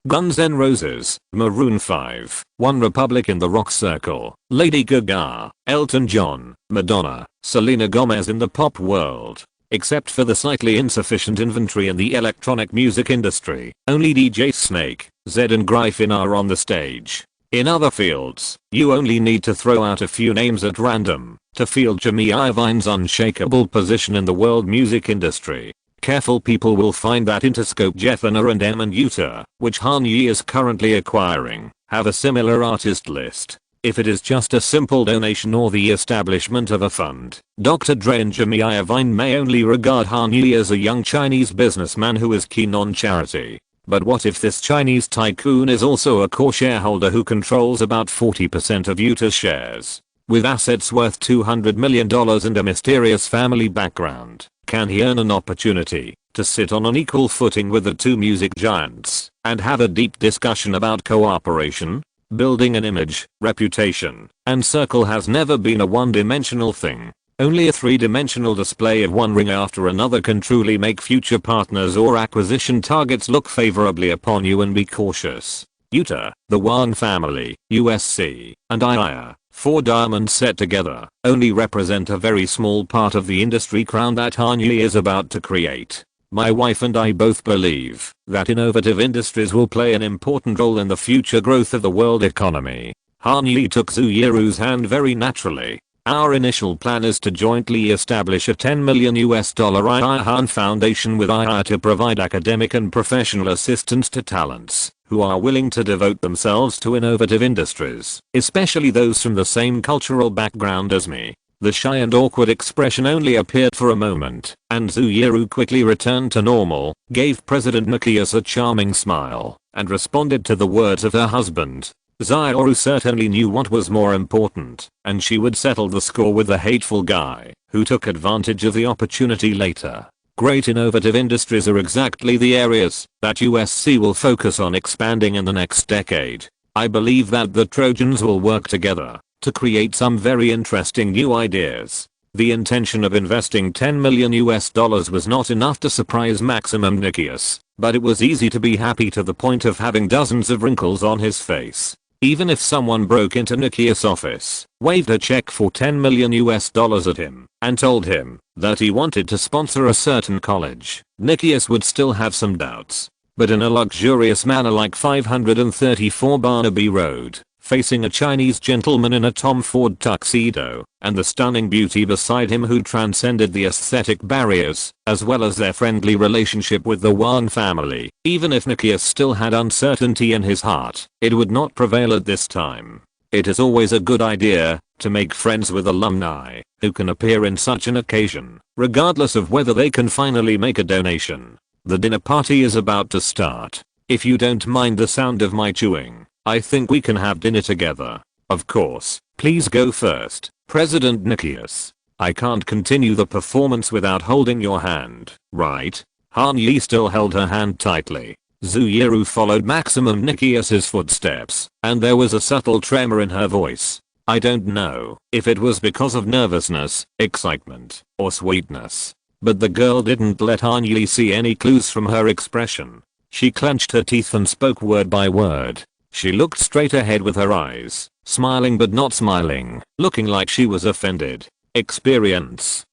Guns N' Roses, Maroon 5, One Republic in the rock circle, Lady Gaga, Elton John, Madonna, Selena Gomez in the pop world. Except for the slightly insufficient inventory in the electronic music industry, only DJ Snake, Zedd and Gryphon are on the stage. In other fields, you only need to throw out a few names at random to feel Jimmy Iovine's unshakable position in the world music industry. Careful people will find that Interscope Jeffner and M&U2, which Han Yi is currently acquiring, have a similar artist list. If it is just a simple donation or the establishment of a fund, Dr. Dre and Jimmy Iovine may only regard Han Yi as a young Chinese businessman who is keen on charity. But what if this Chinese tycoon is also a core shareholder who controls about 40% of U2's shares? With assets worth $200 million and a mysterious family background, can he earn an opportunity to sit on an equal footing with the two music giants and have a deep discussion about cooperation? Building an image, reputation, and circle has never been a one-dimensional thing. Only a three-dimensional display of one ring after another can truly make future partners or acquisition targets look favorably upon you, and be cautious. U2, the Wang family, USC, and IIA, four diamonds set together, only represent a very small part of the industry crown that Han Yi is about to create. My wife and I both believe that innovative industries will play an important role in the future growth of the world economy. Han Yi took Zhu Yiru's hand very naturally. Our initial plan is to jointly establish a $10 million II Han Foundation with IIA to provide academic and professional assistance to talents who are willing to devote themselves to innovative industries, especially those from the same cultural background as me. The shy and awkward expression only appeared for a moment, and Zhu Yiru quickly returned to normal, gave President Nikias a charming smile, and responded to the words of her husband. Zhu certainly knew what was more important, and she would settle the score with the hateful guy who took advantage of the opportunity later. Great innovative industries are exactly the areas that USC will focus on expanding in the next decade. I believe that the Trojans will work together to create some very interesting new ideas. The intention of investing $10 million was not enough to surprise Maximum Nikias, but it was easy to be happy to the point of having dozens of wrinkles on his face. Even if someone broke into Nikias' office, waved a check for $10 million at him, and told him that he wanted to sponsor a certain college, Nikias would still have some doubts. But in a luxurious manner like 534 Barnaby Road, facing a Chinese gentleman in a Tom Ford tuxedo, and the stunning beauty beside him who transcended the aesthetic barriers, as well as their friendly relationship with the Wang family. Even if Nikias still had uncertainty in his heart, it would not prevail at this time. It is always a good idea to make friends with alumni who can appear in such an occasion, regardless of whether they can finally make a donation. The dinner party is about to start. If you don't mind the sound of my chewing, I think we can have dinner together. Of course, please go first, President Nikias. I can't continue the performance without holding your hand, right? Han Yi still held her hand tightly. Zhu Yiru followed Maximum Nikias's footsteps, and there was a subtle tremor in her voice. I don't know if it was because of nervousness, excitement, or sweetness, but the girl didn't let Han Yi see any clues from her expression. She clenched her teeth and spoke word by word. She looked straight ahead with her eyes, smiling but not smiling, looking like she was offended. Experience.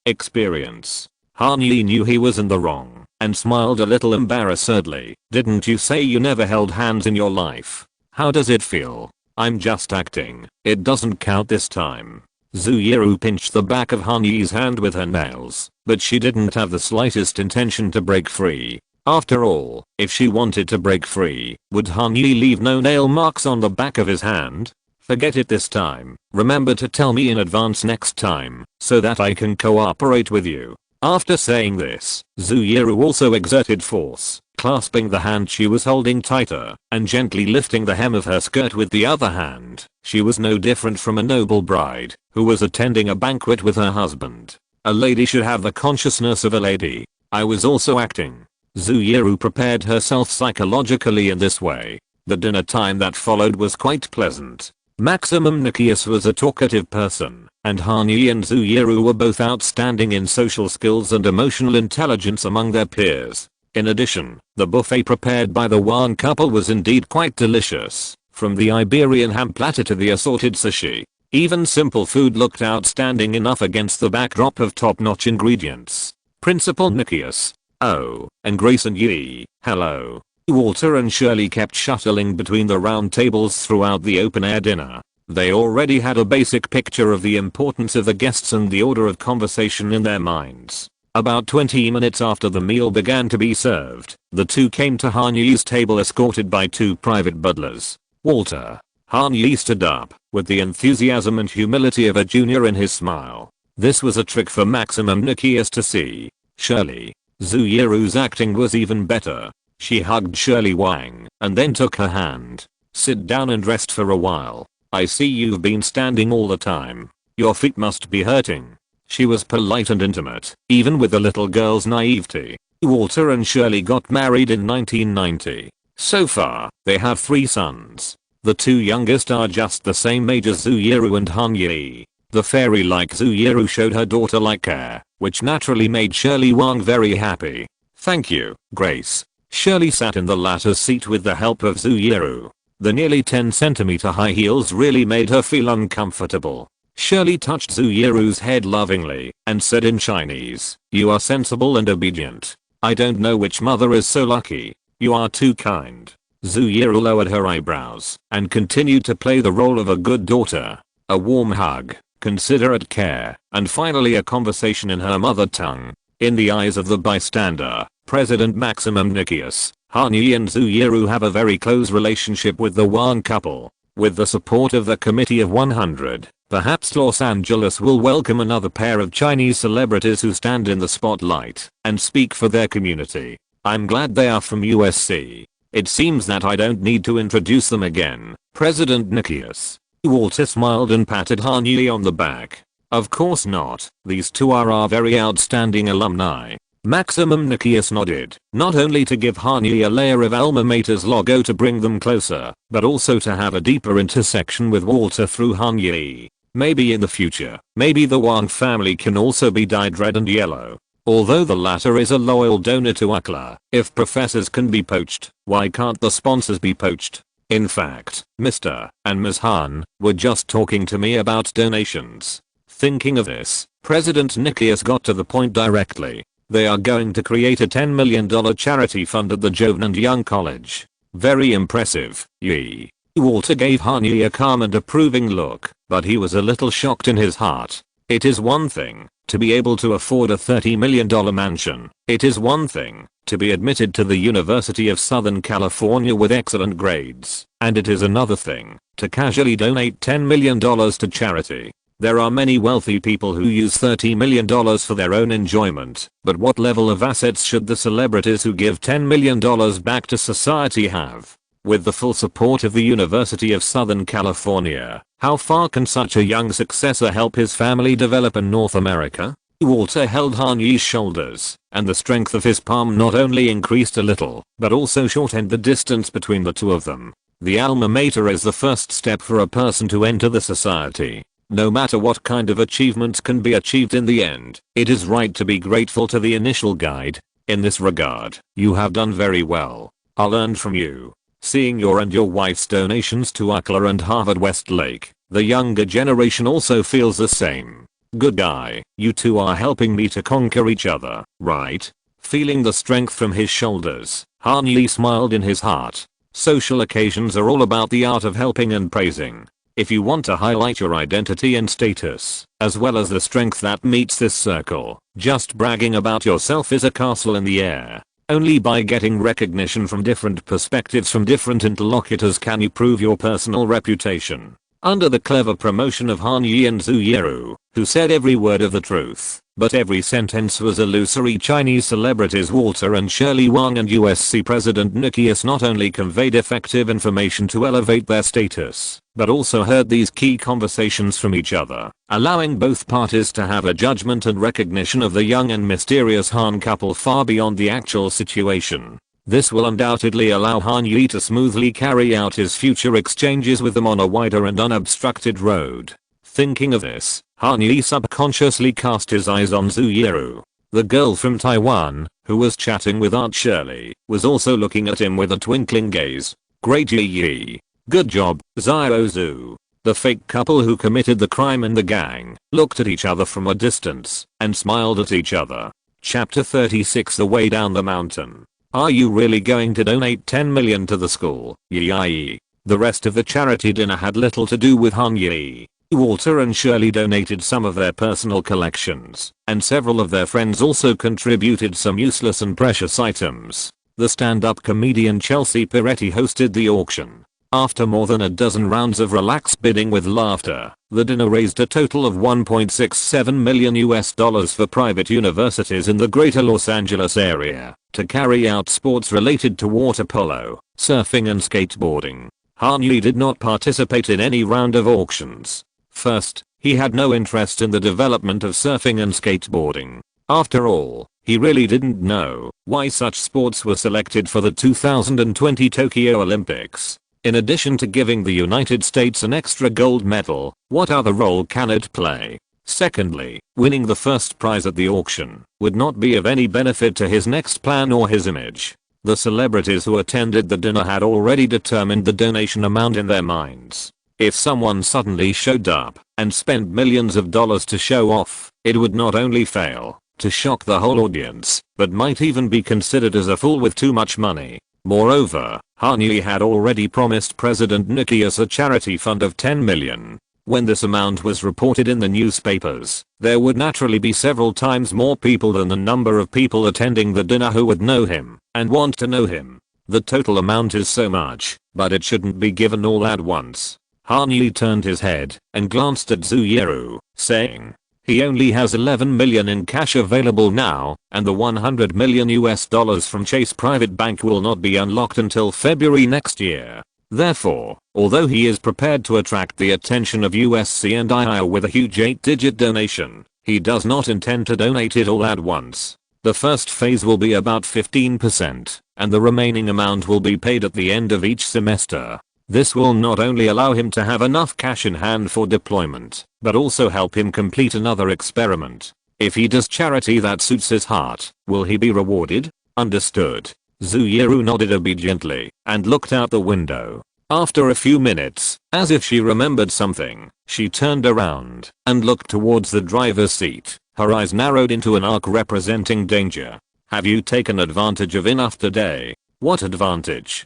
Han Yi knew he was in the wrong, and smiled a little embarrassedly. Didn't you say you never held hands in your life? How does it feel? I'm just acting. It doesn't count this time. Zooyeru pinched the back of Han Yi's hand with her nails, but she didn't have the slightest intention to break free. After all, if she wanted to break free, would Han Yi leave no nail marks on the back of his hand? Forget it this time. Remember to tell me in advance next time, so that I can cooperate with you. After saying this, Zooyeru also exerted force, clasping the hand she was holding tighter, and gently lifting the hem of her skirt with the other hand. She was no different from a noble bride, who was attending a banquet with her husband. A lady should have the consciousness of a lady. I was also acting. Zooyeru prepared herself psychologically in this way. The dinner time that followed was quite pleasant. Maximum Nikias was a talkative person, and Han Yi and Zooyeru were both outstanding in social skills and emotional intelligence among their peers. In addition, the buffet prepared by the Wang couple was indeed quite delicious, from the Iberian ham platter to the assorted sushi. Even simple food looked outstanding enough against the backdrop of top-notch ingredients. Principal Nikias. Oh, and Grace and Yi. Hello. Walter and Shirley kept shuttling between the round tables throughout the open-air dinner. They already had a basic picture of the importance of the guests and the order of conversation in their minds. About 20 minutes after the meal began to be served, the two came to Han Yi's table escorted by two private butlers. Walter. Han Yi stood up, with the enthusiasm and humility of a junior in his smile. This was a trick for Maximum Nikias to see. Shirley. Zooyeru's acting was even better. She hugged Shirley Wang, and then took her hand. Sit down and rest for a while. I see you've been standing all the time. Your feet must be hurting. She was polite and intimate, even with the little girl's naivety. Walter and Shirley got married in 1990. So far, they have 3 sons. The 2 youngest are just the same age as Zooyeru and Han Yi. The fairy-like Zooyeru showed her daughter-like care, which naturally made Shirley Wang very happy. Thank you, Grace. Shirley sat in the latter's seat with the help of Zooyeru. The nearly 10cm high heels really made her feel uncomfortable. Shirley touched Zooyeru's head lovingly and said in Chinese, "You are sensible and obedient. I don't know which mother is so lucky. You are too kind." Zooyeru lowered her eyebrows and continued to play the role of a good daughter. A warm hug, considerate care, and finally a conversation in her mother tongue. In the eyes of the bystander, President Maximum Nikias, Han Yi and Zooyeru have a very close relationship with the Wang couple. With the support of the Committee of 100, perhaps Los Angeles will welcome another pair of Chinese celebrities who stand in the spotlight and speak for their community. I'm glad they are from USC. It seems that I don't need to introduce them again. President Nikias. Walter smiled and patted Han Yi on the back. Of course not. These two are our very outstanding alumni. Maximum Nikias nodded, not only to give Han Yi a layer of alma mater's logo to bring them closer, but also to have a deeper intersection with Walter through Han Yi. Maybe in the future, maybe the Wang family can also be dyed red and yellow. Although the latter is a loyal donor to UCLA, if professors can be poached, why can't the sponsors be poached? In fact, Mr. and Ms. Han were just talking to me about donations. Thinking of this, President Nikias got to the point directly. They are going to create a $10 million charity fund at the Jovan Young College. Very impressive, Yi. Walter gave Han Yi a calm and approving look, but he was a little shocked in his heart. It is one thing to be able to afford a $30 million mansion. It is one thing to be admitted to the University of Southern California with excellent grades. And it is another thing to casually donate $10 million to charity. There are many wealthy people who use $30 million for their own enjoyment, but what level of assets should the celebrities who give $10 million back to society have? With the full support of the University of Southern California, how far can such a young successor help his family develop in North America? Walter held Han Yi's shoulders, and the strength of his palm not only increased a little, but also shortened the distance between the two of them. The alma mater is the first step for a person to enter the society. No matter what kind of achievements can be achieved in the end, it is right to be grateful to the initial guide. In this regard, you have done very well. I'll learn from you. Seeing your and your wife's donations to UCLA and Harvard Westlake, the younger generation also feels the same. Good guy, you two are helping me to conquer each other, right? Feeling the strength from his shoulders, Han Yi smiled in his heart. Social occasions are all about the art of helping and praising. If you want to highlight your identity and status, as well as the strength that meets this circle, just bragging about yourself is a castle in the air. Only by getting recognition from different perspectives from different interlocutors can you prove your personal reputation. Under the clever promotion of Han Yi and Zhu Yiru, who said every word of the truth, but every sentence was illusory, Chinese celebrities Walter and Shirley Wang and USC President Nikias not only conveyed effective information to elevate their status, but also heard these key conversations from each other, allowing both parties to have a judgment and recognition of the young and mysterious Han couple far beyond the actual situation. This will undoubtedly allow Han Yi to smoothly carry out his future exchanges with them on a wider and unobstructed road. Thinking of this, Han Yi subconsciously cast his eyes on Zhu Yiru. The girl from Taiwan, who was chatting with Aunt Shirley, was also looking at him with a twinkling gaze. Great Yi. Good job, Xiao Zhu. The fake couple who committed the crime in the gang looked at each other from a distance and smiled at each other. Chapter 36 The Way Down the Mountain. Are you really going to donate 10 million to the school, Yi? The rest of the charity dinner had little to do with Han Yi. Walter and Shirley donated some of their personal collections, and several of their friends also contributed some useless and precious items. The stand-up comedian Chelsea Peretti hosted the auction. After more than a dozen rounds of relaxed bidding with laughter, the dinner raised a total of $1.67 million for private universities in the greater Los Angeles area to carry out sports related to water polo, surfing and skateboarding. Han Yi did not participate in any round of auctions. First, he had no interest in the development of surfing and skateboarding. After all, he really didn't know why such sports were selected for the 2020 Tokyo Olympics. In addition to giving the United States an extra gold medal, what other role can it play? Secondly, winning the first prize at the auction would not be of any benefit to his next plan or his image. The celebrities who attended the dinner had already determined the donation amount in their minds. If someone suddenly showed up and spent millions of dollars to show off, it would not only fail to shock the whole audience, but might even be considered as a fool with too much money. Moreover, Han Yi had already promised President Nikias a charity fund of 10 million. When this amount was reported in the newspapers, there would naturally be several times more people than the number of people attending the dinner who would know him and want to know him. The total amount is so much, but it shouldn't be given all at once. Han Yi turned his head and glanced at Zhu Yiru, saying, he only has 11 million in cash available now, and the $100 million from Chase Private Bank will not be unlocked until February next year. Therefore, although he is prepared to attract the attention of USC and II with a huge 8-digit donation, he does not intend to donate it all at once. The first phase will be about 15%, and the remaining amount will be paid at the end of each semester. This will not only allow him to have enough cash in hand for deployment, but also help him complete another experiment. If he does charity that suits his heart, will he be rewarded? Understood. Zhu Yiru nodded obediently and looked out the window. After a few minutes, as if she remembered something, she turned around and looked towards the driver's seat. Her eyes narrowed into an arc representing danger. Have you taken advantage of enough today? What advantage?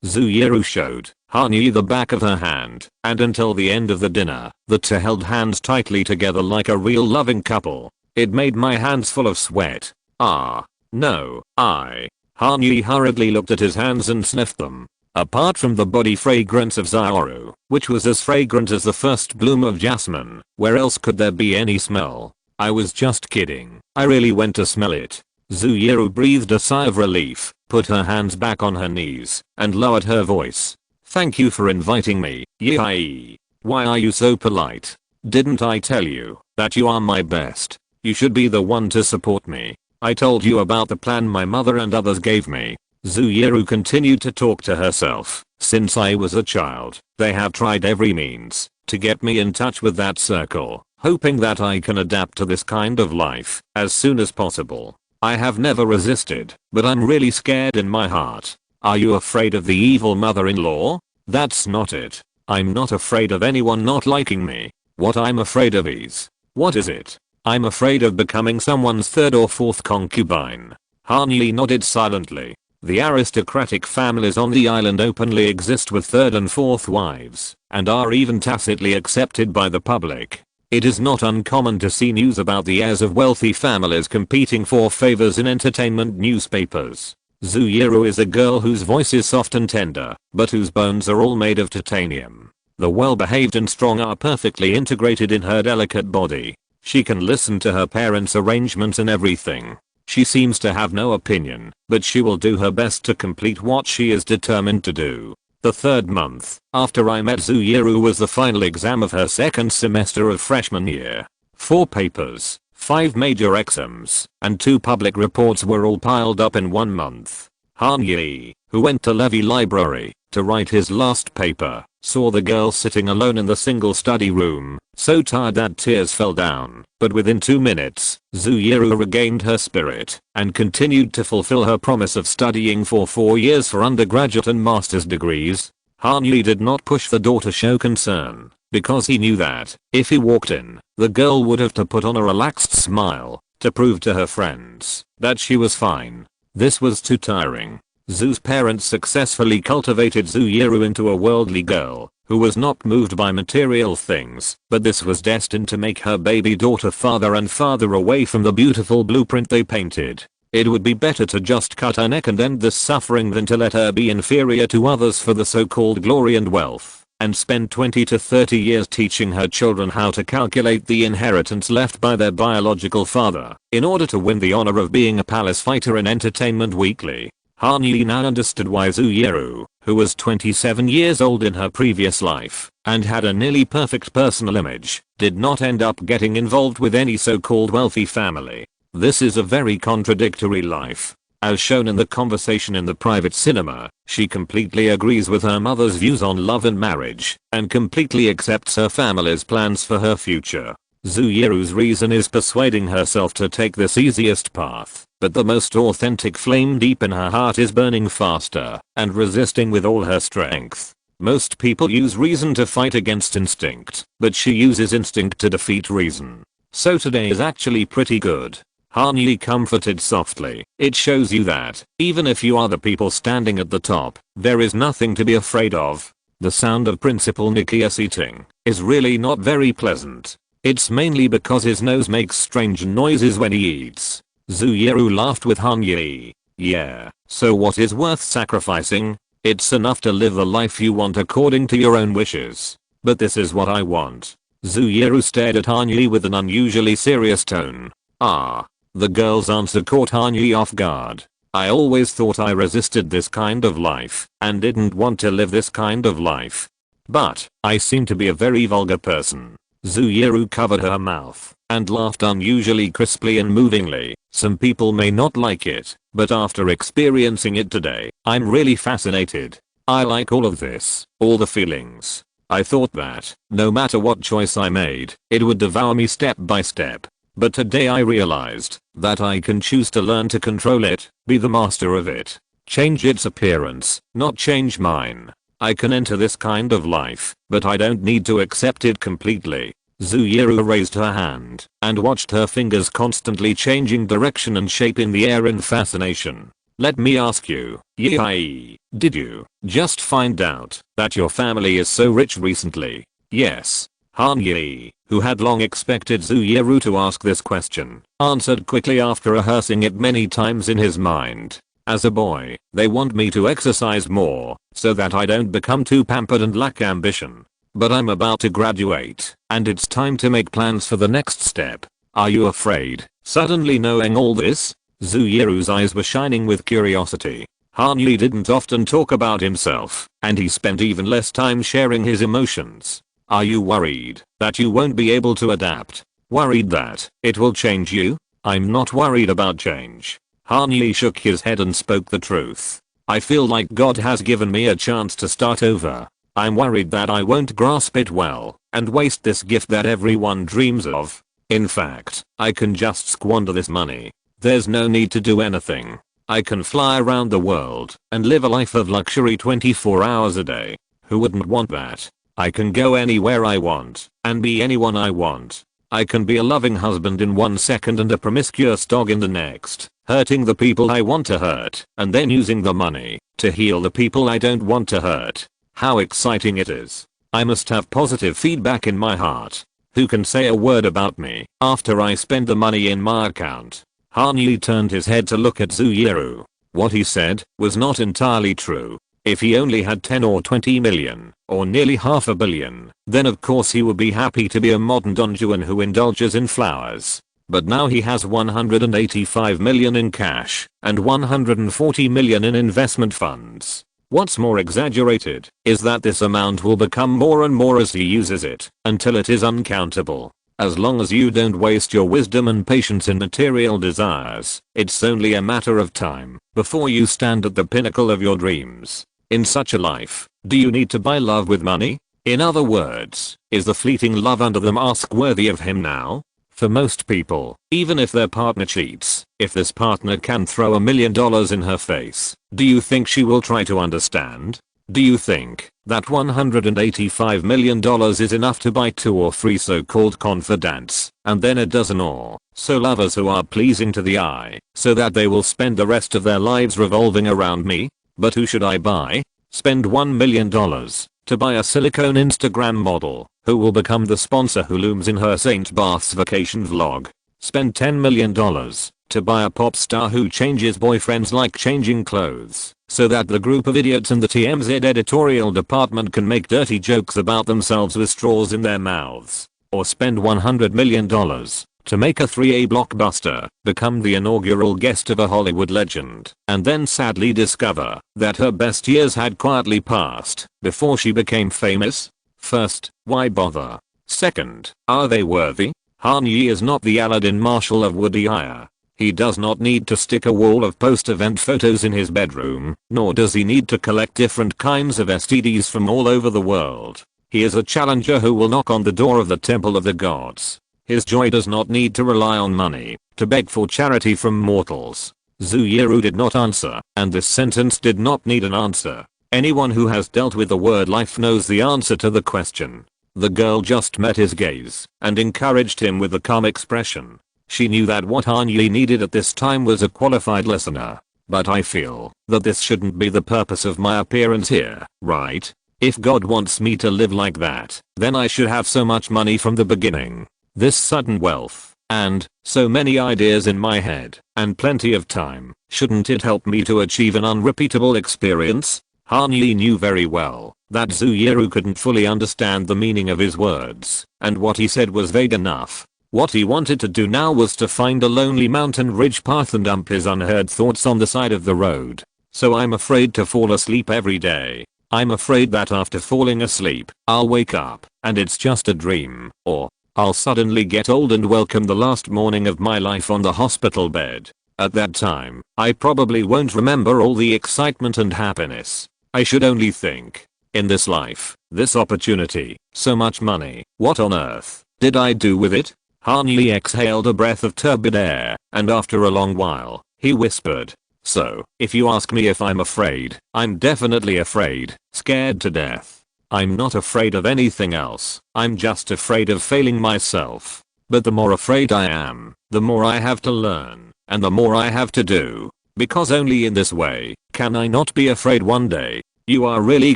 Zhu Yiru showed Han Yi the back of her hand, and until the end of the dinner, the two held hands tightly together like a real loving couple. It made my hands full of sweat. Ah, no, Han Yi hurriedly looked at his hands and sniffed them. Apart from the body fragrance of Zaoru, which was as fragrant as the first bloom of jasmine, where else could there be any smell? I was just kidding. I really went to smell it. Zhu Yiru breathed a sigh of relief, put her hands back on her knees, and lowered her voice. Thank you for inviting me, Yi. Why are you so polite? Didn't I tell you that you are my best? You should be the one to support me. I told you about the plan my mother and others gave me. Zhu Yiru continued to talk to herself. Since I was a child, they have tried every means to get me in touch with that circle, hoping that I can adapt to this kind of life as soon as possible. I have never resisted, but I'm really scared in my heart. Are you afraid of the evil mother-in-law? That's not it. I'm not afraid of anyone not liking me. What I'm afraid of is... What is it? I'm afraid of becoming someone's third or fourth concubine. Han Yi nodded silently. The aristocratic families on the island openly exist with third and fourth wives, and are even tacitly accepted by the public. It is not uncommon to see news about the heirs of wealthy families competing for favors in entertainment newspapers. Zuyuru is a girl whose voice is soft and tender, but whose bones are all made of titanium. The well-behaved and strong are perfectly integrated in her delicate body. She can listen to her parents' arrangements and everything. She seems to have no opinion, but she will do her best to complete what she is determined to do. The third month after I met Zuyuru was the final exam of her second semester of freshman year. 4 papers, 5 major exams, and 2 public reports were all piled up in 1 month. Han Yi, who went to Levy Library to write his last paper, saw the girl sitting alone in the single study room, so tired that tears fell down, but within 2 minutes, Zuyuru regained her spirit and continued to fulfill her promise of studying for 4 years for undergraduate and master's degrees. Han Yi did not push the door to show concern, because he knew that, if he walked in, the girl would have to put on a relaxed smile to prove to her friends that she was fine. This was too tiring. Zu's parents successfully cultivated Zuyuru into a worldly girl who was not moved by material things, but this was destined to make her baby daughter farther and farther away from the beautiful blueprint they painted. It would be better to just cut her neck and end this suffering than to let her be inferior to others for the so-called glory and wealth, and spend 20 to 30 years teaching her children how to calculate the inheritance left by their biological father, in order to win the honor of being a palace fighter in Entertainment Weekly. Han Yi now understood why Zuyuru, who was 27 years old in her previous life and had a nearly perfect personal image, did not end up getting involved with any so-called wealthy family. This is a very contradictory life. As shown in the conversation in the private cinema, she completely agrees with her mother's views on love and marriage, and completely accepts her family's plans for her future. Zuyuru's reason is persuading herself to take this easiest path, but the most authentic flame deep in her heart is burning faster and resisting with all her strength. Most people use reason to fight against instinct, but she uses instinct to defeat reason. So today is actually pretty good. Han Yi comforted softly. It shows you that, even if you are the people standing at the top, there is nothing to be afraid of. The sound of Principal Nikias eating is really not very pleasant. It's mainly because his nose makes strange noises when he eats. Zuyuru laughed with Han Yi. Yeah, so what is worth sacrificing? It's enough to live the life you want according to your own wishes. But this is what I want. Zuyuru stared at Han Yi with an unusually serious tone. Ah. The girl's answer caught Han Yi off guard. I always thought I resisted this kind of life and didn't want to live this kind of life. But I seem to be a very vulgar person. Zuyuru covered her mouth and laughed unusually crisply and movingly. Some people may not like it, but after experiencing it today, I'm really fascinated. I like all of this, all the feelings. I thought that, no matter what choice I made, it would devour me step by step. But today I realized that I can choose to learn to control it, be the master of it, change its appearance, not change mine. I can enter this kind of life, but I don't need to accept it completely. Zuyuru raised her hand and watched her fingers constantly changing direction and shape in the air in fascination. Let me ask you, Yi, did you just find out that your family is so rich recently? Yes. Han Yi, who had long expected Zuyuru to ask this question, answered quickly after rehearsing it many times in his mind. As a boy, they want me to exercise more, so that I don't become too pampered and lack ambition. But I'm about to graduate, and it's time to make plans for the next step. Are you afraid? Suddenly knowing all this, Zuyuru's eyes were shining with curiosity. Han Yi didn't often talk about himself, and he spent even less time sharing his emotions. Are you worried that you won't be able to adapt? Worried that it will change you? I'm not worried about change. Han Yi shook his head and spoke the truth. I feel like God has given me a chance to start over. I'm worried that I won't grasp it well and waste this gift that everyone dreams of. In fact, I can just squander this money. There's no need to do anything. I can fly around the world and live a life of luxury 24 hours a day. Who wouldn't want that? I can go anywhere I want and be anyone I want. I can be a loving husband in 1 second and a promiscuous dog in the next. hurting the people I want to hurt, and then using the money to heal the people I don't want to hurt. How exciting it is. I must have positive feedback in my heart. Who can say a word about me after I spend the money in my account? Han Yi turned his head to look at Zhu Yiru. What he said was not entirely true. If he only had 10 or 20 million, or nearly half a billion, then of course he would be happy to be a modern Don Juan who indulges in flowers. But now he has 185 million in cash, and 140 million in investment funds. What's more exaggerated is that this amount will become more and more as he uses it, until it is uncountable. As long as you don't waste your wisdom and patience in material desires, it's only a matter of time before you stand at the pinnacle of your dreams. In such a life, do you need to buy love with money? In other words, is the fleeting love under the mask worthy of him now? For most people, even if their partner cheats, if this partner can throw $1 million in her face, do you think she will try to understand? Do you think that $185 million is enough to buy 2 or 3 so-called confidants, and then a dozen or so lovers who are pleasing to the eye, so that they will spend the rest of their lives revolving around me? But who should I buy? Spend $1 million to buy a silicone Instagram model who will become the sponsor who looms in her St. Barth's vacation vlog. Spend $10 million to buy a pop star who changes boyfriends like changing clothes, so that the group of idiots in the TMZ editorial department can make dirty jokes about themselves with straws in their mouths. Or spend $100 million to make a 3A blockbuster, become the inaugural guest of a Hollywood legend, and then sadly discover that her best years had quietly passed before she became famous? First, why bother? Second, are they worthy? Han Yi is not the Aladdin Marshal of Woodire. He does not need to stick a wall of post-event photos in his bedroom, nor does he need to collect different kinds of STDs from all over the world. He is a challenger who will knock on the door of the temple of the gods. His joy does not need to rely on money to beg for charity from mortals. Zhu Yiru did not answer, and this sentence did not need an answer. Anyone who has dealt with the word life knows the answer to the question. The girl just met his gaze and encouraged him with a calm expression. She knew that what Han Yi needed at this time was a qualified listener. But I feel that this shouldn't be the purpose of my appearance here, right? If God wants me to live like that, then I should have so much money from the beginning. This sudden wealth, and so many ideas in my head, and plenty of time, shouldn't it help me to achieve an unrepeatable experience? Han Yi knew very well that Zhu Yiru couldn't fully understand the meaning of his words, and what he said was vague enough. What he wanted to do now was to find a lonely mountain ridge path and dump his unheard thoughts on the side of the road. So I'm afraid to fall asleep every day. I'm afraid that after falling asleep, I'll wake up, and it's just a dream, or I'll suddenly get old and welcome the last morning of my life on the hospital bed. At that time, I probably won't remember all the excitement and happiness. I should only think, in this life, this opportunity, so much money, what on earth did I do with it? Han Yi exhaled a breath of turbid air, and after a long while, he whispered, so, if you ask me if I'm afraid, I'm definitely afraid, scared to death. I'm not afraid of anything else, I'm just afraid of failing myself. But the more afraid I am, the more I have to learn, and the more I have to do. Because only in this way, can I not be afraid one day. You are really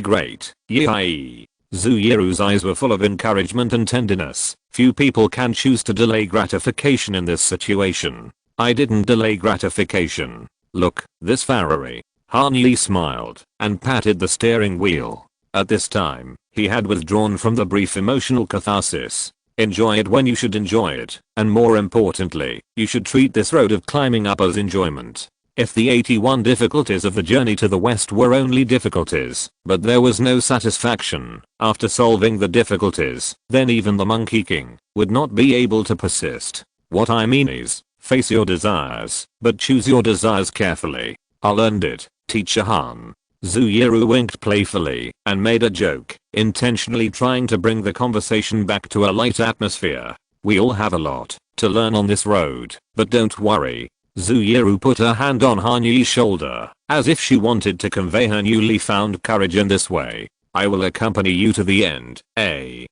great, Yi. Zhu Yiru's eyes were full of encouragement and tenderness. Few people can choose to delay gratification in this situation. I didn't delay gratification. Look, this Ferrari. Han Yi smiled and patted the steering wheel. At this time, he had withdrawn from the brief emotional catharsis. Enjoy it when you should enjoy it, and more importantly, you should treat this road of climbing up as enjoyment. If the 81 difficulties of the journey to the west were only difficulties, but there was no satisfaction after solving the difficulties, then even the Monkey King would not be able to persist. What I mean is, face your desires, but choose your desires carefully. I'll earn it, Teacher Han. Zhu Yiru winked playfully and made a joke, intentionally trying to bring the conversation back to a light atmosphere. We all have a lot to learn on this road, but don't worry. Zhu Yiru put her hand on Han Yi's shoulder, as if she wanted to convey her newly found courage in this way. I will accompany you to the end.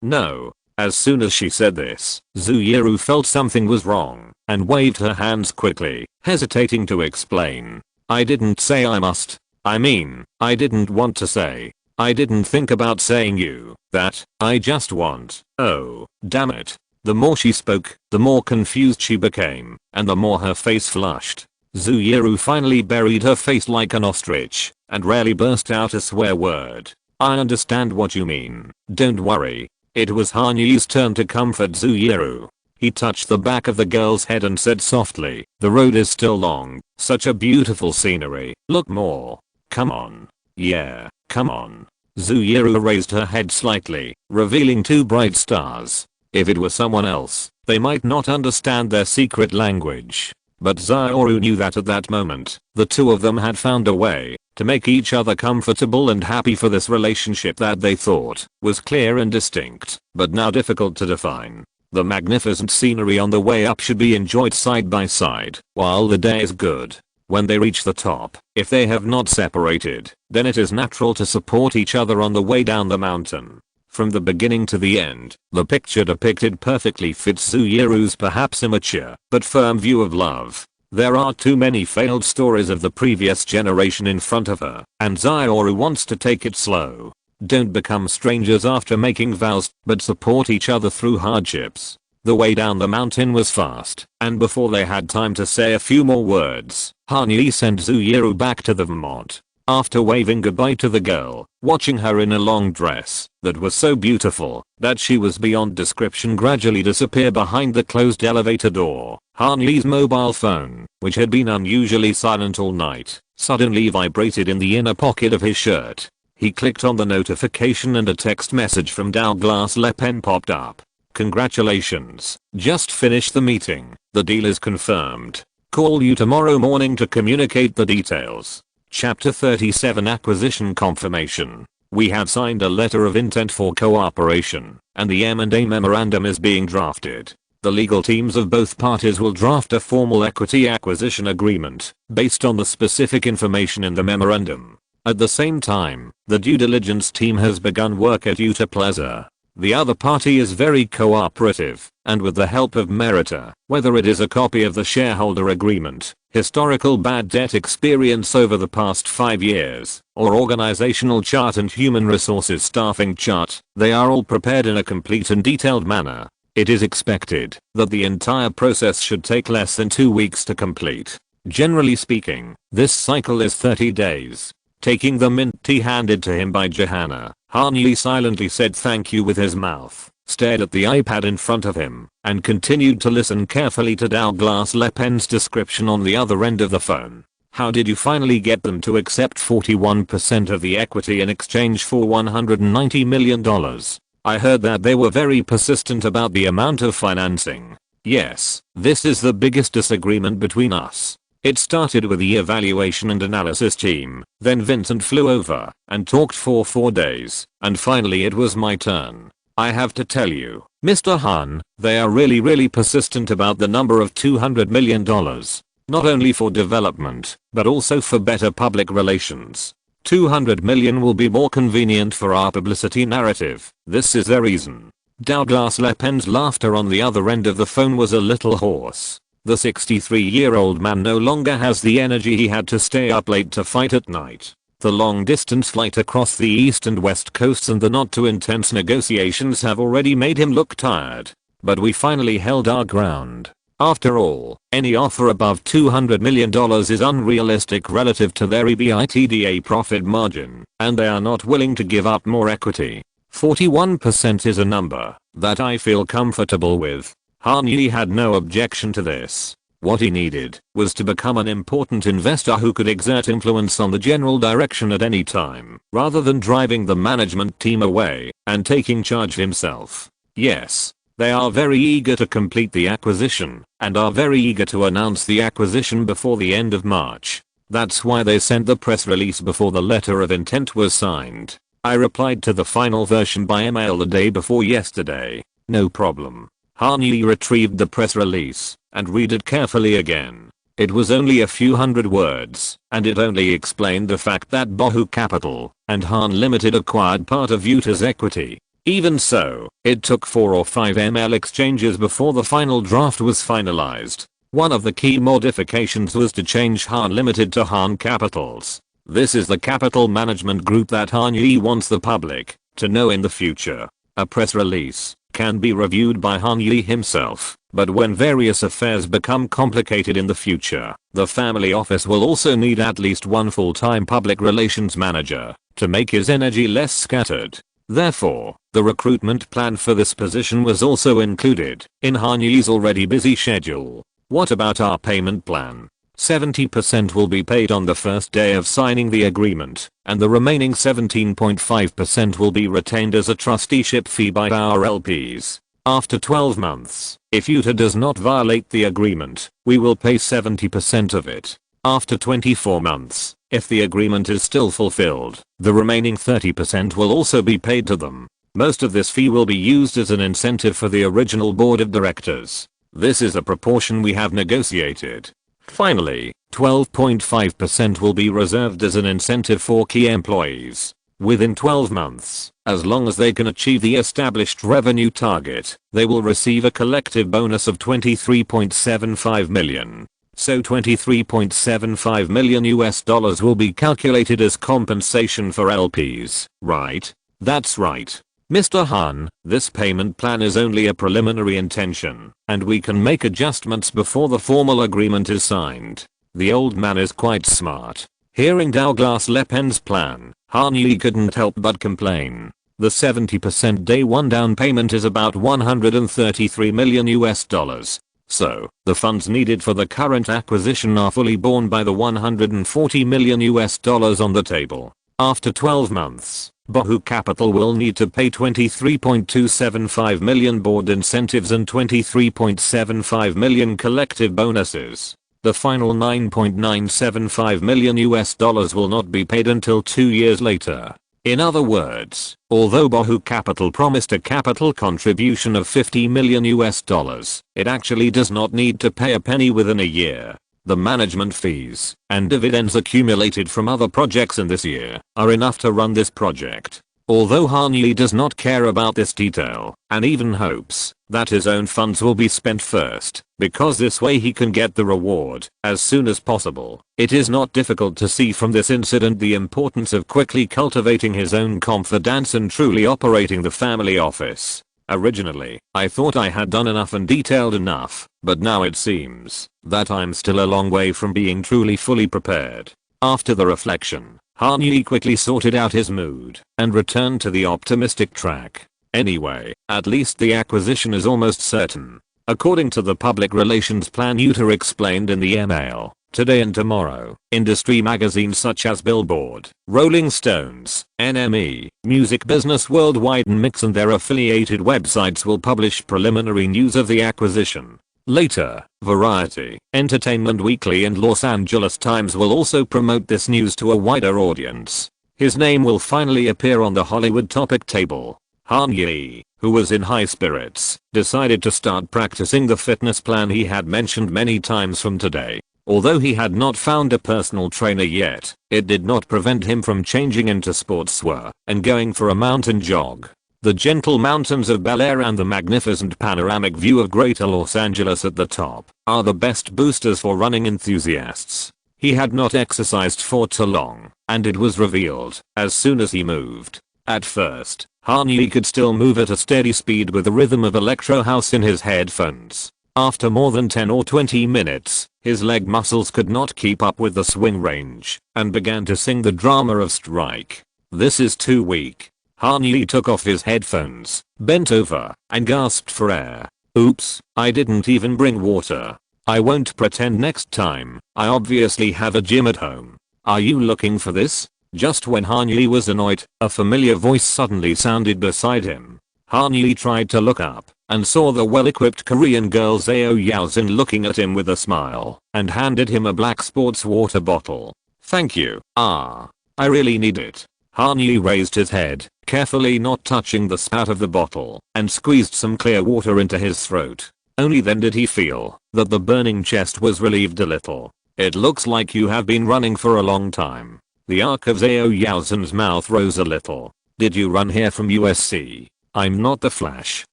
No. As soon as she said this, Zuyuru felt something was wrong and waved her hands quickly, hesitating to explain. I didn't say I must. I mean, I didn't want to say. I didn't think about saying you that. I just want. Oh, damn it. The more she spoke, the more confused she became, and the more her face flushed. Zuyuru finally buried her face like an ostrich and rarely burst out a swear word. I understand what you mean. Don't worry. It was Han Yi's turn to comfort Zuyuru. He touched the back of the girl's head and said softly, the road is still long. Such a beautiful scenery. Look more. Come on. Yeah, come on. Zuyuru raised her head slightly, revealing 2 bright stars. If it were someone else, they might not understand their secret language. But Zuyuru knew that at that moment, the two of them had found a way to make each other comfortable and happy for this relationship that they thought was clear and distinct, but now difficult to define. The magnificent scenery on the way up should be enjoyed side by side while the day is good. When they reach the top, if they have not separated, then it is natural to support each other on the way down the mountain. From the beginning to the end, the picture depicted perfectly fits Zuyuru's perhaps immature but firm view of love. There are too many failed stories of the previous generation in front of her, and Zuyuru wants to take it slow. Don't become strangers after making vows, but support each other through hardships. The way down the mountain was fast, and before they had time to say a few more words, Han Yi sent Zuyuru back to the Vermont. After waving goodbye to the girl, watching her in a long dress that was so beautiful that she was beyond description gradually disappear behind the closed elevator door, Han Yi's mobile phone, which had been unusually silent all night, suddenly vibrated in the inner pocket of his shirt. He clicked on the notification and a text message from Douglas Le Pen popped up. Congratulations, just finished the meeting. The deal is confirmed. Call you tomorrow morning to communicate the details. Chapter 37 Acquisition Confirmation. We have signed a letter of intent for cooperation, and the M&A memorandum is being drafted. The legal teams of both parties will draft a formal equity acquisition agreement based on the specific information in the memorandum. At the same time, the due diligence team has begun work at Utah Plaza. The other party is very cooperative, and with the help of Merita, whether it is a copy of the shareholder agreement, historical bad debt experience over the past 5 years, or organizational chart and human resources staffing chart, they are all prepared in a complete and detailed manner. It is expected that the entire process should take less than 2 weeks to complete. Generally speaking, this cycle is 30 days. Taking the mint tea handed to him by Johanna, Han Yi silently said thank you with his mouth, stared at the iPad in front of him, and continued to listen carefully to Douglas Le Pen's description on the other end of the phone. How did you finally get them to accept 41% of the equity in exchange for $190 million? I heard that they were very persistent about the amount of financing. Yes, this is the biggest disagreement between us. It started with the evaluation and analysis team, then Vincent flew over and talked for 4 days, and finally it was my turn. I have to tell you, Mr. Han, they are really persistent about the number of $200 million. Not only for development, but also for better public relations. 200 million will be more convenient for our publicity narrative. This is the reason. Douglas Le Pen's laughter on the other end of the phone was a little hoarse. The 63-year-old man no longer has the energy he had to stay up late to fight at night. The long-distance flight across the east and west coasts and the not-too-intense negotiations have already made him look tired. But we finally held our ground. After all, any offer above $200 million is unrealistic relative to their EBITDA profit margin, and they are not willing to give up more equity. 41% is a number that I feel comfortable with. Han Yi had no objection to this. What he needed was to become an important investor who could exert influence on the general direction at any time, rather than driving the management team away and taking charge himself. Yes, they are very eager to complete the acquisition, and are very eager to announce the acquisition before the end of March. That's why they sent the press release before the letter of intent was signed. I replied to the final version by email the day before yesterday. No problem. Han Yi retrieved the press release and read it carefully again. It was only a few hundred words, and it only explained the fact that Bohu Capital and Han Limited acquired part of Utah's equity. Even so, it took 4 or 5 ML exchanges before the final draft was finalized. One of the key modifications was to change Han Limited to Han Capitals. This is the capital management group that Han Yi wants the public to know in the future. A press release can be reviewed by Han Yi himself, but when various affairs become complicated in the future, the family office will also need at least one full-time public relations manager to make his energy less scattered. Therefore, the recruitment plan for this position was also included in Han Yi's already busy schedule. What about our payment plan? 70% will be paid on the first day of signing the agreement, and the remaining 17.5% will be retained as a trusteeship fee by our LPs. After 12 months, if Utah does not violate the agreement, we will pay 70% of it. After 24 months, if the agreement is still fulfilled, the remaining 30% will also be paid to them. Most of this fee will be used as an incentive for the original board of directors. This is a proportion we have negotiated. Finally, 12.5% will be reserved as an incentive for key employees. Within 12 months, as long as they can achieve the established revenue target, they will receive a collective bonus of $23.75 million. So $23.75 million US dollars will be calculated as compensation for LPs, right? That's right. Mr. Han, this payment plan is only a preliminary intention, and we can make adjustments before the formal agreement is signed. The old man is quite smart. Hearing Douglas Le Pen's plan, Han Yi couldn't help but complain. The 70% day one down payment is about $133 million US dollars. So, the funds needed for the current acquisition are fully borne by the $140 million US dollars on the table. After 12 months, Bahu Capital will need to pay $23.275 million board incentives and $23.75 million collective bonuses. The final $9.975 million US dollars will not be paid until 2 years later. In other words, although Bahu Capital promised a capital contribution of $50 million US dollars, it actually does not need to pay a penny within a year. The management fees and dividends accumulated from other projects in this year are enough to run this project. Although Han Yi does not care about this detail and even hopes that his own funds will be spent first, because this way he can get the reward as soon as possible. It is not difficult to see from this incident the importance of quickly cultivating his own confidence and truly operating the family office. Originally, I thought I had done enough and detailed enough, but now it seems that I'm still a long way from being truly fully prepared. After the reflection, Han Yi quickly sorted out his mood and returned to the optimistic track. Anyway, at least the acquisition is almost certain. According to the public relations plan Utah explained in the email, today and tomorrow, industry magazines such as Billboard, Rolling Stones, NME, Music Business Worldwide and Mix and their affiliated websites will publish preliminary news of the acquisition. Later, Variety, Entertainment Weekly and Los Angeles Times will also promote this news to a wider audience. His name will finally appear on the Hollywood topic table. Han Yi, who was in high spirits, decided to start practicing the fitness plan he had mentioned many times from today. Although he had not found a personal trainer yet, it did not prevent him from changing into sportswear and going for a mountain jog. The gentle mountains of Bel-Air and the magnificent panoramic view of Greater Los Angeles at the top are the best boosters for running enthusiasts. He had not exercised for too long, and it was revealed as soon as he moved. At first, Han Yi could still move at a steady speed with the rhythm of electro house in his headphones. After more than 10 or 20 minutes, his leg muscles could not keep up with the swing range and began to sing the drama of strike. This is too weak. Han Yi took off his headphones, bent over, and gasped for air. Oops, I didn't even bring water. I won't pretend next time. I obviously have a gym at home. Are you looking for this? Just when Han Yi was annoyed, a familiar voice suddenly sounded beside him. Han Yi tried to look up and saw the well-equipped Korean girl Zhao Yaozin looking at him with a smile and handed him a black sports water bottle. Thank you. I really need it. Han Yi raised his head, carefully not touching the spout of the bottle, and squeezed some clear water into his throat. Only then did he feel that the burning chest was relieved a little. It looks like you have been running for a long time. The arc of Zhao Yaozin's mouth rose a little. Did you run here from USC? I'm not the Flash.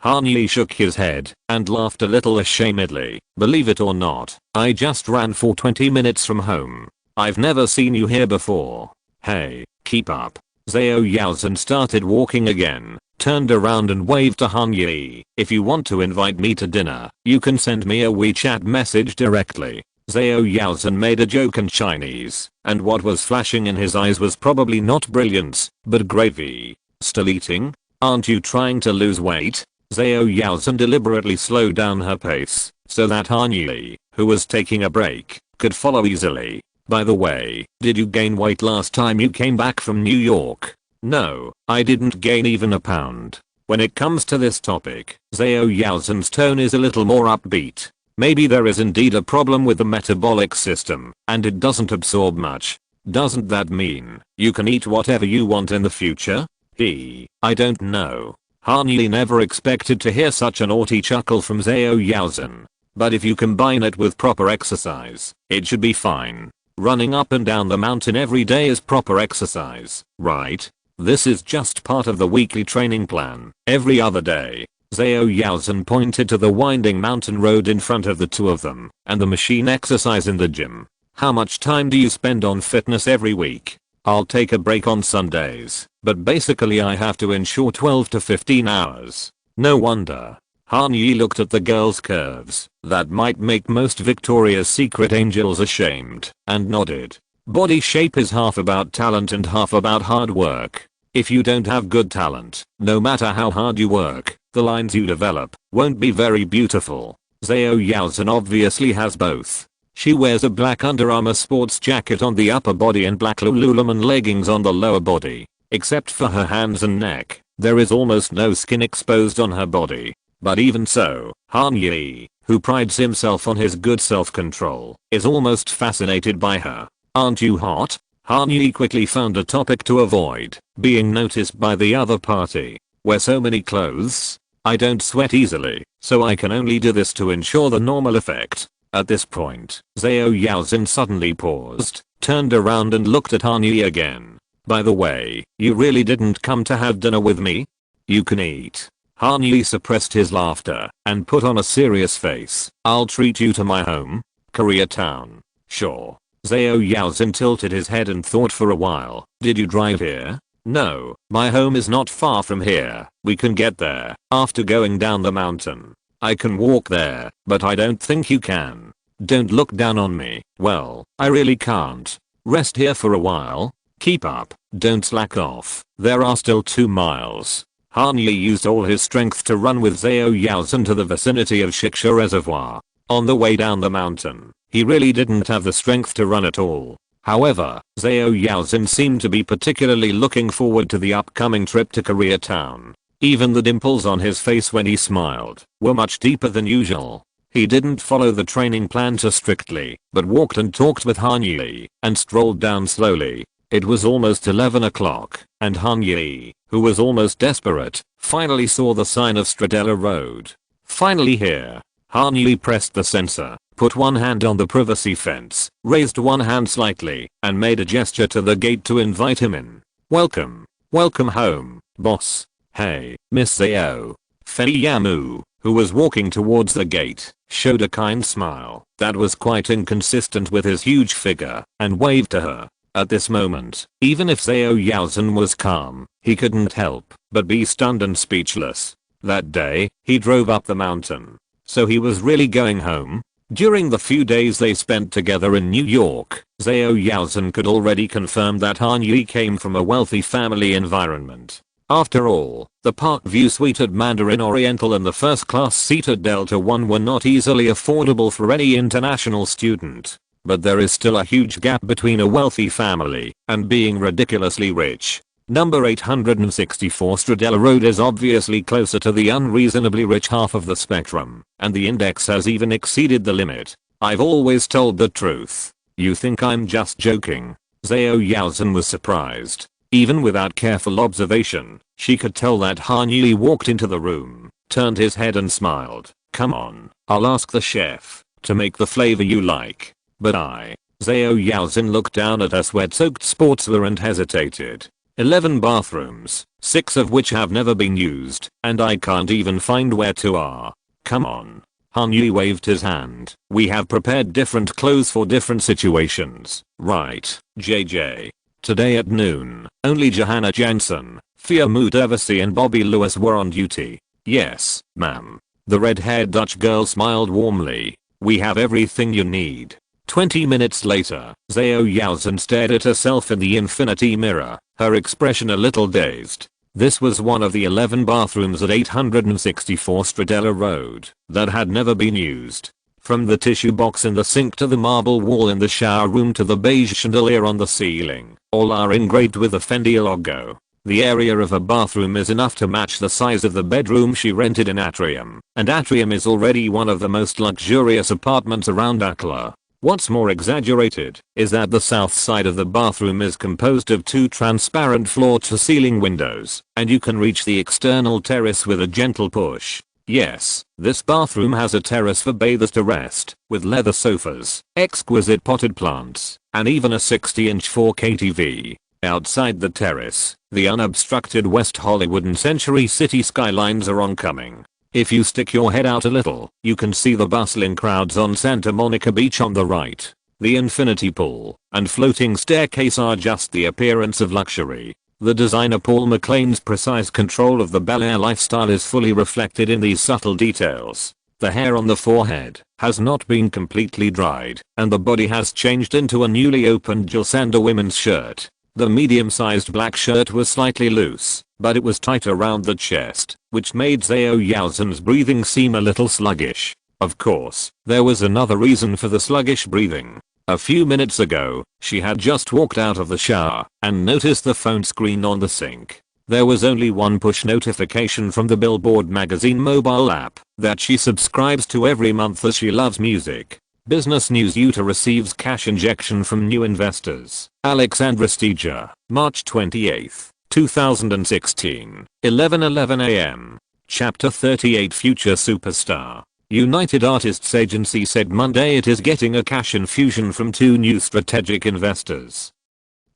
Han Yi shook his head and laughed a little ashamedly. Believe it or not, I just ran for 20 minutes from home. I've never seen you here before. Hey, keep up. Zhao Yaozhen started walking again, turned around and waved to Han Yi. If you want to invite me to dinner, you can send me a WeChat message directly. Zhao Yaozhen made a joke in Chinese, and what was flashing in his eyes was probably not brilliance, but gravy. Still eating? Aren't you trying to lose weight? Zhao Yaozhen deliberately slowed down her pace, so that Han Yi, who was taking a break, could follow easily. By the way, did you gain weight last time you came back from New York? No, I didn't gain even a pound. When it comes to this topic, Zhao Yaozhen's tone is a little more upbeat. Maybe there is indeed a problem with the metabolic system, and it doesn't absorb much. Doesn't that mean you can eat whatever you want in the future? I don't know. Han Yi never expected to hear such a naughty chuckle from Zhao Yaozhen. But if you combine it with proper exercise, it should be fine. Running up and down the mountain every day is proper exercise, right? This is just part of the weekly training plan. Every other day. Zhao Yaozhen pointed to the winding mountain road in front of the two of them, and the machine exercise in the gym. How much time do you spend on fitness every week? I'll take a break on Sundays, but basically I have to ensure 12 to 15 hours. No wonder. Han Yi looked at the girl's curves that might make most Victoria's Secret angels ashamed, and nodded. Body shape is half about talent and half about hard work. If you don't have good talent, no matter how hard you work, the lines you develop won't be very beautiful. Zhao Yaozhen obviously has both. She wears a black Under Armour sports jacket on the upper body and black Lululemon leggings on the lower body. Except for her hands and neck, there is almost no skin exposed on her body. But even so, Han Yi, who prides himself on his good self-control, is almost fascinated by her. Aren't you hot? Han Yi quickly found a topic to avoid being noticed by the other party. Wear so many clothes? I don't sweat easily, so I can only do this to ensure the normal effect. At this point, Zhao Yaozhen suddenly paused, turned around and looked at Han Yi again. By the way, you really didn't come to have dinner with me? You can eat. Han Yi suppressed his laughter and put on a serious face. I'll treat you to my home, Koreatown. Sure. Zhao Yaozhen tilted his head and thought for a while. Did you drive here? No, my home is not far from here. We can get there after going down the mountain. I can walk there, but I don't think you can. Don't look down on me. Well, I really can't. Rest here for a while. Keep up. Don't slack off. There are still 2 miles. Han Yi used all his strength to run with Zhao Yaozhen to the vicinity of Shiksha Reservoir. On the way down the mountain, he really didn't have the strength to run at all. However, Zhao Yaozhen seemed to be particularly looking forward to the upcoming trip to Koreatown. Even the dimples on his face when he smiled were much deeper than usual. He didn't follow the training plan too strictly, but walked and talked with Han Yi and strolled down slowly. It was almost 11 o'clock, and Han Yi, who was almost desperate, finally saw the sign of Stradella Road. Finally here. Han Yi pressed the sensor, put one hand on the privacy fence, raised one hand slightly, and made a gesture to the gate to invite him in. Welcome. Welcome home, boss. Hey, Miss Zhao. Fei Yamu, who was walking towards the gate, showed a kind smile that was quite inconsistent with his huge figure, and waved to her. At this moment, even if Zhao Yaozhen was calm, he couldn't help but be stunned and speechless. That day, he drove up the mountain. So he was really going home? During the few days they spent together in New York, Zhao Yaozhen could already confirm that Han Yi came from a wealthy family environment. After all, the Park View Suite at Mandarin Oriental and the first class seat at Delta One were not easily affordable for any international student. But there is still a huge gap between a wealthy family and being ridiculously rich. Number 864 Stradella Road is obviously closer to the unreasonably rich half of the spectrum, and the index has even exceeded the limit. I've always told the truth. You think I'm just joking? Zhao Yaozhen was surprised. Even without careful observation, she could tell that Han Yi walked into the room, turned his head and smiled. Come on, I'll ask the chef to make the flavor you like. But Zhao Yaozhen looked down at her sweat-soaked sportswear and hesitated. 11 bathrooms, 6 of which have never been used, and I can't even find where 2 are. Come on. Han Yui waved his hand. We have prepared different clothes for different situations, right, JJ? Today at noon, only Johanna Jansen, Fia Mudervasi and Bobby Lewis were on duty. Yes, ma'am. The red-haired Dutch girl smiled warmly. We have everything you need. 20 minutes later, Zhao Yaozhen stared at herself in the infinity mirror, her expression a little dazed. This was one of the 11 bathrooms at 864 Stradella Road that had never been used. From the tissue box in the sink to the marble wall in the shower room to the beige chandelier on the ceiling, all are engraved with the Fendi logo. The area of a bathroom is enough to match the size of the bedroom she rented in Atrium, and Atrium is already one of the most luxurious apartments around Akla. What's more exaggerated is that the south side of the bathroom is composed of 2 transparent floor-to-ceiling windows, and you can reach the external terrace with a gentle push. Yes, this bathroom has a terrace for bathers to rest, with leather sofas, exquisite potted plants, and even a 60-inch 4K TV. Outside the terrace, the unobstructed West Hollywood and Century City skylines are oncoming. If you stick your head out a little, you can see the bustling crowds on Santa Monica Beach on the right. The infinity pool and floating staircase are just the appearance of luxury. The designer Paul McLean's precise control of the Bel-Air lifestyle is fully reflected in these subtle details. The hair on the forehead has not been completely dried, and the body has changed into a newly opened Jill Sander women's shirt. The medium-sized black shirt was slightly loose, but it was tight around the chest, which made Zhao Yaozhen's breathing seem a little sluggish. Of course, there was another reason for the sluggish breathing. A few minutes ago, she had just walked out of the shower and noticed the phone screen on the sink. There was only one push notification from the Billboard magazine mobile app that she subscribes to every month as she loves music. Business news: Utah receives cash injection from new investors. Alexandra Steger, March 28, 2016, 11:11 a.m. Chapter 38 Future Superstar. United Artists Agency said Monday it is getting a cash infusion from 2 new strategic investors.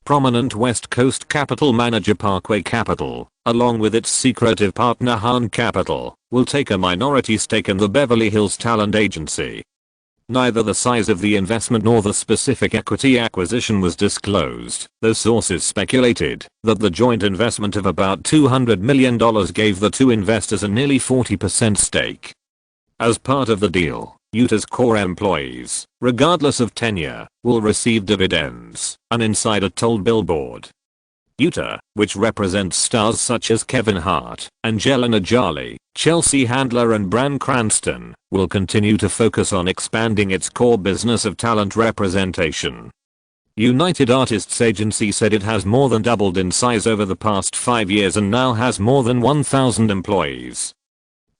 Prominent West Coast capital manager Parkway Capital, along with its secretive partner Han Capital, will take a minority stake in the Beverly Hills talent agency. Neither the size of the investment nor the specific equity acquisition was disclosed, though sources speculated that the joint investment of about $200 million gave the 2 investors a nearly 40% stake. As part of the deal, Utah's core employees, regardless of tenure, will receive dividends, an insider told Billboard. Utah, which represents stars such as Kevin Hart, Angelina Jolie, Chelsea Handler and Bryan Cranston, will continue to focus on expanding its core business of talent representation. United Artists Agency said it has more than doubled in size over the past 5 years and now has more than 1,000 employees.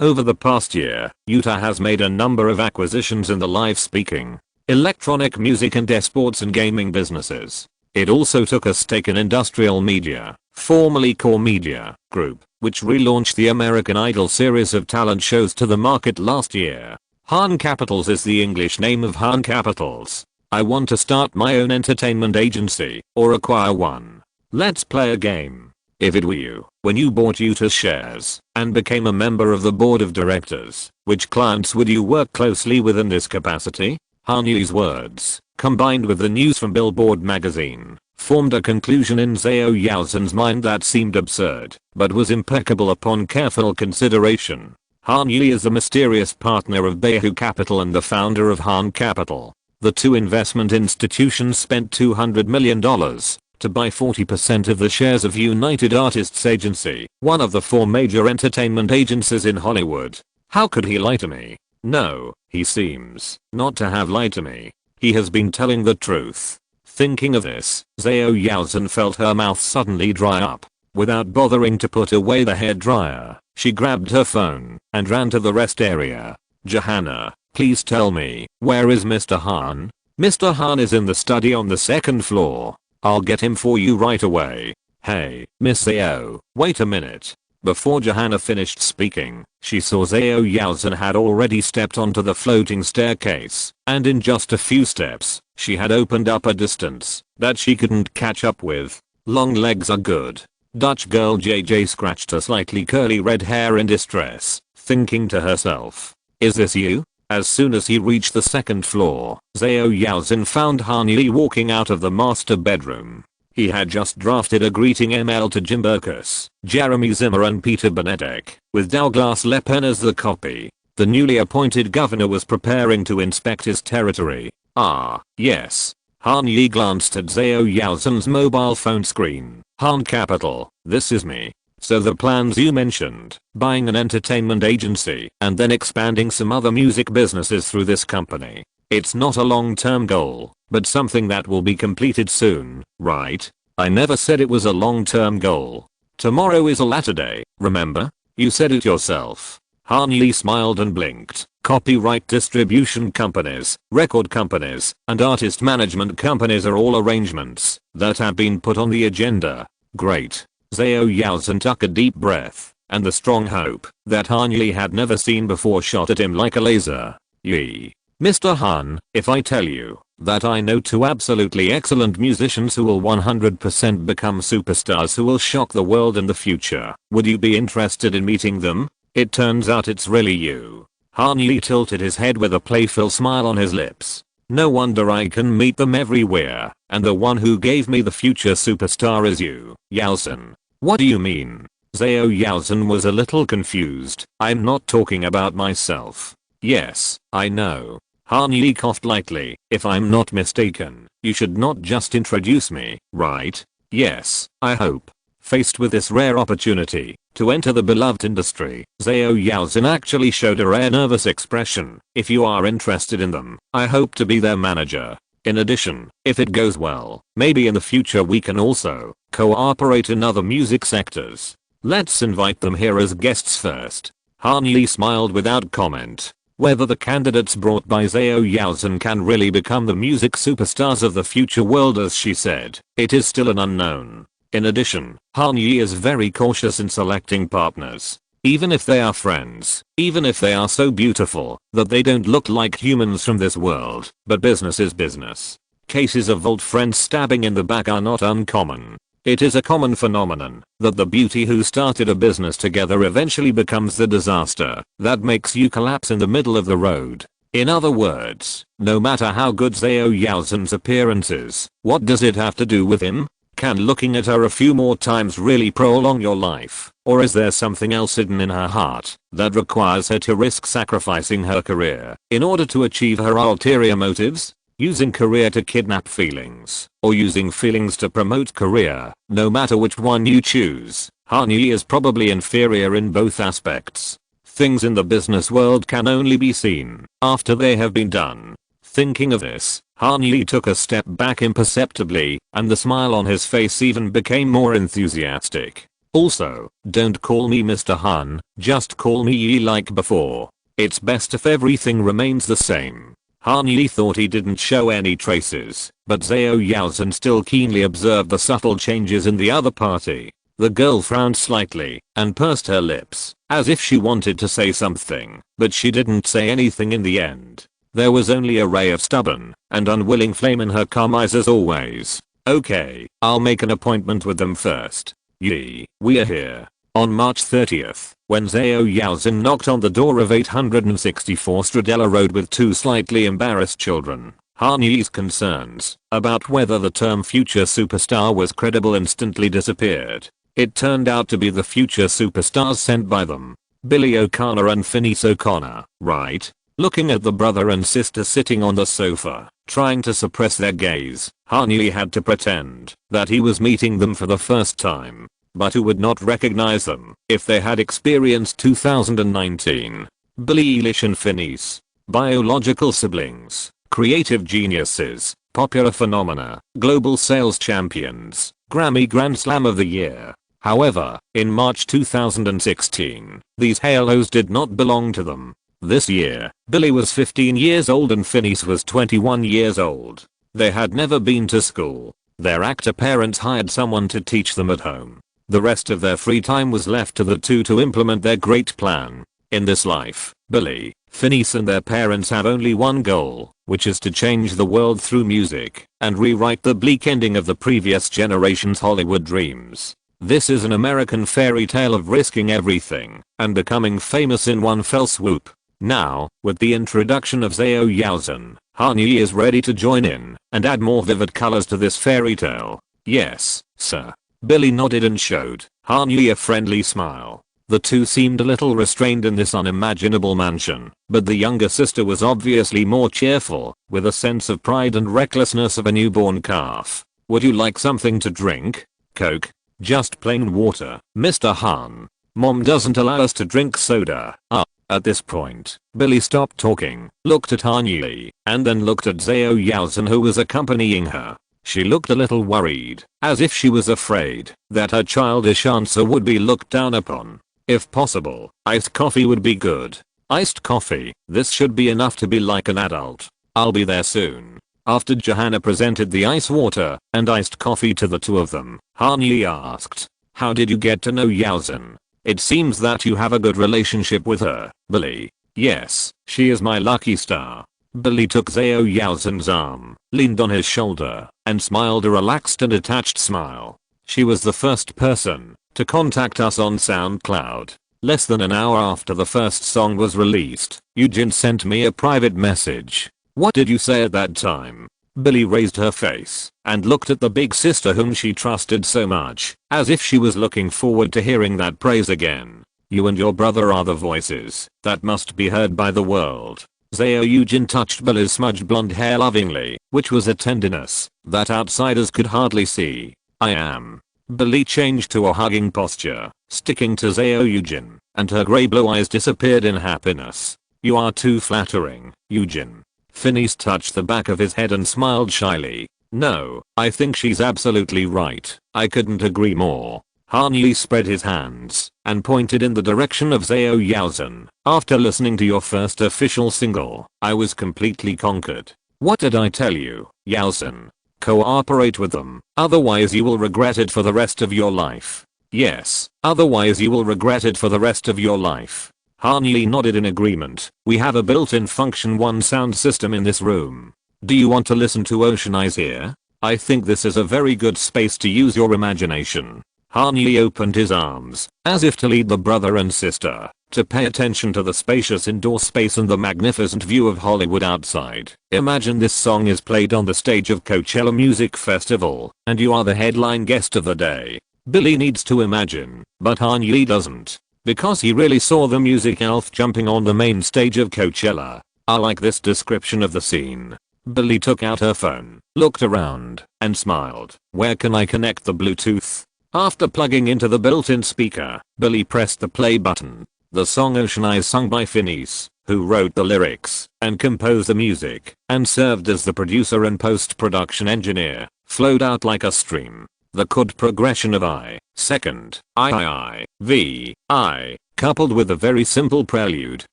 Over the past year, Utah has made a number of acquisitions in the live speaking, electronic music and esports and gaming businesses. It also took a stake in Industrial Media, formerly Core Media Group, which relaunched the American Idol series of talent shows to the market last year. Han Capitals is the English name of Han Capitals. I want to start my own entertainment agency, or acquire one. Let's play a game. If it were you, when you bought Utah's shares, and became a member of the board of directors, which clients would you work closely with in this capacity? Han Yui's words, combined with the news from Billboard magazine, formed a conclusion in Zhao Yaozhen's mind that seemed absurd, but was impeccable upon careful consideration. Han Yui is the mysterious partner of Behu Capital and the founder of Han Capital. The 2 investment institutions spent $200 million to buy 40% of the shares of United Artists Agency, one of the 4 major entertainment agencies in Hollywood. How could he lie to me? No, he seems not to have lied to me. He has been telling the truth. Thinking of this, Zhao Yaozhen felt her mouth suddenly dry up. Without bothering to put away the hairdryer, she grabbed her phone and ran to the rest area. Johanna, please tell me, where is Mr. Han? Mr. Han is in the study on the 2nd floor. I'll get him for you right away. Hey, Miss Zhao, wait a minute. Before Johanna finished speaking, she saw Zhao Yaozhen had already stepped onto the floating staircase, and in just a few steps, she had opened up a distance that she couldn't catch up with. Long legs are good. Dutch girl JJ scratched her slightly curly red hair in distress, thinking to herself, is this you? As soon as he reached the second floor, Zhao Yaozhen found Han Yi walking out of the master bedroom. He had just drafted a greeting email to Jim Berkus, Jeremy Zimmer and Peter Benedek, with Douglas Le Pen as the copy. The newly appointed governor was preparing to inspect his territory. Ah, yes. Han Yi glanced at Zhao Yaozhen's mobile phone screen. Han Capital, this is me. So the plans you mentioned, buying an entertainment agency and then expanding some other music businesses through this company. It's not a long-term goal, but something that will be completed soon, right? I never said it was a long-term goal. Tomorrow is a latter day, remember? You said it yourself. Han Yi smiled and blinked. Copyright distribution companies, record companies, and artist management companies are all arrangements that have been put on the agenda. Great. Zhao Yaozhen took a deep breath, and the strong hope that Han Yi had never seen before shot at him like a laser. Yi. Mr. Han, if I tell you that I know two absolutely excellent musicians who will 100% become superstars who will shock the world in the future, would you be interested in meeting them? It turns out it's really you. Han Yi tilted his head with a playful smile on his lips. No wonder I can meet them everywhere, and the one who gave me the future superstar is you, Yaozhen. What do you mean? Zhao Yaozhen was a little confused. I'm not talking about myself. Yes, I know. Han Yi coughed lightly. If I'm not mistaken, you should not just introduce me, right? Yes, I hope. Faced with this rare opportunity to enter the beloved industry, Zhao Yaozhen actually showed a rare nervous expression. If you are interested in them, I hope to be their manager. In addition, if it goes well, maybe in the future we can also cooperate in other music sectors. Let's invite them here as guests first. Han Yi smiled without comment. Whether the candidates brought by Zhao Yaozhen can really become the music superstars of the future world as she said, it is still an unknown. In addition, Han Yi is very cautious in selecting partners. Even if they are friends, even if they are so beautiful that they don't look like humans from this world, but business is business. Cases of old friends stabbing in the back are not uncommon. It is a common phenomenon that the beauty who started a business together eventually becomes the disaster that makes you collapse in the middle of the road. In other words, no matter how good Zhao Yaozhen's appearance is, what does it have to do with him? Can looking at her a few more times really prolong your life? Or is there something else hidden in her heart that requires her to risk sacrificing her career in order to achieve her ulterior motives? Using career to kidnap feelings, or using feelings to promote career, no matter which one you choose, Han Yi is probably inferior in both aspects. Things in the business world can only be seen after they have been done. Thinking of this, Han Yi took a step back imperceptibly, and the smile on his face even became more enthusiastic. Also, don't call me Mr. Han, just call me Yi like before. It's best if everything remains the same. Han Yi thought he didn't show any traces, but Zhao Yaozhen still keenly observed the subtle changes in the other party. The girl frowned slightly and pursed her lips, as if she wanted to say something, but she didn't say anything in the end. There was only a ray of stubborn and unwilling flame in her calm eyes as always. Okay, I'll make an appointment with them first. Yi, we are here. On March 30th, when Zhao Yaozhen knocked on the door of 864 Stradella Road with two slightly embarrassed children, Han Yi's concerns about whether the term future superstar was credible instantly disappeared. It turned out to be the future superstars sent by them. Billy O'Connor and Phineas O'Connor, right? Looking at the brother and sister sitting on the sofa, trying to suppress their gaze, Han Yi had to pretend that he was meeting them for the first time. But who would not recognize them if they had experienced 2019? Billie Eilish and Phineas. Biological siblings, creative geniuses, popular phenomena, global sales champions, Grammy Grand Slam of the Year. However, in March 2016, these halos did not belong to them. This year, Billie was 15 years old and Phineas was 21 years old. They had never been to school. Their actor parents hired someone to teach them at home. The rest of their free time was left to the two to implement their great plan. In this life, Billie Phineas and their parents have only one goal, which is to change the world through music and rewrite the bleak ending of the previous generation's Hollywood dreams. This is an American fairy tale of risking everything and becoming famous in one fell swoop. Now, with the introduction of Zhao Yaozhen, Hanyi is ready to join in and add more vivid colors to this fairy tale. Yes, sir. Billy nodded and showed Hanyi a friendly smile. The two seemed a little restrained in this unimaginable mansion, but the younger sister was obviously more cheerful, with a sense of pride and recklessness of a newborn calf. Would you like something to drink? Coke? Just plain water, Mr. Han. Mom doesn't allow us to drink soda. At this point, Billy stopped talking, looked at Hanyi, and then looked at Zhao Yaozhen who was accompanying her. She looked a little worried, as if she was afraid that her childish answer would be looked down upon. If possible, iced coffee would be good. Iced coffee, this should be enough to be like an adult. I'll be there soon. After Johanna presented the ice water and iced coffee to the two of them, Hanyi asked, how did you get to know Yaozhen? It seems that you have a good relationship with her, Billy. Yes, she is my lucky star. Billy took Zhao Yaozhen's arm, leaned on his shoulder, and smiled a relaxed and attached smile. She was the first person to contact us on SoundCloud. Less than an hour after the first song was released, Eugene sent me a private message. What did you say at that time? Billy raised her face and looked at the big sister whom she trusted so much, as if she was looking forward to hearing that praise again. You and your brother are the voices that must be heard by the world. Zhao Eugene touched Billy's smudged blonde hair lovingly, which was a tenderness that outsiders could hardly see. I am. Billy changed to a hugging posture, sticking to Zhao Eugene, and her grey blue eyes disappeared in happiness. You are too flattering, Eugene. Phineas touched the back of his head and smiled shyly. No, I think she's absolutely right. I couldn't agree more. Hanyi spread his hands and pointed in the direction of Zhao Yaozhen. After listening to your first official single, I was completely conquered. What did I tell you, Yaozhen? Cooperate with them, otherwise you will regret it for the rest of your life. Yes, otherwise you will regret it for the rest of your life. Hanyi nodded in agreement. We have a built-in Function 1 sound system in this room. Do you want to listen to Ocean Eyes here? I think this is a very good space to use your imagination. Hanyi opened his arms, as if to lead the brother and sister to pay attention to the spacious indoor space and the magnificent view of Hollywood outside. Imagine this song is played on the stage of Coachella Music Festival, and you are the headline guest of the day. Billy needs to imagine, but Hanyi doesn't, because he really saw the music elf jumping on the main stage of Coachella. I like this description of the scene. Billy took out her phone, looked around, and smiled. Where can I connect the Bluetooth? After plugging into the built-in speaker, Billy pressed the play button. The song Ocean Eyes, sung by Phineas, who wrote the lyrics and composed the music and served as the producer and post-production engineer, flowed out like a stream. The chord progression of I, second, I, V, I, coupled with a very simple prelude,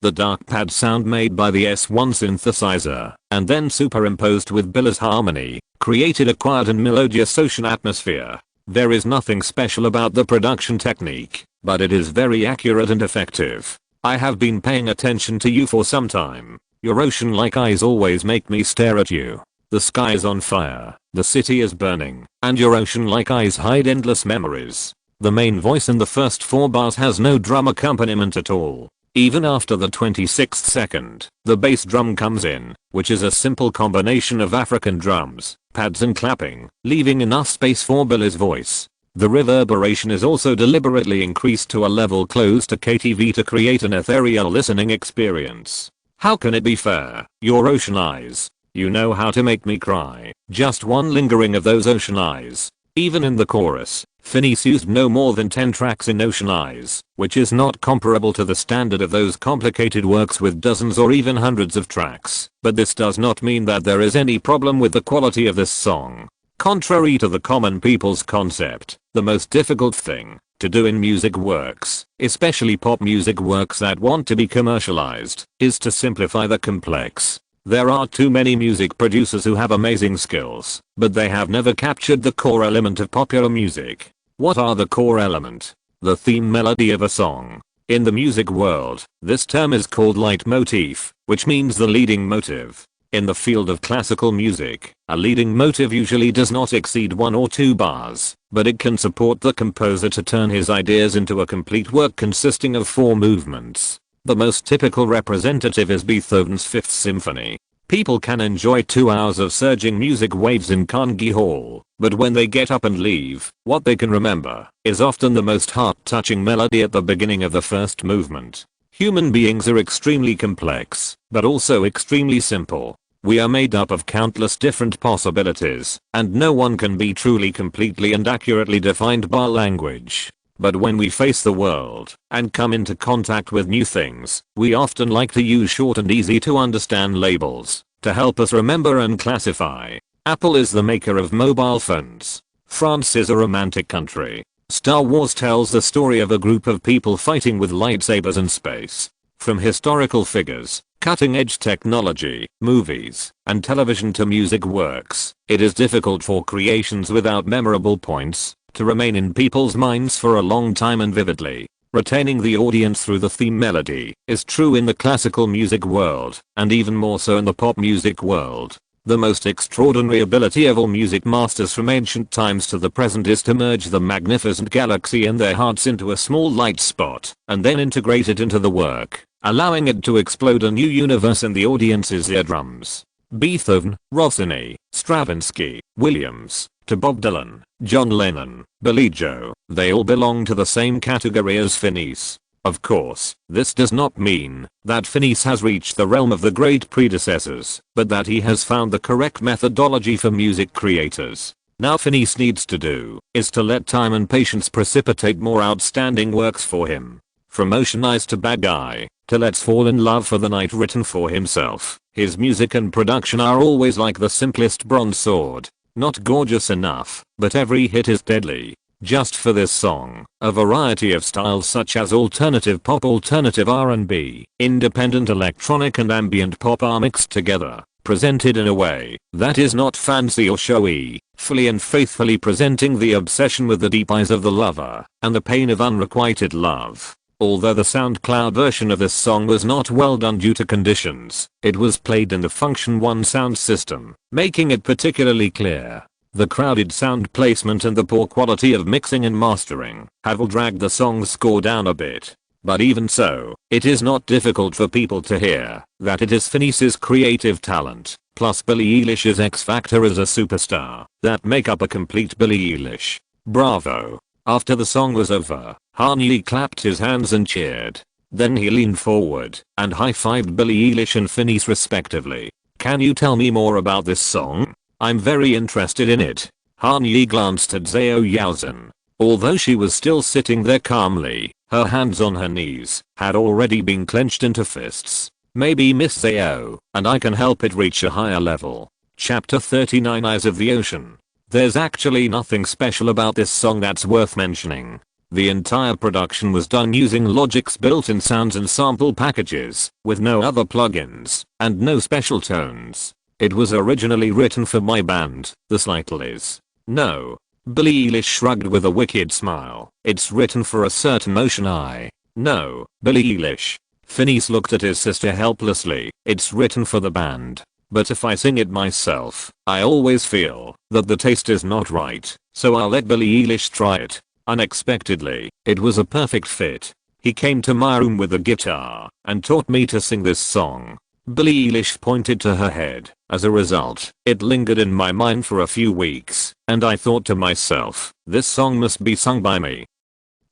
the dark pad sound made by the S1 synthesizer, and then superimposed with Billy's harmony, created a quiet and melodious ocean atmosphere. There is nothing special about the production technique, but it is very accurate and effective. I have been paying attention to you for some time. Your ocean-like eyes always make me stare at you. The sky is on fire, the city is burning, and your ocean-like eyes hide endless memories. The main voice in the first 4 bars has no drum accompaniment at all. Even after the 26th second, the bass drum comes in, which is a simple combination of African drums, pads and clapping, leaving enough space for Billy's voice. The reverberation is also deliberately increased to a level close to KTV to create an ethereal listening experience. How can it be fair? Your ocean eyes. You know how to make me cry. Just one lingering of those ocean eyes. Even in the chorus, Phineas used no more than 10 tracks in Ocean Eyes, which is not comparable to the standard of those complicated works with dozens or even hundreds of tracks. But this does not mean that there is any problem with the quality of this song. Contrary to the common people's concept, the most difficult thing to do in music works, especially pop music works that want to be commercialized, is to simplify the complex. There are too many music producers who have amazing skills, but they have never captured the core element of popular music. What are the core element? The theme melody of a song. In the music world, this term is called leitmotif, which means the leading motive. In the field of classical music, a leading motive usually does not exceed 1 or 2 bars, but it can support the composer to turn his ideas into a complete work consisting of 4 movements. The most typical representative is Beethoven's Fifth Symphony. People can enjoy 2 hours of surging music waves in Carnegie Hall, but when they get up and leave, what they can remember is often the most heart-touching melody at the beginning of the first movement. Human beings are extremely complex, but also extremely simple. We are made up of countless different possibilities, and no one can be truly completely and accurately defined by language. But when we face the world and come into contact with new things, we often like to use short and easy to understand labels to help us remember and classify. Apple is the maker of mobile phones. France is a romantic country. Star Wars tells the story of a group of people fighting with lightsabers in space. From historical figures, cutting-edge technology, movies, and television to music works, it is difficult for creations without memorable points to remain in people's minds for a long time and vividly. Retaining the audience through the theme melody is true in the classical music world, and even more so in the pop music world. The most extraordinary ability of all music masters from ancient times to the present is to merge the magnificent galaxy in their hearts into a small light spot, and then integrate it into the work, allowing it to explode a new universe in the audience's eardrums. Beethoven, Rossini, Stravinsky, Williams, to Bob Dylan, John Lennon, Billie Joe, they all belong to the same category as Finis. Of course, this does not mean that Finis has reached the realm of the great predecessors, but that he has found the correct methodology for music creators. Now Finis needs to do is to let time and patience precipitate more outstanding works for him. From Ocean Eyes to Bad Guy, to Let's Fall in Love for the Night written for himself, his music and production are always like the simplest bronze sword. Not gorgeous enough, but every hit is deadly. Just for this song, a variety of styles such as alternative pop, alternative R&B, independent electronic and ambient pop are mixed together, presented in a way that is not fancy or showy, fully and faithfully presenting the obsession with the deep eyes of the lover and the pain of unrequited love. Although the SoundCloud version of this song was not well done due to conditions, it was played in the Function 1 sound system, making it particularly clear. The crowded sound placement and the poor quality of mixing and mastering have all dragged the song's score down a bit. But even so, it is not difficult for people to hear that it is Finis's creative talent, plus Billie Eilish's X Factor as a superstar, that make up a complete Billie Eilish. Bravo. After the song was over, Kanye clapped his hands and cheered. Then he leaned forward and high-fived Billie Eilish and Finis respectively. Can you tell me more about this song? I'm very interested in it. Kanye glanced at Zhao Yaozhen. Although she was still sitting there calmly, her hands on her knees had already been clenched into fists. Maybe Miss Zhao and I can help it reach a higher level. Chapter 39 Eyes of the Ocean. There's actually nothing special about this song that's worth mentioning. The entire production was done using Logic's built-in sounds and sample packages, with no other plugins, and no special tones. It was originally written for my band, the Slightlies. No. Billie Eilish shrugged with a wicked smile. It's written for a certain Ocean Eye. No. Billie Eilish. Finis looked at his sister helplessly. It's written for the band. But if I sing it myself, I always feel that the taste is not right, so I'll let Billie Eilish try it. Unexpectedly, it was a perfect fit. He came to my room with a guitar and taught me to sing this song. Billie Eilish pointed to her head. As a result, it lingered in my mind for a few weeks, and I thought to myself, this song must be sung by me.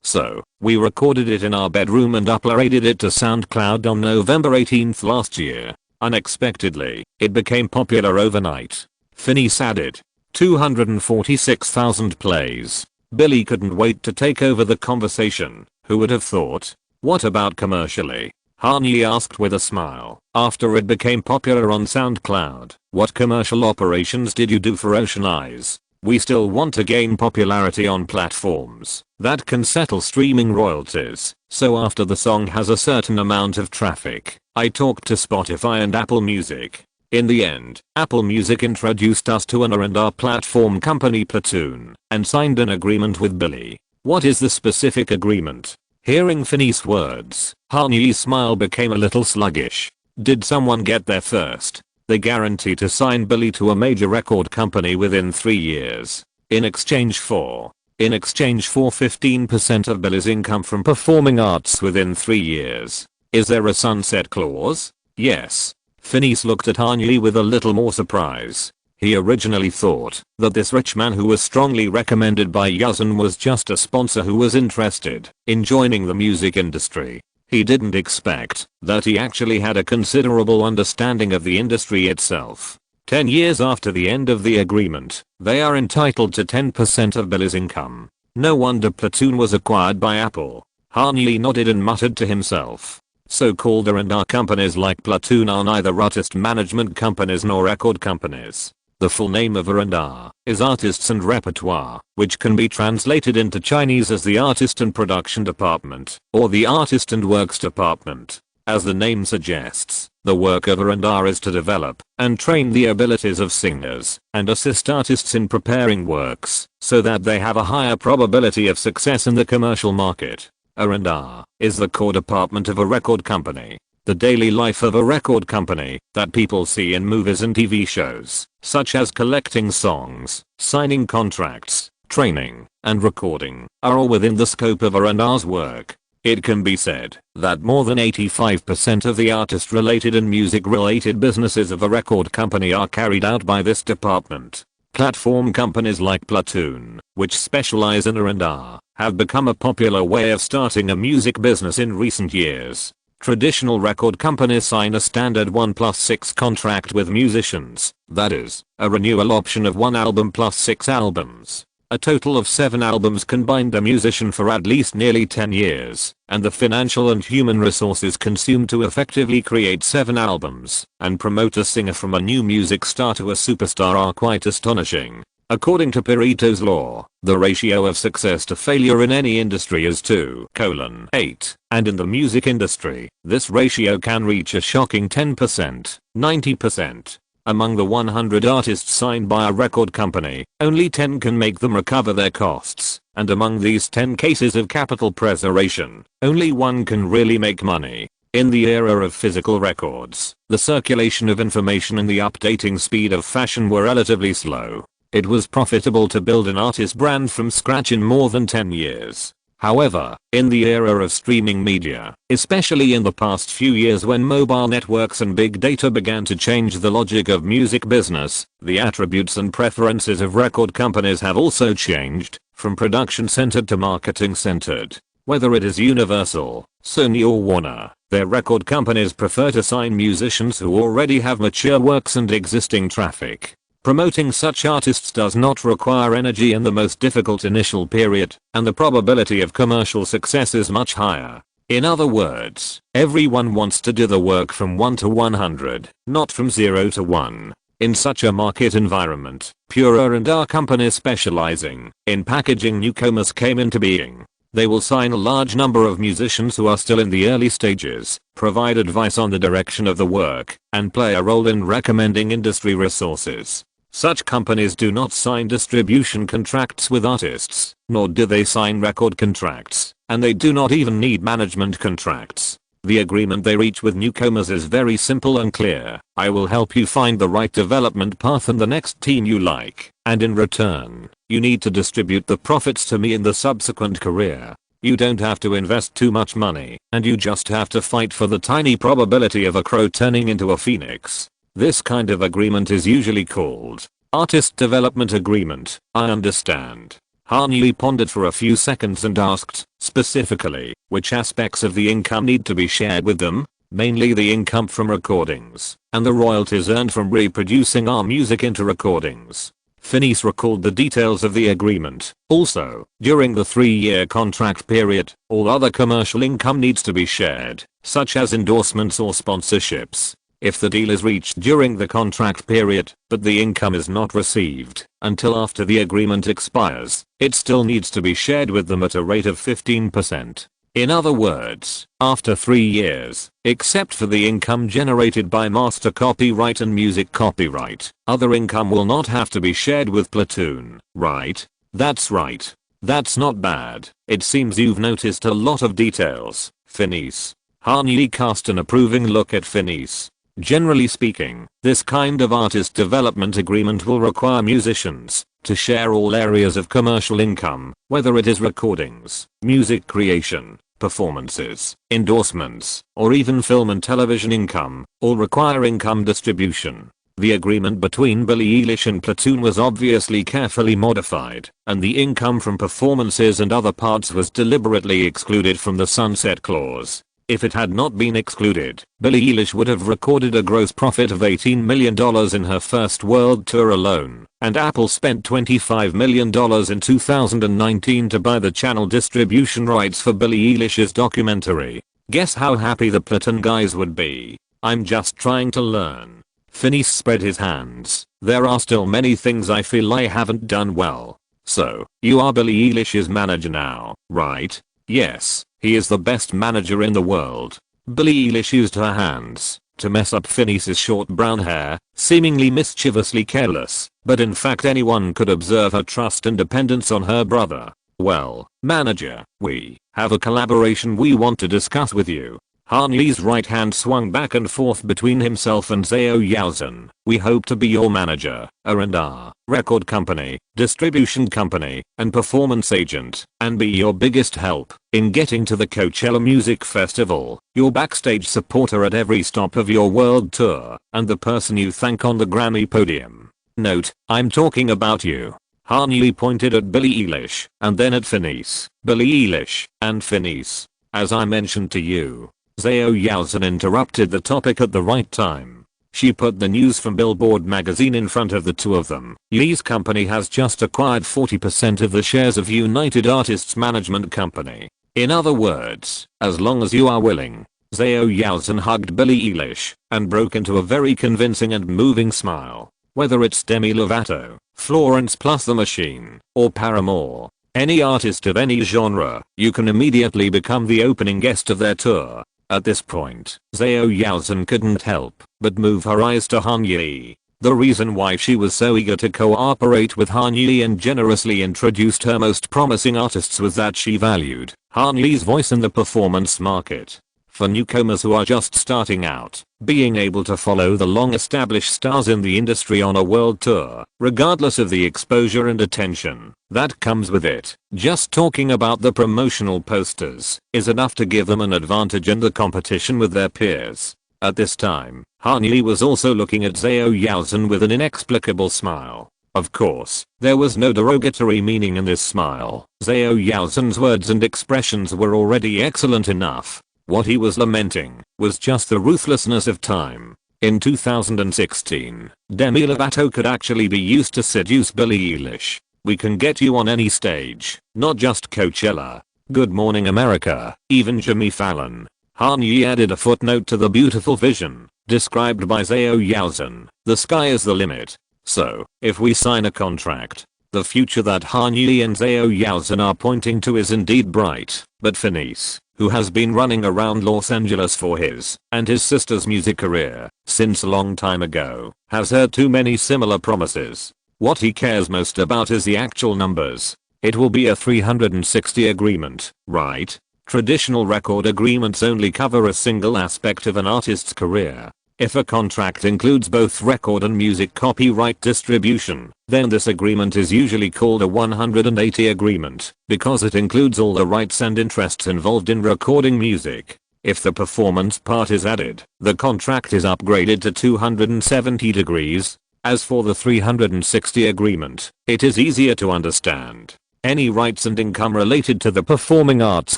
So, we recorded it in our bedroom and uploaded it to SoundCloud on November 18th last year. Unexpectedly, it became popular overnight. Finis added 246,000 plays. Billie couldn't wait to take over the conversation. Who would have thought? What about commercially? Kanye asked with a smile. After it became popular on SoundCloud, what commercial operations did you do for Ocean Eyes? We still want to gain popularity on platforms that can settle streaming royalties, so after the song has a certain amount of traffic, I talked to Spotify and Apple Music. In the end, Apple Music introduced us to an R&R platform company Platoon and signed an agreement with Billie. What is the specific agreement? Hearing Finney's words, Han Yi's smile became a little sluggish. Did someone get there first? They guarantee to sign Billy to a major record company within 3 years. In exchange for 15% of Billy's income from performing arts within 3 years. Is there a sunset clause? Yes. Phineas looked at Han Yi with a little more surprise. He originally thought that this rich man who was strongly recommended by Yuzhan was just a sponsor who was interested in joining the music industry. He didn't expect that he actually had a considerable understanding of the industry itself. 10 years after the end of the agreement, they are entitled to 10% of Billy's income. No wonder Platoon was acquired by Apple. Han Yi nodded and muttered to himself. So-called R&R companies like Platoon are neither artist management companies nor record companies. The full name of R&R is Artists and Repertoire, which can be translated into Chinese as the Artist and Production Department, or the Artist and Works Department. As the name suggests, the work of R&R is to develop and train the abilities of singers and assist artists in preparing works so that they have a higher probability of success in the commercial market. R&R is the core department of a record company. The daily life of a record company that people see in movies and TV shows, such as collecting songs, signing contracts, training, and recording, are all within the scope of R&R's work. It can be said that more than 85% of the artist-related and music-related businesses of a record company are carried out by this department. Platform companies like Platoon, which specialize in R&R, have become a popular way of starting a music business in recent years. Traditional record companies sign a standard 1+6 contract with musicians, that is, a renewal option of 1 album plus 6 albums. A total of 7 albums can bind a musician for at least nearly 10 years, and the financial and human resources consumed to effectively create 7 albums and promote a singer from a new music star to a superstar are quite astonishing. According to Pareto's law, the ratio of success to failure in any industry is 2:8, and in the music industry, this ratio can reach a shocking 10%, 90%. Among the 100 artists signed by a record company, only 10 can make them recover their costs, and among these 10 cases of capital preservation, only 1 can really make money. In the era of physical records, the circulation of information and the updating speed of fashion were relatively slow. It was profitable to build an artist brand from scratch in more than 10 years. However, in the era of streaming media, especially in the past few years when mobile networks and big data began to change the logic of music business, the attributes and preferences of record companies have also changed, from production-centered to marketing-centered. Whether it is Universal, Sony or Warner, their record companies prefer to sign musicians who already have mature works and existing traffic. Promoting such artists does not require energy in the most difficult initial period, and the probability of commercial success is much higher. In other words, everyone wants to do the work from 1 to 100, not from 0 to 1. In such a market environment, pure R&R companies specializing in packaging newcomers came into being. They will sign a large number of musicians who are still in the early stages, provide advice on the direction of the work, and play a role in recommending industry resources. Such companies do not sign distribution contracts with artists, nor do they sign record contracts, and they do not even need management contracts. The agreement they reach with newcomers is very simple and clear. I will help you find the right development path and the next team you like, and in return, you need to distribute the profits to me in the subsequent career. You don't have to invest too much money, and you just have to fight for the tiny probability of a crow turning into a phoenix. This kind of agreement is usually called Artist Development Agreement. I understand. Han Yi pondered for a few seconds and asked, specifically, which aspects of the income need to be shared with them? Mainly the income from recordings, and the royalties earned from reproducing our music into recordings. Phineas recalled the details of the agreement. Also, during the 3-year contract period, all other commercial income needs to be shared, such as endorsements or sponsorships. If the deal is reached during the contract period, but the income is not received until after the agreement expires, it still needs to be shared with them at a rate of 15%. In other words, after 3 years, except for the income generated by master copyright and music copyright, other income will not have to be shared with Platoon, right? That's right. That's not bad. It seems you've noticed a lot of details, Phineas. Han Yi cast an approving look at Phineas. Generally speaking, this kind of artist development agreement will require musicians to share all areas of commercial income, whether it is recordings, music creation, performances, endorsements, or even film and television income, all require income distribution. The agreement between Billie Eilish and Platoon was obviously carefully modified, and the income from performances and other parts was deliberately excluded from the sunset clause. If it had not been excluded, Billie Eilish would have recorded a gross profit of $18 million in her first world tour alone, and Apple spent $25 million in 2019 to buy the channel distribution rights for Billie Eilish's documentary. Guess how happy the Platoon guys would be. I'm just trying to learn. Phineas spread his hands. There are still many things I feel I haven't done well. So, you are Billie Eilish's manager now, right? Yes, he is the best manager in the world. Billie Eilish used her hands to mess up Phineas's short brown hair, seemingly mischievously careless, but in fact anyone could observe her trust and dependence on her brother. Well, manager, we have a collaboration we want to discuss with you. Han Yi's right hand swung back and forth between himself and Zhao Yaozhen. We hope to be your manager, R&R, record company, distribution company, and performance agent, and be your biggest help in getting to the Coachella Music Festival, your backstage supporter at every stop of your world tour, and the person you thank on the Grammy podium. Note, I'm talking about you. Han Yi pointed at Billie Eilish, and then at Phineas. Billie Eilish, and Phineas. As I mentioned to you. Zhao Yaozhen interrupted the topic at the right time. She put the news from Billboard magazine in front of the two of them. Yi's company has just acquired 40% of the shares of United Artists Management Company. In other words, as long as you are willing. Zhao Yaozhen hugged Billie Eilish and broke into a very convincing and moving smile. Whether it's Demi Lovato, Florence plus the Machine, or Paramore. Any artist of any genre, you can immediately become the opening guest of their tour. At this point, Zhao Yaozhen couldn't help but move her eyes to Han Yi. The reason why she was so eager to cooperate with Han Yi and generously introduced her most promising artists was that she valued Han Yi's voice in the performance market. For newcomers who are just starting out, being able to follow the long-established stars in the industry on a world tour, regardless of the exposure and attention that comes with it, just talking about the promotional posters is enough to give them an advantage in the competition with their peers. At this time, Han Yi was also looking at Zhao Yaozhen with an inexplicable smile. Of course, there was no derogatory meaning in this smile. Zhao Yaozhen's words and expressions were already excellent enough. What he was lamenting was just the ruthlessness of time. In 2016, Demi Lovato could actually be used to seduce Billie Eilish. We can get you on any stage, not just Coachella. Good Morning America, even Jimmy Fallon. Han Yi added a footnote to the beautiful vision described by Zhao Yaozhen. The sky is the limit. So, if we sign a contract, the future that Han Yi and Zhao Yaozhen are pointing to is indeed bright. But Phineas, who has been running around Los Angeles for his and his sister's music career since a long time ago, has heard too many similar promises. What he cares most about is the actual numbers. It will be a 360 agreement, right? Traditional record agreements only cover a single aspect of an artist's career. If a contract includes both record and music copyright distribution, then this agreement is usually called a 180 agreement, because it includes all the rights and interests involved in recording music. If the performance part is added, the contract is upgraded to 270 degrees. As for the 360 agreement, it is easier to understand. Any rights and income related to the performing arts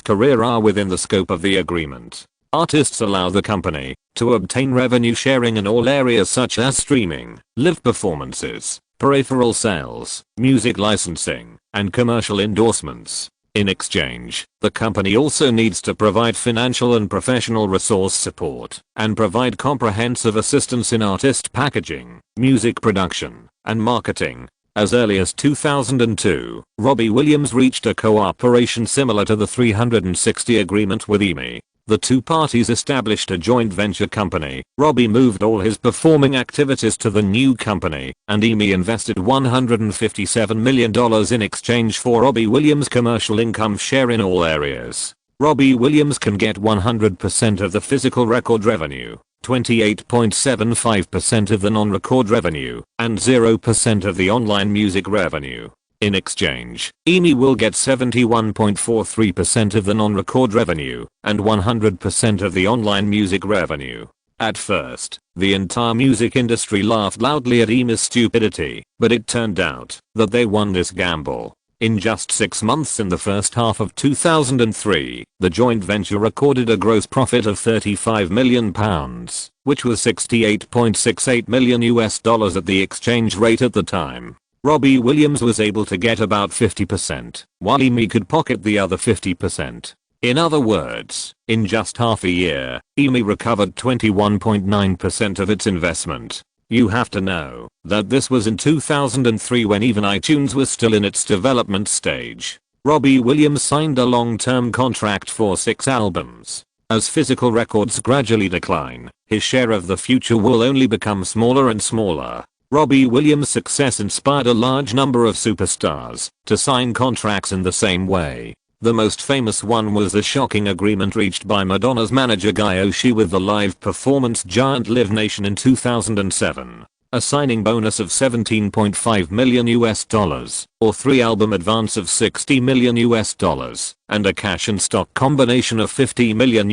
career are within the scope of the agreement. Artists allow the company to obtain revenue sharing in all areas such as streaming, live performances, peripheral sales, music licensing, and commercial endorsements. In exchange, the company also needs to provide financial and professional resource support and provide comprehensive assistance in artist packaging, music production, and marketing. As early as 2002, Robbie Williams reached a cooperation similar to the 360 agreement with EMI. The two parties established a joint venture company. Robbie moved all his performing activities to the new company, and Amy invested $157 million in exchange for Robbie Williams' commercial income share in all areas. Robbie Williams can get 100% of the physical record revenue, 28.75% of the non-record revenue, and 0% of the online music revenue. In exchange, Amy will get 71.43% of the non-record revenue and 100% of the online music revenue. At first, the entire music industry laughed loudly at Amy's stupidity, but it turned out that they won this gamble. In just 6 months in the first half of 2003, the joint venture recorded a gross profit of £35 million, which was $68.68 million at the exchange rate at the time. Robbie Williams was able to get about 50%, while Amy could pocket the other 50%. In other words, in just half a year, Amy recovered 21.9% of its investment. You have to know that this was in 2003 when even iTunes was still in its development stage. Robbie Williams signed a long-term contract for 6 albums. As physical records gradually decline, his share of the future will only become smaller and smaller. Robbie Williams' success inspired a large number of superstars to sign contracts in the same way. The most famous one was the shocking agreement reached by Madonna's manager Guy Oshie with the live performance giant Live Nation in 2007. A signing bonus of $17.5 million, or 3-album advance of $60 million, and a cash and stock combination of $50 million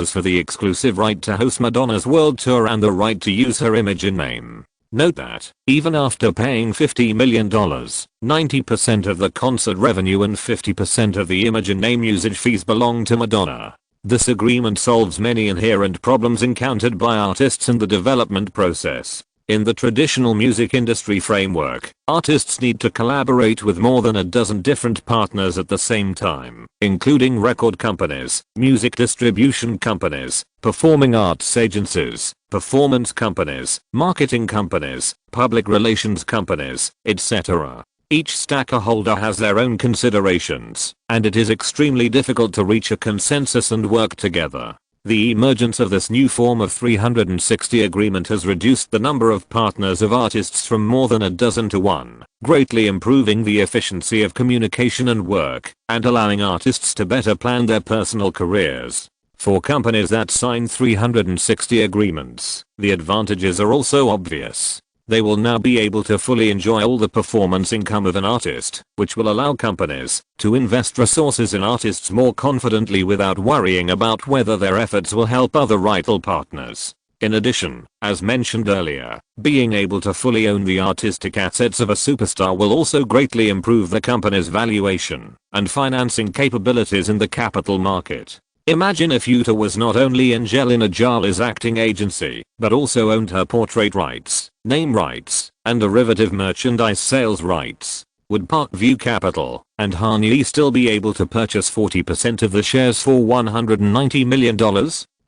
for the exclusive right to host Madonna's world tour and the right to use her image and name. Note that, even after paying $50 million, 90% of the concert revenue and 50% of the image and name usage fees belong to Madonna. This agreement solves many inherent problems encountered by artists in the development process. In the traditional music industry framework, artists need to collaborate with more than a dozen different partners at the same time, including record companies, music distribution companies, performing arts agencies, performance companies, marketing companies, public relations companies, etc. Each stakeholder has their own considerations, and it is extremely difficult to reach a consensus and work together. The emergence of this new form of 360 agreement has reduced the number of partners of artists from more than a dozen to 1, greatly improving the efficiency of communication and work, and allowing artists to better plan their personal careers. For companies that sign 360 agreements, the advantages are also obvious. They will now be able to fully enjoy all the performance income of an artist, which will allow companies to invest resources in artists more confidently without worrying about whether their efforts will help other rival partners. In addition, as mentioned earlier, being able to fully own the artistic assets of a superstar will also greatly improve the company's valuation and financing capabilities in the capital market. Imagine if Utah was not only Angelina Jolie's acting agency, but also owned her portrait rights, name rights, and derivative merchandise sales rights. Would Parkview Capital and Harney still be able to purchase 40% of the shares for $190 million?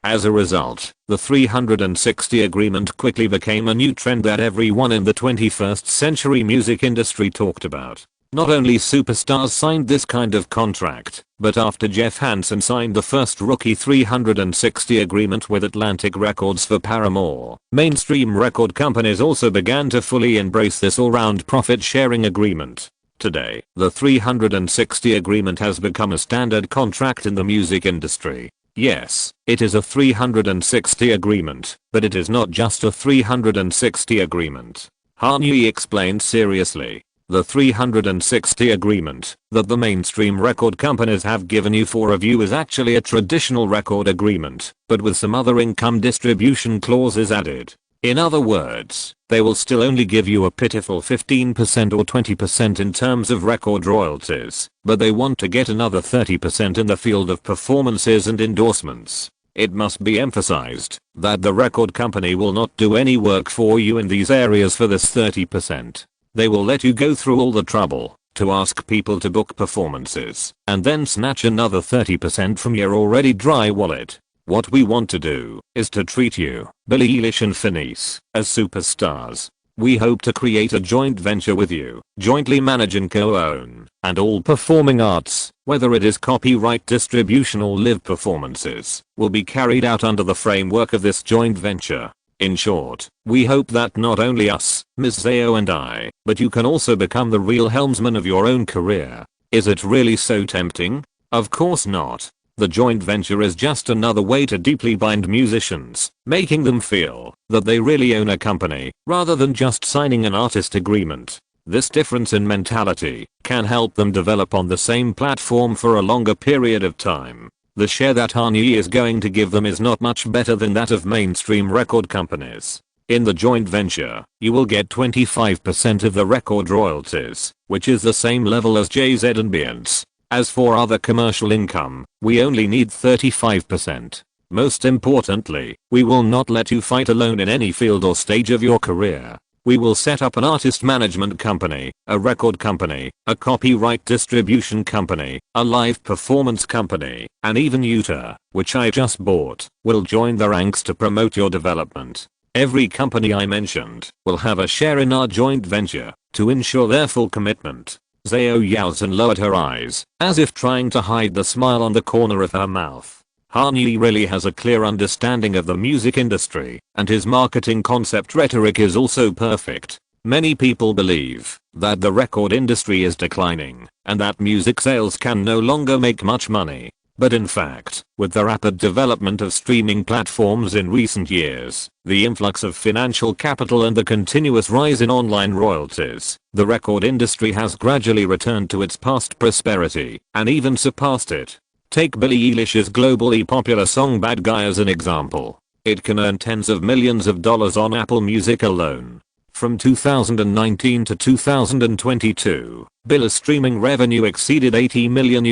As a result, the 360 agreement quickly became a new trend that everyone in the 21st century music industry talked about. Not only superstars signed this kind of contract, but after Jeff Hansen signed the first rookie 360 agreement with Atlantic Records for Paramore, mainstream record companies also began to fully embrace this all-round profit-sharing agreement. Today, the 360 agreement has become a standard contract in the music industry. Yes, it is a 360 agreement, but it is not just a 360 agreement. Harney explained seriously. The 360 agreement that the mainstream record companies have given you for review is actually a traditional record agreement, but with some other income distribution clauses added. In other words, they will still only give you a pitiful 15% or 20% in terms of record royalties, but they want to get another 30% in the field of performances and endorsements. It must be emphasized that the record company will not do any work for you in these areas for this 30%. They will let you go through all the trouble to ask people to book performances and then snatch another 30% from your already dry wallet. What we want to do is to treat you, Billie Eilish and Finesse, as superstars. We hope to create a joint venture with you, jointly manage and co-own, and all performing arts, whether it is copyright distribution or live performances, will be carried out under the framework of this joint venture. In short, we hope that not only us, Ms. Zhao and I, but you can also become the real helmsman of your own career. Is it really so tempting? Of course not. The joint venture is just another way to deeply bind musicians, making them feel that they really own a company, rather than just signing an artist agreement. This difference in mentality can help them develop on the same platform for a longer period of time. The share that Hanyi is going to give them is not much better than that of mainstream record companies. In the joint venture, you will get 25% of the record royalties, which is the same level as Jay-Z and Beyonce. As for other commercial income, we only need 35%. Most importantly, we will not let you fight alone in any field or stage of your career. We will set up an artist management company, a record company, a copyright distribution company, a live performance company, and even Utah, which I just bought, will join the ranks to promote your development. Every company I mentioned will have a share in our joint venture to ensure their full commitment. Zhao yells and lowered her eyes, as if trying to hide the smile on the corner of her mouth. Hanyi really has a clear understanding of the music industry, and his marketing concept rhetoric is also perfect. Many people believe that the record industry is declining, and that music sales can no longer make much money. But in fact, with the rapid development of streaming platforms in recent years, the influx of financial capital and the continuous rise in online royalties, the record industry has gradually returned to its past prosperity, and even surpassed it. Take Billie Eilish's globally popular song Bad Guy as an example. It can earn tens of millions of dollars on Apple Music alone. From 2019 to 2022, Bill's streaming revenue exceeded $80 million.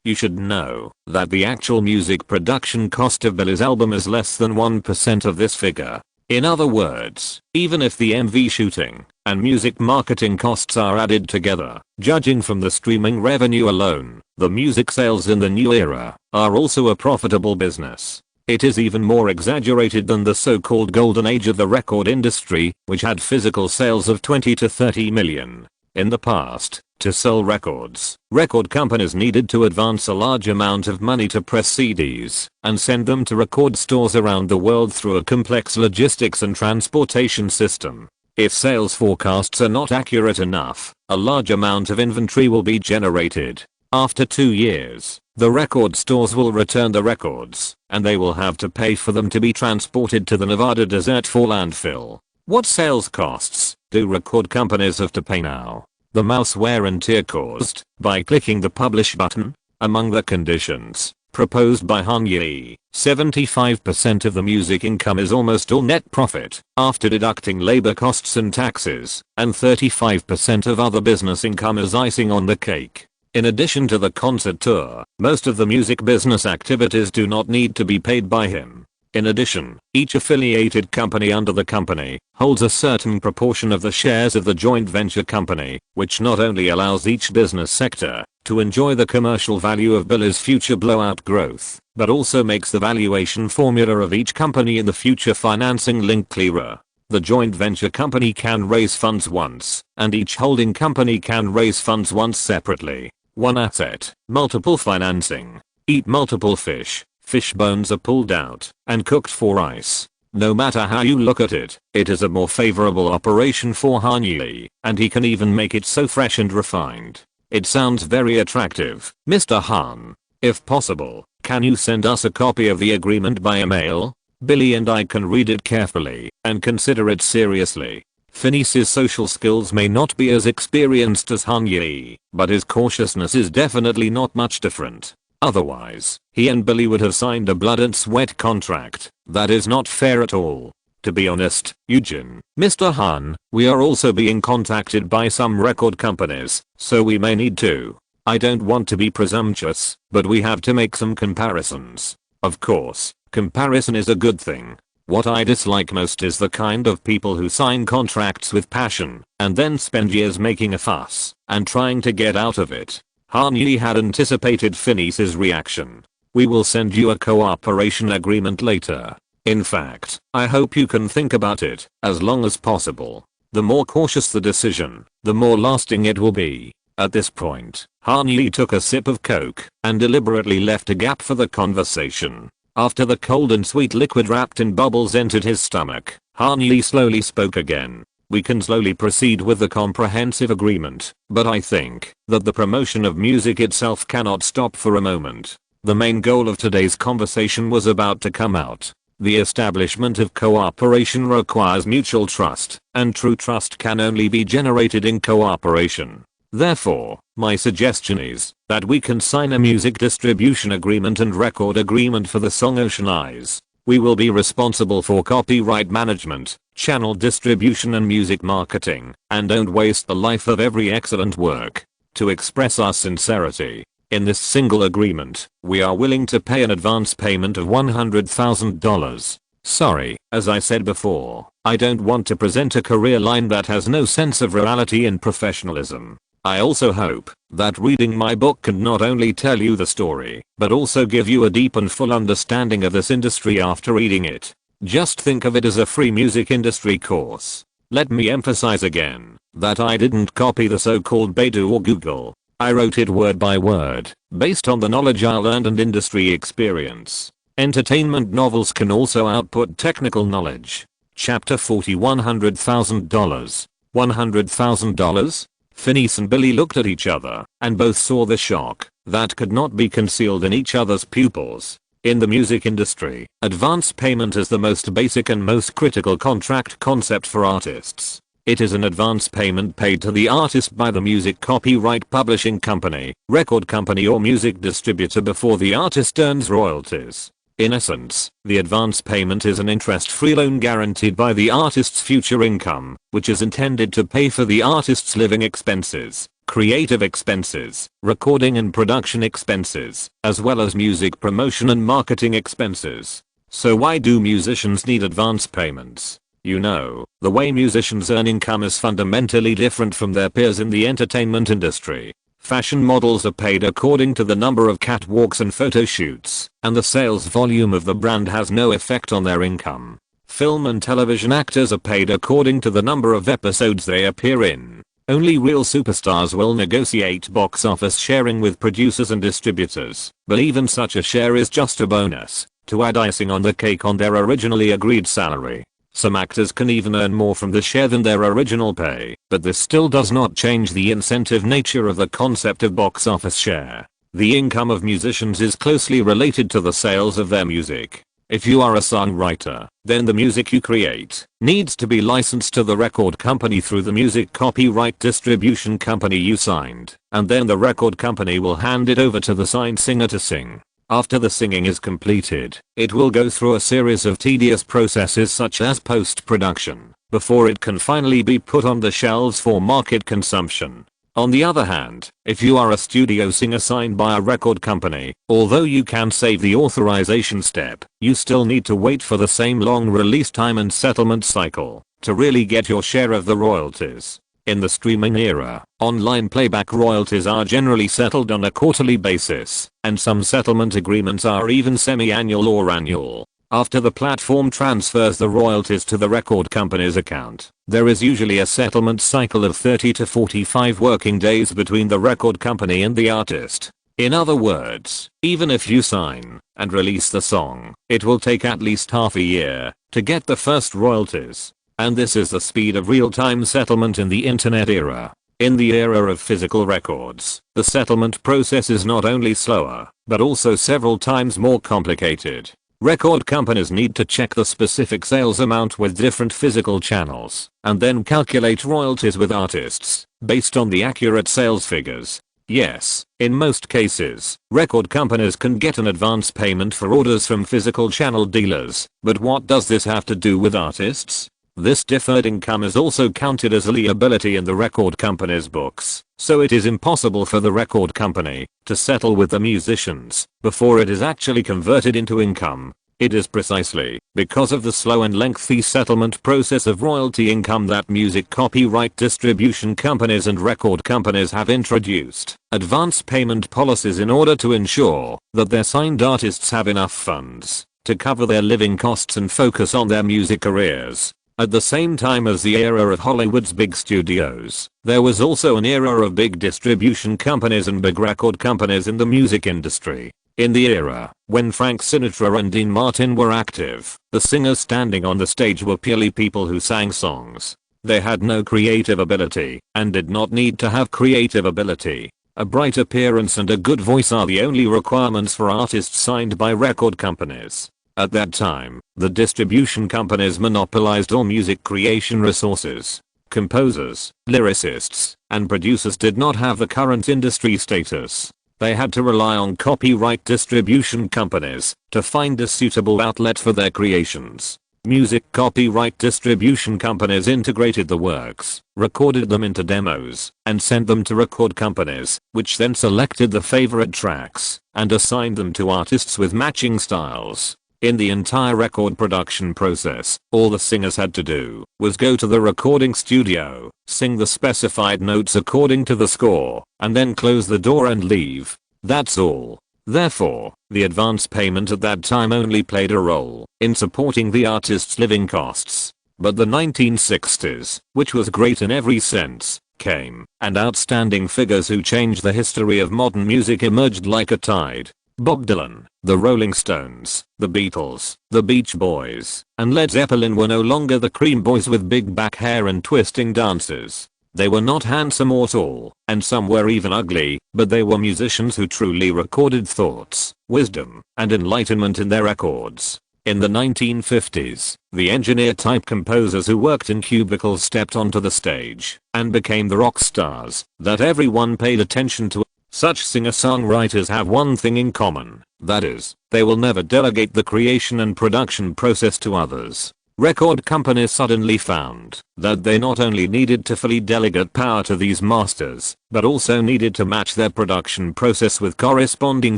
You should know that the actual music production cost of Bill's album is less than 1% of this figure. In other words, even if the MV shooting and music marketing costs are added together, judging from the streaming revenue alone, the music sales in the new era are also a profitable business. It is even more exaggerated than the so-called golden age of the record industry, which had physical sales of 20 to 30 million. In the past, to sell records, record companies needed to advance a large amount of money to press CDs and send them to record stores around the world through a complex logistics and transportation system. If sales forecasts are not accurate enough, a large amount of inventory will be generated. After 2 years, the record stores will return the records, and they will have to pay for them to be transported to the Nevada desert for landfill. What sales costs do record companies have to pay now? The mouse wear and tear caused by clicking the publish button? Among the conditions proposed by Hanyi, 75% of the music income is almost all net profit after deducting labor costs and taxes, and 35% of other business income is icing on the cake. In addition to the concert tour, most of the music business activities do not need to be paid by him. In addition, each affiliated company under the company holds a certain proportion of the shares of the joint venture company, which not only allows each business sector to enjoy the commercial value of Bill's future blowout growth, but also makes the valuation formula of each company in the future financing link clearer. The joint venture company can raise funds once, and each holding company can raise funds once separately. One asset, multiple financing. Eat multiple fish. Fish bones are pulled out and cooked for ice. No matter how you look at it, it is a more favorable operation for Hanyi, and he can even make it so fresh and refined. It sounds very attractive, Mr. Han. If possible, can you send us a copy of the agreement by email? Billy and I can read it carefully and consider it seriously. Phineas's social skills may not be as experienced as Hanyi, but his cautiousness is definitely not much different. Otherwise, he and Billy would have signed a blood and sweat contract. That is not fair at all. To be honest, Eugene, Mr. Han, we are also being contacted by some record companies, so we may need to. I don't want to be presumptuous, but we have to make some comparisons. Of course, comparison is a good thing. What I dislike most is the kind of people who sign contracts with passion and then spend years making a fuss and trying to get out of it. Hanyi had anticipated Phineas's reaction. We will send you a cooperation agreement later. In fact, I hope you can think about it as long as possible. The more cautious the decision, the more lasting it will be. At this point, Han Yi took a sip of Coke and deliberately left a gap for the conversation. After the cold and sweet liquid wrapped in bubbles entered his stomach, Han Yi slowly spoke again. We can slowly proceed with the comprehensive agreement, but I think that the promotion of music itself cannot stop for a moment. The main goal of today's conversation was about to come out. The establishment of cooperation requires mutual trust, and true trust can only be generated in cooperation. Therefore, my suggestion is that we can sign a music distribution agreement and record agreement for the song Ocean Eyes. We will be responsible for copyright management, channel distribution and music marketing, and don't waste the life of every excellent work. To express our sincerity, in this single agreement, we are willing to pay an advance payment of $100,000. Sorry, as I said before, I don't want to present a career line that has no sense of reality and professionalism. I also hope that reading my book can not only tell you the story, but also give you a deep and full understanding of this industry after reading it. Just think of it as a free music industry course. Let me emphasize again that I didn't copy the so-called Baidu or Google. I wrote it word by word, based on the knowledge I learned and industry experience. Entertainment novels can also output technical knowledge. Chapter 40 $100,000. $100,000? Phineas and Billy looked at each other, and both saw the shock that could not be concealed in each other's pupils. In the music industry, advance payment is the most basic and most critical contract concept for artists. It is an advance payment paid to the artist by the music copyright publishing company, record company or music distributor before the artist earns royalties. In essence, the advance payment is an interest-free loan guaranteed by the artist's future income, which is intended to pay for the artist's living expenses, creative expenses, recording and production expenses, as well as music promotion and marketing expenses. So why do musicians need advance payments? You know, the way musicians earn income is fundamentally different from their peers in the entertainment industry. Fashion models are paid according to the number of catwalks and photo shoots, and the sales volume of the brand has no effect on their income. Film and television actors are paid according to the number of episodes they appear in. Only real superstars will negotiate box office sharing with producers and distributors, but even such a share is just a bonus, to add icing on the cake on their originally agreed salary. Some actors can even earn more from the share than their original pay, but this still does not change the incentive nature of the concept of box office share. The income of musicians is closely related to the sales of their music. If you are a songwriter, then the music you create needs to be licensed to the record company through the music copyright distribution company you signed, and then the record company will hand it over to the signed singer to sing. After the singing is completed, it will go through a series of tedious processes such as post-production, before it can finally be put on the shelves for market consumption. On the other hand, if you are a studio singer signed by a record company, although you can save the authorization step, you still need to wait for the same long release time and settlement cycle to really get your share of the royalties. In the streaming era, online playback royalties are generally settled on a quarterly basis, and some settlement agreements are even semi-annual or annual. After the platform transfers the royalties to the record company's account, there is usually a settlement cycle of 30 to 45 working days between the record company and the artist. In other words, even if you sign and release the song, it will take at least half a year to get the first royalties. And this is the speed of real-time settlement in the internet era. In the era of physical records, the settlement process is not only slower, but also several times more complicated. Record companies need to check the specific sales amount with different physical channels, and then calculate royalties with artists, based on the accurate sales figures. Yes, in most cases, record companies can get an advance payment for orders from physical channel dealers, but what does this have to do with artists? This deferred income is also counted as a liability in the record company's books, so it is impossible for the record company to settle with the musicians before it is actually converted into income. It is precisely because of the slow and lengthy settlement process of royalty income that music copyright distribution companies and record companies have introduced advance payment policies in order to ensure that their signed artists have enough funds to cover their living costs and focus on their music careers. At the same time as the era of Hollywood's big studios, there was also an era of big distribution companies and big record companies in the music industry. In the era when Frank Sinatra and Dean Martin were active, the singers standing on the stage were purely people who sang songs. They had no creative ability and did not need to have creative ability. A bright appearance and a good voice are the only requirements for artists signed by record companies. At that time, the distribution companies monopolized all music creation resources. Composers, lyricists, and producers did not have the current industry status. They had to rely on copyright distribution companies to find a suitable outlet for their creations. Music copyright distribution companies integrated the works, recorded them into demos, and sent them to record companies, which then selected the favorite tracks and assigned them to artists with matching styles. In the entire record production process, all the singers had to do was go to the recording studio, sing the specified notes according to the score, and then close the door and leave. That's all. Therefore, the advance payment at that time only played a role in supporting the artist's living costs. But the 1960s, which was great in every sense, came, and outstanding figures who changed the history of modern music emerged like a tide. Bob Dylan, the Rolling Stones, the Beatles, the Beach Boys, and Led Zeppelin were no longer the cream boys with big back hair and twisting dances. They were not handsome or tall, and some were even ugly, but they were musicians who truly recorded thoughts, wisdom, and enlightenment in their records. In the 1950s, the engineer-type composers who worked in cubicles stepped onto the stage and became the rock stars that everyone paid attention to. Such singer-songwriters have one thing in common, that is, they will never delegate the creation and production process to others. Record companies suddenly found that they not only needed to fully delegate power to these masters, but also needed to match their production process with corresponding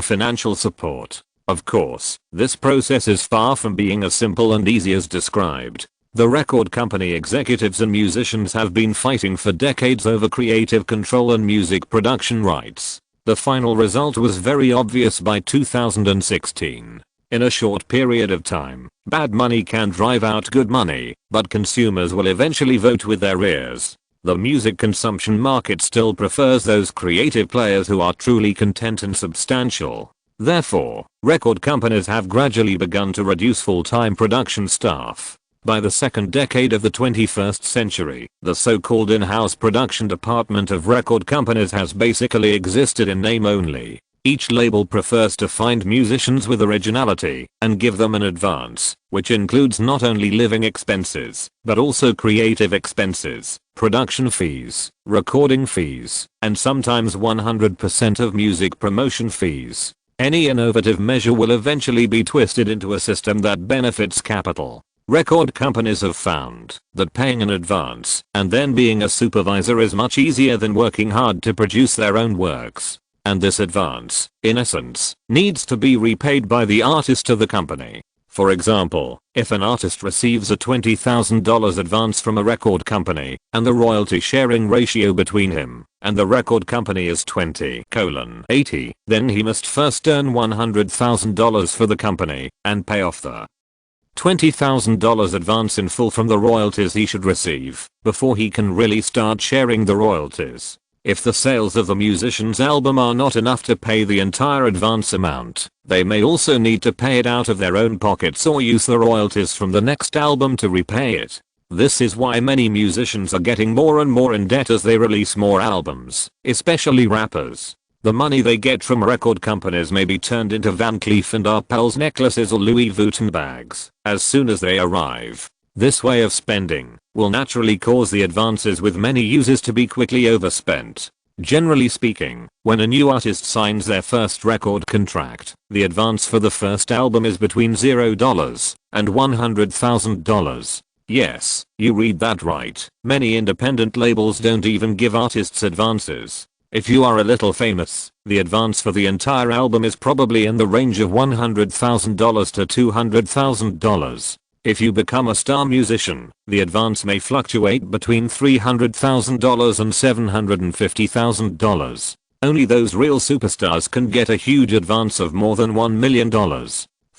financial support. Of course, this process is far from being as simple and easy as described. The record company executives and musicians have been fighting for decades over creative control and music production rights. The final result was very obvious by 2016. In a short period of time, bad money can drive out good money, but consumers will eventually vote with their ears. The music consumption market still prefers those creative players who are truly content and substantial. Therefore, record companies have gradually begun to reduce full-time production staff. By the second decade of the 21st century, the so-called in-house production department of record companies has basically existed in name only. Each label prefers to find musicians with originality and give them an advance, which includes not only living expenses, but also creative expenses, production fees, recording fees, and sometimes 100% of music promotion fees. Any innovative measure will eventually be twisted into a system that benefits capital. Record companies have found that paying an advance and then being a supervisor is much easier than working hard to produce their own works. And this advance, in essence, needs to be repaid by the artist to the company. For example, if an artist receives a $20,000 advance from a record company and the royalty sharing ratio between him and the record company is 20:80, then he must first earn $100,000 for the company and pay off the $20,000 advance in full from the royalties he should receive before he can really start sharing the royalties. If the sales of the musician's album are not enough to pay the entire advance amount, they may also need to pay it out of their own pockets or use the royalties from the next album to repay it. This is why many musicians are getting more and more in debt as they release more albums, especially rappers. The money they get from record companies may be turned into Van Cleef & Arpels necklaces or Louis Vuitton bags as soon as they arrive. This way of spending will naturally cause the advances with many users to be quickly overspent. Generally speaking, when a new artist signs their first record contract, the advance for the first album is between $0 and $100,000. Yes, you read that right. Many independent labels don't even give artists advances. If you are a little famous, the advance for the entire album is probably in the range of $100,000 to $200,000. If you become a star musician, the advance may fluctuate between $300,000 and $750,000. Only those real superstars can get a huge advance of more than $1 million.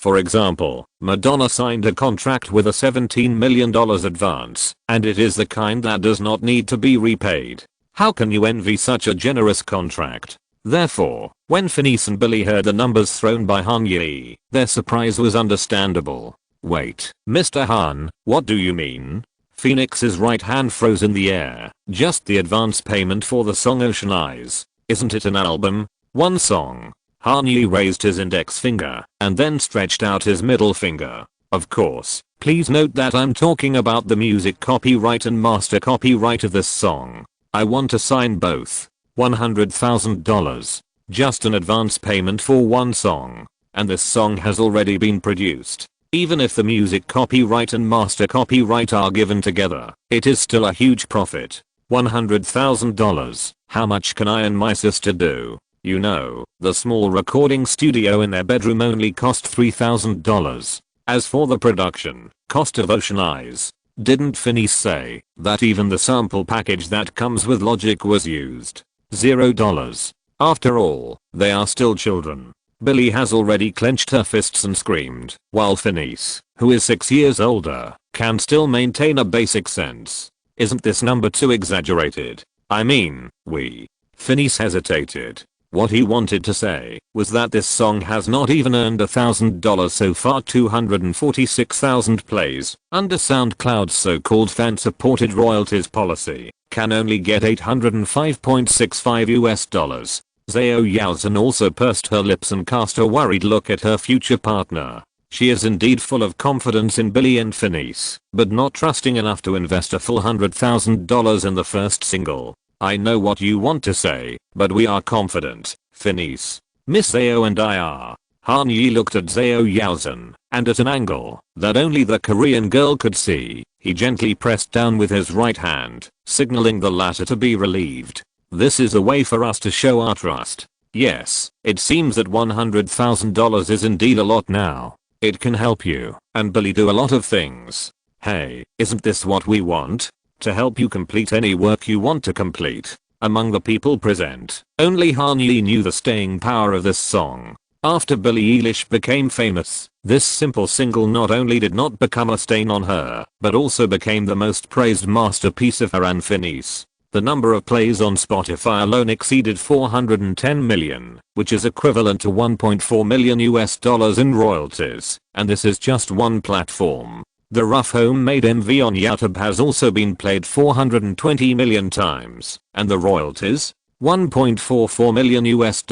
For example, Madonna signed a contract with a $17 million advance, and it is the kind that does not need to be repaid. How can you envy such a generous contract? Therefore, when Phineas and Billy heard the numbers thrown by Han Yi, their surprise was understandable. Wait, Mr. Han, what do you mean? Phoenix's right hand froze in the air. Just the advance payment for the song Ocean Eyes. Isn't it an album? One song. Han Yi raised his index finger and then stretched out his middle finger. Of course, please note that I'm talking about the music copyright and master copyright of this song. I want to sign both. $100,000. Just an advance payment for one song. And this song has already been produced. Even if the music copyright and master copyright are given together, it is still a huge profit. $100,000. How much can I and my sister do? You know, the small recording studio in their bedroom only cost $3,000. As for the production cost of Ocean Eyes, didn't Phineas say that even the sample package that comes with Logic was used? $0. After all, they are still children. Billy has already clenched her fists and screamed, while Phineas, who is 6 years older, can still maintain a basic sense. Isn't this number too exaggerated? I mean, Phineas hesitated. What he wanted to say was that this song has not even earned $1,000 so far. 246,000 plays under SoundCloud's so-called fan-supported royalties policy can only get $805.65 US. Zhao Yaozhen also pursed her lips and cast a worried look at her future partner. She is indeed full of confidence in Billy and Phineas, but not trusting enough to invest a full $100,000 in the first single. I know what you want to say, but we are confident, Phineas. Miss Zhao and I are. Han Yi looked at Zhao Yaozhen, and at an angle that only the Korean girl could see, he gently pressed down with his right hand, signaling the latter to be relieved. This is a way for us to show our trust. Yes, it seems that $100,000 is indeed a lot now. It can help you and Billy do a lot of things. Hey, isn't this what we want? To help you complete any work you want to complete. Among the people present, only Han Yi knew the staying power of this song. After Billie Eilish became famous, this simple single not only did not become a stain on her, but also became the most praised masterpiece of her and Phineas. The number of plays on Spotify alone exceeded 410 million, which is equivalent to $1.4 million US in royalties, and this is just one platform. The rough homemade MV on YouTube has also been played 420 million times, and the royalties? $1.44 million US.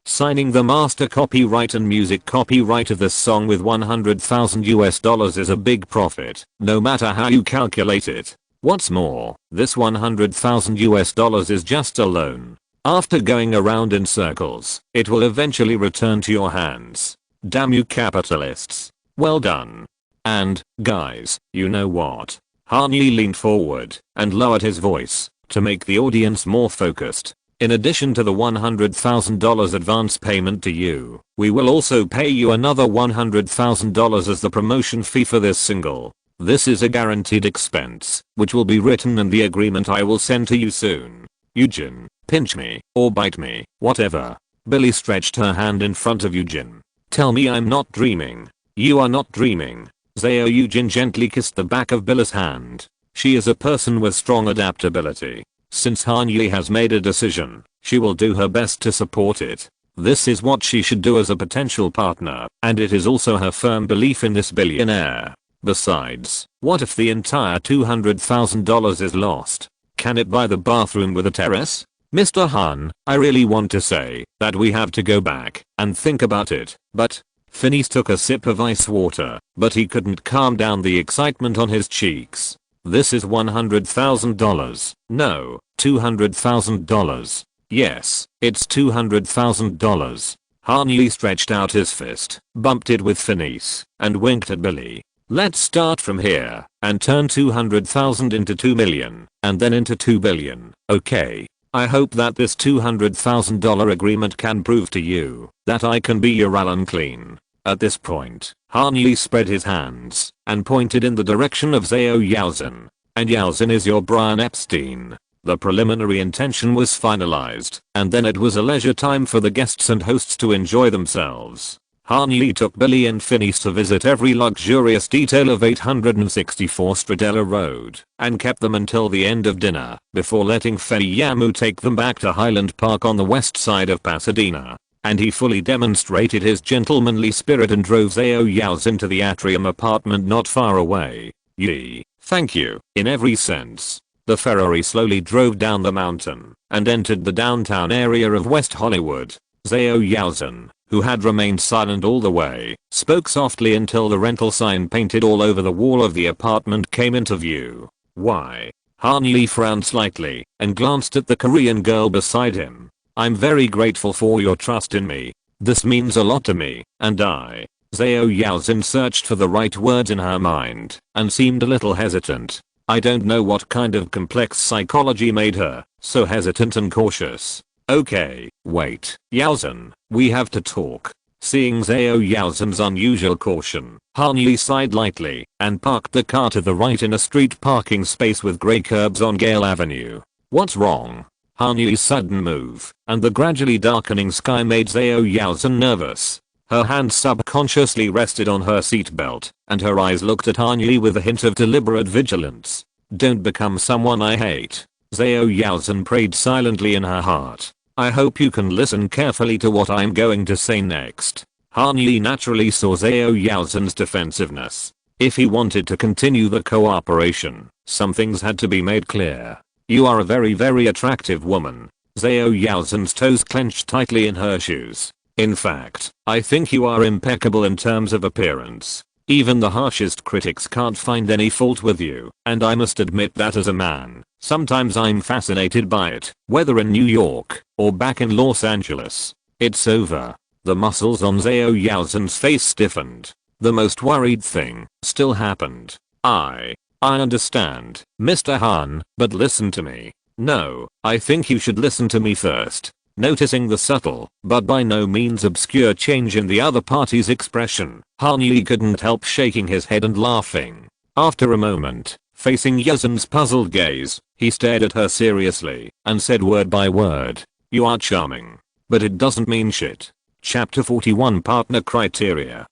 Signing the master copyright and music copyright of this song with $100,000 US is a big profit, no matter how you calculate it. What's more, this $100,000 US is just a loan. After going around in circles, it will eventually return to your hands. Damn you capitalists. Well done. And, guys, you know what? Han Yi leaned forward and lowered his voice to make the audience more focused. In addition to the $100,000 advance payment to you, we will also pay you another $100,000 as the promotion fee for this single. This is a guaranteed expense, which will be written in the agreement I will send to you soon. Eugene, pinch me, or bite me, whatever. Billy stretched her hand in front of Eugene. Tell me I'm not dreaming. You are not dreaming. Zhao Eugene gently kissed the back of Billy's hand. She is a person with strong adaptability. Since Han Yi has made a decision, she will do her best to support it. This is what she should do as a potential partner, and it is also her firm belief in this billionaire. Besides, what if the entire $200,000 is lost? Can it buy the bathroom with a terrace? Mr. Han, I really want to say that we have to go back and think about it, but Phineas took a sip of ice water, but he couldn't calm down the excitement on his cheeks. This is $100,000. No, $200,000. Yes, it's $200,000. Han Yi stretched out his fist, bumped it with Phineas, and winked at Billy. Let's start from here and turn 200,000 into 2 million, and then into 2 billion, okay? I hope that this $200,000 agreement can prove to you that I can be your Alan Clean. At this point, Han Yi spread his hands and pointed in the direction of Zhao Yaozhen. And Yaozhen is your Brian Epstein. The preliminary intention was finalized, and then it was a leisure time for the guests and hosts to enjoy themselves. Han Yi took Billy and Phineas to visit every luxurious detail of 864 Stradella Road and kept them until the end of dinner before letting Fei Yamu take them back to Highland Park on the west side of Pasadena. And he fully demonstrated his gentlemanly spirit and drove Zhao Yaozhen to the Atrium apartment not far away. Yi, thank you, in every sense. The Ferrari slowly drove down the mountain and entered the downtown area of West Hollywood. Zhao Yaozhen, who had remained silent all the way, spoke softly until the rental sign painted all over the wall of the apartment came into view. Why? Han Yi frowned slightly and glanced at the Korean girl beside him. I'm very grateful for your trust in me. This means a lot to me, and I. Zhao Yaozhen searched for the right words in her mind and seemed a little hesitant. I don't know what kind of complex psychology made her so hesitant and cautious. Okay, wait, Yaozhen, we have to talk. Seeing Zhao Yaozhen's unusual caution, Han Yi sighed lightly and parked the car to the right in a street parking space with grey curbs on Gale Avenue. What's wrong? Han Yi's sudden move and the gradually darkening sky made Zhao Yaozhen nervous. Her hand subconsciously rested on her seatbelt and her eyes looked at Han Yi with a hint of deliberate vigilance. Don't become someone I hate. Zhao Yaozhen prayed silently in her heart. I hope you can listen carefully to what I'm going to say next. Han Yi naturally saw Zhao Yaozhen's defensiveness. If he wanted to continue the cooperation, some things had to be made clear. You are a very attractive woman. Zhao Yaozhen's toes clenched tightly in her shoes. In fact, I think you are impeccable in terms of appearance. Even the harshest critics can't find any fault with you, and I must admit that as a man, sometimes I'm fascinated by it, whether in New York or back in Los Angeles. It's over. The muscles on Zhao Yaozhen's face stiffened. The most worried thing still happened. I understand, Mr. Han, but listen to me. No, I think you should listen to me first. Noticing the subtle, but by no means obscure change in the other party's expression, Han Yi couldn't help shaking his head and laughing. After a moment, facing Yaozhen's puzzled gaze, he stared at her seriously and said word by word, "You are charming. But it doesn't mean shit." Chapter 41 Partner Criteria.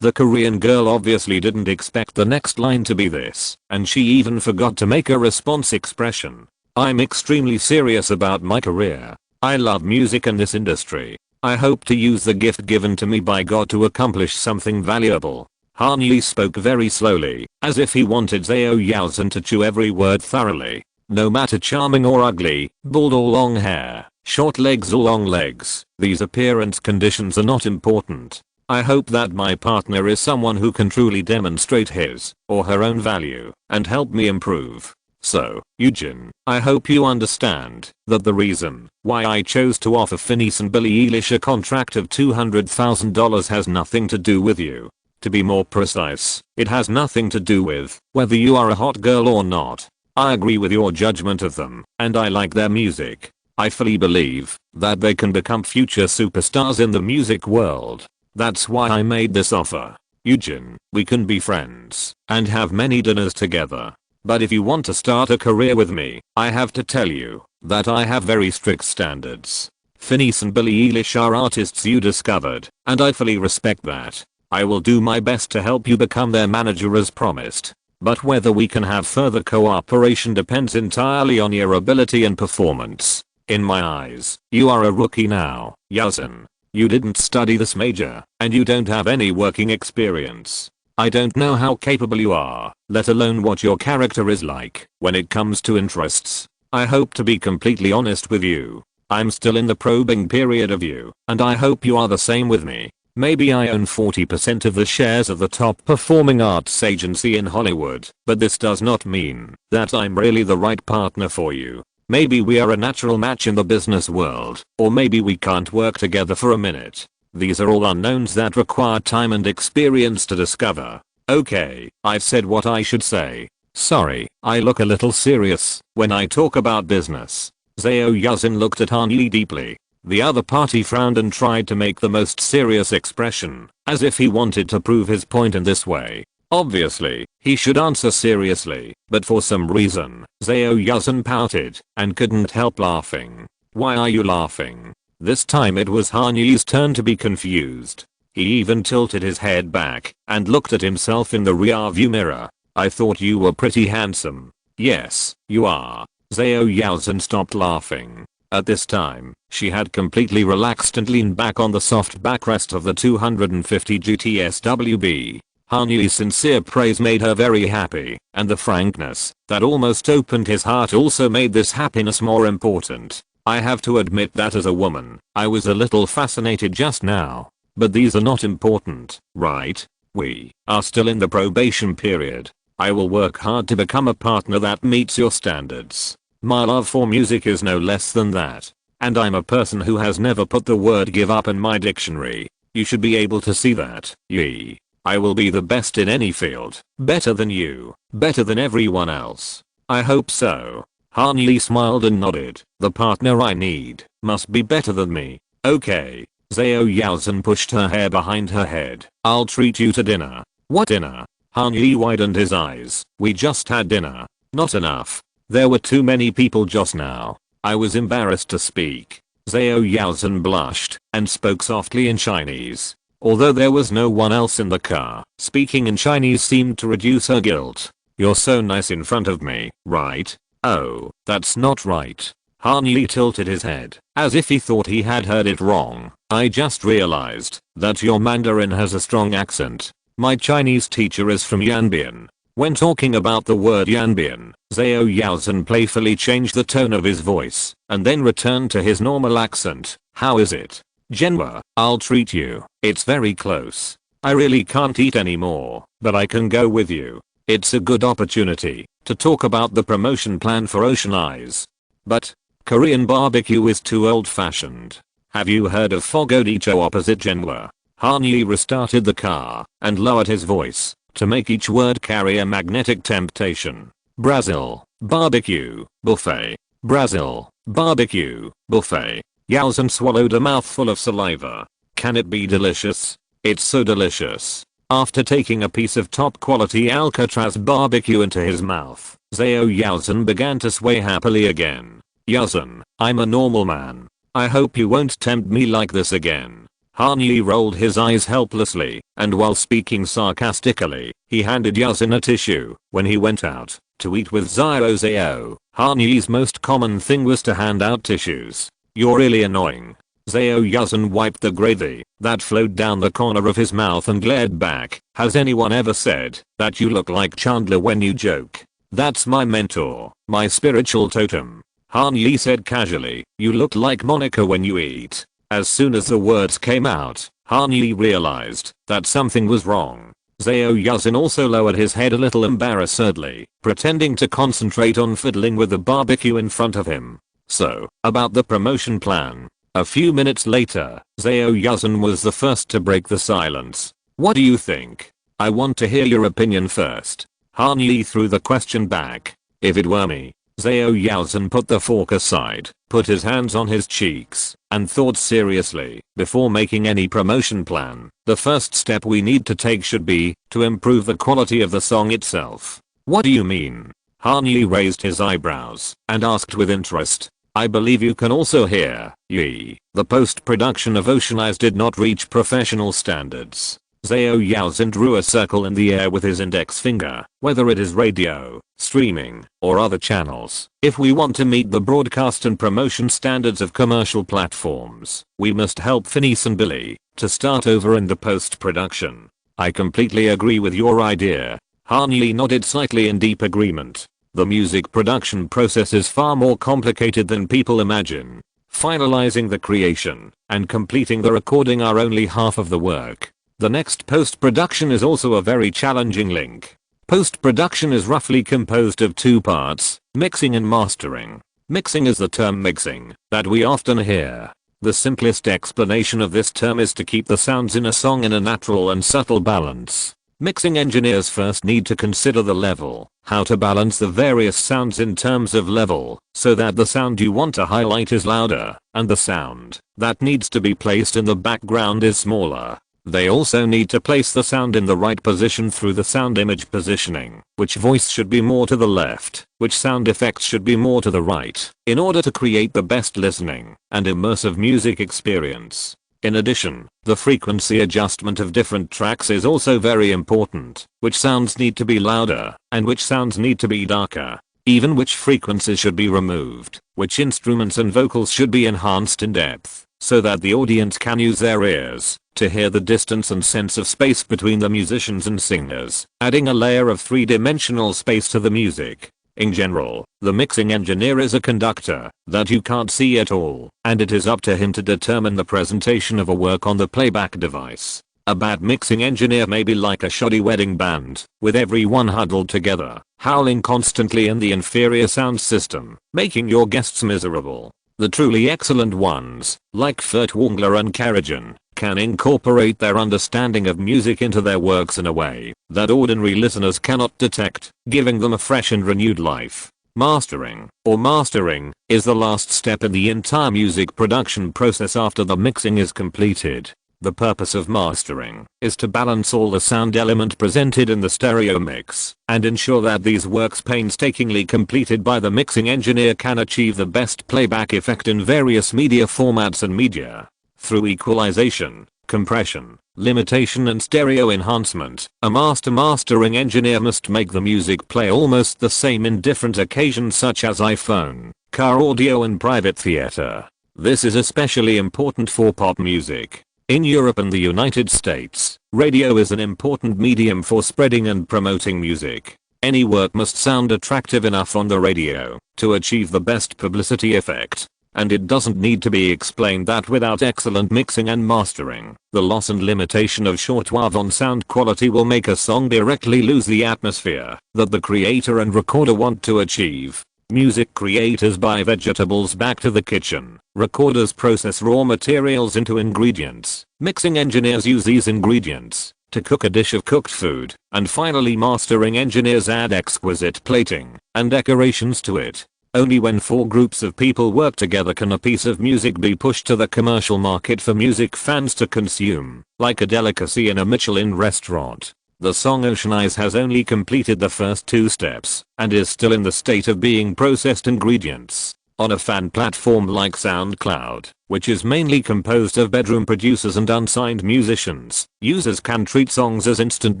The Korean girl obviously didn't expect the next line to be this, and she even forgot to make a response expression. I'm extremely serious about my career. I love music and this industry. I hope to use the gift given to me by God to accomplish something valuable. Han Yi spoke very slowly, as if he wanted Zhao Yaozhen to chew every word thoroughly. No matter charming or ugly, bald or long hair, short legs or long legs, these appearance conditions are not important. I hope that my partner is someone who can truly demonstrate his or her own value and help me improve. So, Eugene, I hope you understand that the reason why I chose to offer Phineas and Billie Eilish a contract of $200,000 has nothing to do with you. To be more precise, it has nothing to do with whether you are a hot girl or not. I agree with your judgment of them, and I like their music. I fully believe that they can become future superstars in the music world. That's why I made this offer. Eugene, we can be friends and have many dinners together. But if you want to start a career with me, I have to tell you that I have very strict standards. Phineas and Billie Eilish are artists you discovered, and I fully respect that. I will do my best to help you become their manager as promised. But whether we can have further cooperation depends entirely on your ability and performance. In my eyes, you are a rookie now, Yaozhen. You didn't study this major, and you don't have any working experience. I don't know how capable you are, let alone what your character is like when it comes to interests. I hope to be completely honest with you. I'm still in the probing period of you, and I hope you are the same with me. Maybe I own 40% of the shares of the top performing arts agency in Hollywood, but this does not mean that I'm really the right partner for you. Maybe we are a natural match in the business world, or maybe we can't work together for a minute. These are all unknowns that require time and experience to discover. Okay, I've said what I should say. Sorry, I look a little serious when I talk about business. Zhao Yaozhen looked at Han Yi deeply. The other party frowned and tried to make the most serious expression, as if he wanted to prove his point in this way. Obviously, he should answer seriously, but for some reason, Zhao Yaozhen pouted and couldn't help laughing. Why are you laughing? This time it was Han Yi's turn to be confused. He even tilted his head back and looked at himself in the rearview mirror. I thought you were pretty handsome. Yes, you are. Zhao Yaozhen stopped laughing. At this time, she had completely relaxed and leaned back on the soft backrest of the 250 GTS-WB. Han Yi's sincere praise made her very happy, and the frankness that almost opened his heart also made this happiness more important. I have to admit that as a woman, I was a little fascinated just now. But these are not important, right? We are still in the probation period. I will work hard to become a partner that meets your standards. My love for music is no less than that. And I'm a person who has never put the word give up in my dictionary. You should be able to see that. Yi. I will be the best in any field. Better than you. Better than everyone else. I hope so. Han Yi smiled and nodded. The partner I need must be better than me. Okay. Zhao Yaozhen pushed her hair behind her head. I'll treat you to dinner. What dinner? Han Yi widened his eyes. We just had dinner. Not enough. There were too many people just now. I was embarrassed to speak. Zhao Yaozhen blushed and spoke softly in Chinese. Although there was no one else in the car, speaking in Chinese seemed to reduce her guilt. You're so nice in front of me, right? Oh, that's not right. Han Yi tilted his head, as if he thought he had heard it wrong. I just realized that your Mandarin has a strong accent. My Chinese teacher is from Yanbian. When talking about the word Yanbian, Zhao Yaozhen playfully changed the tone of his voice, and then returned to his normal accent. How is it? Genwa, I'll treat you. It's very close. I really can't eat anymore, but I can go with you. It's a good opportunity to talk about the promotion plan for Ocean Eyes. But Korean barbecue is too old-fashioned. Have you heard of Fogodicho opposite Genwa? Han Yi restarted the car and lowered his voice to make each word carry a magnetic temptation. Brazil, barbecue, buffet. Brazil, barbecue, buffet. Yaozhen swallowed a mouthful of saliva. Can it be delicious? It's so delicious. After taking a piece of top quality Alcatraz barbecue into his mouth, Zhao Yaozhen began to sway happily again. Yaozhen, I'm a normal man. I hope you won't tempt me like this again. Han Yi rolled his eyes helplessly, and while speaking sarcastically, he handed Yaozhen a tissue. When he went out to eat with Zhao, Han Yi's most common thing was to hand out tissues. You're really annoying. Zhao Yaozhen wiped the gravy that flowed down the corner of his mouth and glared back. Has anyone ever said that you look like Chandler when you joke? That's my mentor, my spiritual totem. Han Yi said casually, you look like Monica when you eat. As soon as the words came out, Han Yi realized that something was wrong. Zhao Yaozhen also lowered his head a little embarrassedly, pretending to concentrate on fiddling with the barbecue in front of him. So, about the promotion plan. A few minutes later, Zhao Yaozhen was the first to break the silence. What do you think? I want to hear your opinion first. Han Yi threw the question back. If it were me. Zhao Yaozhen put the fork aside, put his hands on his cheeks, and thought seriously. Before making any promotion plan, the first step we need to take should be to improve the quality of the song itself. What do you mean? Han Yi raised his eyebrows and asked with interest. I believe you can also hear, Yi. The post-production of Ocean Eyes did not reach professional standards. Zhao Yaozhen drew a circle in the air with his index finger. Whether it is radio, streaming, or other channels, if we want to meet the broadcast and promotion standards of commercial platforms, we must help Phineas and Billy to start over in the post-production. I completely agree with your idea. Han Yi nodded slightly in deep agreement. The music production process is far more complicated than people imagine. Finalizing the creation and completing the recording are only half of the work. The next post-production is also a very challenging link. Post-production is roughly composed of two parts, mixing and mastering. Mixing is the term mixing that we often hear. The simplest explanation of this term is to keep the sounds in a song in a natural and subtle balance. Mixing engineers first need to consider the level, how to balance the various sounds in terms of level, so that the sound you want to highlight is louder, and the sound that needs to be placed in the background is smaller. They also need to place the sound in the right position through the sound image positioning, which voice should be more to the left, which sound effects should be more to the right, in order to create the best listening and immersive music experience. In addition, the frequency adjustment of different tracks is also very important. Which sounds need to be louder, and which sounds need to be darker. Even which frequencies should be removed, which instruments and vocals should be enhanced in depth, so that the audience can use their ears to hear the distance and sense of space between the musicians and singers, adding a layer of three-dimensional space to the music. In general, the mixing engineer is a conductor that you can't see at all, and it is up to him to determine the presentation of a work on the playback device. A bad mixing engineer may be like a shoddy wedding band, with everyone huddled together, howling constantly in the inferior sound system, making your guests miserable. The truly excellent ones, like Furtwängler and Karajan, can incorporate their understanding of music into their works in a way that ordinary listeners cannot detect, giving them a fresh and renewed life. Mastering, or mastering, is the last step in the entire music production process after the mixing is completed. The purpose of mastering is to balance all the sound element presented in the stereo mix and ensure that these works painstakingly completed by the mixing engineer can achieve the best playback effect in various media formats and media. Through equalization, compression, limitation and stereo enhancement, a mastering engineer must make the music play almost the same in different occasions such as iPhone, car audio and private theater. This is especially important for pop music. In Europe and the United States, radio is an important medium for spreading and promoting music. Any work must sound attractive enough on the radio to achieve the best publicity effect. And it doesn't need to be explained that without excellent mixing and mastering, the loss and limitation of shortwave on sound quality will make a song directly lose the atmosphere that the creator and recorder want to achieve. Music creators buy vegetables back to the kitchen. Recorders process raw materials into ingredients. Mixing engineers use these ingredients to cook a dish of cooked food. And finally, mastering engineers add exquisite plating and decorations to it. Only when 4 groups of people work together can a piece of music be pushed to the commercial market for music fans to consume, like a delicacy in a Michelin restaurant. The song Ocean Eyes has only completed the first 2 steps and is still in the state of being processed ingredients. On a fan platform like SoundCloud, which is mainly composed of bedroom producers and unsigned musicians, users can treat songs as instant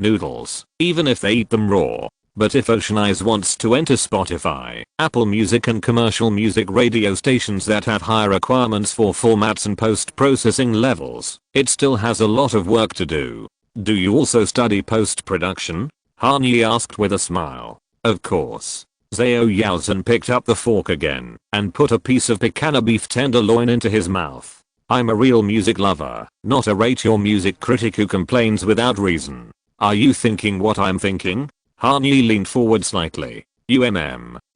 noodles, even if they eat them raw. But if Ocean Eyes wants to enter Spotify, Apple Music and commercial music radio stations that have higher requirements for formats and post-processing levels, it still has a lot of work to do. Do you also study post-production? Hanyi asked with a smile. Of course. Zhao Yaozhen picked up the fork again and put a piece of picanha beef tenderloin into his mouth. I'm a real music lover, not a rate your music critic who complains without reason. Are you thinking what I'm thinking? Hanyi leaned forward slightly.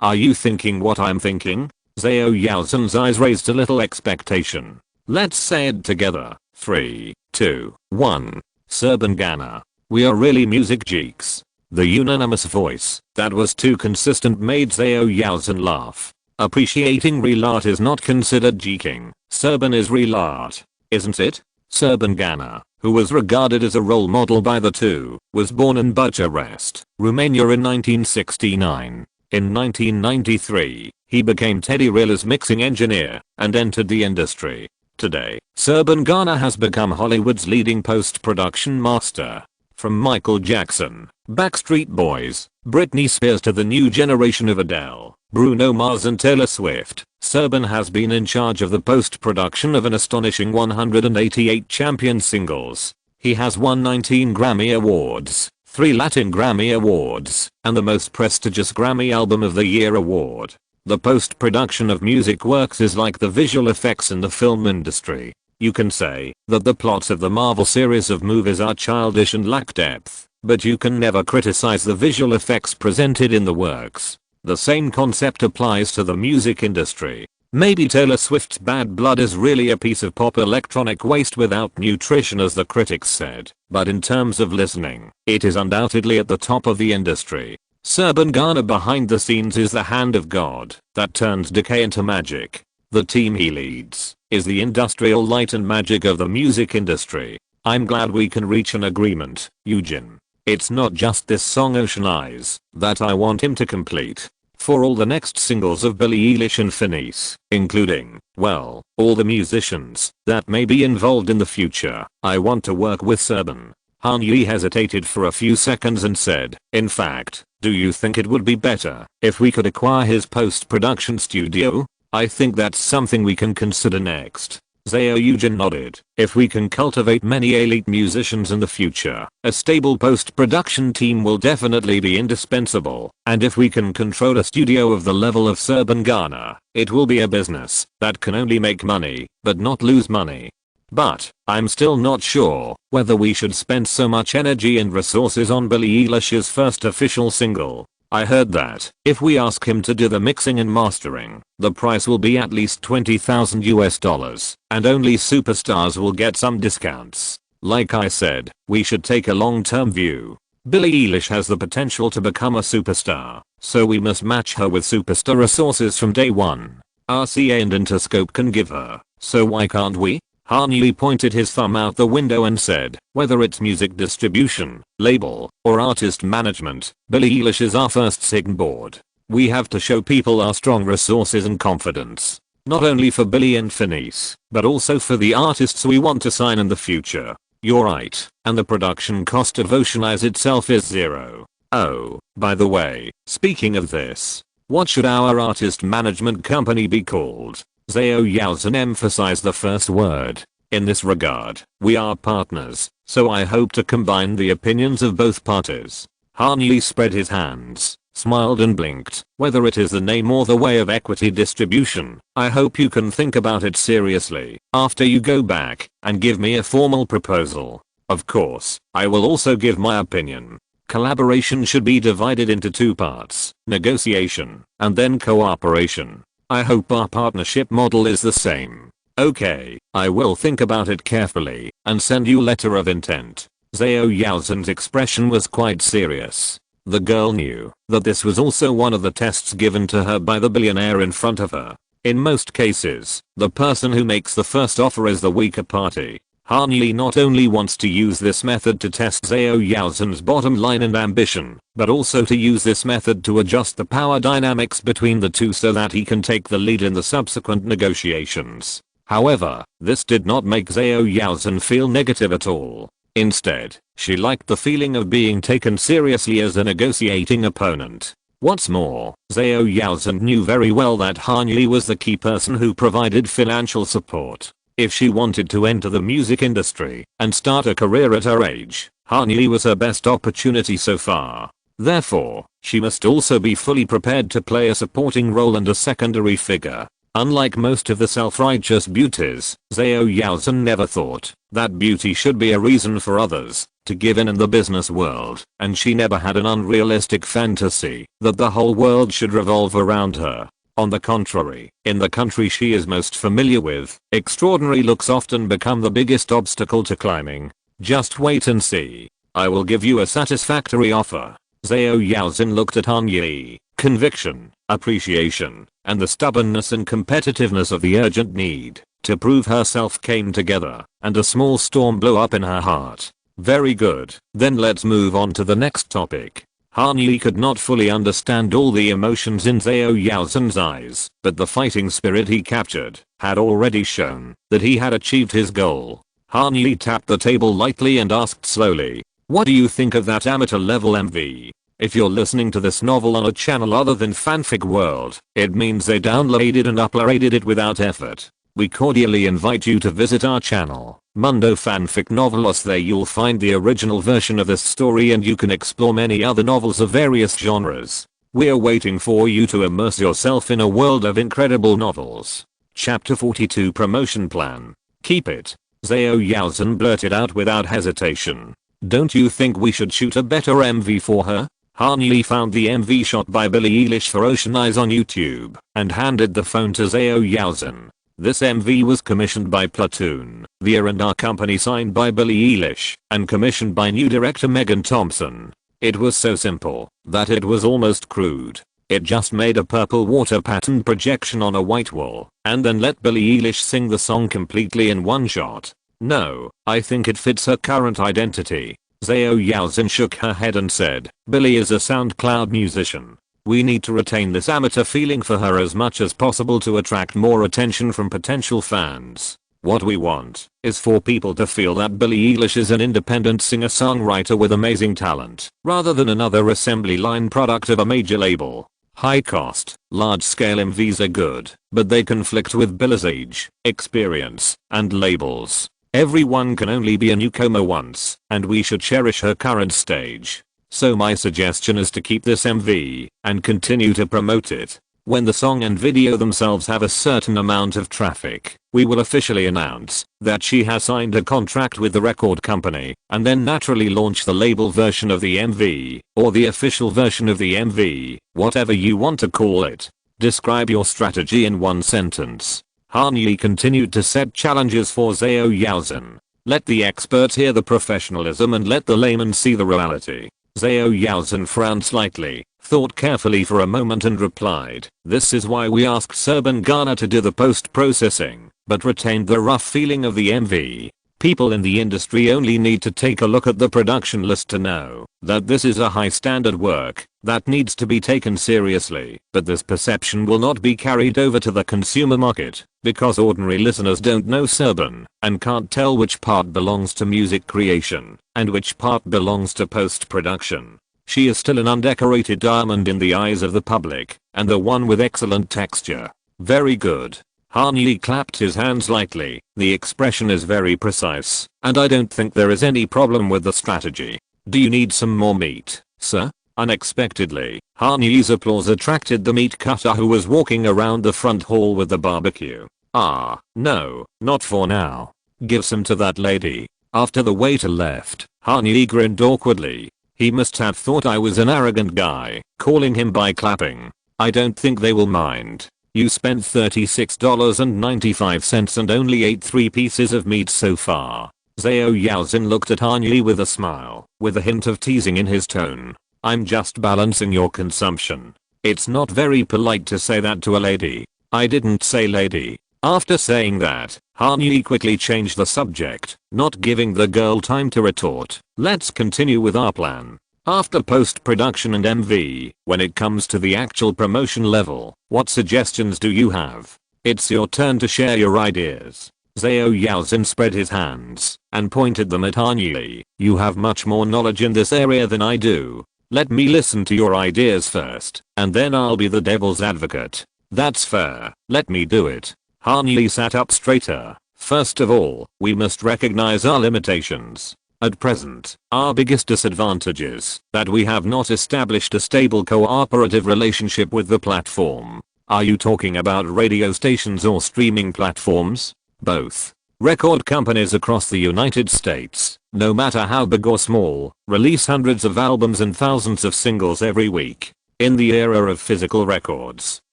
Are you thinking what I'm thinking? Zhao Yaozhen's eyes raised a little expectation. Let's say it together. 3, 2, 1. Serban we are really music geeks. The unanimous voice that was too consistent made Zhao Yaozhen laugh. Appreciating real art is not considered geeking. Serban is real art, isn't it? Serban, who was regarded as a role model by the two, was born in Bucharest, Romania in 1969. In 1993, he became Teddy Rilla's mixing engineer and entered the industry. Today, Serban has become Hollywood's leading post-production master. From Michael Jackson, Backstreet Boys, Britney Spears to the new generation of Adele, Bruno Mars and Taylor Swift, Serban has been in charge of the post-production of an astonishing 188 champion singles. He has won 19 Grammy Awards, 3 Latin Grammy Awards, and the most prestigious Grammy Album of the Year award. The post-production of music works is like the visual effects in the film industry. You can say that the plots of the Marvel series of movies are childish and lack depth, but you can never criticize the visual effects presented in the works. The same concept applies to the music industry. Maybe Taylor Swift's Bad Blood is really a piece of pop electronic waste without nutrition as the critics said, but in terms of listening, it is undoubtedly at the top of the industry. Serban behind the scenes is the hand of God that turns decay into magic. The team he leads is the industrial light and magic of the music industry. I'm glad we can reach an agreement, Eugene. It's not just this song Ocean Eyes that I want him to complete. for all the next singles of Billie Eilish and Finesse, including, well, all the musicians that may be involved in the future. I want to work with Serban. Kanye hesitated for a few seconds and said, in fact, do you think it would be better if we could acquire his post-production studio? I think that's something we can consider next. Zao Eugen nodded. If we can cultivate many elite musicians in the future, a stable post-production team will definitely be indispensable, and if we can control a studio of the level of Serban Ghana, it will be a business that can only make money, but not lose money. But, I'm still not sure whether we should spend so much energy and resources on Billie Eilish's first official single. I heard that if we ask him to do the mixing and mastering, the price will be at least $20,000 and only superstars will get some discounts. Like I said, we should take a long-term view. Billie Eilish has the potential to become a superstar, so we must match her with superstar resources from day one. RCA and Interscope can give her, so why can't we? Kanye pointed his thumb out the window and said, whether it's music distribution, label, or artist management, Billie Eilish is our first sign-board. We have to show people our strong resources and confidence. Not only for Billie and Finesse, but also for the artists we want to sign in the future. You're right, and the production cost of Oceanize itself is zero. Oh, by the way, speaking of this, what should our artist management company be called? Zao Yalzin emphasized the first word. In this regard, we are partners, so I hope to combine the opinions of both parties. Kanye spread his hands, smiled and blinked. Whether it is the name or the way of equity distribution, I hope you can think about it seriously after you go back and give me a formal proposal. Of course, I will also give my opinion. Collaboration should be divided into two parts, negotiation and then cooperation. I hope our partnership model is the same. Okay, I will think about it carefully and send you letter of intent. Zao Yalzin's expression was quite serious. The girl knew that this was also one of the tests given to her by the billionaire in front of her. In most cases, the person who makes the first offer is the weaker party. Kanye not only wants to use this method to test Zao Yalzin's bottom line and ambition, but also to use this method to adjust the power dynamics between the two so that he can take the lead in the subsequent negotiations. However, this did not make Zao Yalzin feel negative at all. Instead, she liked the feeling of being taken seriously as a negotiating opponent. What's more, Zao Yalzin knew very well that Kanye was the key person who provided financial support. If she wanted to enter the music industry and start a career at her age, Kanye was her best opportunity so far. Therefore, she must also be fully prepared to play a supporting role and a secondary figure. Unlike most of the self-righteous beauties, Zao Yalzin never thought that beauty should be a reason for others to give in the business world, and she never had an unrealistic fantasy that the whole world should revolve around her. On the contrary, in the country she is most familiar with, extraordinary looks often become the biggest obstacle to climbing. Just wait and see. I will give you a satisfactory offer. Zao Yalzin looked at Kanye. Conviction, appreciation, and the stubbornness and competitiveness of the urgent need to prove herself came together, and a small storm blew up in her heart. Very good, then let's move on to the next topic. Kanye could not fully understand all the emotions in Zao Yalzin's eyes, but the fighting spirit he captured had already shown that he had achieved his goal. Kanye tapped the table lightly and asked slowly, what do you think of that amateur level MV? If you're listening to this novel on a channel other than Fanfic World, it means they downloaded and uploaded it without effort. We cordially invite you to visit our channel, Mundo Fanfic Novelos. There you'll find the original version of this story and you can explore many other novels of various genres. We're waiting for you to immerse yourself in a world of incredible novels. Chapter 42 Promotion Plan. Keep it. Zao Yalzin blurted out without hesitation. Don't you think we should shoot a better MV for her? Kanye found the MV shot by Billie Eilish for Ocean Eyes on YouTube and handed the phone to Zao Yalzin. This MV was commissioned by Platoon, the R&R company signed by Billie Eilish, and commissioned by new director Megan Thompson. It was so simple that it was almost crude. It just made a purple water pattern projection on a white wall, and then let Billie Eilish sing the song completely in one shot. No, I think it fits her current identity. Zao Yalzin shook her head and said, Billie is a SoundCloud musician. We need to retain this amateur feeling for her as much as possible to attract more attention from potential fans. What we want is for people to feel that Billie Eilish is an independent singer-songwriter with amazing talent, rather than another assembly line product of a major label. High cost, large-scale MVs are good, but they conflict with Billie's age, experience, and labels. Everyone can only be a newcomer once, and we should cherish her current stage. So my suggestion is to keep this MV, and continue to promote it. When the song and video themselves have a certain amount of traffic, we will officially announce that she has signed a contract with the record company, and then naturally launch the label version of the MV, or the official version of the MV, whatever you want to call it. Describe your strategy in one sentence. Kanye continued to set challenges for Zhao Yaozhen. Let the experts hear the professionalism and let the layman see the reality. Zhao Yaozhen frowned slightly, thought carefully for a moment and replied, "This is why we asked Serban Ghana to do the post-processing, but retained the rough feeling of the MV. People in the industry only need to take a look at the production list to know that this is a high standard work that needs to be taken seriously, but this perception will not be carried over to the consumer market, because ordinary listeners don't know Serban and can't tell which part belongs to music creation and which part belongs to post-production. She is still an undecorated diamond in the eyes of the public, and the one with excellent texture." Very good. Kanye clapped his hands lightly. The expression is very precise, and I don't think there is any problem with the strategy. Do you need some more meat, sir? Unexpectedly, Kanye's applause attracted the meat cutter who was walking around the front hall with the barbecue. "Ah, no, not for now. Give some to that lady." After the waiter left, Kanye grinned awkwardly. He must have thought I was an arrogant guy, calling him by clapping. "I don't think they will mind. You spent $36.95 and only ate 3 pieces of meat so far." Zhao Yaozhen looked at Kanye with a smile, with a hint of teasing in his tone. "I'm just balancing your consumption. It's not very polite to say that to a lady." "I didn't say lady." After saying that, Kanye quickly changed the subject, not giving the girl time to retort. "Let's continue with our plan. After post-production and MV, when it comes to the actual promotion level, what suggestions do you have? It's your turn to share your ideas." Zhao Yaozhen spread his hands and pointed them at Kanye. "You have much more knowledge in this area than I do. Let me listen to your ideas first, and then I'll be the devil's advocate." "That's fair. Let me do it." Kanye sat up straighter. "First of all, we must recognize our limitations. At present, our biggest disadvantage is that we have not established a stable cooperative relationship with the platform." "Are you talking about radio stations or streaming platforms?" "Both. Record companies across the United States, no matter how big or small, release hundreds of albums and thousands of singles every week. In the era of physical records,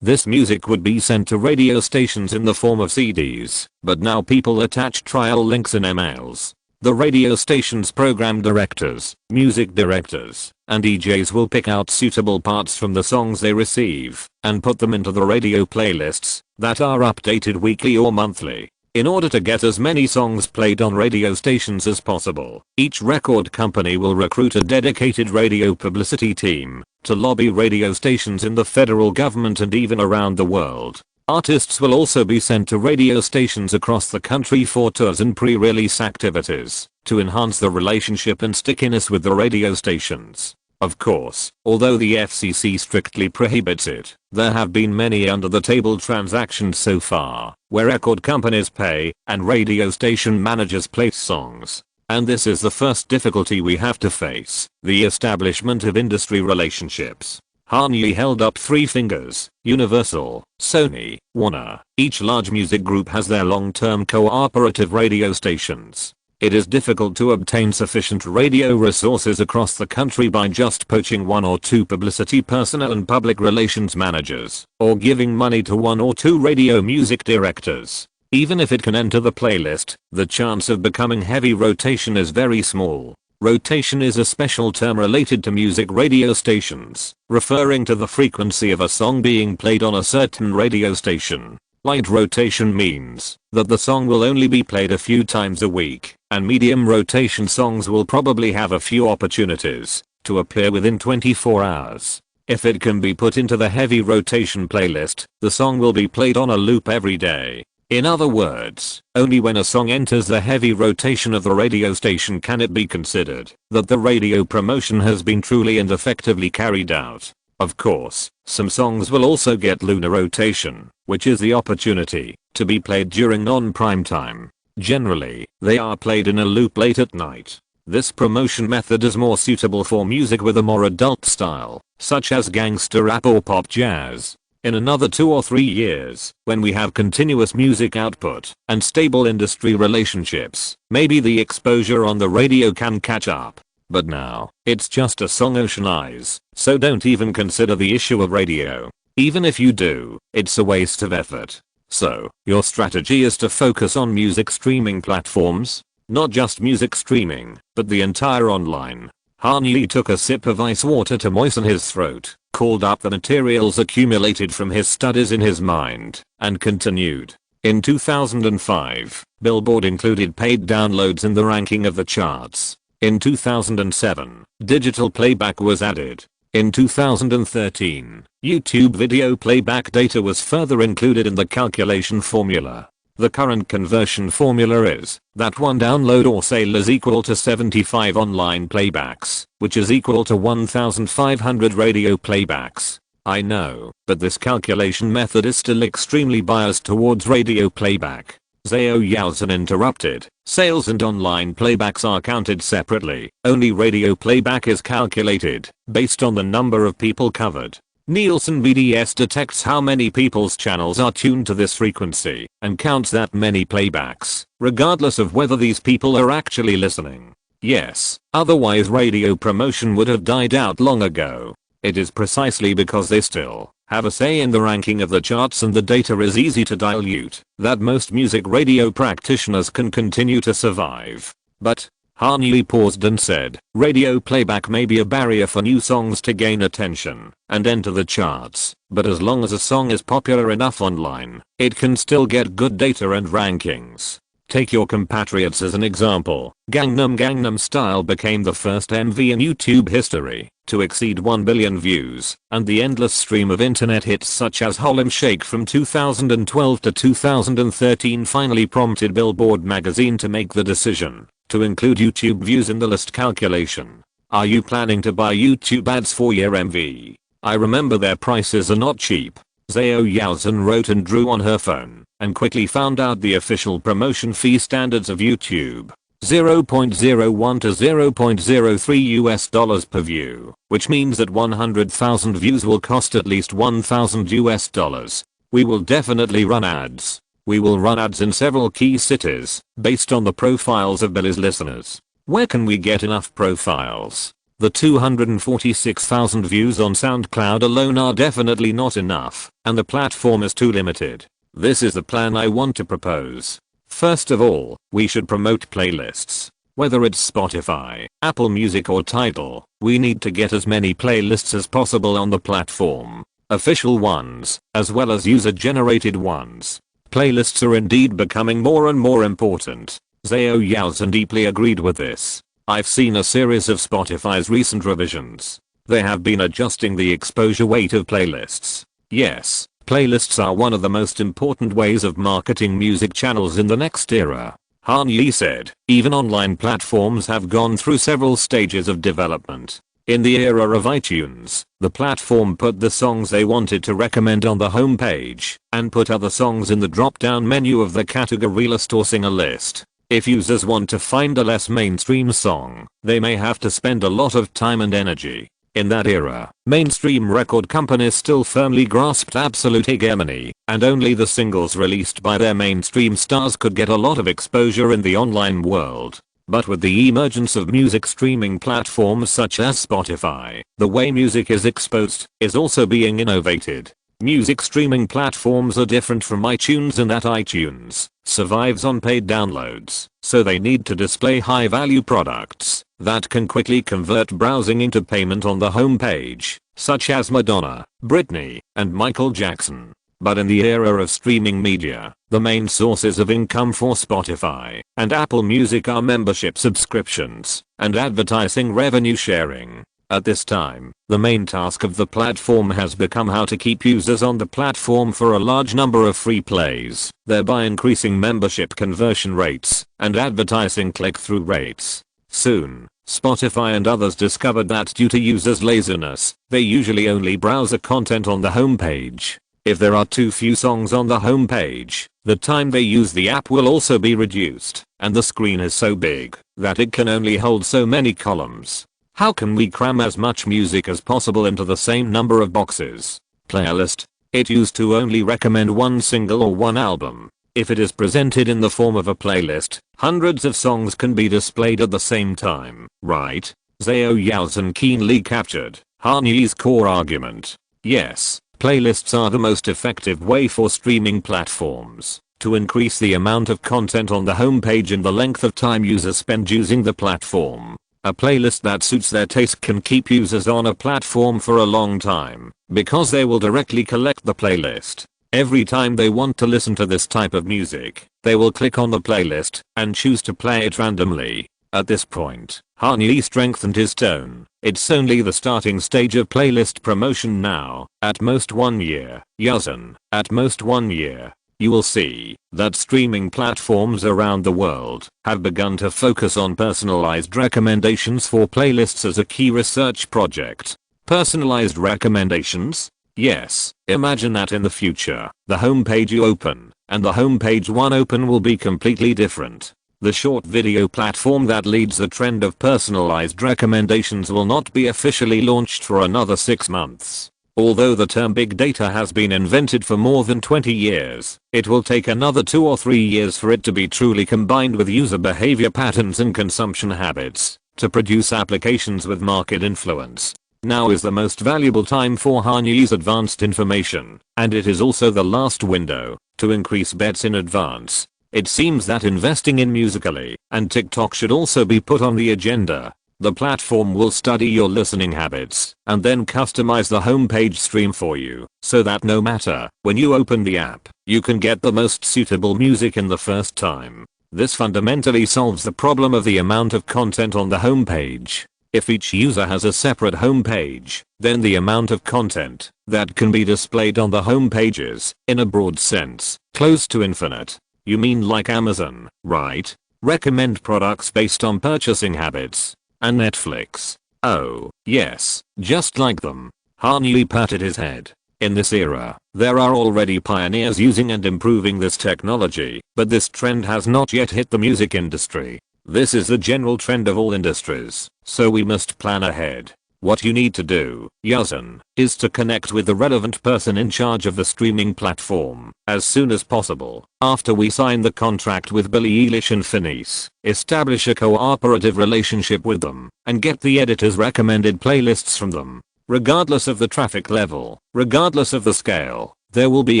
this music would be sent to radio stations in the form of CDs, but now people attach trial links in emails. The radio station's program directors, music directors, and DJs will pick out suitable parts from the songs they receive and put them into the radio playlists that are updated weekly or monthly. In order to get as many songs played on radio stations as possible, each record company will recruit a dedicated radio publicity team to lobby radio stations in the federal government and even around the world. Artists will also be sent to radio stations across the country for tours and pre-release activities to enhance the relationship and stickiness with the radio stations. Of course, although the FCC strictly prohibits it, there have been many under-the-table transactions so far, where record companies pay and radio station managers place songs. And this is the first difficulty we have to face, the establishment of industry relationships. Kanye held up 3 fingers. Universal, Sony, Warner. Each large music group has their long-term cooperative radio stations. It is difficult to obtain sufficient radio resources across the country by just poaching 1 or 2 publicity personnel and public relations managers, or giving money to 1 or 2 radio music directors. Even if it can enter the playlist, the chance of becoming heavy rotation is very small. Rotation is a special term related to music radio stations, referring to the frequency of a song being played on a certain radio station. Light rotation means that the song will only be played a few times a week, and medium rotation songs will probably have a few opportunities to appear within 24 hours. If it can be put into the heavy rotation playlist, the song will be played on a loop every day. In other words, only when a song enters the heavy rotation of the radio station can it be considered that the radio promotion has been truly and effectively carried out. Of course, some songs will also get lunar rotation, which is the opportunity to be played during non-prime time. Generally, they are played in a loop late at night. This promotion method is more suitable for music with a more adult style, such as gangster rap or pop jazz. In another 2 or 3 years, when we have continuous music output and stable industry relationships, maybe the exposure on the radio can catch up. But now, it's just a song ocean eyes, so don't even consider the issue of radio. Even if you do, it's a waste of effort. So, your strategy is to focus on music streaming platforms? Not just music streaming, but the entire online. Han Yi took a sip of ice water to moisten his throat, called up the materials accumulated from his studies in his mind, and continued. In 2005, Billboard included paid downloads in the ranking of the charts. In 2007, digital playback was added. In 2013, YouTube video playback data was further included in the calculation formula. The current conversion formula is that one download or sale is equal to 75 online playbacks, which is equal to 1,500 radio playbacks. I know, but this calculation method is still extremely biased towards radio playback. Zhao Yaozhen interrupted. Sales and online playbacks are counted separately. Only radio playback is calculated based on the number of people covered. Nielsen BDS detects how many people's channels are tuned to this frequency and counts that many playbacks, regardless of whether these people are actually listening. Yes, otherwise radio promotion would have died out long ago. It is precisely because they still have a say in the ranking of the charts and the data is easy to dilute that most music radio practitioners can continue to survive. But Han Yi paused and said, radio playback may be a barrier for new songs to gain attention and enter the charts, but as long as a song is popular enough online, it can still get good data and rankings. Take your compatriots as an example. Gangnam Style became the first MV in YouTube history to exceed 1 billion views, and the endless stream of internet hits such as Harlem Shake from 2012 to 2013 finally prompted Billboard magazine to make the decision to include YouTube views in the list calculation. Are you planning to buy YouTube ads for your MV? I remember their prices are not cheap. Zhao Yaozhen wrote and drew on her phone and quickly found out the official promotion fee standards of YouTube. 0.01 to 0.03 US dollars per view, which means that 100,000 views will cost at least 1,000 US dollars. We will definitely run ads. We will run ads in several key cities based on the profiles of Billy's listeners. Where can we get enough profiles? The 246,000 views on SoundCloud alone are definitely not enough, and the platform is too limited. This is the plan I want to propose. First of all, we should promote playlists. Whether it's Spotify, Apple Music or Tidal, we need to get as many playlists as possible on the platform. Official ones, as well as user-generated ones. Playlists are indeed becoming more and more important. Zhao Yaozhen deeply agreed with this. I've seen a series of Spotify's recent revisions. They have been adjusting the exposure weight of playlists. Yes, playlists are one of the most important ways of marketing music channels in the next era. Han Yi said, even online platforms have gone through several stages of development. In the era of iTunes, the platform put the songs they wanted to recommend on the homepage and put other songs in the drop-down menu of the category list or singer list. If users want to find a less mainstream song, they may have to spend a lot of time and energy. In that era, mainstream record companies still firmly grasped absolute hegemony, and only the singles released by their mainstream stars could get a lot of exposure in the online world. But with the emergence of music streaming platforms such as Spotify, the way music is exposed is also being innovated. Music streaming platforms are different from iTunes in that iTunes survives on paid downloads, so they need to display high-value products that can quickly convert browsing into payment on the homepage, such as Madonna, Britney, and Michael Jackson. But in the era of streaming media, the main sources of income for Spotify and Apple Music are membership subscriptions and advertising revenue sharing. At this time, the main task of the platform has become how to keep users on the platform for a large number of free plays, thereby increasing membership conversion rates and advertising click-through rates. Soon, Spotify and others discovered that due to users' laziness, they usually only browse the content on the homepage. If there are too few songs on the homepage, the time they use the app will also be reduced, and the screen is so big that it can only hold so many columns. How can we cram as much music as possible into the same number of boxes? Playlist. It used to only recommend one single or one album. If it is presented in the form of a playlist, hundreds of songs can be displayed at the same time, right? Zhao Yaozhen keenly captured Han Yi's core argument. Yes, playlists are the most effective way for streaming platforms to increase the amount of content on the homepage and the length of time users spend using the platform. A playlist that suits their taste can keep users on a platform for a long time, because they will directly collect the playlist. Every time they want to listen to this type of music, they will click on the playlist and choose to play it randomly. At this point, Han Yi strengthened his tone. It's only the starting stage of playlist promotion now. At most 1 year, Yaozhen, at most 1 year, you will see that streaming platforms around the world have begun to focus on personalized recommendations for playlists as a key research project. Personalized recommendations? Yes, imagine that in the future, the homepage you open and the homepage one open will be completely different. The short video platform that leads the trend of personalized recommendations will not be officially launched for another 6 months. Although the term big data has been invented for more than 20 years, it will take another 2 or 3 years for it to be truly combined with user behavior patterns and consumption habits to produce applications with market influence. Now is the most valuable time for Han Yi's advanced information, and it is also the last window to increase bets in advance. It seems that investing in Musical.ly and TikTok should also be put on the agenda. The platform will study your listening habits and then customize the homepage stream for you, so that no matter when you open the app, you can get the most suitable music in the first time. This fundamentally solves the problem of the amount of content on the homepage. If each user has a separate homepage, then the amount of content that can be displayed on the homepage is, in a broad sense, close to infinite. You mean like Amazon, right? Recommend products based on purchasing habits. And Netflix. Oh, yes, just like them. Han Yi patted his head. In this era, there are already pioneers using and improving this technology, but this trend has not yet hit the music industry. This is the general trend of all industries, so we must plan ahead. What you need to do, Yaozhen, is to connect with the relevant person in charge of the streaming platform as soon as possible. After we sign the contract with Billie Eilish and Phineas, establish a cooperative relationship with them and get the editor's recommended playlists from them. Regardless of the traffic level, regardless of the scale, there will be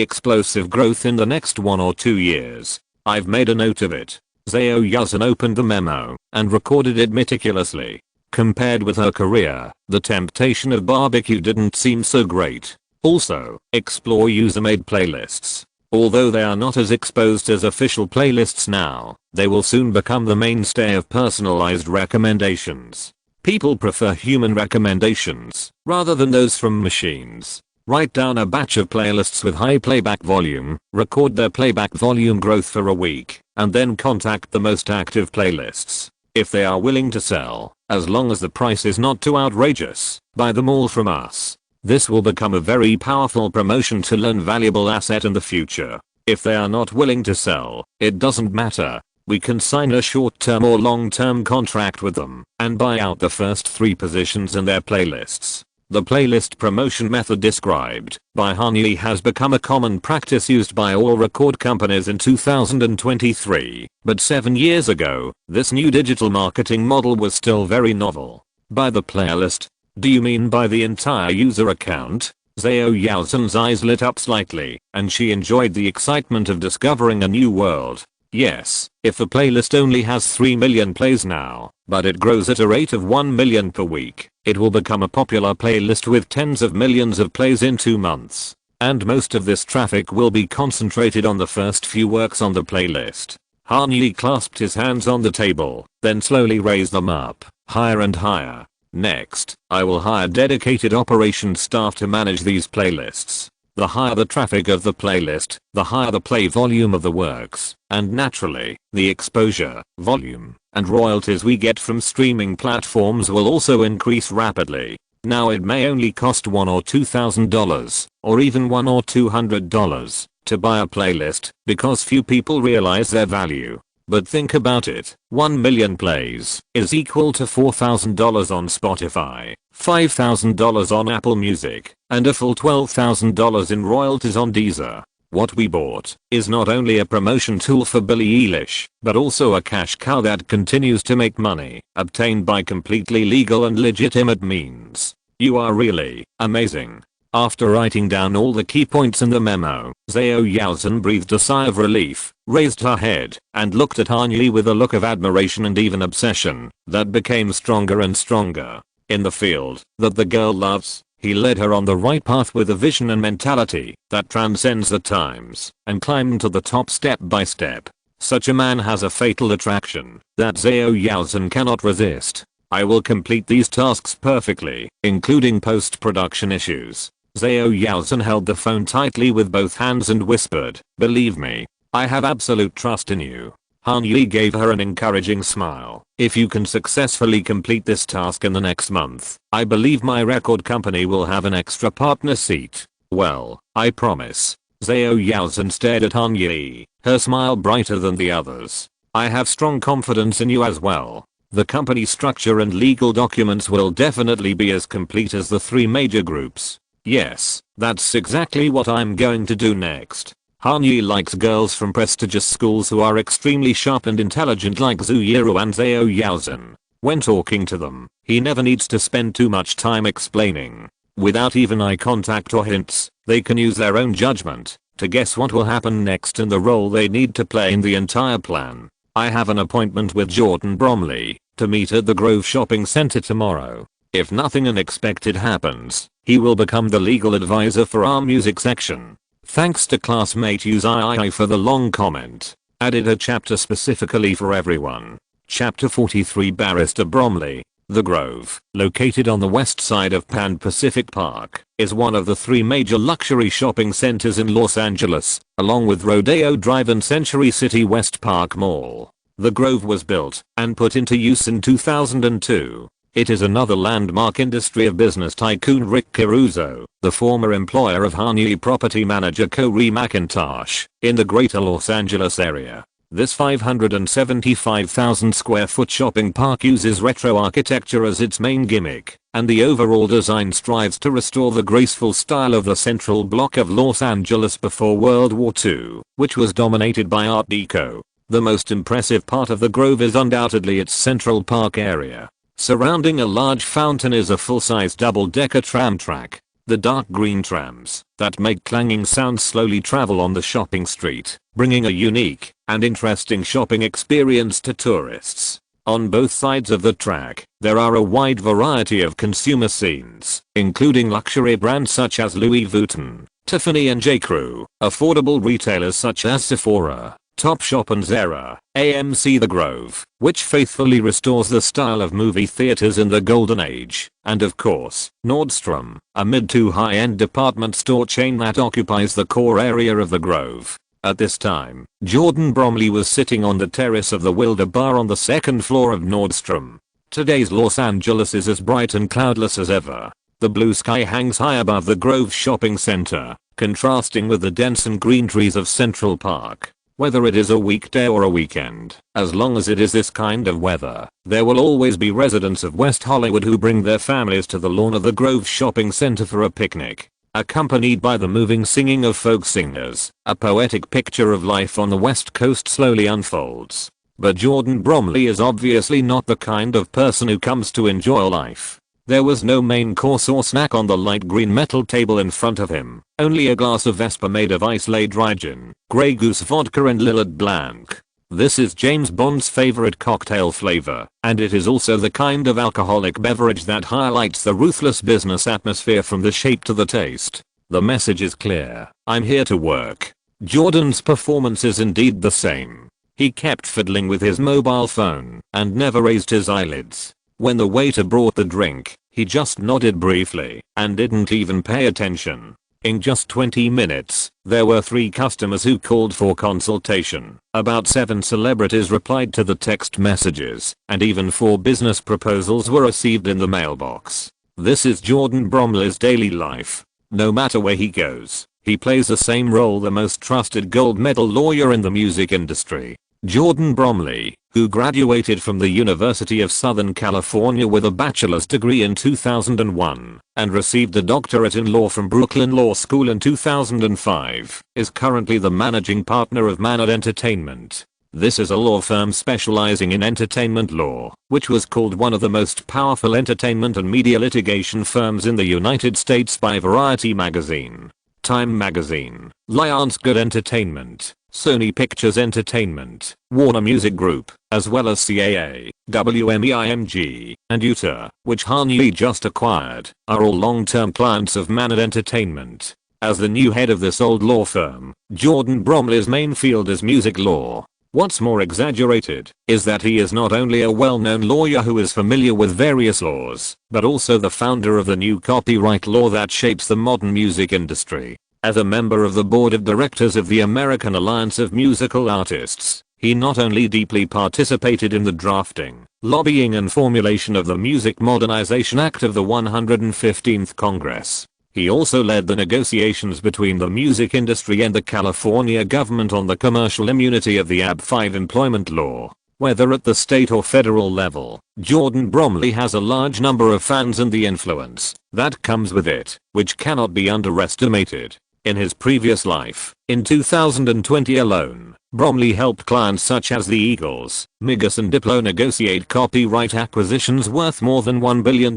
explosive growth in the next 1 or 2 years. I've made a note of it. Zhao Yaozhen opened the memo and recorded it meticulously. Compared with her career, the temptation of barbecue didn't seem so great. Also, explore user-made playlists. Although they are not as exposed as official playlists now, they will soon become the mainstay of personalized recommendations. People prefer human recommendations rather than those from machines. Write down a batch of playlists with high playback volume, record their playback volume growth for a week, and then contact the most active playlists. If they are willing to sell, as long as the price is not too outrageous, buy them all from us. This will become a very powerful promotion to learn valuable asset in the future. If they are not willing to sell, it doesn't matter. We can sign a short-term or long-term contract with them and buy out the first 3 positions in their playlists. The playlist promotion method described by Han Yi has become a common practice used by all record companies in 2023, but 7 years ago, this new digital marketing model was still very novel. By the playlist, do you mean by the entire user account? Zhao Yaozhen's eyes lit up slightly, and she enjoyed the excitement of discovering a new world. Yes, if a playlist only has 3 million plays now, but it grows at a rate of 1 million per week, it will become a popular playlist with tens of millions of plays in 2 months. And most of this traffic will be concentrated on the first few works on the playlist. Han Yi clasped his hands on the table, then slowly raised them up, higher and higher. Next, I will hire dedicated operations staff to manage these playlists. The higher the traffic of the playlist, the higher the play volume of the works, and naturally, the exposure, volume, and royalties we get from streaming platforms will also increase rapidly. Now it may only cost $1,000 or $2,000, or even $100 or $200, to buy a playlist, because few people realize their value. But think about it, 1 million plays is equal to $4,000 on Spotify, $5,000 on Apple Music, and a full $12,000 in royalties on Deezer. What we bought is not only a promotion tool for Billie Eilish, but also a cash cow that continues to make money, obtained by completely legal and legitimate means. You are really amazing. After writing down all the key points in the memo, Zhao Yaozhen breathed a sigh of relief, raised her head, and looked at Han Yi with a look of admiration and even obsession that became stronger and stronger. In the field that the girl loves, he led her on the right path with a vision and mentality that transcends the times, and climbed to the top step by step. Such a man has a fatal attraction that Zhao Yaozhen cannot resist. I will complete these tasks perfectly, including post-production issues. Zhao Yaozhen held the phone tightly with both hands and whispered, "Believe me, I have absolute trust in you." Han Yi gave her an encouraging smile. "If you can successfully complete this task in the next month, I believe my record company will have an extra partner seat." "Well, I promise." Zhao Yaozhen stared at Han Yi, her smile brighter than the others. "I have strong confidence in you as well. The company structure and legal documents will definitely be as complete as the 3 major groups." "Yes, that's exactly what I'm going to do next." Han Yi likes girls from prestigious schools who are extremely sharp and intelligent like Zhu Yiru and Zhao Yaozhen. When talking to them, he never needs to spend too much time explaining. Without even eye contact or hints, they can use their own judgment to guess what will happen next and the role they need to play in the entire plan. "I have an appointment with Jordan Bromley to meet at the Grove Shopping Center tomorrow. If nothing unexpected happens, he will become the legal advisor for our music section." Thanks to classmate Uzii for the long comment. Added a chapter specifically for everyone. Chapter 43 Barrister Bromley. The Grove, located on the west side of Pan Pacific Park, is one of the 3 major luxury shopping centers in Los Angeles, along with Rodeo Drive and Century City West Park Mall. The Grove was built and put into use in 2002. It is another landmark industry of business tycoon Rick Caruso, the former employer of Han Yi property manager Corey McIntosh, in the greater Los Angeles area. This 575,000 square foot shopping park uses retro architecture as its main gimmick, and the overall design strives to restore the graceful style of the central block of Los Angeles before World War II, which was dominated by Art Deco. The most impressive part of the Grove is undoubtedly its Central Park area. Surrounding a large fountain is a full-size double-decker tram track. The dark green trams that make clanging sounds slowly travel on the shopping street, bringing a unique and interesting shopping experience to tourists. On both sides of the track, there are a wide variety of consumer scenes, including luxury brands such as Louis Vuitton, Tiffany and J.Crew, affordable retailers such as Sephora, Topshop and Zara, AMC The Grove, which faithfully restores the style of movie theaters in the golden age, and of course, Nordstrom, a mid to high-end department store chain that occupies the core area of the Grove. At this time, Jordan Bromley was sitting on the terrace of the Wilder Bar on the 2nd floor of Nordstrom. Today's Los Angeles is as bright and cloudless as ever. The blue sky hangs high above the Grove Shopping Center, contrasting with the dense and green trees of Central Park. Whether it is a weekday or a weekend, as long as it is this kind of weather, there will always be residents of West Hollywood who bring their families to the lawn of the Grove Shopping Center for a picnic. Accompanied by the moving singing of folk singers, a poetic picture of life on the West Coast slowly unfolds. But Jordan Bromley is obviously not the kind of person who comes to enjoy life. There was no main course or snack on the light green metal table in front of him, only a glass of Vespa made of ice-laid rye gin, Grey Goose vodka and Lillet Blanc. This is James Bond's favorite cocktail flavor, and it is also the kind of alcoholic beverage that highlights the ruthless business atmosphere from the shape to the taste. The message is clear: I'm here to work. Jordan's performance is indeed the same. He kept fiddling with his mobile phone and never raised his eyelids. When the waiter brought the drink, he just nodded briefly and didn't even pay attention. In just 20 minutes, there were 3 customers who called for consultation, about 7 celebrities replied to the text messages, and even 4 business proposals were received in the mailbox. This is Jordan Bromley's daily life. No matter where he goes, he plays the same role, the most trusted gold medal lawyer in the music industry. Jordan Bromley, who graduated from the University of Southern California with a bachelor's degree in 2001 and received a doctorate in law from Brooklyn Law School in 2005, is currently the managing partner of Manad Entertainment. This is a law firm specializing in entertainment law, which was called one of the most powerful entertainment and media litigation firms in the United States by Variety magazine, Time magazine, Lionsgate Entertainment, Sony Pictures Entertainment, Warner Music Group, as well as CAA, WMEIMG, and Utah, which Han Yi just acquired, are all long-term clients of Manad Entertainment. As the new head of this old law firm, Jordan Bromley's main field is music law. What's more exaggerated is that he is not only a well-known lawyer who is familiar with various laws, but also the founder of the new copyright law that shapes the modern music industry. As a member of the board of directors of the American Alliance of Musical Artists, he not only deeply participated in the drafting, lobbying and formulation of the Music Modernization Act of the 115th Congress. He also led the negotiations between the music industry and the California government on the commercial immunity of the AB 5 employment law. Whether at the state or federal level, Jordan Bromley has a large number of fans and the influence that comes with it, which cannot be underestimated. In his previous life, in 2020 alone, Bromley helped clients such as the Eagles, Mingles and Diplo negotiate copyright acquisitions worth more than $1 billion.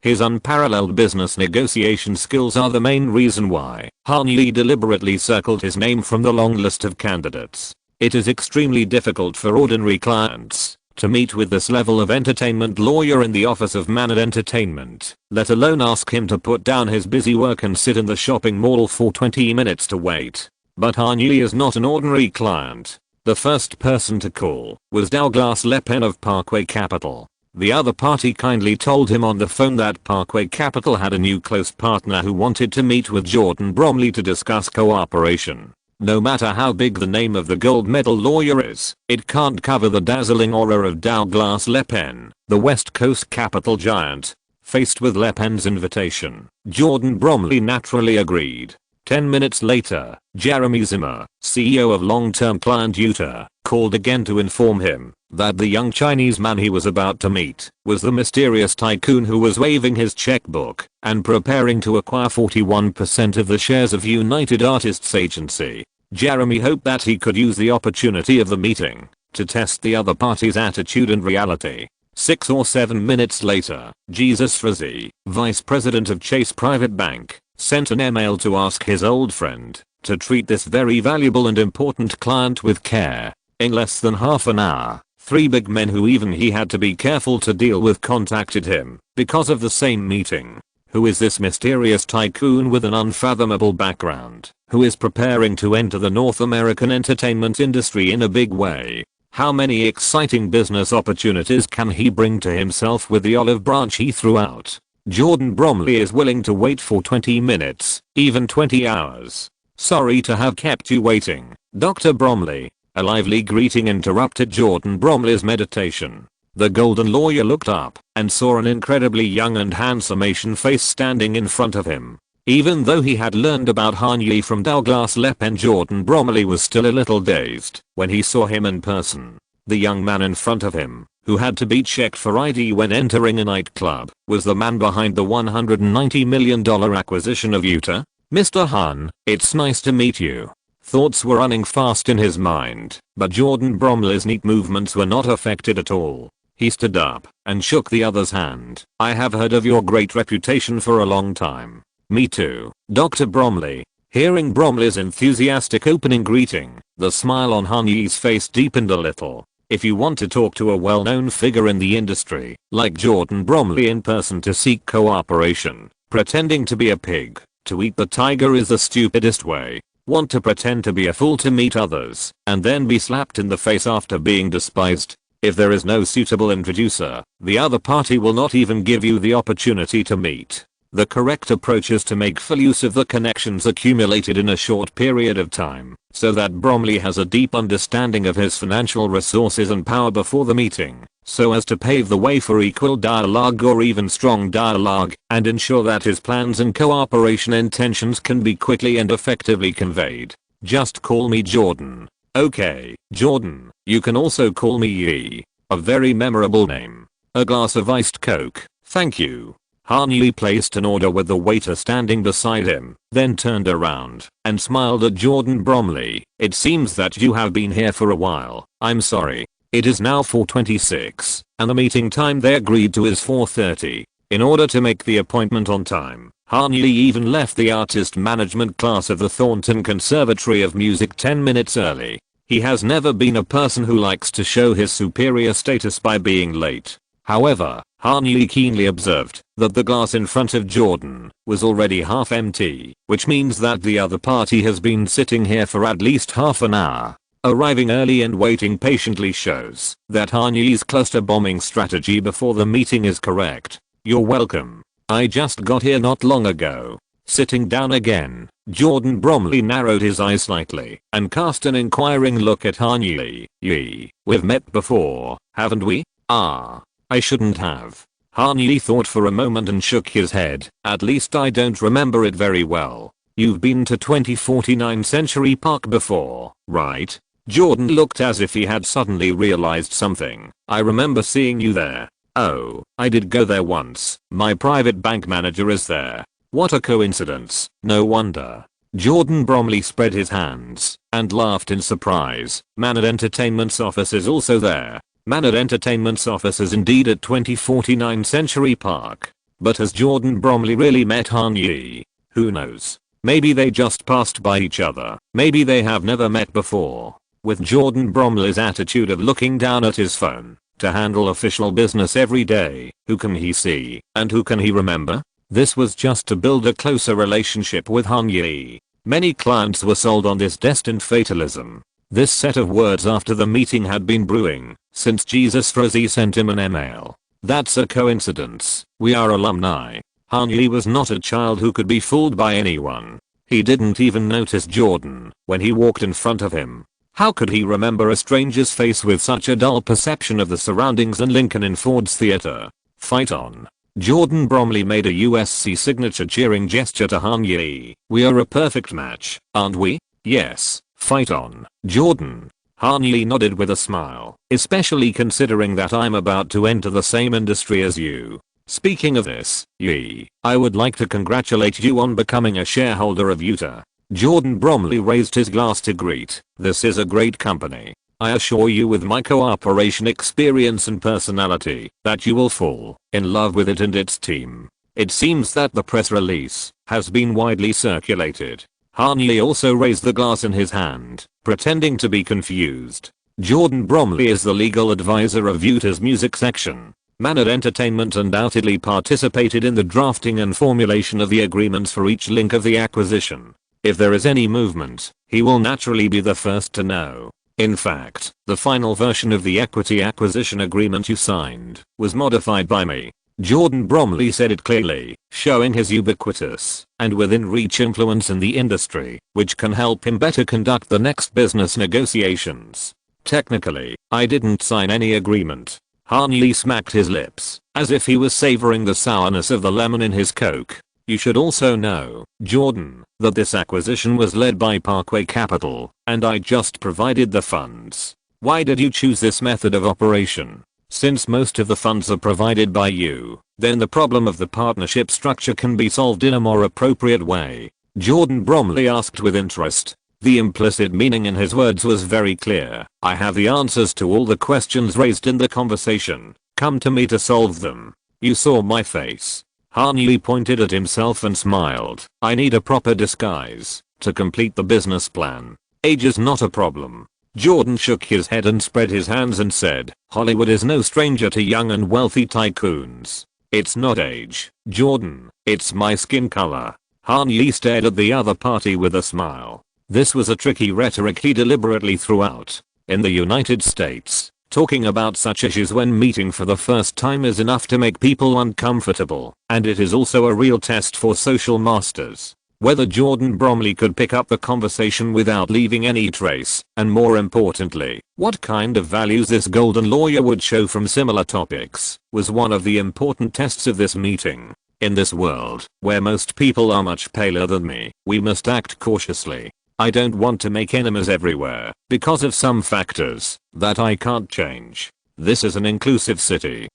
His unparalleled business negotiation skills are the main reason why Han Yi deliberately circled his name from the long list of candidates. It is extremely difficult for ordinary clients to meet with this level of entertainment lawyer in the office of Manad Entertainment, let alone ask him to put down his busy work and sit in the shopping mall for 20 minutes to wait. But Han Yi is not an ordinary client. The first person to call was Douglas Le Pen of Parkway Capital. The other party kindly told him on the phone that Parkway Capital had a new close partner who wanted to meet with Jordan Bromley to discuss cooperation. No matter how big the name of the gold medal lawyer is, it can't cover the dazzling aura of Douglas Le Pen, the West Coast capital giant. Faced with Le Pen's invitation, Jordan Bromley naturally agreed. 10 minutes later, Jeremy Zimmer, CEO of long-term client Utah, called again to inform him that the young Chinese man he was about to meet was the mysterious tycoon who was waving his checkbook and preparing to acquire 41% of the shares of United Artists Agency. Jeremy hoped that he could use the opportunity of the meeting to test the other party's attitude and reality. 6 or 7 minutes later, Jesus Frazee, vice president of Chase Private Bank, sent an email to ask his old friend to treat this very valuable and important client with care. In less than half an hour, 3 big men who even he had to be careful to deal with contacted him because of the same meeting. Who is this mysterious tycoon with an unfathomable background, who is preparing to enter the North American entertainment industry in a big way? How many exciting business opportunities can he bring to himself with the olive branch he threw out? Jordan Bromley is willing to wait for 20 minutes, even 20 hours. Sorry to have kept you waiting, Dr. Bromley. A lively greeting interrupted Jordan Bromley's meditation. The golden lawyer looked up and saw an incredibly young and handsome Asian face standing in front of him. Even though he had learned about Han Yi from Douglas Le Pen, Jordan Bromley was still a little dazed when he saw him in person. The young man in front of him, who had to be checked for ID when entering a nightclub, was the man behind the $190 million acquisition of Utah. Mr. Han, it's nice to meet you. Thoughts were running fast in his mind, but Jordan Bromley's neat movements were not affected at all. He stood up and shook the other's hand. I have heard of your great reputation for a long time. Me too, Dr. Bromley. Hearing Bromley's enthusiastic opening greeting, the smile on Han Yi's face deepened a little. If you want to talk to a well-known figure in the industry, like Jordan Bromley in person to seek cooperation, pretending to be a pig to eat the tiger is the stupidest way. Want to pretend to be a fool to meet others, and then be slapped in the face after being despised? If there is no suitable introducer, the other party will not even give you the opportunity to meet. The correct approach is to make full use of the connections accumulated in a short period of time, so that Bromley has a deep understanding of his financial resources and power before the meeting, so as to pave the way for equal dialogue or even strong dialogue, and ensure that his plans and cooperation intentions can be quickly and effectively conveyed. Just call me Jordan. Okay, Jordan, you can also call me Yi. A very memorable name. A glass of iced Coke, thank you. Han Yi placed an order with the waiter standing beside him, then turned around and smiled at Jordan Bromley. It seems that you have been here for a while. I'm sorry. It is now 4:26, and the meeting time they agreed to is 4:30. In order to make the appointment on time, Han Yi even left the artist management class of the Thornton Conservatory of Music 10 minutes early. He has never been a person who likes to show his superior status by being late. However, Han Yi keenly observed that the glass in front of Jordan was already half empty, which means that the other party has been sitting here for at least half an hour. Arriving early and waiting patiently shows that Han Yi's cluster bombing strategy before the meeting is correct. You're welcome. I just got here not long ago. Sitting down again, Jordan Bromley narrowed his eyes slightly and cast an inquiring look at Han Yi. Yi, we've met before, haven't we? Ah. I shouldn't have. Han Yi thought for a moment and shook his head. At least I don't remember it very well. You've been to 2049 Century Park before, right? Jordan looked as if he had suddenly realized something. I remember seeing you there. Oh, I did go there once. My private bank manager is there. What a coincidence. No wonder. Jordan Bromley spread his hands and laughed in surprise. Manor Entertainment's office is also there. Manor Entertainment's office is indeed at 2049 Century Park. But has Jordan Bromley really met Han Yi? Who knows? Maybe they just passed by each other. Maybe they have never met before. With Jordan Bromley's attitude of looking down at his phone to handle official business every day, who can he see and who can he remember? This was just to build a closer relationship with Han Yi. Many clients were sold on this destined fatalism. This set of words after the meeting had been brewing since Jesus Frozy sent him an email. That's a coincidence. We are alumni. Han Yi was not a child who could be fooled by anyone. He didn't even notice Jordan when he walked in front of him. How could he remember a stranger's face with such a dull perception of the surroundings and Lincoln in Ford's theater? Fight on. Jordan Bromley made a USC signature cheering gesture to Han Yi. We are a perfect match, aren't we? Yes. Fight on, Jordan. Han Yi nodded with a smile, especially considering that I'm about to enter the same industry as you. Speaking of this, Yi, I would like to congratulate you on becoming a shareholder of Utah. Jordan Bromley raised his glass to greet. This is a great company. I assure you with my cooperation experience and personality that you will fall in love with it and its team. It seems that the press release has been widely circulated. Han Yi also raised the glass in his hand, pretending to be confused. Jordan Bromley is the legal advisor of Utah's music section. Manor Entertainment undoubtedly participated in the drafting and formulation of the agreements for each link of the acquisition. If there is any movement, he will naturally be the first to know. In fact, the final version of the equity acquisition agreement you signed was modified by me. Jordan Bromley said it clearly, showing his ubiquitous and within reach influence in the industry, which can help him better conduct the next business negotiations. Technically, I didn't sign any agreement. Han Yi smacked his lips, as if he was savoring the sourness of the lemon in his Coke. You should also know, Jordan, that this acquisition was led by Parkway Capital, and I just provided the funds. Why did you choose this method of operation? Since most of the funds are provided by you, then the problem of the partnership structure can be solved in a more appropriate way. Jordan Bromley asked with interest. The implicit meaning in his words was very clear. I have the answers to all the questions raised in the conversation. Come to me to solve them. You saw my face. Han Yi pointed at himself and smiled. I need a proper disguise to complete the business plan. Age is not a problem. Jordan shook his head and spread his hands and said, Hollywood is no stranger to young and wealthy tycoons. It's not age, Jordan, it's my skin color. Han Yi stared at the other party with a smile. This was a tricky rhetoric he deliberately threw out. In the United States, Talking about such issues when meeting for the first time is enough to make people uncomfortable, and it is also a real test for social masters. Whether Jordan Bromley could pick up the conversation without leaving any trace, and more importantly, what kind of values this golden lawyer would show from similar topics, was one of the important tests of this meeting. In this world, where most people are much paler than me, we must act cautiously. I don't want to make enemies everywhere, because of some factors that I can't change. This is an inclusive city,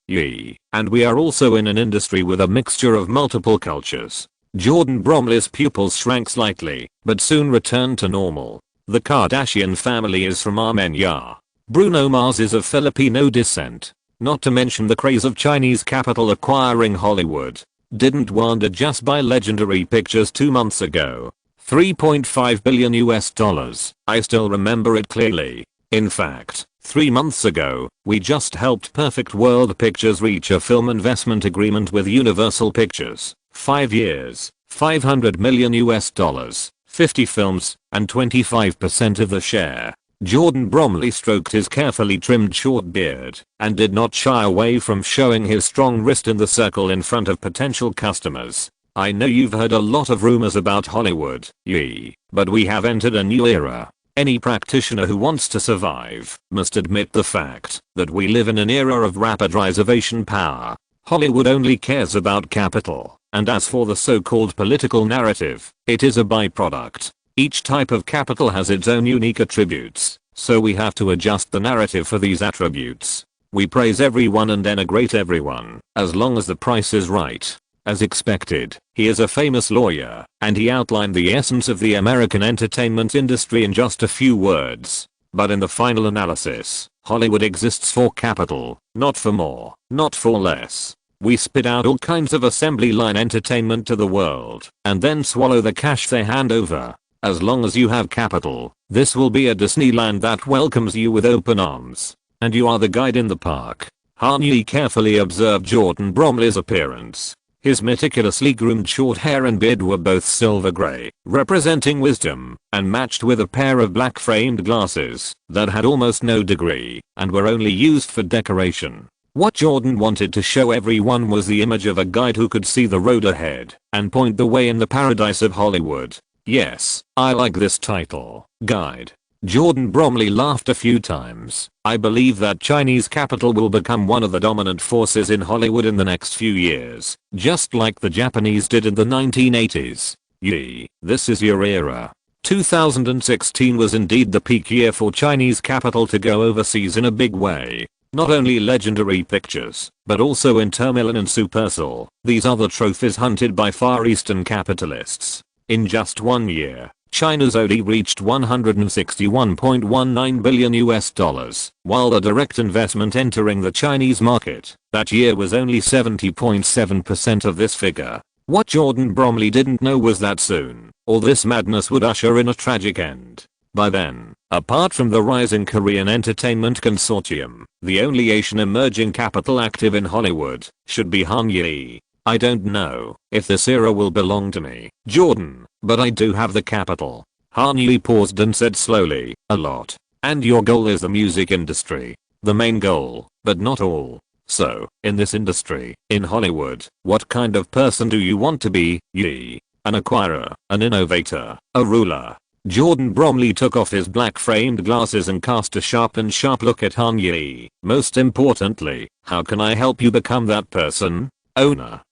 and we are also in an industry with a mixture of multiple cultures. Jordan Bromley's pupils shrank slightly, but soon returned to normal. The Kardashian family is from Armenia. Bruno Mars is of Filipino descent. Not to mention the craze of Chinese capital acquiring Hollywood. Didn't Wanda just buy Legendary Pictures 2 months ago? $3.5 billion. I still remember it clearly. In fact, 3 months ago, we just helped Perfect World Pictures reach a film investment agreement with Universal Pictures. 5 years, $500 million, 50 films, and 25% of the share. Jordan Bromley stroked his carefully trimmed short beard and did not shy away from showing his strong wrist in the circle in front of potential customers. I know you've heard a lot of rumors about Hollywood, but we have entered a new era. Any practitioner who wants to survive must admit the fact that we live in an era of rapid reservation power. Hollywood only cares about capital, and as for the so-called political narrative, it is a byproduct. Each type of capital has its own unique attributes, so we have to adjust the narrative for these attributes. We praise everyone and denigrate everyone, as long as the price is right. As expected, he is a famous lawyer, and he outlined the essence of the American entertainment industry in just a few words. But in the final analysis, Hollywood exists for capital, not for more, not for less. We spit out all kinds of assembly line entertainment to the world, and then swallow the cash they hand over. As long as you have capital, this will be a Disneyland that welcomes you with open arms. And you are the guide in the park. Han Yi carefully observed Jordan Bromley's appearance. His meticulously groomed short hair and beard were both silver gray, representing wisdom, and matched with a pair of black framed glasses that had almost no degree and were only used for decoration. What Jordan wanted to show everyone was the image of a guide who could see the road ahead and point the way in the paradise of Hollywood. Yes, I like this title, Guide. Jordan Bromley laughed a few times. I believe that Chinese capital will become one of the dominant forces in Hollywood in the next few years, just like the Japanese did in the 1980s. This is your era. 2016 was indeed the peak year for Chinese capital to go overseas in a big way. Not only Legendary Pictures, but also Inter Milan and Supercell, these other trophies hunted by Far Eastern capitalists. In just 1 year, China's OD reached $161.19 billion, while the direct investment entering the Chinese market that year was only 70.7% of this figure. What Jordan Bromley didn't know was that soon, all this madness would usher in a tragic end. By then, apart from the rising Korean entertainment consortium, the only Asian emerging capital active in Hollywood should be Han Yi. I don't know if this era will belong to me, Jordan, but I do have the capital. Han Yi paused and said slowly, a lot. And your goal is the music industry. The main goal, but not all. So, in this industry, in Hollywood, what kind of person do you want to be, Yi? An acquirer, an innovator, a ruler? Jordan Bromley took off his black framed glasses and cast a sharp look at Han Yi. Most importantly, how can I help you become that person? Owner.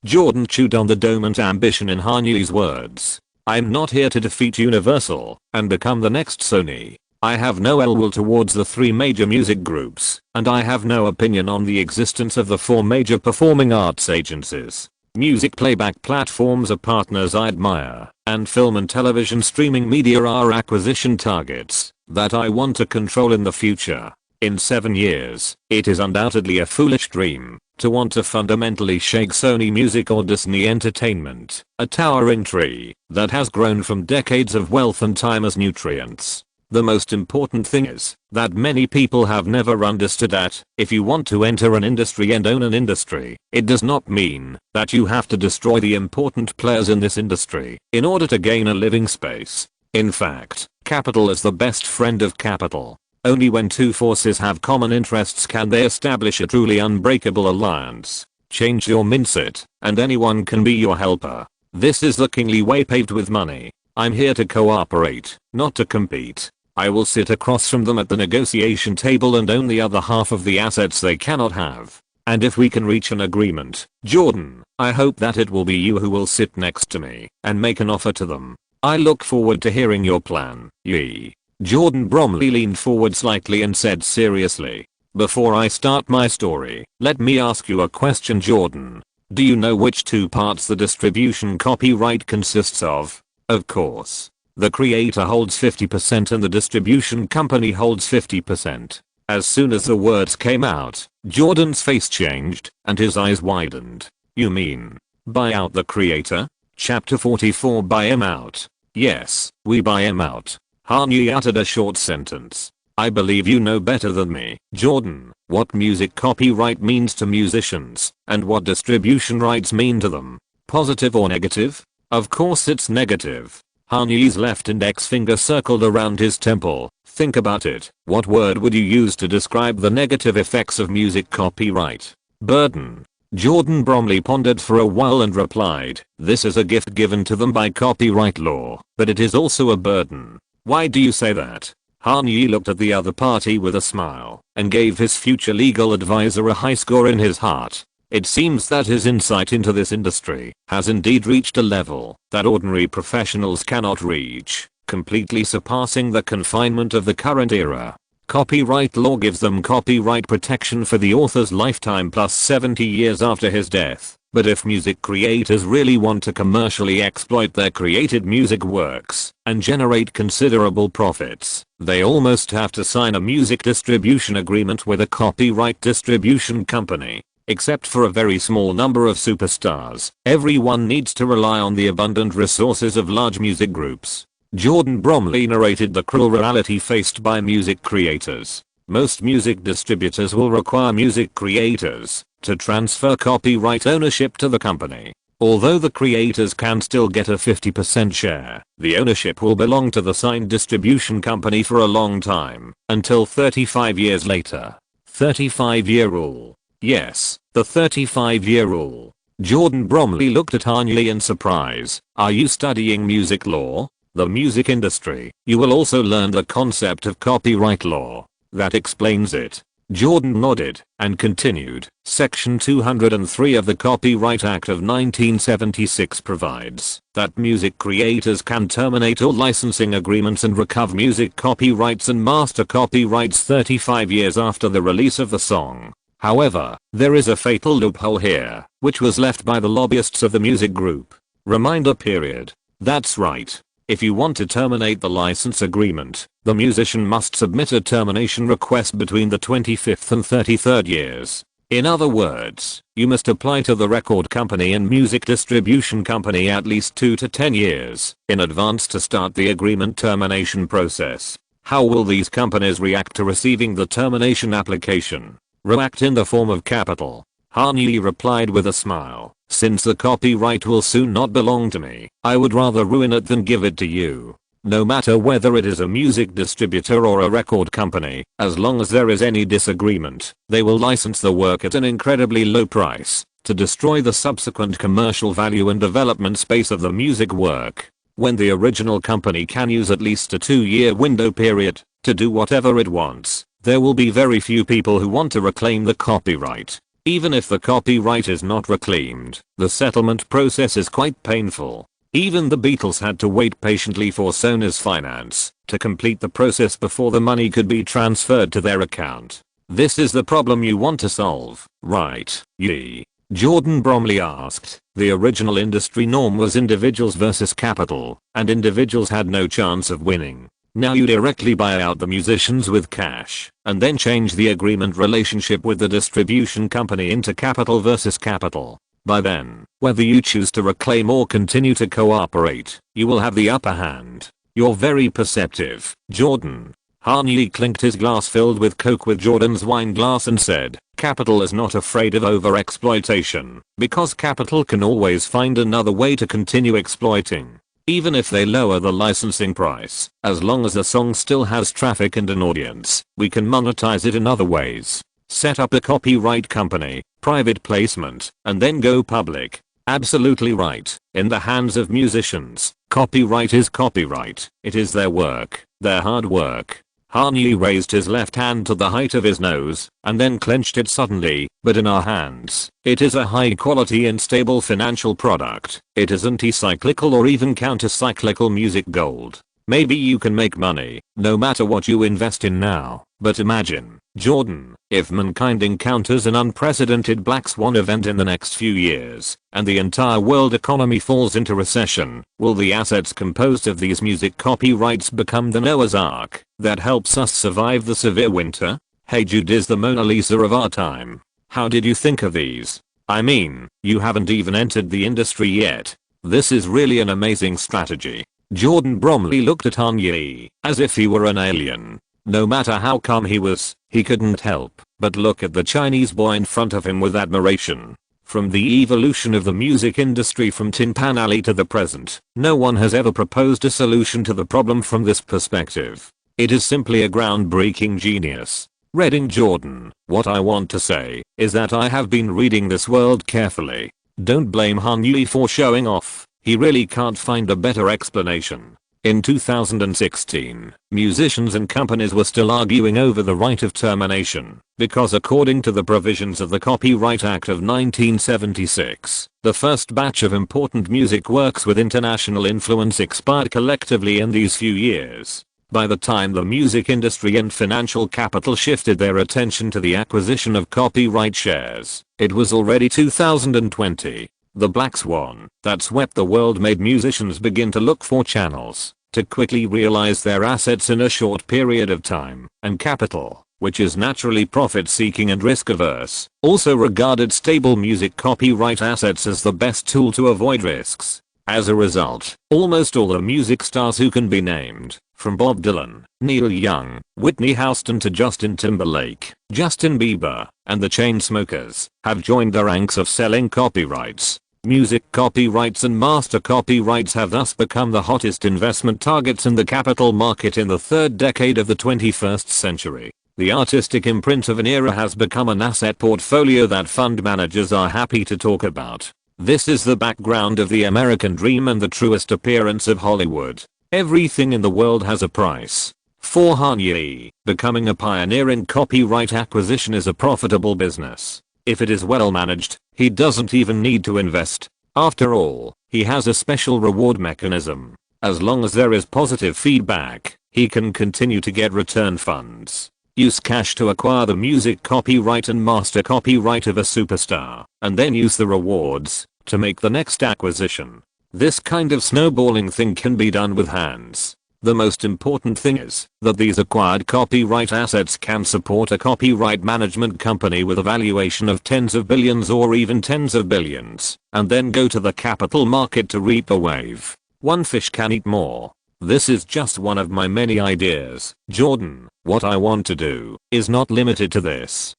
Jordan chewed on the dominant ambition in Han Yi's words. I'm not here to defeat Universal and become the next Sony. I have no ill will towards the 3 major music groups, and I have no opinion on the existence of the 4 major performing arts agencies. Music playback platforms are partners I admire, and film and television streaming media are acquisition targets that I want to control in the future. In 7 years, it is undoubtedly a foolish dream to want to fundamentally shake Sony Music or Disney Entertainment, a towering tree that has grown from decades of wealth and time as nutrients. The most important thing is that many people have never understood that if you want to enter an industry and own an industry, it does not mean that you have to destroy the important players in this industry in order to gain a living space. In fact, capital is the best friend of capital. Only when two forces have common interests can they establish a truly unbreakable alliance. Change your mindset, and anyone can be your helper. This is the kingly way paved with money. I'm here to cooperate, not to compete. I will sit across from them at the negotiation table and own the other half of the assets they cannot have. And if we can reach an agreement, Jordan, I hope that it will be you who will sit next to me and make an offer to them. I look forward to hearing your plan, Yee. Jordan Bromley leaned forward slightly and said seriously, before I start my story, let me ask you a question, Jordan. Do you know which two parts the distribution copyright consists of? Of course. The creator holds 50% and the distribution company holds 50%. As soon as the words came out, Jordan's face changed and his eyes widened. You mean, buy out the creator? Chapter 44. Buy him out. Yes, we buy him out. Han Yi uttered a short sentence. I believe you know better than me, Jordan, what music copyright means to musicians, and what distribution rights mean to them. Positive or negative? Of course it's negative. Han Yi's left index finger circled around his temple. Think about it. What word would you use to describe the negative effects of music copyright? Burden. Jordan Bromley pondered for a while and replied, this is a gift given to them by copyright law, but it is also a burden. Why do you say that? Han Yi looked at the other party with a smile and gave his future legal advisor a high score in his heart. It seems that his insight into this industry has indeed reached a level that ordinary professionals cannot reach, completely surpassing the confinement of the current era. Copyright law gives them copyright protection for the author's lifetime plus 70 years after his death. But if music creators really want to commercially exploit their created music works and generate considerable profits, they almost have to sign a music distribution agreement with a copyright distribution company. Except for a very small number of superstars, everyone needs to rely on the abundant resources of large music groups. Jordan Bromley narrated the cruel reality faced by music creators. Most music distributors will require music creators to transfer copyright ownership to the company. Although the creators can still get a 50% share, the ownership will belong to the signed distribution company for a long time, until 35 years later. 35-year rule. Yes, the 35-year rule. Jordan Bromley looked at Han Yi in surprise. Are you studying music law? The music industry. You will also learn the concept of copyright law. That explains it. Jordan nodded and continued. Section 203 of the Copyright Act of 1976 provides that music creators can terminate all licensing agreements and recover music copyrights and master copyrights 35 years after the release of the song. However, there is a fatal loophole here, which was left by the lobbyists of the music group. Reminder period. That's right. If you want to terminate the license agreement, the musician must submit a termination request between the 25th and 33rd years. In other words, you must apply to the record company and music distribution company at least 2 to 10 years in advance to start the agreement termination process. How will these companies react to receiving the termination application? React in the form of capital. Han Yi replied with a smile. Since the copyright will soon not belong to me, I would rather ruin it than give it to you. No matter whether it is a music distributor or a record company, as long as there is any disagreement, they will license the work at an incredibly low price to destroy the subsequent commercial value and development space of the music work. When the original company can use at least a 2-year window period to do whatever it wants, there will be very few people who want to reclaim the copyright. Even if the copyright is not reclaimed, the settlement process is quite painful. Even the Beatles had to wait patiently for Sony's finance to complete the process before the money could be transferred to their account. This is the problem you want to solve, right, Yi? Jordan Bromley asked. The original industry norm was individuals versus capital, and individuals had no chance of winning. Now you directly buy out the musicians with cash, and then change the agreement relationship with the distribution company into capital versus capital. By then, whether you choose to reclaim or continue to cooperate, you will have the upper hand. You're very perceptive, Jordan. Han Yi clinked his glass filled with coke with Jordan's wine glass and said, capital is not afraid of overexploitation, because capital can always find another way to continue exploiting. Even if they lower the licensing price, as long as the song still has traffic and an audience, we can monetize it in other ways. Set up a copyright company, private placement, and then go public. Absolutely right. In the hands of musicians, copyright is copyright. It is their work, their hard work. Han Yi raised his left hand to the height of his nose, and then clenched it suddenly, but in our hands, it is a high quality and stable financial product. It is anti-cyclical or even counter-cyclical music gold. Maybe you can make money, no matter what you invest in now, but imagine, Jordan, if mankind encounters an unprecedented black swan event in the next few years, and the entire world economy falls into recession, will the assets composed of these music copyrights become the Noah's Ark that helps us survive the severe winter? Hey Jude is the Mona Lisa of our time. How did you think of these? I mean, you haven't even entered the industry yet. This is really an amazing strategy. Jordan Bromley looked at Han Yi as if he were an alien. No matter how calm he was, he couldn't help but look at the Chinese boy in front of him with admiration. From the evolution of the music industry from Tin Pan Alley to the present, no one has ever proposed a solution to the problem from this perspective. It is simply a groundbreaking genius. Reading Jordan, what I want to say is that I have been reading this world carefully. Don't blame Han Yi for showing off. He really can't find a better explanation. In 2016, musicians and companies were still arguing over the right of termination, because according to the provisions of the Copyright Act of 1976, the first batch of important music works with international influence expired collectively in these few years. By the time the music industry and financial capital shifted their attention to the acquisition of copyright shares, it was already 2020. The black swan that swept the world made musicians begin to look for channels to quickly realize their assets in a short period of time, and capital, which is naturally profit-seeking and risk-averse, also regarded stable music copyright assets as the best tool to avoid risks. As a result, almost all the music stars who can be named, from Bob Dylan, Neil Young, Whitney Houston to Justin Timberlake, Justin Bieber, and the Chainsmokers, have joined the ranks of selling copyrights. Music copyrights and master copyrights have thus become the hottest investment targets in the capital market in the third decade of the 21st century. The artistic imprint of an era has become an asset portfolio that fund managers are happy to talk about. This is the background of the American dream and the truest appearance of Hollywood. Everything in the world has a price. For Han Yi, becoming a pioneer in copyright acquisition is a profitable business. If it is well managed, he doesn't even need to invest. After all, he has a special reward mechanism. As long as there is positive feedback, he can continue to get return funds. Use cash to acquire the music copyright and master copyright of a superstar, and then use the rewards to make the next acquisition. This kind of snowballing thing can be done with hands. The most important thing is that these acquired copyright assets can support a copyright management company with a valuation of tens of billions or even tens of billions, and then go to the capital market to reap a wave. One fish can eat more. This is just one of my many ideas. Jordan, what I want to do is not limited to this.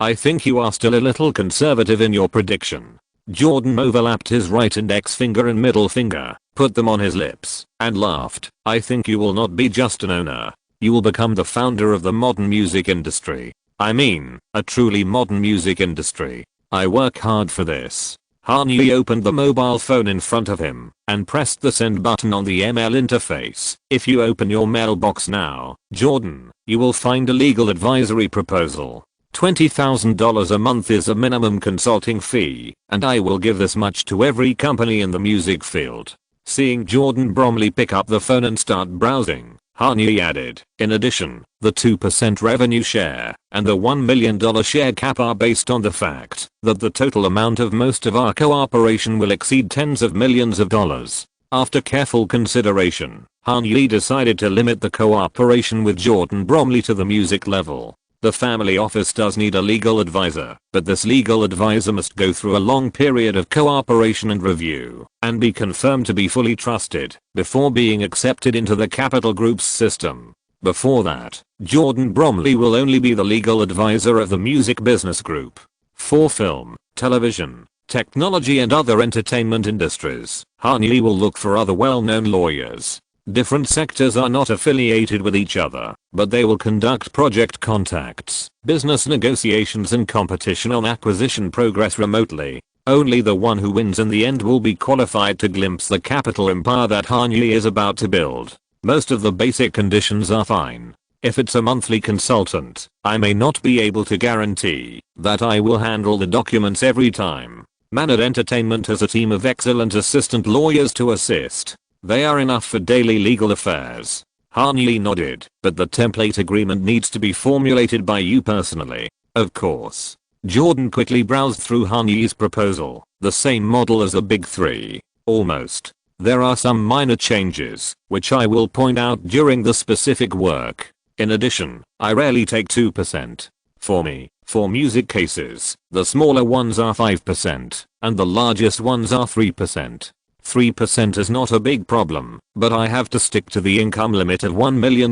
I think you are still a little conservative in your prediction. Jordan overlapped his right index finger and middle finger, put them on his lips, and laughed. I think you will not be just an owner. You will become the founder of the modern music industry. I mean, a truly modern music industry. I work hard for this. Han Yi opened the mobile phone in front of him and pressed the send button on the email interface. If you open your mailbox now, Jordan, you will find a legal advisory proposal. $20,000 a month is a minimum consulting fee, and I will give this much to every company in the music field. Seeing Jordan Bromley pick up the phone and start browsing, Han Yi added, in addition, the 2% revenue share and the $1 million share cap are based on the fact that the total amount of most of our cooperation will exceed tens of millions of dollars. After careful consideration, Han Yi decided to limit the cooperation with Jordan Bromley to the music level. The family office does need a legal advisor, but this legal advisor must go through a long period of cooperation and review, and be confirmed to be fully trusted, before being accepted into the Capital Group's system. Before that, Jordan Bromley will only be the legal advisor of the Music Business Group. For film, television, technology and other entertainment industries. Han-Yi will look for other well-known lawyers. Different sectors are not affiliated with each other, but they will conduct project contacts, business negotiations and competition on acquisition progress remotely. Only the one who wins in the end will be qualified to glimpse the capital empire that Han-Yi is about to build. Most of the basic conditions are fine. If it's a monthly consultant, I may not be able to guarantee that I will handle the documents every time. Manad Entertainment has a team of excellent assistant lawyers to assist. They are enough for daily legal affairs. Han-Yi nodded, but the template agreement needs to be formulated by you personally. Of course. Jordan quickly browsed through Han-Yi's proposal, the same model as the big three. Almost. There are some minor changes, which I will point out during the specific work. In addition, I rarely take 2%. For me, for music cases, the smaller ones are 5%, and the largest ones are 3%. 3% is not a big problem, but I have to stick to the income limit of $1 million.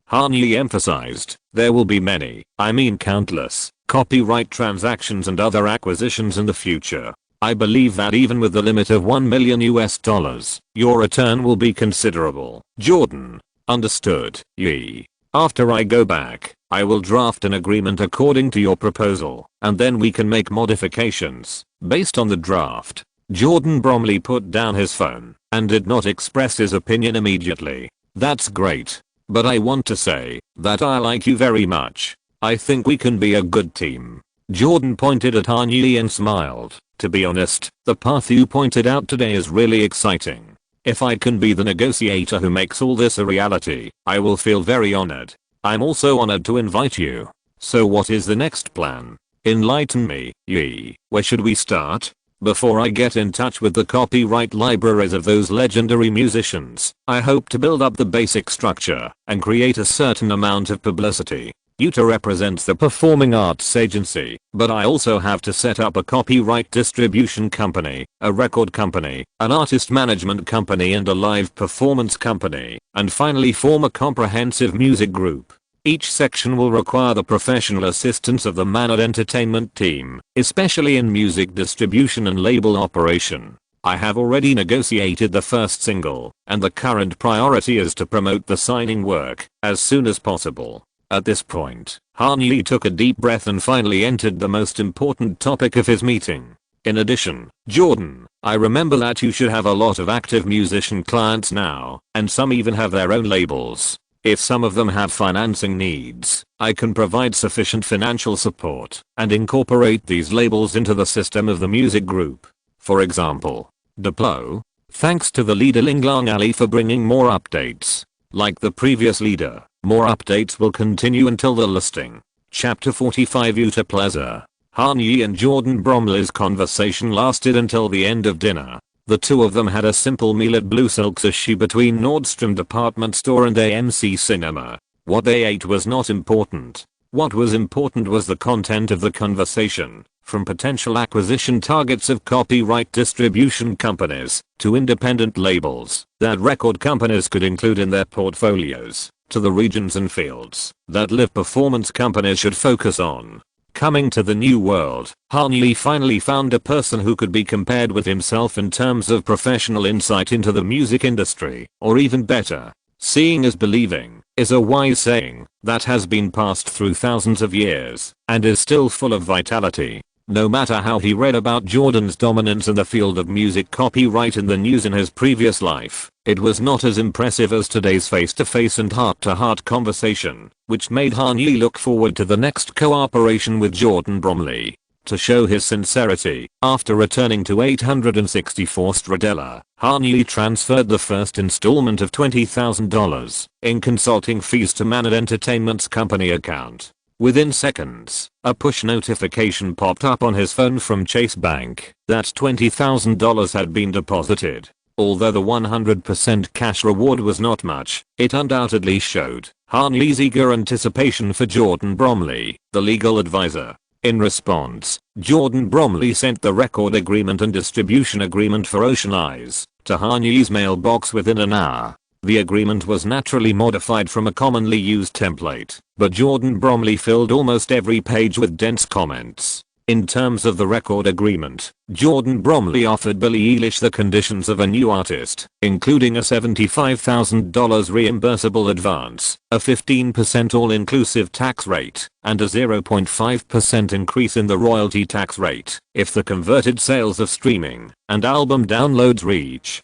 Han-Yi emphasized, there will be many, I mean countless, copyright transactions and other acquisitions in the future. I believe that even with the limit of $1 million, your return will be considerable. Jordan. Understood, Yi. After I go back, I will draft an agreement according to your proposal, and then we can make modifications based on the draft. Jordan Bromley put down his phone and did not express his opinion immediately. That's great. But I want to say that I like you very much. I think we can be a good team. Jordan pointed at Han-Yi and smiled. To be honest, the path you pointed out today is really exciting. If I can be the negotiator who makes all this a reality, I will feel very honored. I'm also honored to invite you. So what is the next plan? Enlighten me, Yi. Where should we start? Before I get in touch with the copyright libraries of those legendary musicians, I hope to build up the basic structure and create a certain amount of publicity. UTA represents the performing arts agency, but I also have to set up a copyright distribution company, a record company, an artist management company and a live performance company, and finally form a comprehensive music group. Each section will require the professional assistance of the Manad Entertainment team, especially in music distribution and label operation. I have already negotiated the first single, and the current priority is to promote the signing work as soon as possible. At this point, Han-Yi took a deep breath and finally entered the most important topic of his meeting. In addition, Jordan, I remember that you should have a lot of active musician clients now, and some even have their own labels. If some of them have financing needs, I can provide sufficient financial support and incorporate these labels into the system of the music group. For example, Diplo. Thanks to the leader Linglang Ali for bringing more updates. Like the previous leader, more updates will continue until the listing. Chapter 45 Utah Plaza. Han-Yi and Jordan Bromley's conversation lasted until the end of dinner. The two of them had a simple meal at Blue Silk Sushi between Nordstrom department store and AMC Cinema. What they ate was not important. What was important was the content of the conversation, from potential acquisition targets of copyright distribution companies, to independent labels that record companies could include in their portfolios, to the regions and fields that live performance companies should focus on. Coming to the new world, Han-Yi finally found a person who could be compared with himself in terms of professional insight into the music industry, or even better. Seeing is believing is a wise saying that has been passed through thousands of years and is still full of vitality. No matter how he read about Jordan's dominance in the field of music copyright in the news in his previous life, it was not as impressive as today's face-to-face and heart-to-heart conversation, which made Han-Yi look forward to the next cooperation with Jordan Bromley. To show his sincerity, after returning to 864 Stradella, Han-Yi transferred the first installment of $20,000 in consulting fees to Manad Entertainment's company account. Within seconds, a push notification popped up on his phone from Chase Bank that $20,000 had been deposited. Although the 100% cash reward was not much, it undoubtedly showed Han-Yi's eager anticipation for Jordan Bromley, the legal advisor. In response, Jordan Bromley sent the record agreement and distribution agreement for Ocean Eyes to Han-Yi's mailbox within an hour. The agreement was naturally modified from a commonly used template, but Jordan Bromley filled almost every page with dense comments. In terms of the record agreement, Jordan Bromley offered Billie Eilish the conditions of a new artist, including a $75,000 reimbursable advance, a 15% all-inclusive tax rate, and a 0.5% increase in the royalty tax rate if the converted sales of streaming and album downloads reach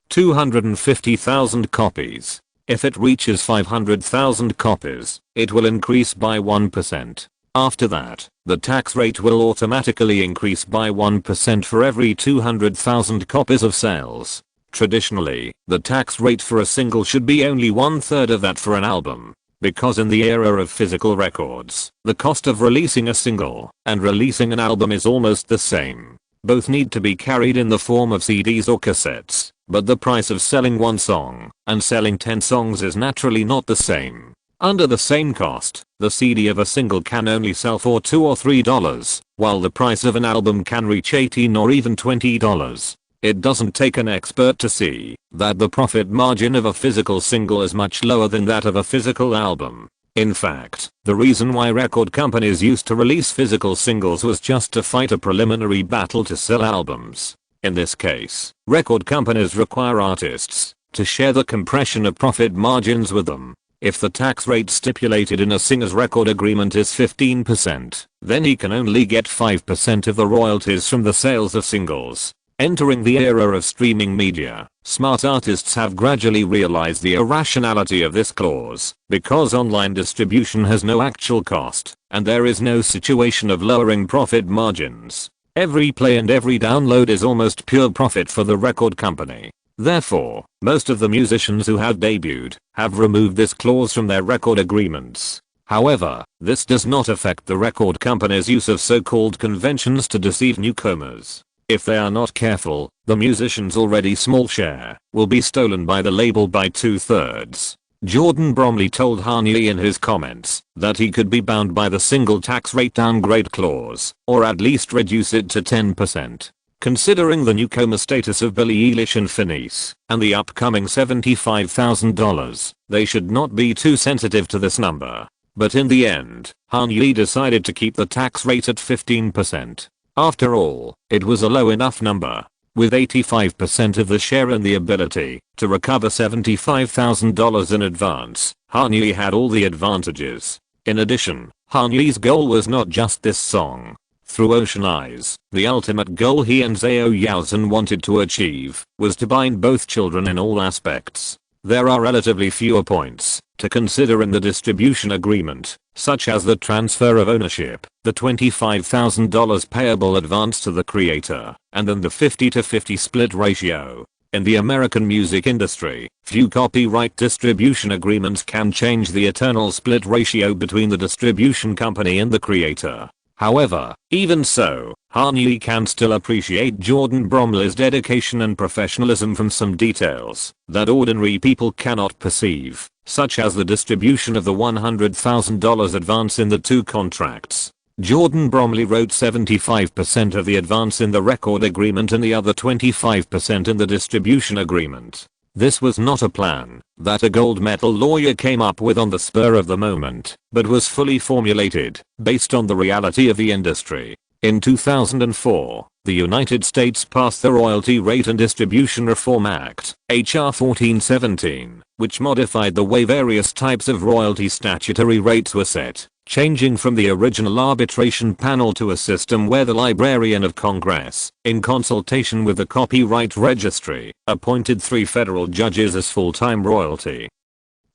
250,000 copies. If it reaches 500,000 copies, it will increase by 1%. After that, the tax rate will automatically increase by 1% for every 200,000 copies of sales. Traditionally, the tax rate for a single should be only 1/3 of that for an album. Because in the era of physical records, the cost of releasing a single and releasing an album is almost the same. Both need to be carried in the form of CDs or cassettes, but the price of selling one song and selling 10 songs is naturally not the same. Under the same cost, the CD of a single can only sell for $2 or $3, while the price of an album can reach $18 or even $20. It doesn't take an expert to see that the profit margin of a physical single is much lower than that of a physical album. In fact, the reason why record companies used to release physical singles was just to fight a preliminary battle to sell albums. In this case, record companies require artists to share the compression of profit margins with them. If the tax rate stipulated in a singer's record agreement is 15%, then he can only get 5% of the royalties from the sales of singles. Entering the era of streaming media, smart artists have gradually realized the irrationality of this clause, because online distribution has no actual cost, and there is no situation of lowering profit margins. Every play and every download is almost pure profit for the record company. Therefore, most of the musicians who have debuted have removed this clause from their record agreements. However, this does not affect the record company's use of so-called conventions to deceive newcomers. If they are not careful, the musician's already small share will be stolen by the label by 2/3. Jordan Bromley told Kanye in his comments that he could be bound by the single tax rate downgrade clause, or at least reduce it to 10%. Considering the newcomer status of Billie Eilish and Finesse, and the upcoming $75,000, they should not be too sensitive to this number. But in the end, Kanye decided to keep the tax rate at 15%. After all, it was a low enough number. With 85% of the share and the ability to recover $75,000 in advance, Kanye had all the advantages. In addition, Kanye's goal was not just this song. Through Ocean Eyes, the ultimate goal he and Zhao Yaozhen wanted to achieve was to bind both children in all aspects. There are relatively fewer points to consider in the distribution agreement, such as the transfer of ownership, the $25,000 payable advance to the creator, and then the 50-50 split ratio. In the American music industry, few copyright distribution agreements can change the eternal split ratio between the distribution company and the creator. However, even so, Kanye can still appreciate Jordan Bromley's dedication and professionalism from some details that ordinary people cannot perceive, such as the distribution of the $100,000 advance in the two contracts. Jordan Bromley wrote 75% of the advance in the record agreement and the other 25% in the distribution agreement. This was not a plan that a gold medal lawyer came up with on the spur of the moment, but was fully formulated based on the reality of the industry. In 2004, the United States passed the Royalty Rate and Distribution Reform Act, H.R. 1417, which modified the way various types of royalty statutory rates were set, changing from the original arbitration panel to a system where the Librarian of Congress, in consultation with the Copyright Registry, appointed 3 federal judges as full-time royalty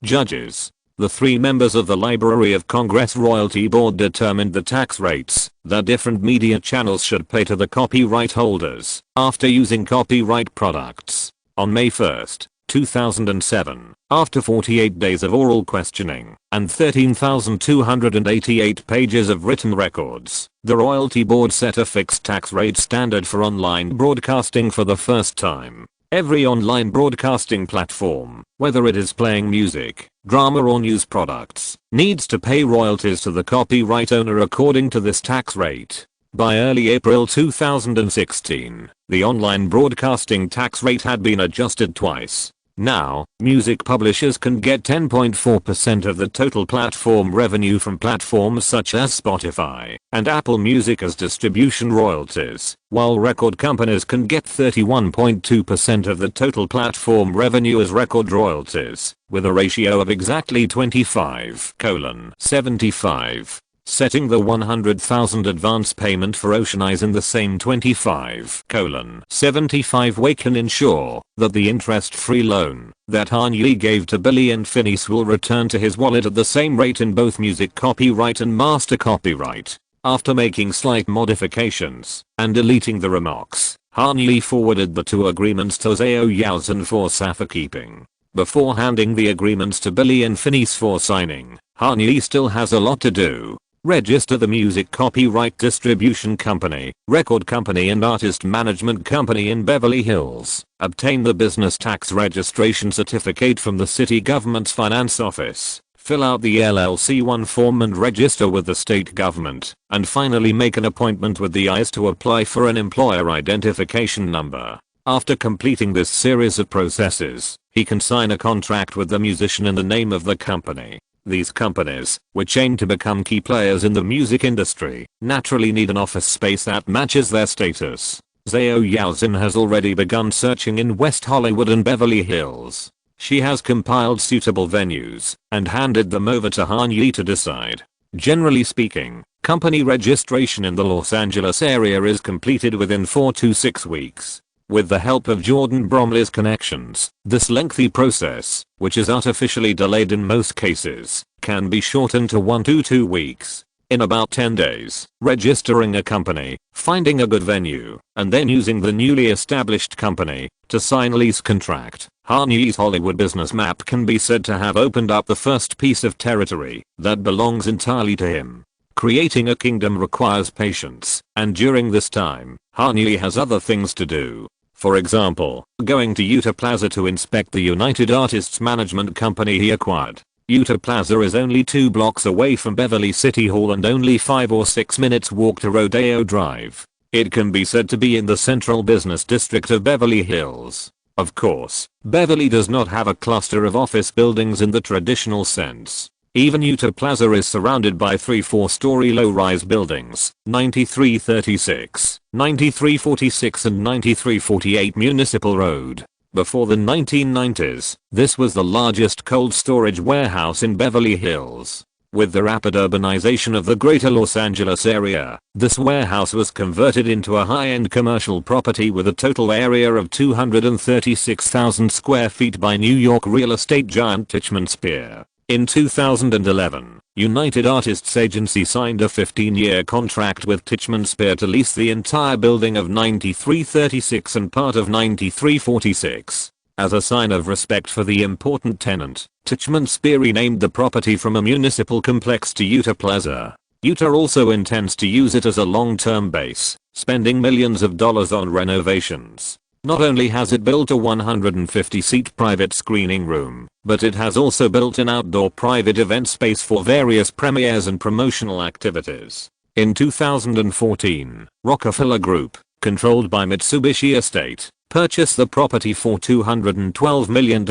judges. The 3 members of the Library of Congress Royalty Board determined the tax rates that different media channels should pay to the copyright holders after using copyright products. On May 1, 2007, after 48 days of oral questioning and 13,288 pages of written records, the Royalty Board set a fixed tax rate standard for online broadcasting for the first time. Every online broadcasting platform, whether it is playing music, drama or news products, needs to pay royalties to the copyright owner according to this tax rate. By early April 2016, the online broadcasting tax rate had been adjusted twice. Now, music publishers can get 10.4% of the total platform revenue from platforms such as Spotify and Apple Music as distribution royalties, while record companies can get 31.2% of the total platform revenue as record royalties, with a ratio of exactly 25:75. Setting the $100,000 advance payment for Ocean Eyes in the same 25:75 way can ensure that the interest-free loan that Han Yi gave to Billy and Phineas will return to his wallet at the same rate in both music copyright and master copyright. After making slight modifications and deleting the remarks, Han Yi forwarded the two agreements to Zhao Yaozhen for safekeeping. Before handing the agreements to Billy and Phineas for signing, Han Yi still has a lot to do. Register the music copyright distribution company, record company and artist management company in Beverly Hills. Obtain the business tax registration certificate from the city government's finance office. Fill out the LLC-1 form and register with the state government. And finally make an appointment with the IRS to apply for an employer identification number. After completing this series of processes, he can sign a contract with the musician in the name of the company. These companies, which aim to become key players in the music industry, naturally need an office space that matches their status. Zhao Yaozhen has already begun searching in West Hollywood and Beverly Hills. She has compiled suitable venues and handed them over to Han Yi to decide. Generally speaking, company registration in the Los Angeles area is completed within 4 to 6 weeks. With the help of Jordan Bromley's connections, this lengthy process, which is artificially delayed in most cases, can be shortened to 1 to 2 weeks. In about 10 days, registering a company, finding a good venue, and then using the newly established company to sign a lease contract, Han Yi's Hollywood business map can be said to have opened up the first piece of territory that belongs entirely to him. Creating a kingdom requires patience, and during this time, Han Yi has other things to do. For example, going to Utah Plaza to inspect the United Artists Management Company he acquired. Utah Plaza is only 2 blocks away from Beverly City Hall and only 5 or 6 minutes walk to Rodeo Drive. It can be said to be in the central business district of Beverly Hills. Of course, Beverly does not have a cluster of office buildings in the traditional sense. Even Utah Plaza is surrounded by 3 4-story low-rise buildings, 9336, 9346 and 9348 Municipal Road. Before the 1990s, this was the largest cold storage warehouse in Beverly Hills. With the rapid urbanization of the greater Los Angeles area, this warehouse was converted into a high-end commercial property with a total area of 236,000 square feet by New York real estate giant Titchman Spear. In 2011, United Artists Agency signed a 15-year contract with Titchman Spear to lease the entire building of 9336 and part of 9346. As a sign of respect for the important tenant, Titchman Spear renamed the property from a municipal complex to Utah Plaza. Utah also intends to use it as a long-term base, spending millions of dollars on renovations. Not only has it built a 150-seat private screening room, but it has also built an outdoor private event space for various premieres and promotional activities. In 2014, Rockefeller Group, controlled by Mitsubishi Estate, purchased the property for $212 million.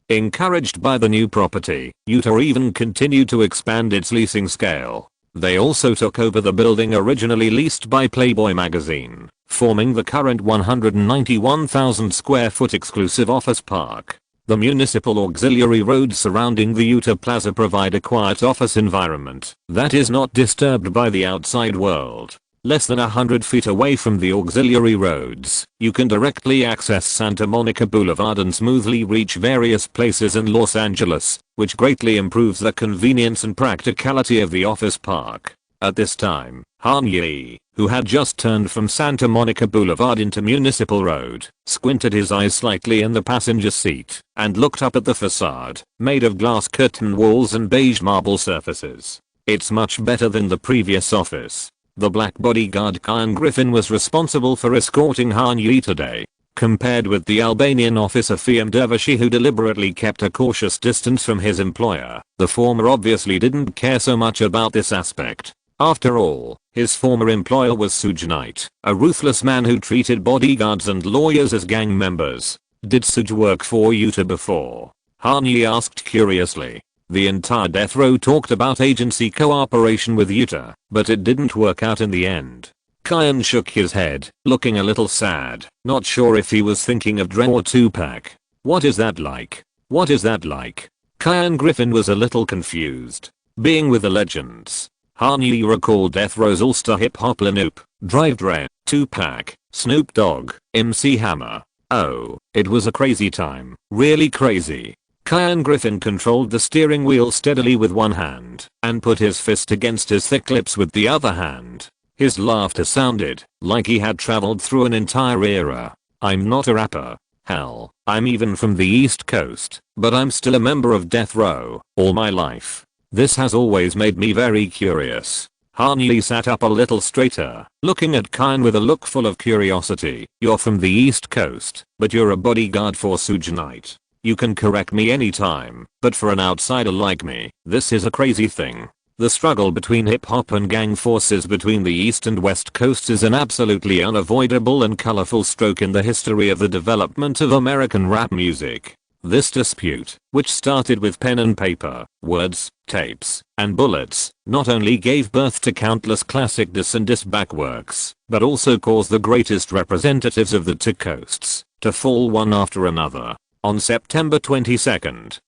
Encouraged by the new property, Utah even continued to expand its leasing scale. They also took over the building originally leased by Playboy magazine, forming the current 191,000 square foot exclusive office park. The municipal auxiliary roads surrounding the Utah Plaza provide a quiet office environment that is not disturbed by the outside world. Less than 100 feet away from the auxiliary roads, you can directly access Santa Monica Boulevard and smoothly reach various places in Los Angeles, which greatly improves the convenience and practicality of the office park. At this time, Han Yi, who had just turned from Santa Monica Boulevard into Municipal Road, squinted his eyes slightly in the passenger seat and looked up at the facade, made of glass curtain walls and beige marble surfaces. It's much better than the previous office. The black bodyguard Kyan Griffin was responsible for escorting Han Yi today. Compared with the Albanian officer Fiem Dervishi who deliberately kept a cautious distance from his employer, the former obviously didn't care so much about this aspect. After all, his former employer was Suge Knight, a ruthless man who treated bodyguards and lawyers as gang members. Did Suj work for Utah before? Han Yi asked curiously. The entire death row talked about agency cooperation with Utah, but it didn't work out in the end. Kyan shook his head, looking a little sad, not sure if he was thinking of Dre or Tupac. What is that like? What is that like? Kyan Griffin was a little confused. Being with the legends. Han Yi recalled Death Row's all-star hip-hop lineup, Drive Dre, Tupac, Snoop Dogg, MC Hammer. Oh, it was a crazy time, really crazy. Kyan Griffin controlled the steering wheel steadily with one hand and put his fist against his thick lips with the other hand. His laughter sounded like he had traveled through an entire era. I'm not a rapper. Hell, I'm even from the East Coast, but I'm still a member of Death Row all my life. This has always made me very curious. Han Yi sat up a little straighter, looking at Kyan with a look full of curiosity. You're from the East Coast, but you're a bodyguard for Suge Knight. You can correct me anytime, but for an outsider like me, this is a crazy thing. The struggle between hip-hop and gang forces between the East and West Coasts is an absolutely unavoidable and colorful stroke in the history of the development of American rap music. This dispute, which started with pen and paper, words, tapes, and bullets, not only gave birth to countless classic diss and diss-back works, but also caused the greatest representatives of the two coasts to fall one after another. On September 22,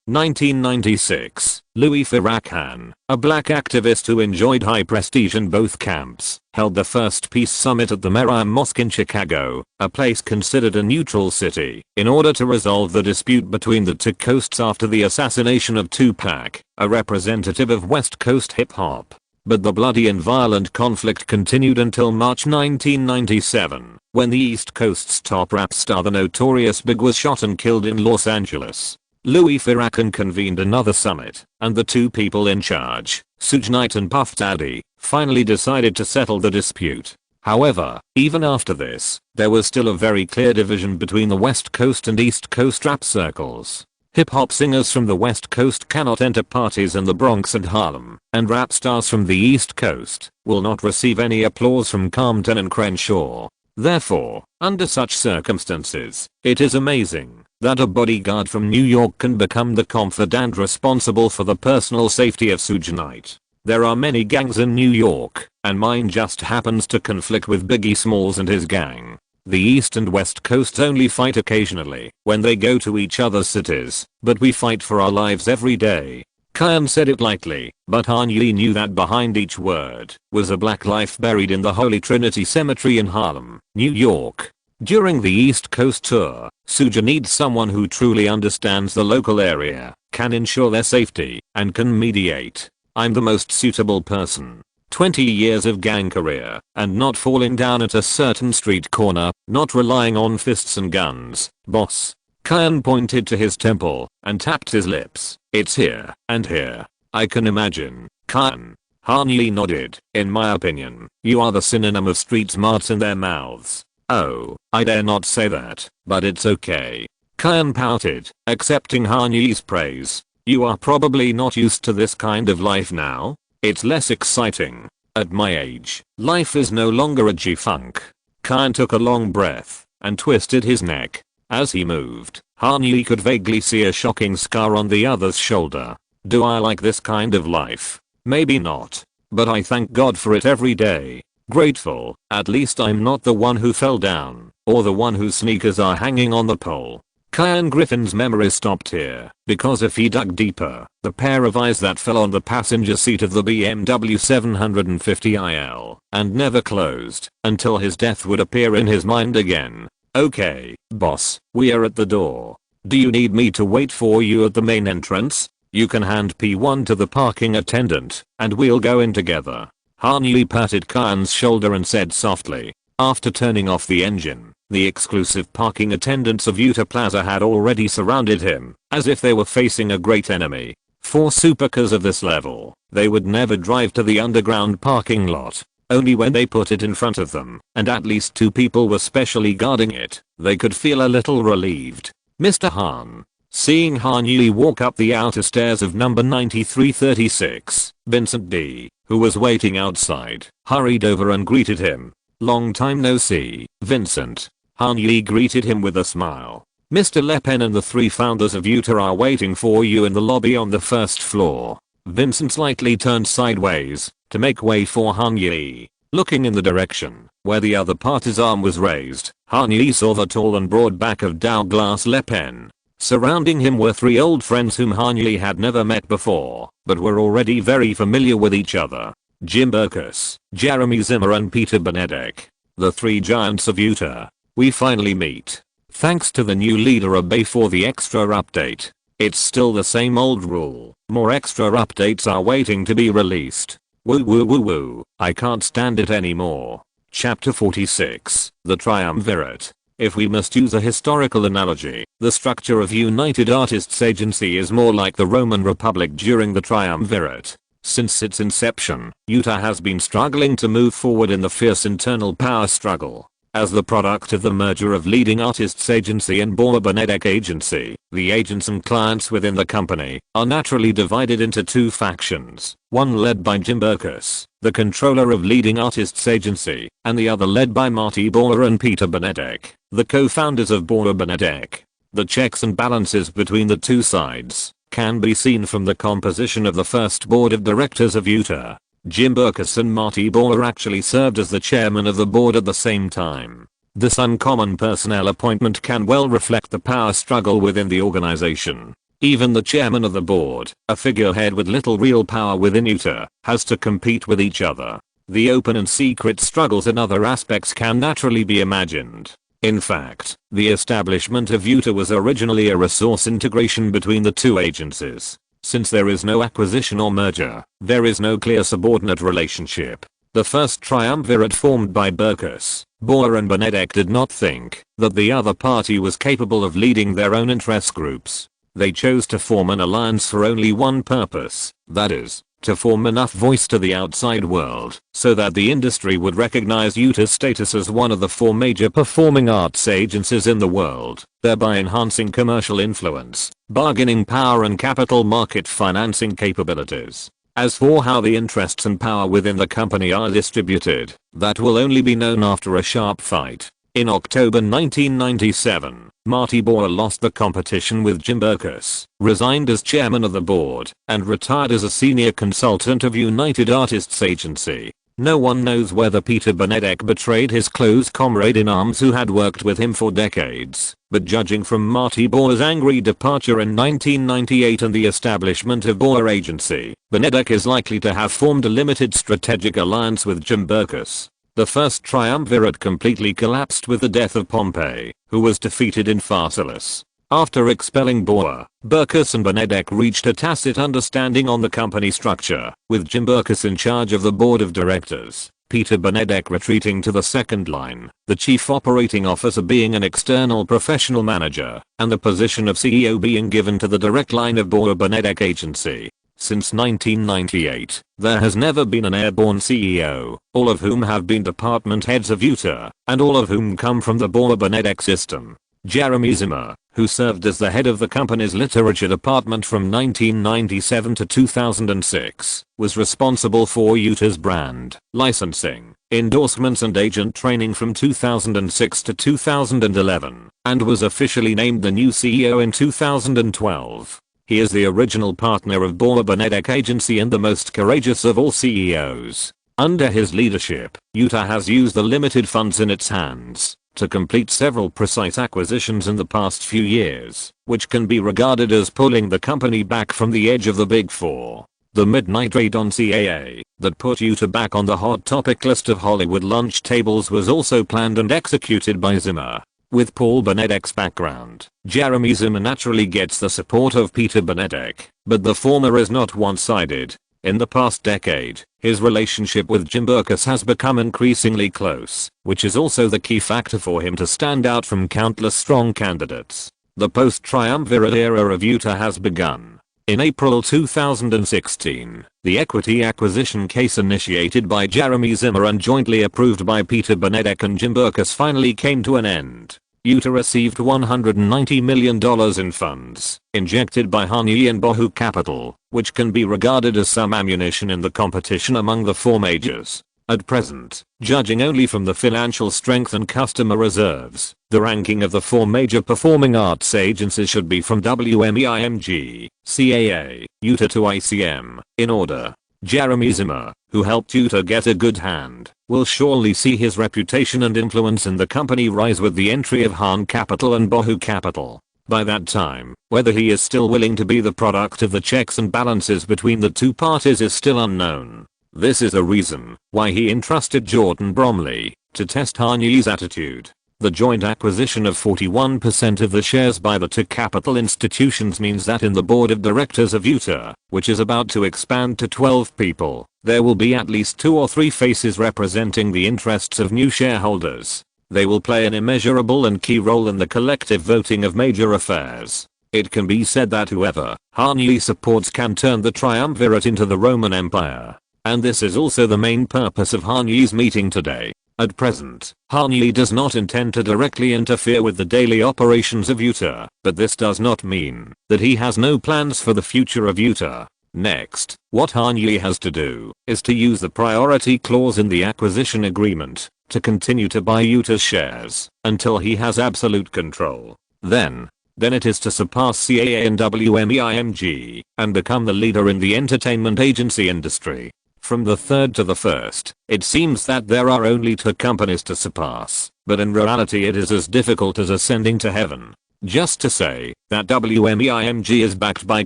1996, Louis Farrakhan, a black activist who enjoyed high prestige in both camps, held the first peace summit at the Merriam Mosque in Chicago, a place considered a neutral city, in order to resolve the dispute between the two coasts after the assassination of Tupac, a representative of West Coast hip-hop. But the bloody and violent conflict continued until March 1997, when the East Coast's top rap star the Notorious Big was shot and killed in Los Angeles. Louis Farrakhan convened another summit, and the two people in charge, Suge Knight and Puff Daddy, finally decided to settle the dispute. However, even after this, there was still a very clear division between the West Coast and East Coast rap circles. Hip-hop singers from the West Coast cannot enter parties in the Bronx and Harlem, and rap stars from the East Coast will not receive any applause from Compton and Crenshaw. Therefore, under such circumstances, it is amazing that a bodyguard from New York can become the confidant responsible for the personal safety of Suge Knight. There are many gangs in New York, and mine just happens to conflict with Biggie Smalls and his gang. The East and West Coasts only fight occasionally when they go to each other's cities, but we fight for our lives every day. Kyan said it lightly, but Han Yi knew that behind each word was a black life buried in the Holy Trinity Cemetery in Harlem, New York. During the East Coast tour, Suge needs someone who truly understands the local area, can ensure their safety, and can mediate. I'm the most suitable person. 20 years of gang career, and not falling down at a certain street corner, not relying on fists and guns, boss. Kyan pointed to his temple, and tapped his lips. It's here, and here. I can imagine. Kyan. Han Yi nodded. In my opinion, you are the synonym of street smarts in their mouths. Oh, I dare not say that, but it's okay. Kyan pouted, accepting Han Yi's praise. You are probably not used to this kind of life now? It's less exciting. At my age, life is no longer a G-funk. Kyan took a long breath and twisted his neck. As he moved, Han Yi could vaguely see a shocking scar on the other's shoulder. Do I like this kind of life? Maybe not. But I thank God for it every day. Grateful, at least I'm not the one who fell down, or the one whose sneakers are hanging on the pole. Kyan Griffin's memory stopped here, because if he dug deeper, the pair of eyes that fell on the passenger seat of the BMW 750iL and never closed until his death would appear in his mind again. Okay, boss, we are at the door. Do you need me to wait for you at the main entrance? You can hand P1 to the parking attendant, and we'll go in together. Han Yi patted Kyan's shoulder and said softly. After turning off the engine, the exclusive parking attendants of Utah Plaza had already surrounded him, as if they were facing a great enemy. For supercars of this level, they would never drive to the underground parking lot. Only when they put it in front of them, and at least two people were specially guarding it, they could feel a little relieved. Mr. Han. Seeing Han Yi walk up the outer stairs of number 9336, Vincent D., who was waiting outside, hurried over and greeted him. Long time no see, Vincent. Han Yi greeted him with a smile. Mr. Le Pen and the three founders of Utah are waiting for you in the lobby on the first floor. Vincent slightly turned sideways to make way for Han Yi. Looking in the direction where the other party's arm was raised, Han Yi saw the tall and broad back of Douglas Le Pen. Surrounding him were three old friends whom Han Yi had never met before, but were already very familiar with each other. Jim Berkus, Jeremy Zimmer and Peter Benedek. The three giants of Utah. We finally meet. Thanks to the new leader Obey for the extra update. It's still the same old rule. More extra updates are waiting to be released. Woo woo woo woo. I can't stand it anymore. Chapter 46. The Triumvirate. If we must use a historical analogy, the structure of United Artists Agency is more like the Roman Republic during the Triumvirate. Since its inception, Utah has been struggling to move forward in the fierce internal power struggle. As the product of the merger of Leading Artists Agency and Beverly Agency, the agents and clients within the company are naturally divided into two factions, one led by Jim Berkus, the controller of Leading Artists Agency, and the other led by Marty Bel-Air and Peter Benedek, the co-founders of Bel-Air Benedek. The checks and balances between the two sides can be seen from the composition of the first board of directors of Utah. Jim Berkus and Marty Bel-Air actually served as the chairman of the board at the same time. This uncommon personnel appointment can well reflect the power struggle within the organization. Even the chairman of the board, a figurehead with little real power within Utah, has to compete with each other. The open and secret struggles in other aspects can naturally be imagined. In fact, the establishment of Utah was originally a resource integration between the two agencies. Since there is no acquisition or merger, there is no clear subordinate relationship. The first triumvirate formed by Berkus, Bel-Air and Benedek did not think that the other party was capable of leading their own interest groups. They chose to form an alliance for only one purpose, that is, to form enough voice to the outside world so that the industry would recognize Utah's status as one of the four major performing arts agencies in the world, thereby enhancing commercial influence, bargaining power and capital market financing capabilities. As for how the interests and power within the company are distributed, that will only be known after a sharp fight. In October 1997, Marty Bel-Air lost the competition with Jim Berkus, resigned as chairman of the board, and retired as a senior consultant of United Artists Agency. No one knows whether Peter Benedek betrayed his close comrade in arms who had worked with him for decades, but judging from Marty Bel-Air's angry departure in 1998 and the establishment of Bel-Air Agency, Benedek is likely to have formed a limited strategic alliance with Jim Berkus. The first triumvirate completely collapsed with the death of Pompey, who was defeated in Pharsalus. After expelling Bel-Air, Berkus and Benedek reached a tacit understanding on the company structure, with Jim Berkus in charge of the board of directors, Peter Benedek retreating to the second line, the chief operating officer being an external professional manager, and the position of CEO being given to the direct line of Bel-Air Benedek Agency. Since 1998, there has never been an airborne CEO, all of whom have been department heads of Utah, and all of whom come from the Bel-Air Benedek system. Jeremy Zimmer, who served as the head of the company's literature department from 1997 to 2006, was responsible for Utah's brand, licensing, endorsements and agent training from 2006 to 2011, and was officially named the new CEO in 2012. He is the original partner of Bel-Air Benedek Agency and the most courageous of all CEOs. Under his leadership, Utah has used the limited funds in its hands to complete several precise acquisitions in the past few years, which can be regarded as pulling the company back from the edge of the Big Four. The midnight raid on CAA that put Utah back on the hot topic list of Hollywood lunch tables was also planned and executed by Zimmer. With Paul Benedek's background, Jeremy Zimmer naturally gets the support of Peter Benedek, but the former is not one-sided. In the past decade, his relationship with Jim Berkus has become increasingly close, which is also the key factor for him to stand out from countless strong candidates. The post-triumvirate era of Utah has begun. In April 2016, the equity acquisition case initiated by Jeremy Zimmer and jointly approved by Peter Benedek and Jim Berkus finally came to an end. Utah received $190 million in funds, injected by Han Yi and Bohu Capital, which can be regarded as some ammunition in the competition among the four majors. At present, judging only from the financial strength and customer reserves, the ranking of the 4 major performing arts agencies should be from WMEIMG, CAA, Utah to ICM, in order. Jeremy Zimmer, who helped Utah get a good hand, will surely see his reputation and influence in the company rise with the entry of Han Capital and Bohu Capital. By that time, whether he is still willing to be the product of the checks and balances between the two parties is still unknown. This is a reason why he entrusted Jordan Bromley to test Han Ye's attitude. The joint acquisition of 41% of the shares by the two capital institutions means that in the board of directors of Utah, which is about to expand to 12 people, there will be at least 2 or 3 faces representing the interests of new shareholders. They will play an immeasurable and key role in the collective voting of major affairs. It can be said that whoever Han Ye supports can turn the triumvirate into the Roman Empire. And this is also the main purpose of Han Ye's meeting today. At present, Han Ye does not intend to directly interfere with the daily operations of Utah, but this does not mean that he has no plans for the future of Utah. Next, what Han Ye has to do is to use the priority clause in the acquisition agreement to continue to buy Utah's shares until he has absolute control. Then it is to surpass CAA and WMEIMG and become the leader in the entertainment agency industry. From the third to the first, it seems that there are only 2 companies to surpass, but in reality it is as difficult as ascending to heaven. Just to say that WMEIMG is backed by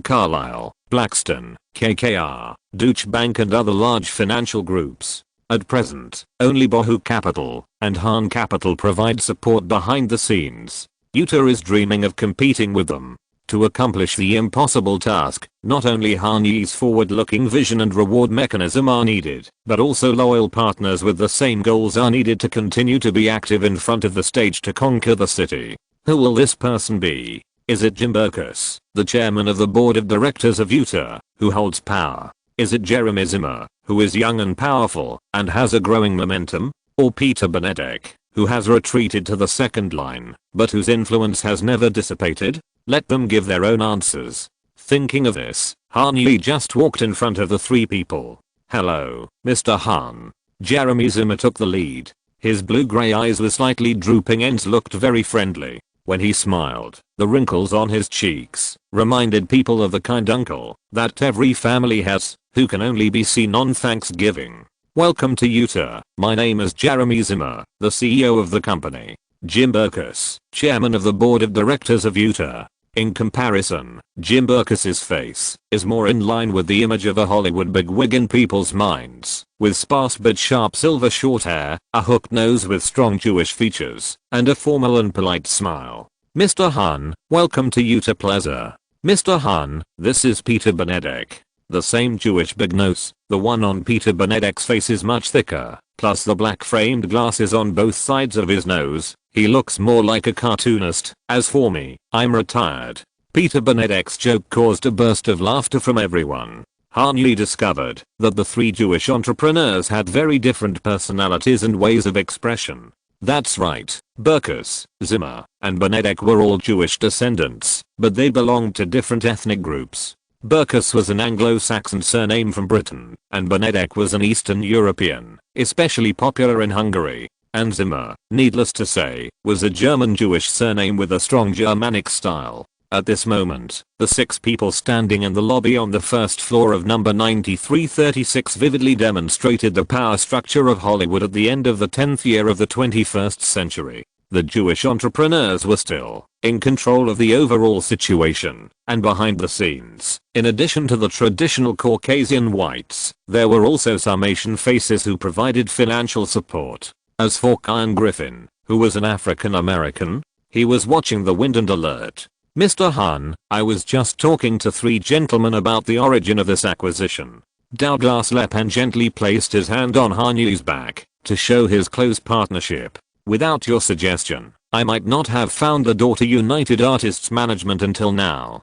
Carlyle, Blackstone, KKR, Deutsche Bank and other large financial groups. At present, only Bohu Capital and Han Capital provide support behind the scenes. Utah is dreaming of competing with them. To accomplish the impossible task, not only Han Ye's forward-looking vision and reward mechanism are needed, but also loyal partners with the same goals are needed to continue to be active in front of the stage to conquer the city. Who will this person be? Is it Jim Berkus, the chairman of the board of directors of Utah, who holds power? Is it Jeremy Zimmer, who is young and powerful and has a growing momentum? Or Peter Benedek, who has retreated to the second line, but whose influence has never dissipated? Let them give their own answers. Thinking of this, Han Ye just walked in front of the 3 people. "Hello, Mr. Han." Jeremy Zimmer took the lead. His blue-gray eyes with slightly drooping ends looked very friendly. When he smiled, the wrinkles on his cheeks reminded people of the kind uncle that every family has, who can only be seen on Thanksgiving. "Welcome to Utah. My name is Jeremy Zimmer, the CEO of the company. Jim Berkus, chairman of the board of directors of Utah." In comparison, Jim Berkus's face is more in line with the image of a Hollywood bigwig in people's minds, with sparse but sharp silver short hair, a hooked nose with strong Jewish features, and a formal and polite smile. "Mr. Han, welcome to Utah Plaza. Mr. Han, this is Peter Benedek." The same Jewish big nose, the one on Peter Benedek's face is much thicker, plus the black framed glasses on both sides of his nose. He looks more like a cartoonist. "As for me, I'm retired." Peter Benedek's joke caused a burst of laughter from everyone. Han Ye discovered that the 3 Jewish entrepreneurs had very different personalities and ways of expression. That's right, Berkus, Zimmer, and Benedek were all Jewish descendants, but they belonged to different ethnic groups. Berkus was an Anglo-Saxon surname from Britain, and Benedek was an Eastern European, especially popular in Hungary. And Zimmer, needless to say, was a German Jewish surname with a strong Germanic style. At this moment, the 6 people standing in the lobby on the first floor of number 9336 vividly demonstrated the power structure of Hollywood at the end of the 10th year of the 21st century. The Jewish entrepreneurs were still in control of the overall situation, and behind the scenes, in addition to the traditional Caucasian whites, there were also some Asian faces who provided financial support. As for Ian Griffin, who was an African American, he was watching the wind and alert. "Mr. Han, I was just talking to 3 gentlemen about the origin of this acquisition." Douglas Lepan gently placed his hand on Han Ye's back to show his close partnership. "Without your suggestion, I might not have found the door to United Artists Management until now.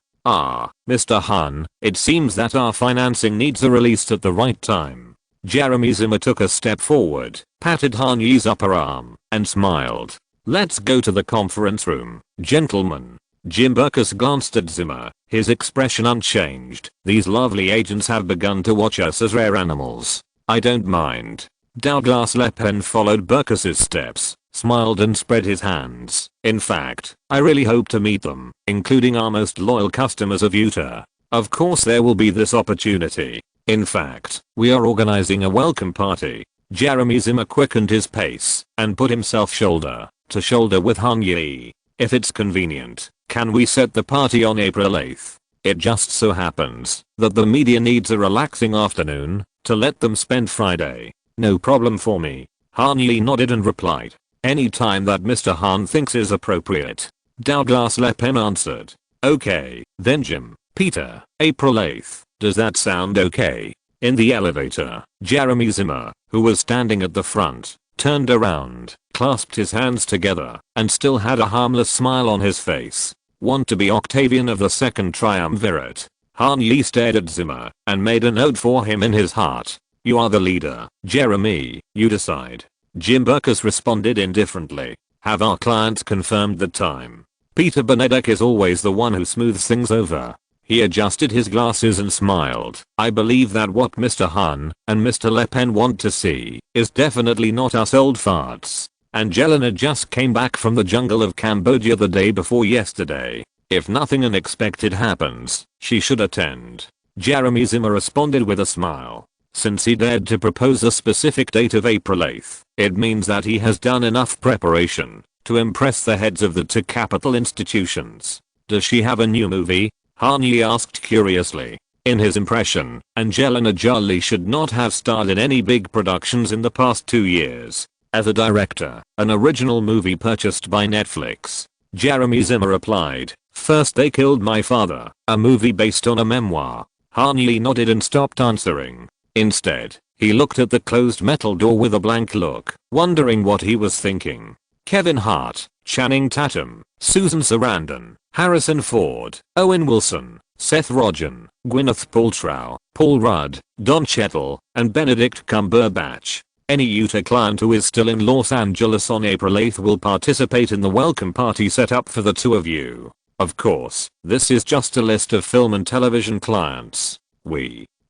Mr. Han, it seems that our financing needs are released at the right time." Jeremy Zimmer took a step forward, patted Han Ye's upper arm, and smiled. "Let's go to the conference room, gentlemen." Jim Berkus glanced at Zimmer, his expression unchanged. "These lovely agents have begun to watch us as rare animals. I don't mind." Douglas Le Pen followed Burkus's steps, smiled and spread his hands. In fact, I really hope to meet them, including our most loyal customers of Utah. Of course there will be this opportunity. In fact, we are organizing a welcome party. Jeremy Zimmer quickened his pace and put himself shoulder to shoulder with Han Yi. If it's convenient, can we set the party on April 8th? It just so happens that the media needs a relaxing afternoon to let them spend Friday. No problem for me. Han Yi nodded and replied. Any time that Mr. Han thinks is appropriate. Douglas Le Pen answered. Okay, then Jim, Peter, April 8th. Does that sound okay? In the elevator, Jeremy Zimmer, who was standing at the front, turned around, clasped his hands together, and still had a harmless smile on his face. Want to be Octavian of the second triumvirate? Han Yi stared at Zimmer and made a note for him in his heart. You are the leader, Jeremy, you decide. Jim Burkus responded indifferently. Have our clients confirmed the time? Peter Benedek is always the one who smooths things over. He adjusted his glasses and smiled. I believe that what Mr. Han and Mr. Le Pen want to see is definitely not us old farts. Angelina just came back from the jungle of Cambodia the day before yesterday. If nothing unexpected happens, she should attend. Jeremy Zimmer responded with a smile. Since he dared to propose a specific date of April 8th, it means that he has done enough preparation to impress the heads of the two capital institutions. Does she have a new movie? Han Yi asked curiously. In his impression, Angelina Jolie should not have starred in any big productions in the past 2 years. As a director, an original movie purchased by Netflix. Jeremy Zimmer replied, First They Killed My Father, a movie based on a memoir. Han Yi nodded and stopped answering. Instead, he looked at the closed metal door with a blank look, wondering what he was thinking. Kevin Hart, Channing Tatum, Susan Sarandon, Harrison Ford, Owen Wilson, Seth Rogen, Gwyneth Paltrow, Paul Rudd, Don Cheadle, and Benedict Cumberbatch. Any Utah client who is still in Los Angeles on April 8th will participate in the welcome party set up for the two of you. Of course, this is just a list of film and television clients.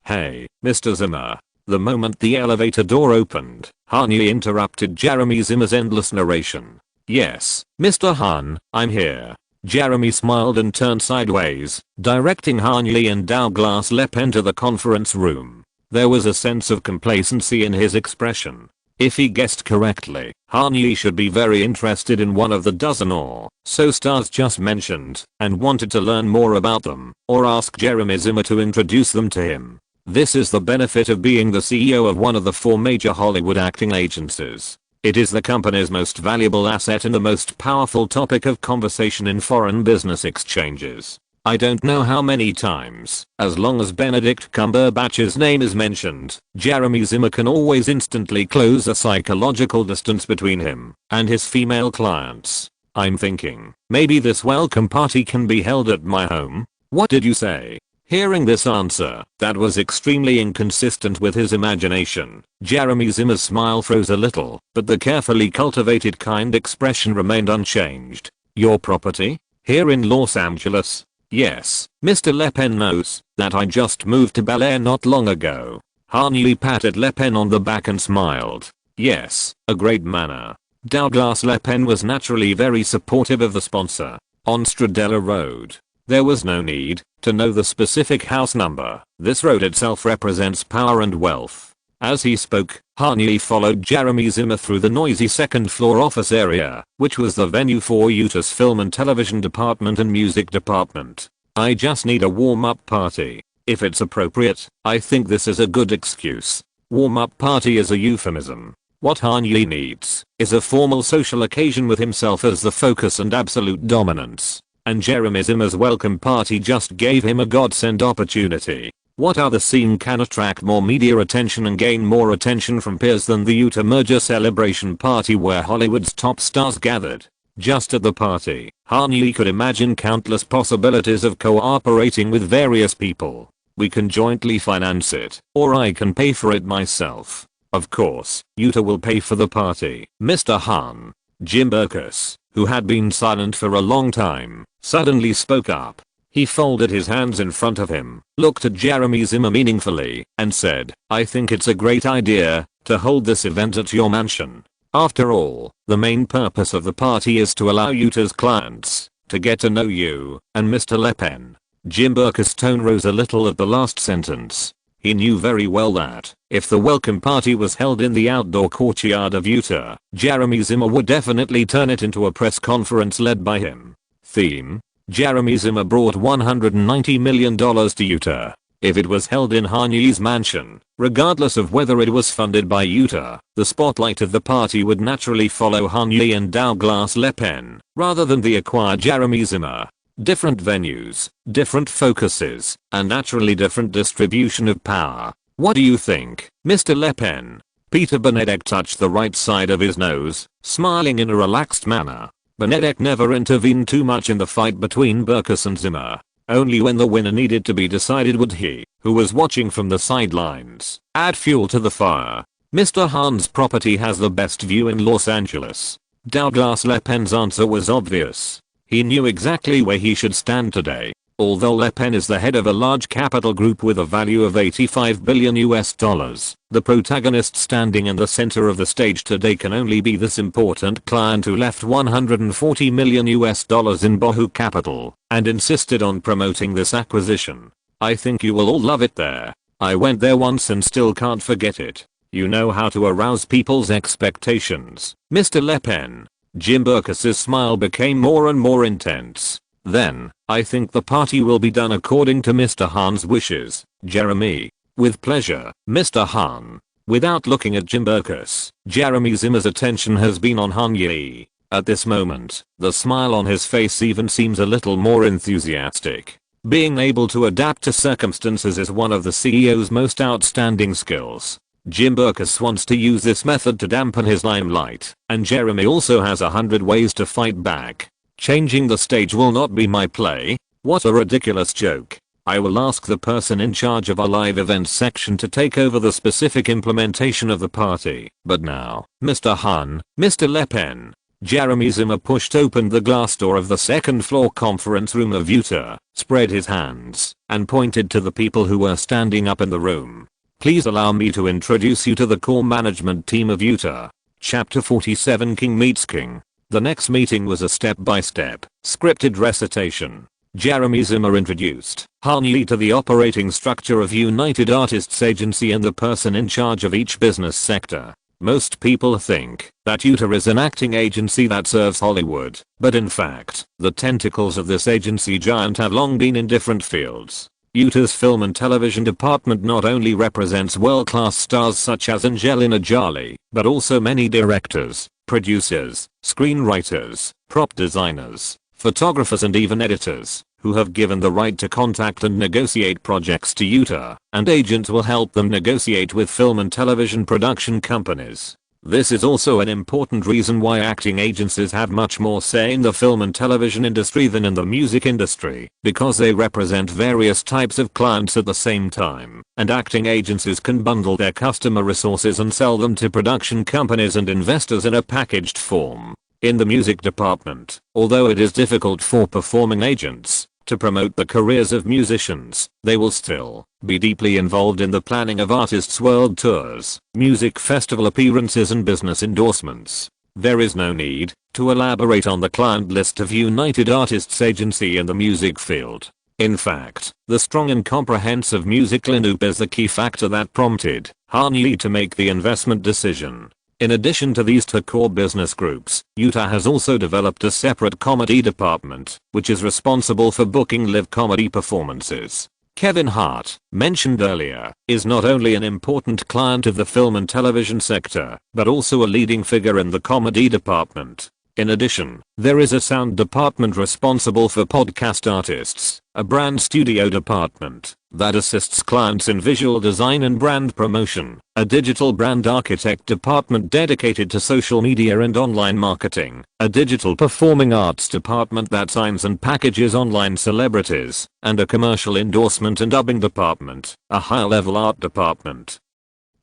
Hey, Mr. Zimmer. The moment the elevator door opened, Han Yi interrupted Jeremy Zimmer's endless narration. Yes, Mr. Han, I'm here. Jeremy smiled and turned sideways, directing Han Yi and Douglas Le Pen to the conference room. There was a sense of complacency in his expression. If he guessed correctly, Han Yi should be very interested in one of the dozen or so stars just mentioned and wanted to learn more about them or ask Jeremy Zimmer to introduce them to him. This is the benefit of being the CEO of one of the 4 major Hollywood acting agencies. It is the company's most valuable asset and the most powerful topic of conversation in foreign business exchanges. I don't know how many times, as long as Benedict Cumberbatch's name is mentioned, Jeremy Zimmer can always instantly close a psychological distance between him and his female clients. I'm thinking, maybe this welcome party can be held at my home? What did you say? Hearing this answer, that was extremely inconsistent with his imagination, Jeremy Zimmer's smile froze a little, but the carefully cultivated kind expression remained unchanged. Your property? Here in Los Angeles? Yes, Mr. Le Pen knows that I just moved to Bel-Air not long ago. Han Yi patted Le Pen on the back and smiled. Yes, a great manner. Douglas Le Pen was naturally very supportive of the sponsor. On Stradella Road. There was no need to know the specific house number. This road itself represents power and wealth. As he spoke, Han Yi followed Jeremy Zimmer through the noisy second floor office area, which was the venue for Utah's film and television department and music department. I just need a warm-up party. If it's appropriate, I think this is a good excuse. Warm-up party is a euphemism. What Han Yi needs is a formal social occasion with himself as the focus and absolute dominance. And Jeremy Zimmer's welcome party just gave him a godsend opportunity. What other scene can attract more media attention and gain more attention from peers than the Utah merger celebration party where Hollywood's top stars gathered? Just at the party, Han Yi could imagine countless possibilities of cooperating with various people. We can jointly finance it, or I can pay for it myself. Of course, Utah will pay for the party. Mr. Han. Jim Burkus, who had been silent for a long time, suddenly spoke up. He folded his hands in front of him, looked at Jeremy Zimmer meaningfully, and said, I think it's a great idea to hold this event at your mansion. After all, the main purpose of the party is to allow Utah's clients to get to know you and Mr. Le Pen. Jim Burke's tone rose a little at the last sentence. He knew very well that if the welcome party was held in the outdoor courtyard of Utah, Jeremy Zimmer would definitely turn it into a press conference led by him. Theme: Jeremy Zimmer brought $190 million to Utah. If it was held in Hanyi's mansion, regardless of whether it was funded by Utah, the spotlight of the party would naturally follow Hanyi and Douglas Le Pen, rather than the acquired Jeremy Zimmer. Different venues, different focuses, and naturally different distribution of power. What do you think, Mr. Le Pen? Peter Benedek touched the right side of his nose, smiling in a relaxed manner. Benedek never intervened too much in the fight between Burkus and Zimmer. Only when the winner needed to be decided would he, who was watching from the sidelines, add fuel to the fire. Mr. Hahn's property has the best view in Los Angeles. Douglas Le Pen's answer was obvious. He knew exactly where he should stand today. Although Le Pen is the head of a large capital group with a value of $85 billion, the protagonist standing in the center of the stage today can only be this important client who left $140 million in Bohu capital and insisted on promoting this acquisition. I think you will all love it there. I went there once and still can't forget it. You know how to arouse people's expectations, Mr. Le Pen. Jim Burkus's smile became more and more intense. Then, I think the party will be done according to Mr. Hahn's wishes, Jeremy. With pleasure, Mr. Hahn. Without looking at Jim Burkus, Jeremy Zimmer's attention has been on Hanyi. At this moment, the smile on his face even seems a little more enthusiastic. Being able to adapt to circumstances is one of the CEO's most outstanding skills. Jim Burkus wants to use this method to dampen his limelight, and Jeremy also has 100 ways to fight back. Changing the stage will not be my play. What a ridiculous joke. I will ask the person in charge of our live events section to take over the specific implementation of the party. But now, Mr. Hahn, Mr. Le Pen. Jeremy Zimmer pushed open the glass door of the second floor conference room of Utah, spread his hands, and pointed to the people who were standing up in the room. Please allow me to introduce you to the core management team of Utah. Chapter 47: King Meets King. The next meeting was a step-by-step, scripted recitation. Jeremy Zimmer introduced Hanyi to the operating structure of United Artists Agency and the person in charge of each business sector. Most people think that Utah is an acting agency that serves Hollywood, but in fact, the tentacles of this agency giant have long been in different fields. Utah's film and television department not only represents world-class stars such as Angelina Jolie, but also many directors, producers, screenwriters, prop designers, photographers and even editors, who have given the right to contact and negotiate projects to Utah, and agents will help them negotiate with film and television production companies. This is also an important reason why acting agencies have much more say in the film and television industry than in the music industry, because they represent various types of clients at the same time, and acting agencies can bundle their customer resources and sell them to production companies and investors in a packaged form. In the music department, although it is difficult for performing agents to promote the careers of musicians, they will still be deeply involved in the planning of artists' world tours, music festival appearances and business endorsements. There is no need to elaborate on the client list of United Artists Agency in the music field. In fact, the strong and comprehensive music lineup is the key factor that prompted Hanyi to make the investment decision. In addition to these two core business groups, Utah has also developed a separate comedy department, which is responsible for booking live comedy performances. Kevin Hart, mentioned earlier, is not only an important client of the film and television sector, but also a leading figure in the comedy department. In addition, there is a sound department responsible for podcast artists, a brand studio department that assists clients in visual design and brand promotion, a digital brand architect department dedicated to social media and online marketing, a digital performing arts department that signs and packages online celebrities, and a commercial endorsement and dubbing department, a high-level art department,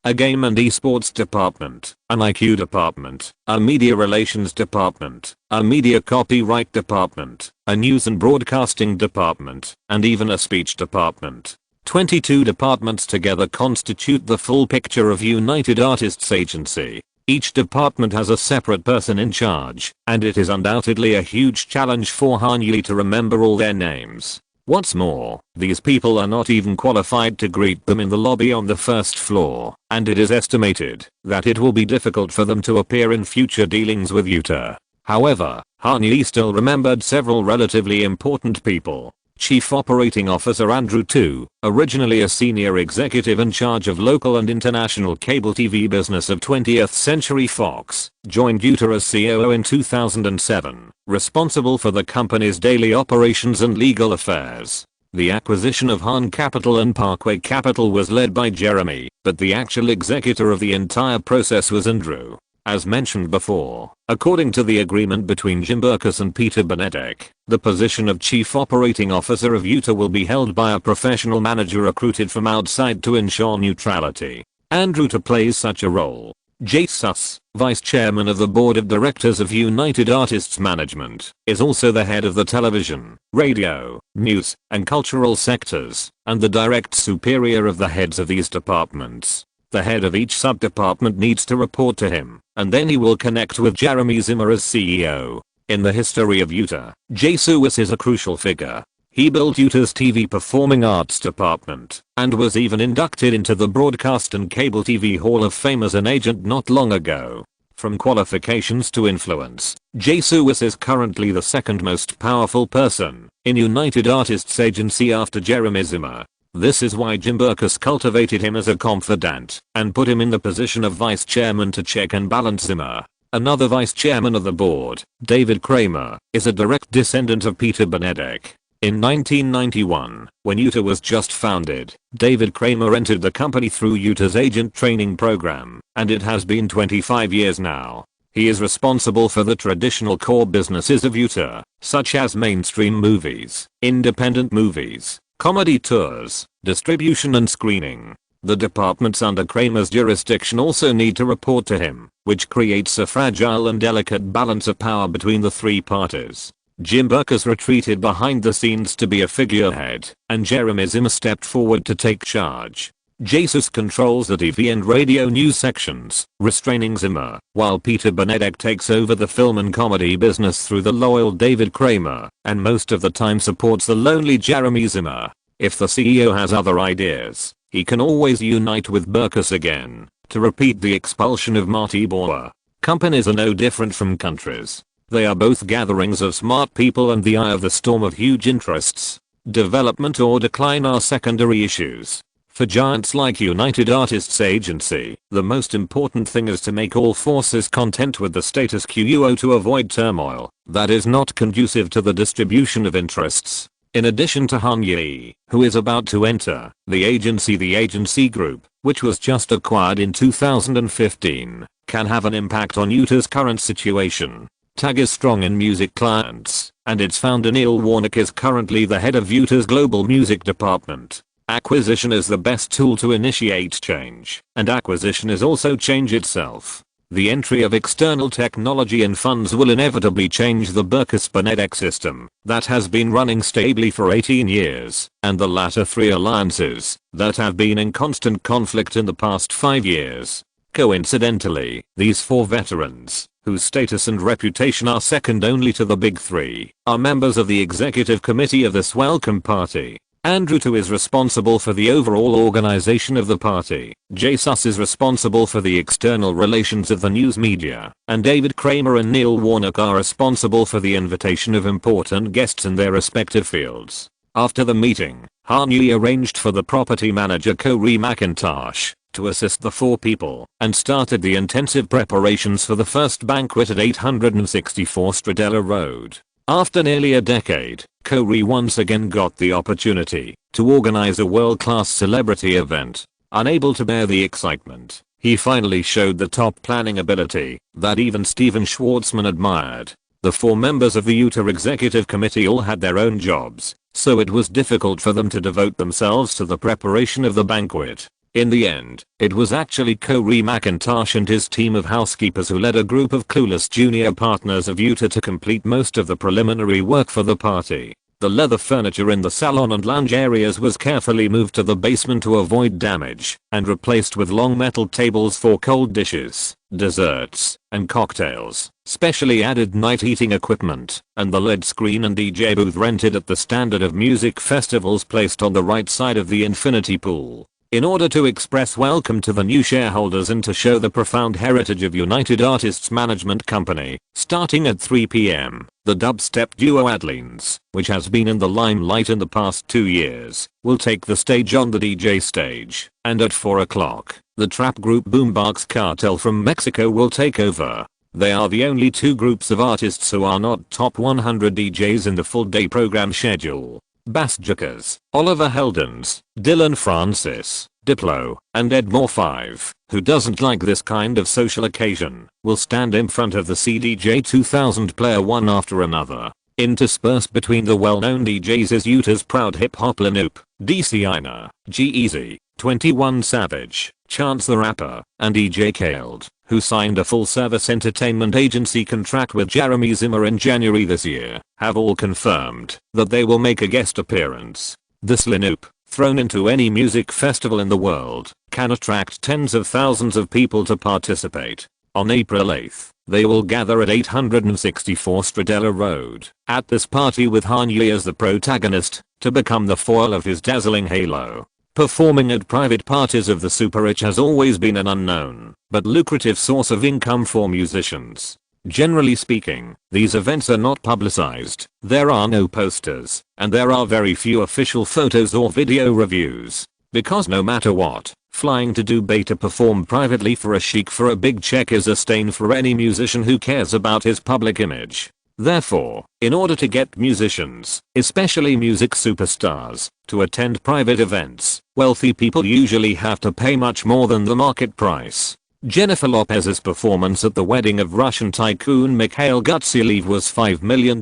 a game and esports department, an IQ department, a media relations department, a media copyright department, a news and broadcasting department, and even a speech department. 22 departments together constitute the full picture of United Artists Agency. Each department has a separate person in charge, and it is undoubtedly a huge challenge for Han Yi to remember all their names. What's more, these people are not even qualified to greet them in the lobby on the first floor, and it is estimated that it will be difficult for them to appear in future dealings with Yuta. However, Han Yi still remembered several relatively important people. Chief Operating Officer Andrew Tu, originally a senior executive in charge of local and international cable TV business of 20th Century Fox, joined Yuta as COO in 2007, responsible for the company's daily operations and legal affairs. The acquisition of Han Capital and Parkway Capital was led by Jeremy, but the actual executor of the entire process was Andrew. As mentioned before, according to the agreement between Jim Berkus and Peter Benedek, the position of Chief Operating Officer of Yuta will be held by a professional manager recruited from outside to ensure neutrality. Andrew Tu plays such a role. Jesus, Vice Chairman of the Board of Directors of United Artists Management, is also the head of the television, radio, news, and cultural sectors, and the direct superior of the heads of these departments. The head of each sub-department needs to report to him, and then he will connect with Jeremy Zimmer as CEO. In the history of Yuta, Jesus is a crucial figure. He built Yuta's TV Performing Arts department, and was even inducted into the Broadcast and Cable TV Hall of Fame as an agent not long ago. From qualifications to influence, Jesus is currently the second most powerful person in United Artists Agency after Jeremy Zimmer. This is why Jim Berkus cultivated him as a confidant and put him in the position of vice chairman to check and balance Zimmer. Another vice chairman of the board, David Kramer, is a direct descendant of Peter Benedek. In 1991, when Yuta was just founded, David Kramer entered the company through Yuta's agent training program, and it has been 25 years now. He is responsible for the traditional core businesses of Yuta, such as mainstream movies, independent movies, comedy tours, distribution and screening. The departments under Kramer's jurisdiction also need to report to him, which creates a fragile and delicate balance of power between the three parties. Jim Berkus retreated behind the scenes to be a figurehead, and Jeremy Zimmer stepped forward to take charge. Jesus controls the TV and radio news sections, restraining Zimmer, while Peter Benedek takes over the film and comedy business through the loyal David Kramer, and most of the time supports the lonely Jeremy Zimmer. If the CEO has other ideas, he can always unite with Berkus again, to repeat the expulsion of Marty Bauer. Companies are no different from countries. They are both gatherings of smart people, and the eye of the storm of huge interests. Development or decline are secondary issues. For giants like United Artists Agency, the most important thing is to make all forces content with the status quo to avoid turmoil that is not conducive to the distribution of interests. In addition to Han Yi, who is about to enter the agency group, which was just acquired in 2015, can have an impact on Yuta's current situation. TAG is strong in music clients, and its founder Neil Warnock is currently the head of Yuta's global music department. Acquisition is the best tool to initiate change, and acquisition is also change itself. The entry of external technology and funds will inevitably change the Berkus-Benedek system that has been running stably for 18 years, and the latter three alliances that have been in constant conflict in the past 5 years. Coincidentally, these four veterans, whose status and reputation are second only to the big three, are members of the executive committee of this welcome party. Andrew Tu is responsible for the overall organization of the party, Jesus is responsible for the external relations of the news media, and David Kramer and Neil Warnock are responsible for the invitation of important guests in their respective fields. After the meeting, Han Yi arranged for the property manager Corey McIntosh to assist the four people, and started the intensive preparations for the first banquet at 864 Stradella Road. After nearly a decade, Corey once again got the opportunity to organize a world-class celebrity event. Unable to bear the excitement, he finally showed the top planning ability that even Steven Schwartzman admired. The four members of the Yuta Executive Committee all had their own jobs, so it was difficult for them to devote themselves to the preparation of the banquet. In the end, it was actually Corey McIntosh and his team of housekeepers who led a group of clueless junior partners of Yuta to complete most of the preliminary work for the party. The leather furniture in the salon and lounge areas was carefully moved to the basement to avoid damage and replaced with long metal tables for cold dishes, desserts, and cocktails, specially added night eating equipment, and the LED screen and DJ booth rented at the standard of music festivals placed on the right side of the infinity pool. In order to express welcome to the new shareholders and to show the profound heritage of United Artists Management Company, starting at 3 p.m., the dubstep duo Adleans, which has been in the limelight in the past 2 years, will take the stage on the DJ stage, and at 4 o'clock, the trap group Boombox Cartel from Mexico will take over. They are the only two groups of artists who are not top 100 DJs in the full day program schedule. Bass Jackers, Oliver Heldens, Dylan Francis, Diplo, and Edmore 5, who doesn't like this kind of social occasion, will stand in front of the CDJ 2000 player one after another. Interspersed between the well-known DJs is Utah's proud hip-hop Lanoop, DC Ina, G-Eazy, 21 Savage, Chance the Rapper, and EJ Khaled, who signed a full-service entertainment agency contract with Jeremy Zimmer in January this year, have all confirmed that they will make a guest appearance. This lineup, thrown into any music festival in the world, can attract tens of thousands of people to participate. On April 8th, they will gather at 864 Stradella Road, at this party with Kanye as the protagonist, to become the foil of his dazzling halo. Performing at private parties of the super rich has always been an unknown, but lucrative source of income for musicians. Generally speaking, these events are not publicized, there are no posters, and there are very few official photos or video reviews. Because no matter what, flying to Dubai to perform privately for a sheik for a big check is a stain for any musician who cares about his public image. Therefore, in order to get musicians, especially music superstars, to attend private events, wealthy people usually have to pay much more than the market price. Jennifer Lopez's performance at the wedding of Russian tycoon Mikhail Gutsiliev was $5 million.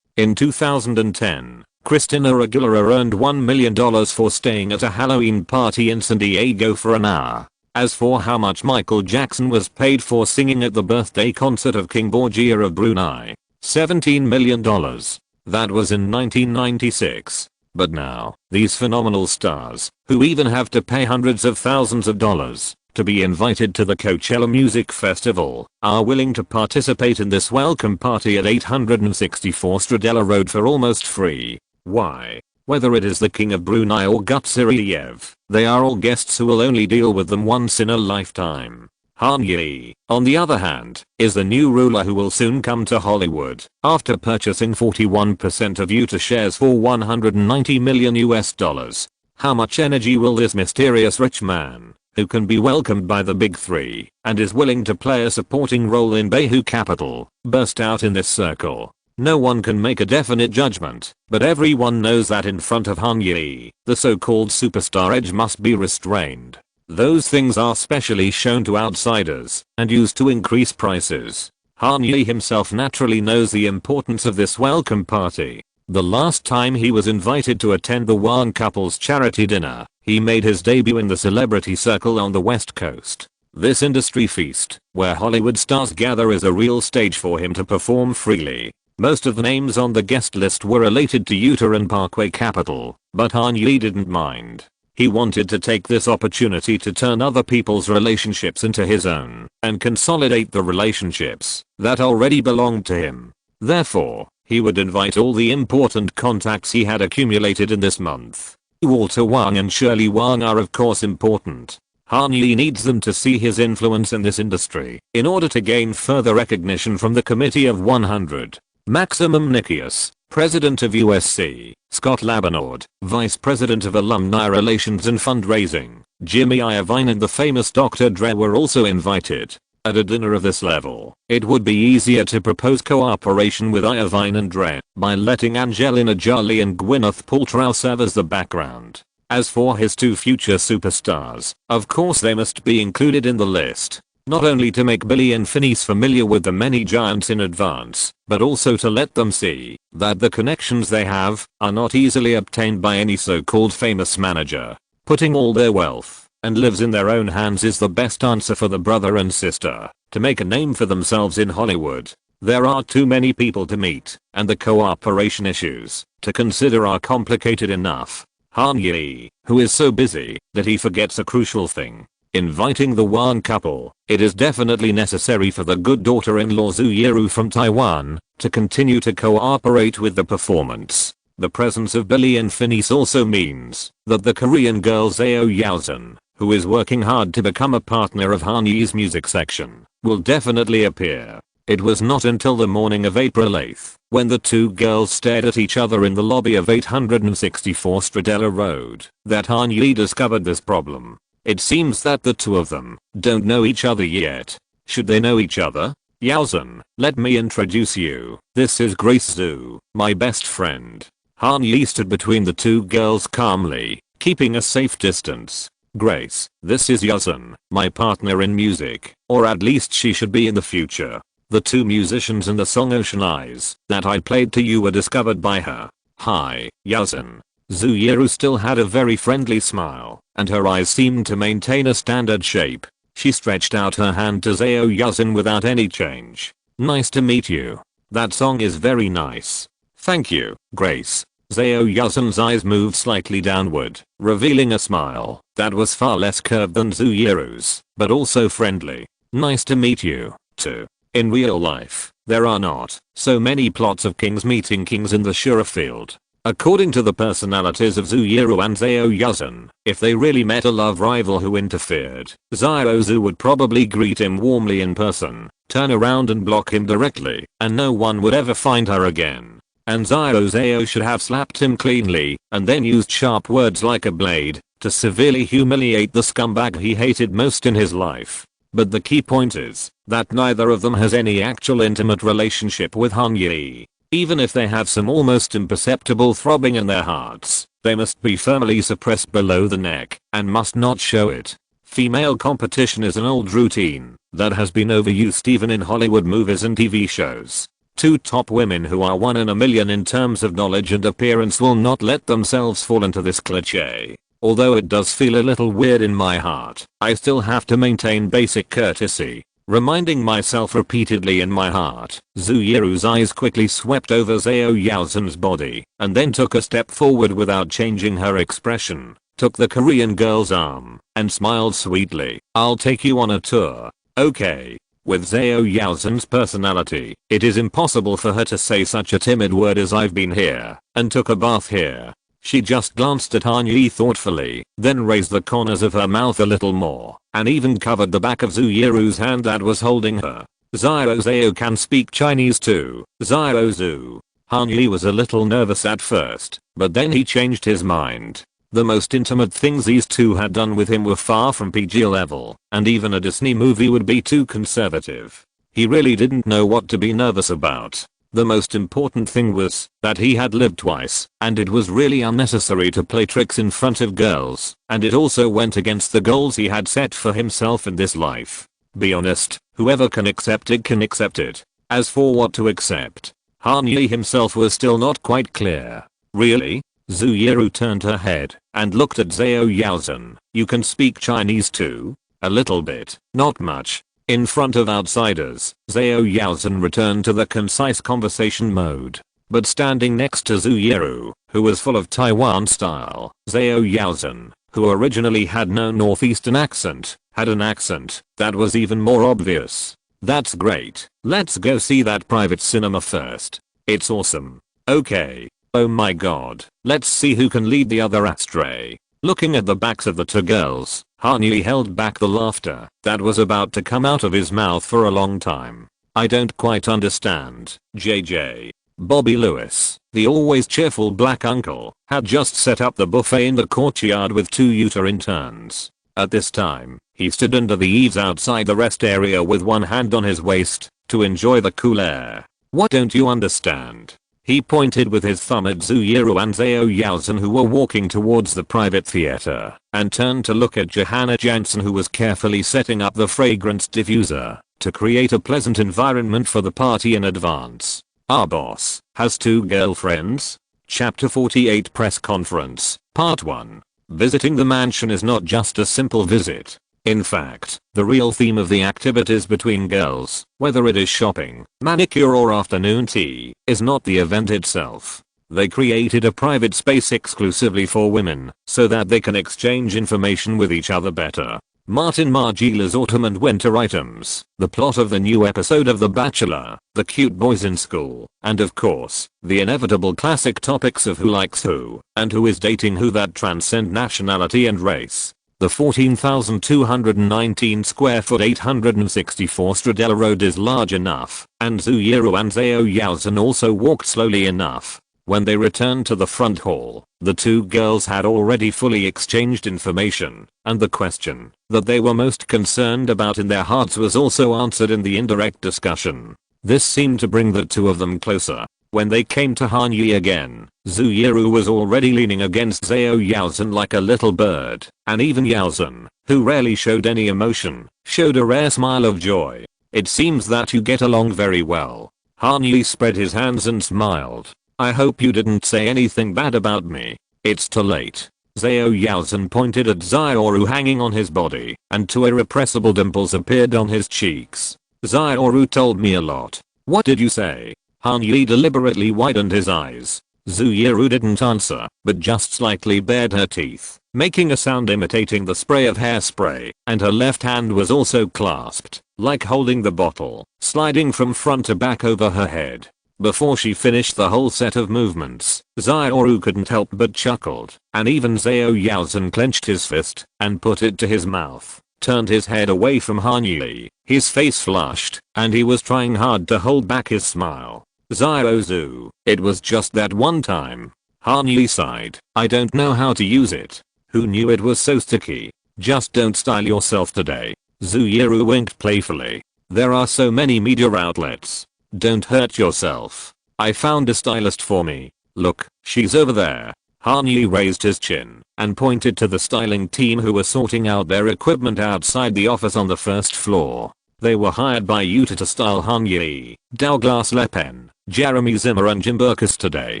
In 2010, Christina Aguilera earned $1 million for staying at a Halloween party in San Diego for an hour. As for how much Michael Jackson was paid for singing at the birthday concert of King Borgia of Brunei, $17 million. That was in 1996. But now, these phenomenal stars, who even have to pay hundreds of thousands of dollars to be invited to the Coachella Music Festival, are willing to participate in this welcome party at 864 Stradella Road for almost free. Why? Whether it is the King of Brunei or Gutsiliev, they are all guests who will only deal with them once in a lifetime. Kanye, on the other hand, is the new ruler who will soon come to Hollywood after purchasing 41% of Utah shares for $190 million. How much energy will this mysterious rich man, who can be welcomed by the big three and is willing to play a supporting role in Bayou Capital, burst out in this circle? No one can make a definite judgment, but everyone knows that in front of Kanye, the so-called superstar edge must be restrained. Those things are specially shown to outsiders and used to increase prices. Kanye himself naturally knows the importance of this welcome party. The last time he was invited to attend the Wan couple's charity dinner, he made his debut in the celebrity circle on the West Coast. This industry feast, where Hollywood stars gather, is a real stage for him to perform freely. Most of the names on the guest list were related to Utah and Parkway Capital, but Kanye didn't mind. He wanted to take this opportunity to turn other people's relationships into his own and consolidate the relationships that already belonged to him. Therefore, he would invite all the important contacts he had accumulated in this month. Walter Wang and Shirley Wang are of course important. Kanye needs them to see his influence in this industry in order to gain further recognition from the Committee of 100. Maximum Nikias, President of USC, Scott Labanord, Vice President of Alumni Relations and Fundraising, Jimmy Iovine and the famous Dr. Dre were also invited. At a dinner of this level, it would be easier to propose cooperation with Iovine and Dre by letting Angelina Jolie and Gwyneth Paltrow serve as the background. As for his two future superstars, of course they must be included in the list. Not only to make Billy and Phineas familiar with the many giants in advance, but also to let them see that the connections they have are not easily obtained by any so-called famous manager. Putting all their wealth and lives in their own hands is the best answer for the brother and sister to make a name for themselves in Hollywood. There are too many people to meet, and the cooperation issues to consider are complicated enough. Han Yi, who is so busy that he forgets a crucial thing. Inviting the one couple. It is definitely necessary for the good daughter-in-law Zhu Yiru from Taiwan to continue to cooperate with the performance. The presence of Billy and Phineas also means that the Korean girl Zhao Yaozhen, who is working hard to become a partner of Han Yi's music section, will definitely appear. It was not until the morning of April 8th, when the two girls stared at each other in the lobby of 864 Stradella Road, that Han Yi discovered this problem. It seems that the two of them don't know each other yet. Should they know each other? Yaozhen, let me introduce you. This is Grace Zhu, my best friend. Han Yi stood between the two girls calmly, keeping a safe distance. Grace, this is Yaozhen, my partner in music, or at least she should be in the future. The two musicians in the song Ocean Eyes that I played to you were discovered by her. Hi, Yaozhen. Zhu Yiru still had a very friendly smile, and her eyes seemed to maintain a standard shape. She stretched out her hand to Zhao Yaozhen without any change. Nice to meet you. That song is very nice. Thank you, Grace. Zhao Yaozhen's eyes moved slightly downward, revealing a smile that was far less curved than Zhu Yiru's, but also friendly. Nice to meet you, too. In real life, there are not so many plots of kings meeting kings in the Shura field. According to the personalities of Zhu Yiru and Zhao Yaozhen, if they really met a love rival who interfered, Zhao Zhu would probably greet him warmly in person, turn around and block him directly, and no one would ever find her again. And Zhao should have slapped him cleanly, and then used sharp words like a blade, to severely humiliate the scumbag he hated most in his life. But the key point is that neither of them has any actual intimate relationship with Han Yi. Even if they have some almost imperceptible throbbing in their hearts, they must be firmly suppressed below the neck and must not show it. Female competition is an old routine that has been overused even in Hollywood movies and TV shows. Two top women who are 1 in a million in terms of knowledge and appearance will not let themselves fall into this cliché. Although it does feel a little weird in my heart, I still have to maintain basic courtesy, reminding myself repeatedly in my heart. Zhu Yiru's eyes quickly swept over Zhao Yaozhen's body, and then took a step forward without changing her expression, took the Korean girl's arm, and smiled sweetly. I'll take you on a tour. Okay. With Zhao Yaozhen's personality, it is impossible for her to say such a timid word as I've been here, and took a bath here. She just glanced at Han Yi thoughtfully, then raised the corners of her mouth a little more, and even covered the back of Zhu Yiru's hand that was holding her. Zhao can speak Chinese too. Zhao Zhu. Han Yi was a little nervous at first, but then he changed his mind. The most intimate things these two had done with him were far from PG level, and even a Disney movie would be too conservative. He really didn't know what to be nervous about. The most important thing was that he had lived twice, and it was really unnecessary to play tricks in front of girls, and it also went against the goals he had set for himself in this life. Be honest, whoever can accept it can accept it. As for what to accept, Han Yi himself was still not quite clear. Really? Zhu Yiru turned her head and looked at Zhao Yaozhen. You can speak Chinese too? A little bit, not much. In front of outsiders, Zhao Yaozhen returned to the concise conversation mode. But standing next to Zhu Yiru, who was full of Taiwan style, Zhao Yaozhen, who originally had no northeastern accent, had an accent that was even more obvious. That's great. Let's go see that private cinema first. It's awesome. Okay. Oh my god. Let's see who can lead the other astray. Looking at the backs of the two girls, Han Yi held back the laughter that was about to come out of his mouth for a long time. I don't quite understand, JJ. Bobby Lewis, the always cheerful black uncle, had just set up the buffet in the courtyard with two Utah interns. At this time, he stood under the eaves outside the rest area with one hand on his waist to enjoy the cool air. What don't you understand? He pointed with his thumb at Zhu Yiru and Zhao Yaozhen who were walking towards the private theater, and turned to look at Johanna Jansen who was carefully setting up the fragrance diffuser to create a pleasant environment for the party in advance. Our boss has two girlfriends? Chapter 48 Press Conference, Part 1. Visiting the mansion is not just a simple visit. In fact, the real theme of the activities between girls, whether it is shopping, manicure or afternoon tea, is not the event itself. They created a private space exclusively for women, so that they can exchange information with each other better. Martin Margiela's autumn and winter items, the plot of the new episode of The Bachelor, the cute boys in school, and of course, the inevitable classic topics of who likes who, and who is dating who that transcend nationality and race. The 14,219 square foot 864 Stradella Road is large enough, and Zhu Yiru and Zhao Yaozhen also walked slowly enough. When they returned to the front hall, the two girls had already fully exchanged information, and the question that they were most concerned about in their hearts was also answered in the indirect discussion. This seemed to bring the two of them closer. When they came to Han Yi again, Zhu Yiru was already leaning against Zhao Yaozhen like a little bird, and even Yaozhen, who rarely showed any emotion, showed a rare smile of joy. It seems that you get along very well. Han Yi spread his hands and smiled. I hope you didn't say anything bad about me. It's too late. Zhao Yaozhen pointed at Xiaoru hanging on his body, and two irrepressible dimples appeared on his cheeks. Xiaoru told me a lot. What did you say? Han Yi deliberately widened his eyes. Zhu Yiru didn't answer, but just slightly bared her teeth, making a sound imitating the spray of hairspray, and her left hand was also clasped, like holding the bottle, sliding from front to back over her head. Before she finished the whole set of movements, Xiaoru couldn't help but chuckled, and even Zhao Yaozhen clenched his fist and put it to his mouth, turned his head away from Han Yi. His face flushed, and he was trying hard to hold back his smile. Zhu, it was just that one time. Han Yi sighed. I don't know how to use it. Who knew it was so sticky? Just don't style yourself today. Zhu Yiru winked playfully. There are so many media outlets. Don't hurt yourself. I found a stylist for me. Look, she's over there. Han Yi raised his chin and pointed to the styling team who were sorting out their equipment outside the office on the first floor. They were hired by Yuta to style Han Yi, Douglas Le Pen, Jeremy Zimmer and Jim Burkus today.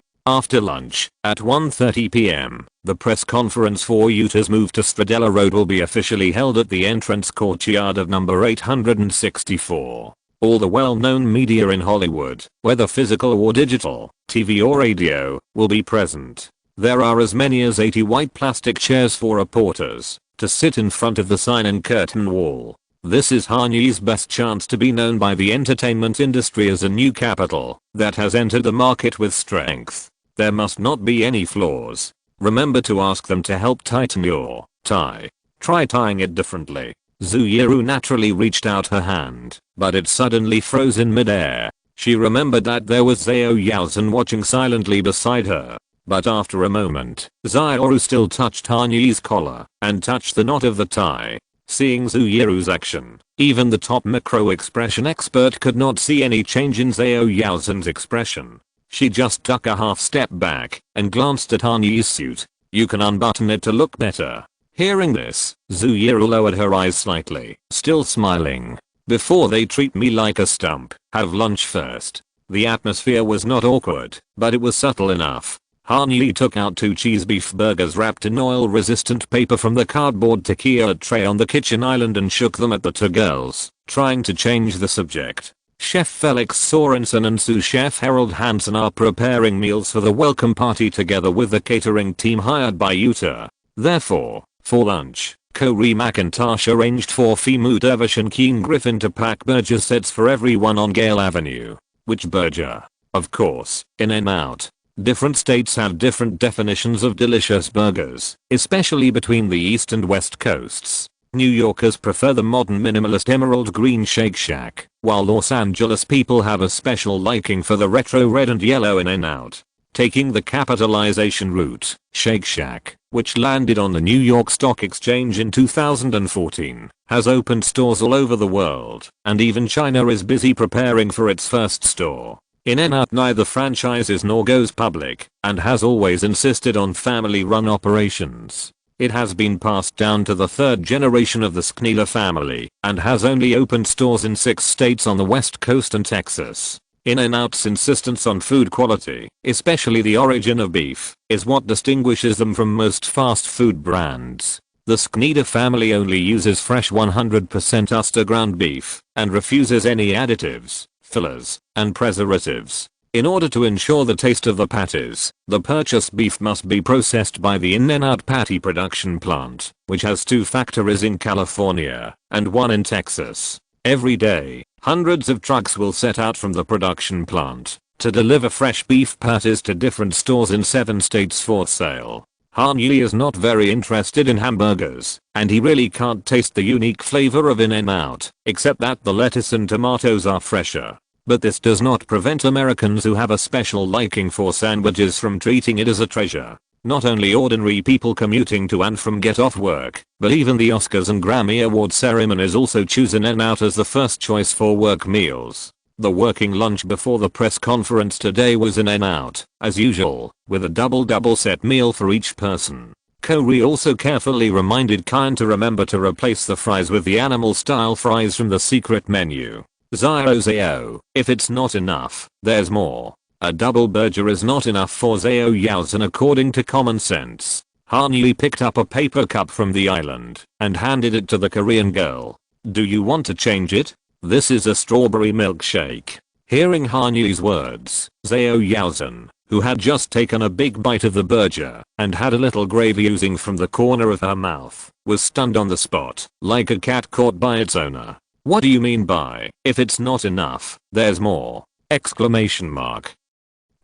After lunch, at 1:30 p.m., the press conference for Yuta's move to Stradella Road will be officially held at the entrance courtyard of number 864. All the well-known media in Hollywood, whether physical or digital, TV or radio, will be present. There are as many as 80 white plastic chairs for reporters to sit in front of the sign and curtain wall. This is Han Yi's best chance to be known by the entertainment industry as a new capital that has entered the market with strength. There must not be any flaws. Remember to ask them to help tighten your tie. Try tying it differently. Zhu Yiru naturally reached out her hand, but it suddenly froze in midair. She remembered that there was Zhao Yaozhen watching silently beside her. But after a moment, Xiaoru still touched Han Yi's collar and touched the knot of the tie. Seeing Zhu Yiru's action, even the top macro expression expert could not see any change in Zhao Yaozhen's expression. She just took a half step back and glanced at Han Yi's suit. You can unbutton it to look better. Hearing this, Zhu Yiru lowered her eyes slightly, still smiling. Before they treat me like a stump, have lunch first. The atmosphere was not awkward, but it was subtle enough. Han Yi took out 2 cheese beef burgers wrapped in oil-resistant paper from the cardboard tequila tray on the kitchen island and shook them at the two girls, trying to change the subject. Chef Felix Sorensen and sous chef Harold Hansen are preparing meals for the welcome party together with the catering team hired by Yuta. Therefore, for lunch, Corey McIntosh arranged for Fimu Dervish and Keen Griffin to pack burger sets for everyone on Gale Avenue. Which burger? Of course, In-N-Out. Different states have different definitions of delicious burgers, especially between the East and West Coasts. New Yorkers prefer the modern minimalist emerald green Shake Shack, while Los Angeles people have a special liking for the retro red and yellow In-N-Out. Taking the capitalization route, Shake Shack, which landed on the New York Stock Exchange in 2014, has opened stores all over the world, and even China is busy preparing for its first store. In-N-Out neither franchises nor goes public, and has always insisted on family-run operations. It has been passed down to the third generation of the Skneeler family, and has only opened stores in 6 states on the West Coast and Texas. In-N-Out's insistence on food quality, especially the origin of beef, is what distinguishes them from most fast food brands. The Schneider family only uses fresh 100% Uster ground beef and refuses any additives, fillers, and preservatives. In order to ensure the taste of the patties, the purchased beef must be processed by the In-N-Out Patty production plant, which has 2 factories in California and 1 in Texas. Every day, hundreds of trucks will set out from the production plant to deliver fresh beef patties to different stores in 7 states for sale. Han Yi is not very interested in hamburgers, and he really can't taste the unique flavor of In-N-Out, except that the lettuce and tomatoes are fresher. But this does not prevent Americans who have a special liking for sandwiches from treating it as a treasure. Not only ordinary people commuting to and from get off work, but even the Oscars and Grammy Award ceremonies also choose In-N-Out as the first choice for work meals. The working lunch before the press conference today was In-N-Out, as usual, with a double set meal for each person. Corey also carefully reminded Kyan to remember to replace the fries with the animal-style fries from the secret menu. Zio, if it's not enough, there's more. A double burger is not enough for Zhao Yaozhen according to common sense. Han Yi picked up a paper cup from the island and handed it to the Korean girl. Do you want to change it? This is a strawberry milkshake. Hearing Han Yi's words, Zhao Yaozhen, who had just taken a big bite of the burger and had a little gravy oozing from the corner of her mouth, was stunned on the spot, like a cat caught by its owner. What do you mean by, if it's not enough, there's more? Exclamation mark.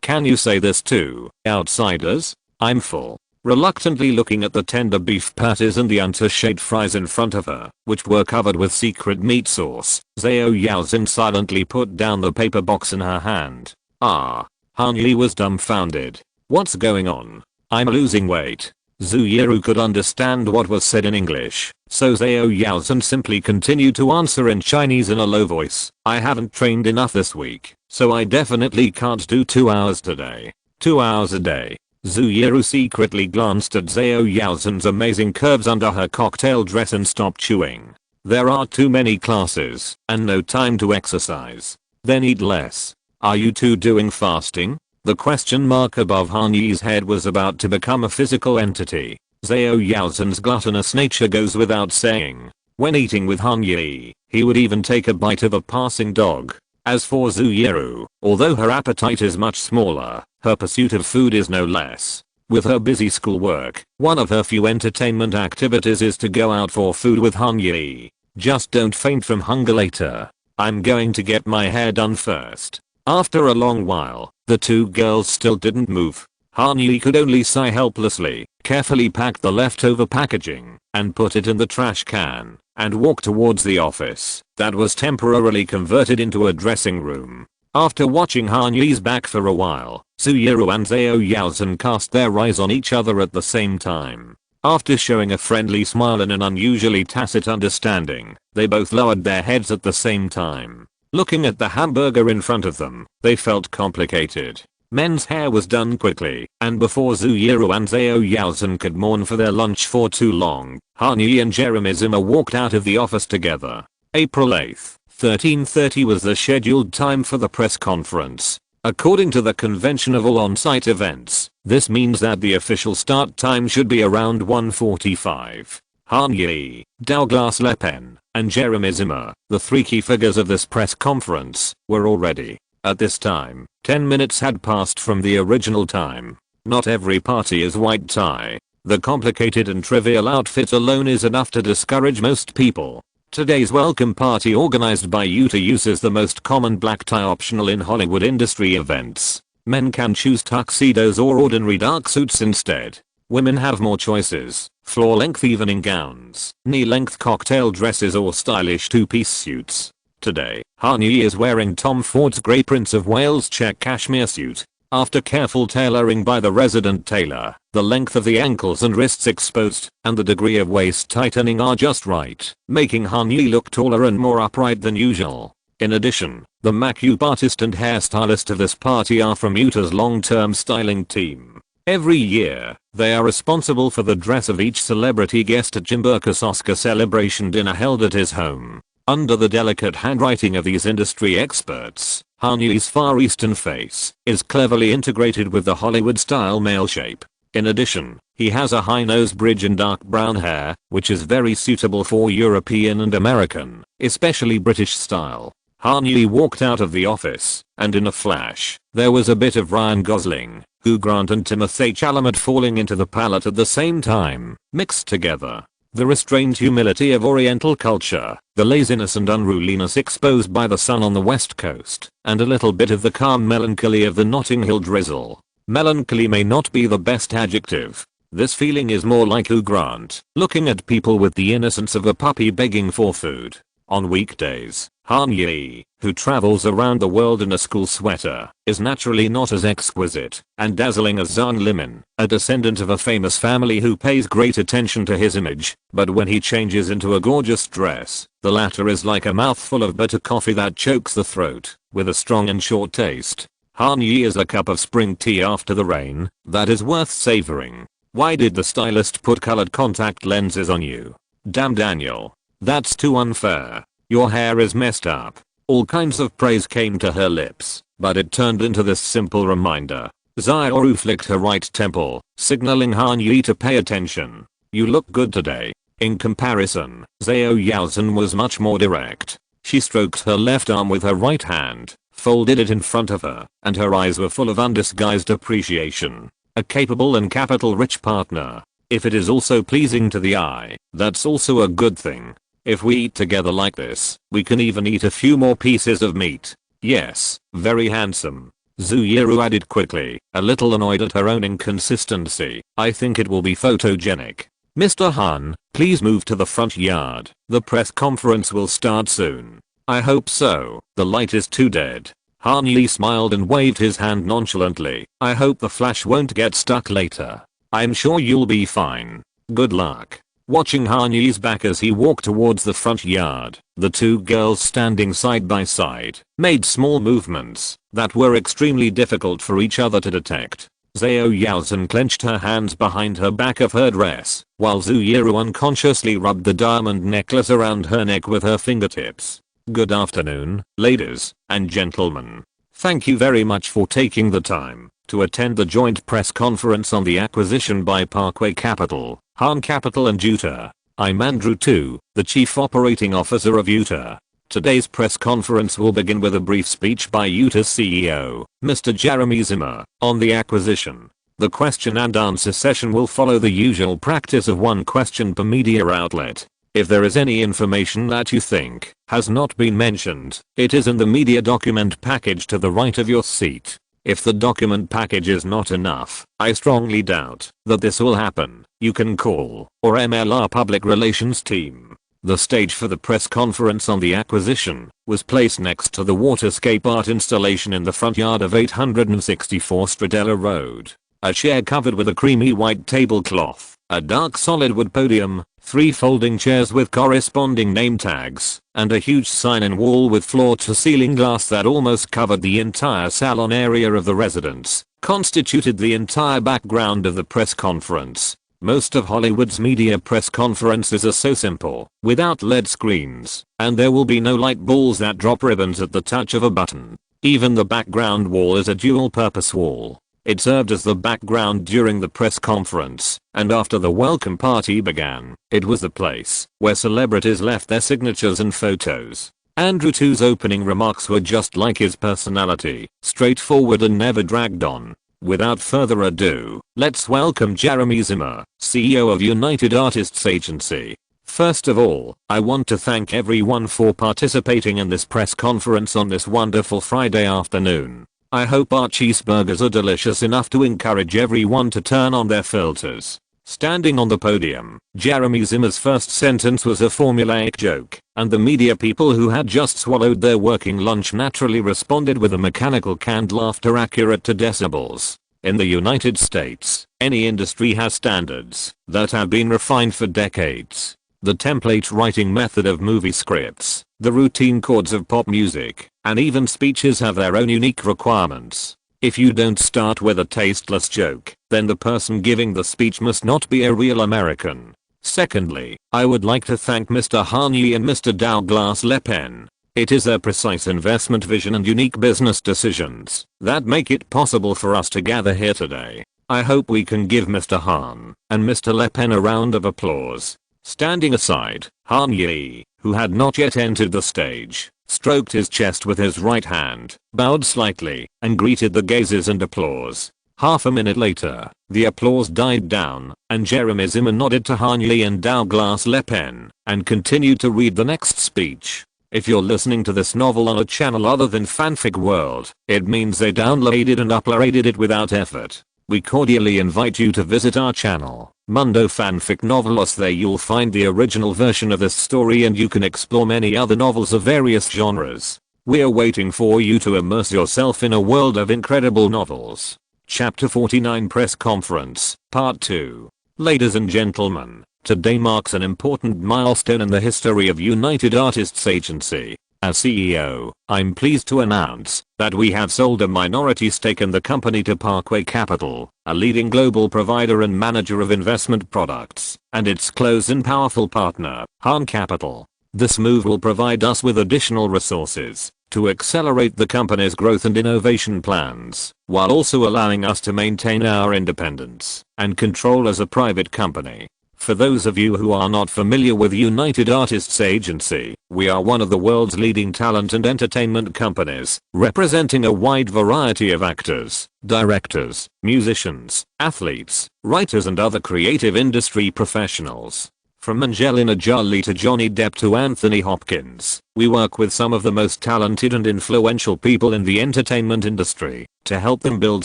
Can you say this to outsiders? I'm full. Reluctantly looking at the tender beef patties and the unsashayed fries in front of her, which were covered with secret meat sauce, Zhao Yaozhen silently put down the paper box in her hand. Han Yi was dumbfounded. What's going on? I'm losing weight. Zhu Yiru could understand what was said in English, so Zhao Yaozhen simply continued to answer in Chinese in a low voice. I haven't trained enough this week, so I definitely can't do 2 hours today. 2 hours a day. Zhu Yiru secretly glanced at Zhao Yaozhen's amazing curves under her cocktail dress and stopped chewing. There are too many classes and no time to exercise. Then eat less. Are you two doing fasting? The question mark above Han Yi's head was about to become a physical entity. Zhao Yaozhen's gluttonous nature goes without saying. When eating with Han Yi, he would even take a bite of a passing dog. As for Zhu Yiru, although her appetite is much smaller, her pursuit of food is no less. With her busy schoolwork, one of her few entertainment activities is to go out for food with Han Yi. Just don't faint from hunger later. I'm going to get my hair done first. After a long while, the two girls still didn't move. Han Yi could only sigh helplessly, carefully pack the leftover packaging, and put it in the trash can, and walk towards the office that was temporarily converted into a dressing room. After watching Han Yi's back for a while, Zhu Yiru and Zhao Yaozhen cast their eyes on each other at the same time. After showing a friendly smile and an unusually tacit understanding, they both lowered their heads at the same time. Looking at the hamburger in front of them, they felt complicated. Men's hair was done quickly, and before Zhu Yiru and Zhao Yaozhen could mourn for their lunch for too long, Han Yi and Jeremy Zimmer walked out of the office together. April 8th, 13:30 was the scheduled time for the press conference. According to the convention of all on-site events, this means that the official start time should be around 1:45. Han Yi, Douglas Le Pen, and Jeremy Zimmer, the three key figures of this press conference, were all ready. At this time, 10 minutes had passed from the original time. Not every party is white tie. The complicated and trivial outfit alone is enough to discourage most people. Today's welcome party organized by Utah uses the most common black tie optional in Hollywood industry events. Men can choose tuxedos or ordinary dark suits instead. Women have more choices: floor-length evening gowns, knee-length cocktail dresses or stylish two-piece suits. Today, Han Yi is wearing Tom Ford's Grey Prince of Wales check cashmere suit. After careful tailoring by the resident tailor, the length of the ankles and wrists exposed and the degree of waist tightening are just right, making Han Yi look taller and more upright than usual. In addition, the makeup artist and hairstylist of this party are from Utah's long-term styling team. Every year, they are responsible for the dress of each celebrity guest at Jim Burkus' Oscar celebration dinner held at his home. Under the delicate handwriting of these industry experts, Han Yi's Far Eastern face is cleverly integrated with the Hollywood-style male shape. In addition, he has a high nose bridge and dark brown hair, which is very suitable for European and American, especially British style. Han Yi walked out of the office, and in a flash, there was a bit of Ryan Gosling, Hugh Grant and Timothée Chalamet falling into the palette at the same time, mixed together. The restrained humility of Oriental culture, the laziness and unruliness exposed by the sun on the west coast, and a little bit of the calm melancholy of the Notting Hill drizzle. Melancholy may not be the best adjective. This feeling is more like Hugh Grant, looking at people with the innocence of a puppy begging for food. On weekdays, Han Yi, who travels around the world in a school sweater, is naturally not as exquisite and dazzling as Zhang Limin, a descendant of a famous family who pays great attention to his image, but when he changes into a gorgeous dress, the latter is like a mouthful of bitter coffee that chokes the throat, with a strong and short taste. Han Yi is a cup of spring tea after the rain, that is worth savoring. Why did the stylist put colored contact lenses on you? Damn Daniel. That's too unfair. Your hair is messed up. All kinds of praise came to her lips, but it turned into this simple reminder. Xiaoru flicked her right temple, signaling Han Yi to pay attention. You look good today. In comparison, Zhao Yaozhen was much more direct. She stroked her left arm with her right hand, folded it in front of her, and her eyes were full of undisguised appreciation. A capable and capital-rich partner. If it is also pleasing to the eye, that's also a good thing. If we eat together like this, we can even eat a few more pieces of meat. Yes, very handsome. Zhu Yiru added quickly, a little annoyed at her own inconsistency. I think it will be photogenic. Mr. Han, please move to the front yard. The press conference will start soon. I hope so. The light is too dead. Han Yi smiled and waved his hand nonchalantly. I hope the flash won't get stuck later. I'm sure you'll be fine. Good luck. Watching Han Yi's back as he walked towards the front yard, the two girls standing side by side made small movements that were extremely difficult for each other to detect. Zhao Yaozhen clenched her hands behind her back of her dress, while Zhu Yiru unconsciously rubbed the diamond necklace around her neck with her fingertips. Good afternoon, ladies and gentlemen. Thank you very much for taking the time to attend the joint press conference on the acquisition by Parkway Capital, Han Capital and Utah. I'm Andrew Tu, the Chief Operating Officer of Utah. Today's press conference will begin with a brief speech by Utah's CEO, Mr. Jeremy Zimmer, on the acquisition. The question and answer session will follow the usual practice of one question per media outlet. If there is any information that you think has not been mentioned, it is in the media document package to the right of your seat. If the document package is not enough, I strongly doubt that this will happen. You can call or email our public relations team. The stage for the press conference on the acquisition was placed next to the waterscape art installation in the front yard of 864 Stradella Road. A chair covered with a creamy white tablecloth, a dark solid wood podium, 3 folding chairs with corresponding name tags, and a huge sign-in wall with floor-to-ceiling glass that almost covered the entire salon area of the residence, constituted the entire background of the press conference. Most of Hollywood's media press conferences are so simple, without LED screens, and there will be no light balls that drop ribbons at the touch of a button. Even the background wall is a dual-purpose wall. It served as the background during the press conference, and after the welcome party began, it was the place where celebrities left their signatures and photos. Andrew Tu's opening remarks were just like his personality, straightforward and never dragged on. Without further ado, let's welcome Jeremy Zimmer, CEO of United Artists Agency. First of all, I want to thank everyone for participating in this press conference on this wonderful Friday afternoon. I hope our cheeseburgers are delicious enough to encourage everyone to turn on their filters. Standing on the podium, Jeremy Zimmer's first sentence was a formulaic joke, and the media people who had just swallowed their working lunch naturally responded with a mechanical canned laughter accurate to decibels. In the United States, any industry has standards that have been refined for decades. The template writing method of movie scripts, the routine chords of pop music, and even speeches have their own unique requirements. If you don't start with a tasteless joke, then the person giving the speech must not be a real American. Secondly, I would like to thank Mr. Han Yi and Mr. Douglas Le Pen. It is their precise investment vision and unique business decisions that make it possible for us to gather here today. I hope we can give Mr. Han and Mr. Le Pen a round of applause. Standing aside, Han Yi, who had not yet entered the stage, stroked his chest with his right hand, bowed slightly, and greeted the gazes and applause. Half a minute later, the applause died down, and Jeremy Zimmer nodded to Han Yi and Douglas Le Pen, and continued to read the next speech. If you're listening to this novel on a channel other than Fanfic World, it means they downloaded and uploaded it without effort. We cordially invite you to visit our channel, Mundo Fanfic Novelos. There you'll find the original version of this story and you can explore many other novels of various genres. We're waiting for you to immerse yourself in a world of incredible novels. Chapter 49 Press Conference, Part 2. Ladies and gentlemen, today marks an important milestone in the history of United Artists Agency. As CEO, I'm pleased to announce that we have sold a minority stake in the company to Parkway Capital, a leading global provider and manager of investment products, and its close and powerful partner, Han Capital. This move will provide us with additional resources to accelerate the company's growth and innovation plans, while also allowing us to maintain our independence and control as a private company. For those of you who are not familiar with United Artists Agency, we are one of the world's leading talent and entertainment companies, representing a wide variety of actors, directors, musicians, athletes, writers and other creative industry professionals. From Angelina Jolie to Johnny Depp to Anthony Hopkins, we work with some of the most talented and influential people in the entertainment industry to help them build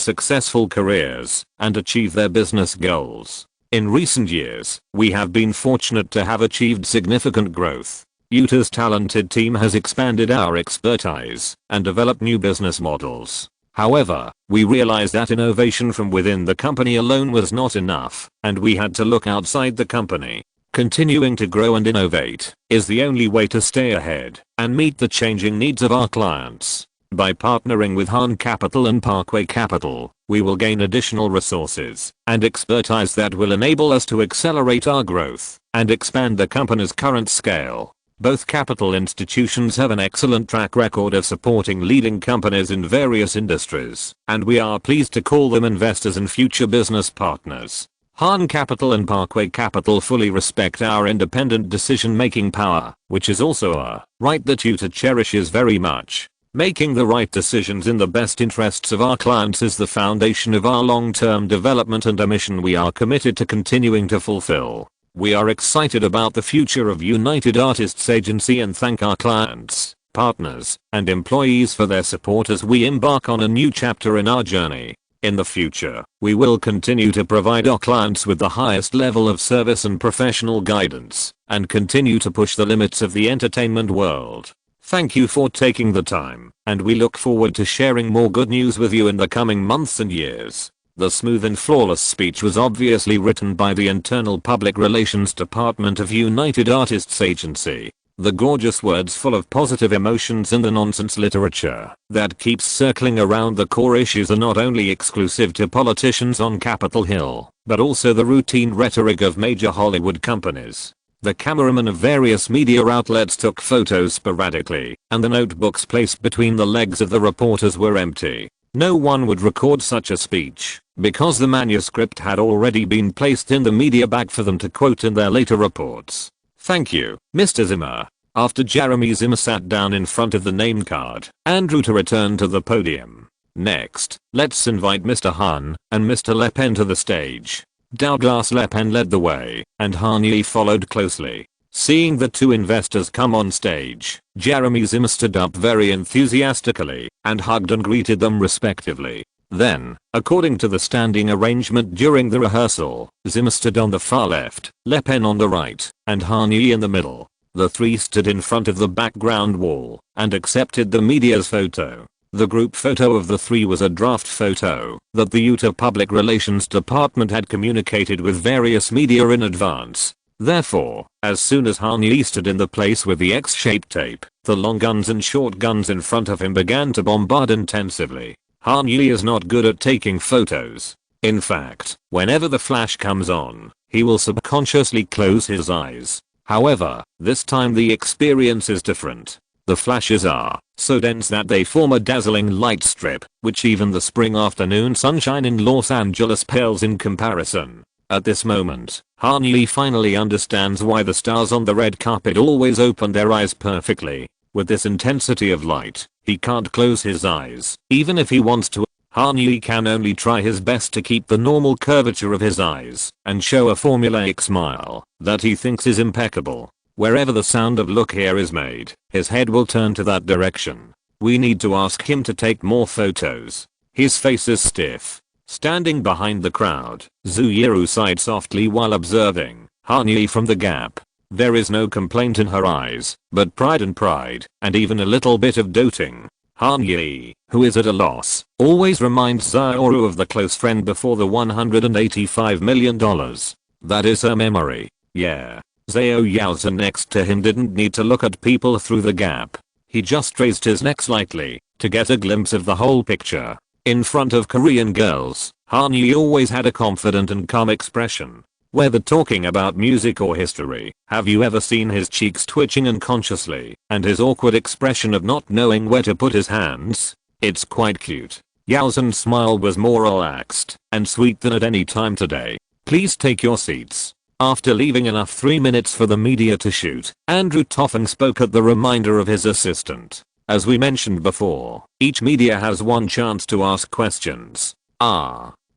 successful careers and achieve their business goals. In recent years, we have been fortunate to have achieved significant growth. Utah's talented team has expanded our expertise and developed new business models. However, we realized that innovation from within the company alone was not enough, and we had to look outside the company. Continuing to grow and innovate is the only way to stay ahead and meet the changing needs of our clients. By partnering with Han Capital and Parkway Capital, we will gain additional resources and expertise that will enable us to accelerate our growth and expand the company's current scale. Both capital institutions have an excellent track record of supporting leading companies in various industries, and we are pleased to call them investors and future business partners. Han Capital and Parkway Capital fully respect our independent decision-making power, which is also a right that Utah cherishes very much. Making the right decisions in the best interests of our clients is the foundation of our long-term development and a mission we are committed to continuing to fulfill. We are excited about the future of United Artists Agency and thank our clients, partners, and employees for their support as we embark on a new chapter in our journey. In the future, we will continue to provide our clients with the highest level of service and professional guidance, and continue to push the limits of the entertainment world. Thank you for taking the time, and we look forward to sharing more good news with you in the coming months and years. The smooth and flawless speech was obviously written by the internal public relations department of United Artists Agency. The gorgeous words full of positive emotions and the nonsense literature that keeps circling around the core issues are not only exclusive to politicians on Capitol Hill, but also the routine rhetoric of major Hollywood companies. The cameramen of various media outlets took photos sporadically, and the notebooks placed between the legs of the reporters were empty. No one would record such a speech, because the manuscript had already been placed in the media bag for them to quote in their later reports. Thank you, Mr. Zimmer. After Jeremy Zimmer sat down in front of the name card, Andrew to return to the podium. Next, let's invite Mr. Han and Mr. Le Pen to the stage. Douglas Le Pen led the way, and Han Yi followed closely. Seeing the two investors come on stage, Jeremy Zimmer stood up very enthusiastically and hugged and greeted them respectively. Then, according to the standing arrangement during the rehearsal, Zimmer stood on the far left, Le Pen on the right, and Han Yi in the middle. The three stood in front of the background wall and accepted the media's photo. The group photo of the three was a draft photo that the Utah Public Relations Department had communicated with various media in advance. Therefore, as soon as Han Yi stood in the place with the X-shaped tape, the long guns and short guns in front of him began to bombard intensively. Han Yi is not good at taking photos. In fact, whenever the flash comes on, he will subconsciously close his eyes. However, this time the experience is different. The flashes are so dense that they form a dazzling light strip, which even the spring afternoon sunshine in Los Angeles pales in comparison. At this moment, Han Yi finally understands why the stars on the red carpet always open their eyes perfectly. With this intensity of light, he can't close his eyes, even if he wants to. Han Yi can only try his best to keep the normal curvature of his eyes and show a formulaic smile that he thinks is impeccable. Wherever the sound of "look here" is made, his head will turn to that direction. We need to ask him to take more photos. His face is stiff. Standing behind the crowd, Zhu Yiru sighed softly while observing Han Yi from the gap. There is no complaint in her eyes, but pride, and even a little bit of doting. Han Yi, who is at a loss, always reminds Zhaoru of the close friend before the $185 million. That is her memory. Yeah. Zhao Yaozhen next to him didn't need to look at people through the gap. He just raised his neck slightly to get a glimpse of the whole picture. In front of Korean girls, Han Yi always had a confident and calm expression. Whether talking about music or history, have you ever seen his cheeks twitching unconsciously and his awkward expression of not knowing where to put his hands? It's quite cute. Yaozhen's smile was more relaxed and sweet than at any time today. Please take your seats. After leaving enough 3 minutes for the media to shoot, Andrew Toffing spoke at the reminder of his assistant. As we mentioned before, each media has one chance to ask questions.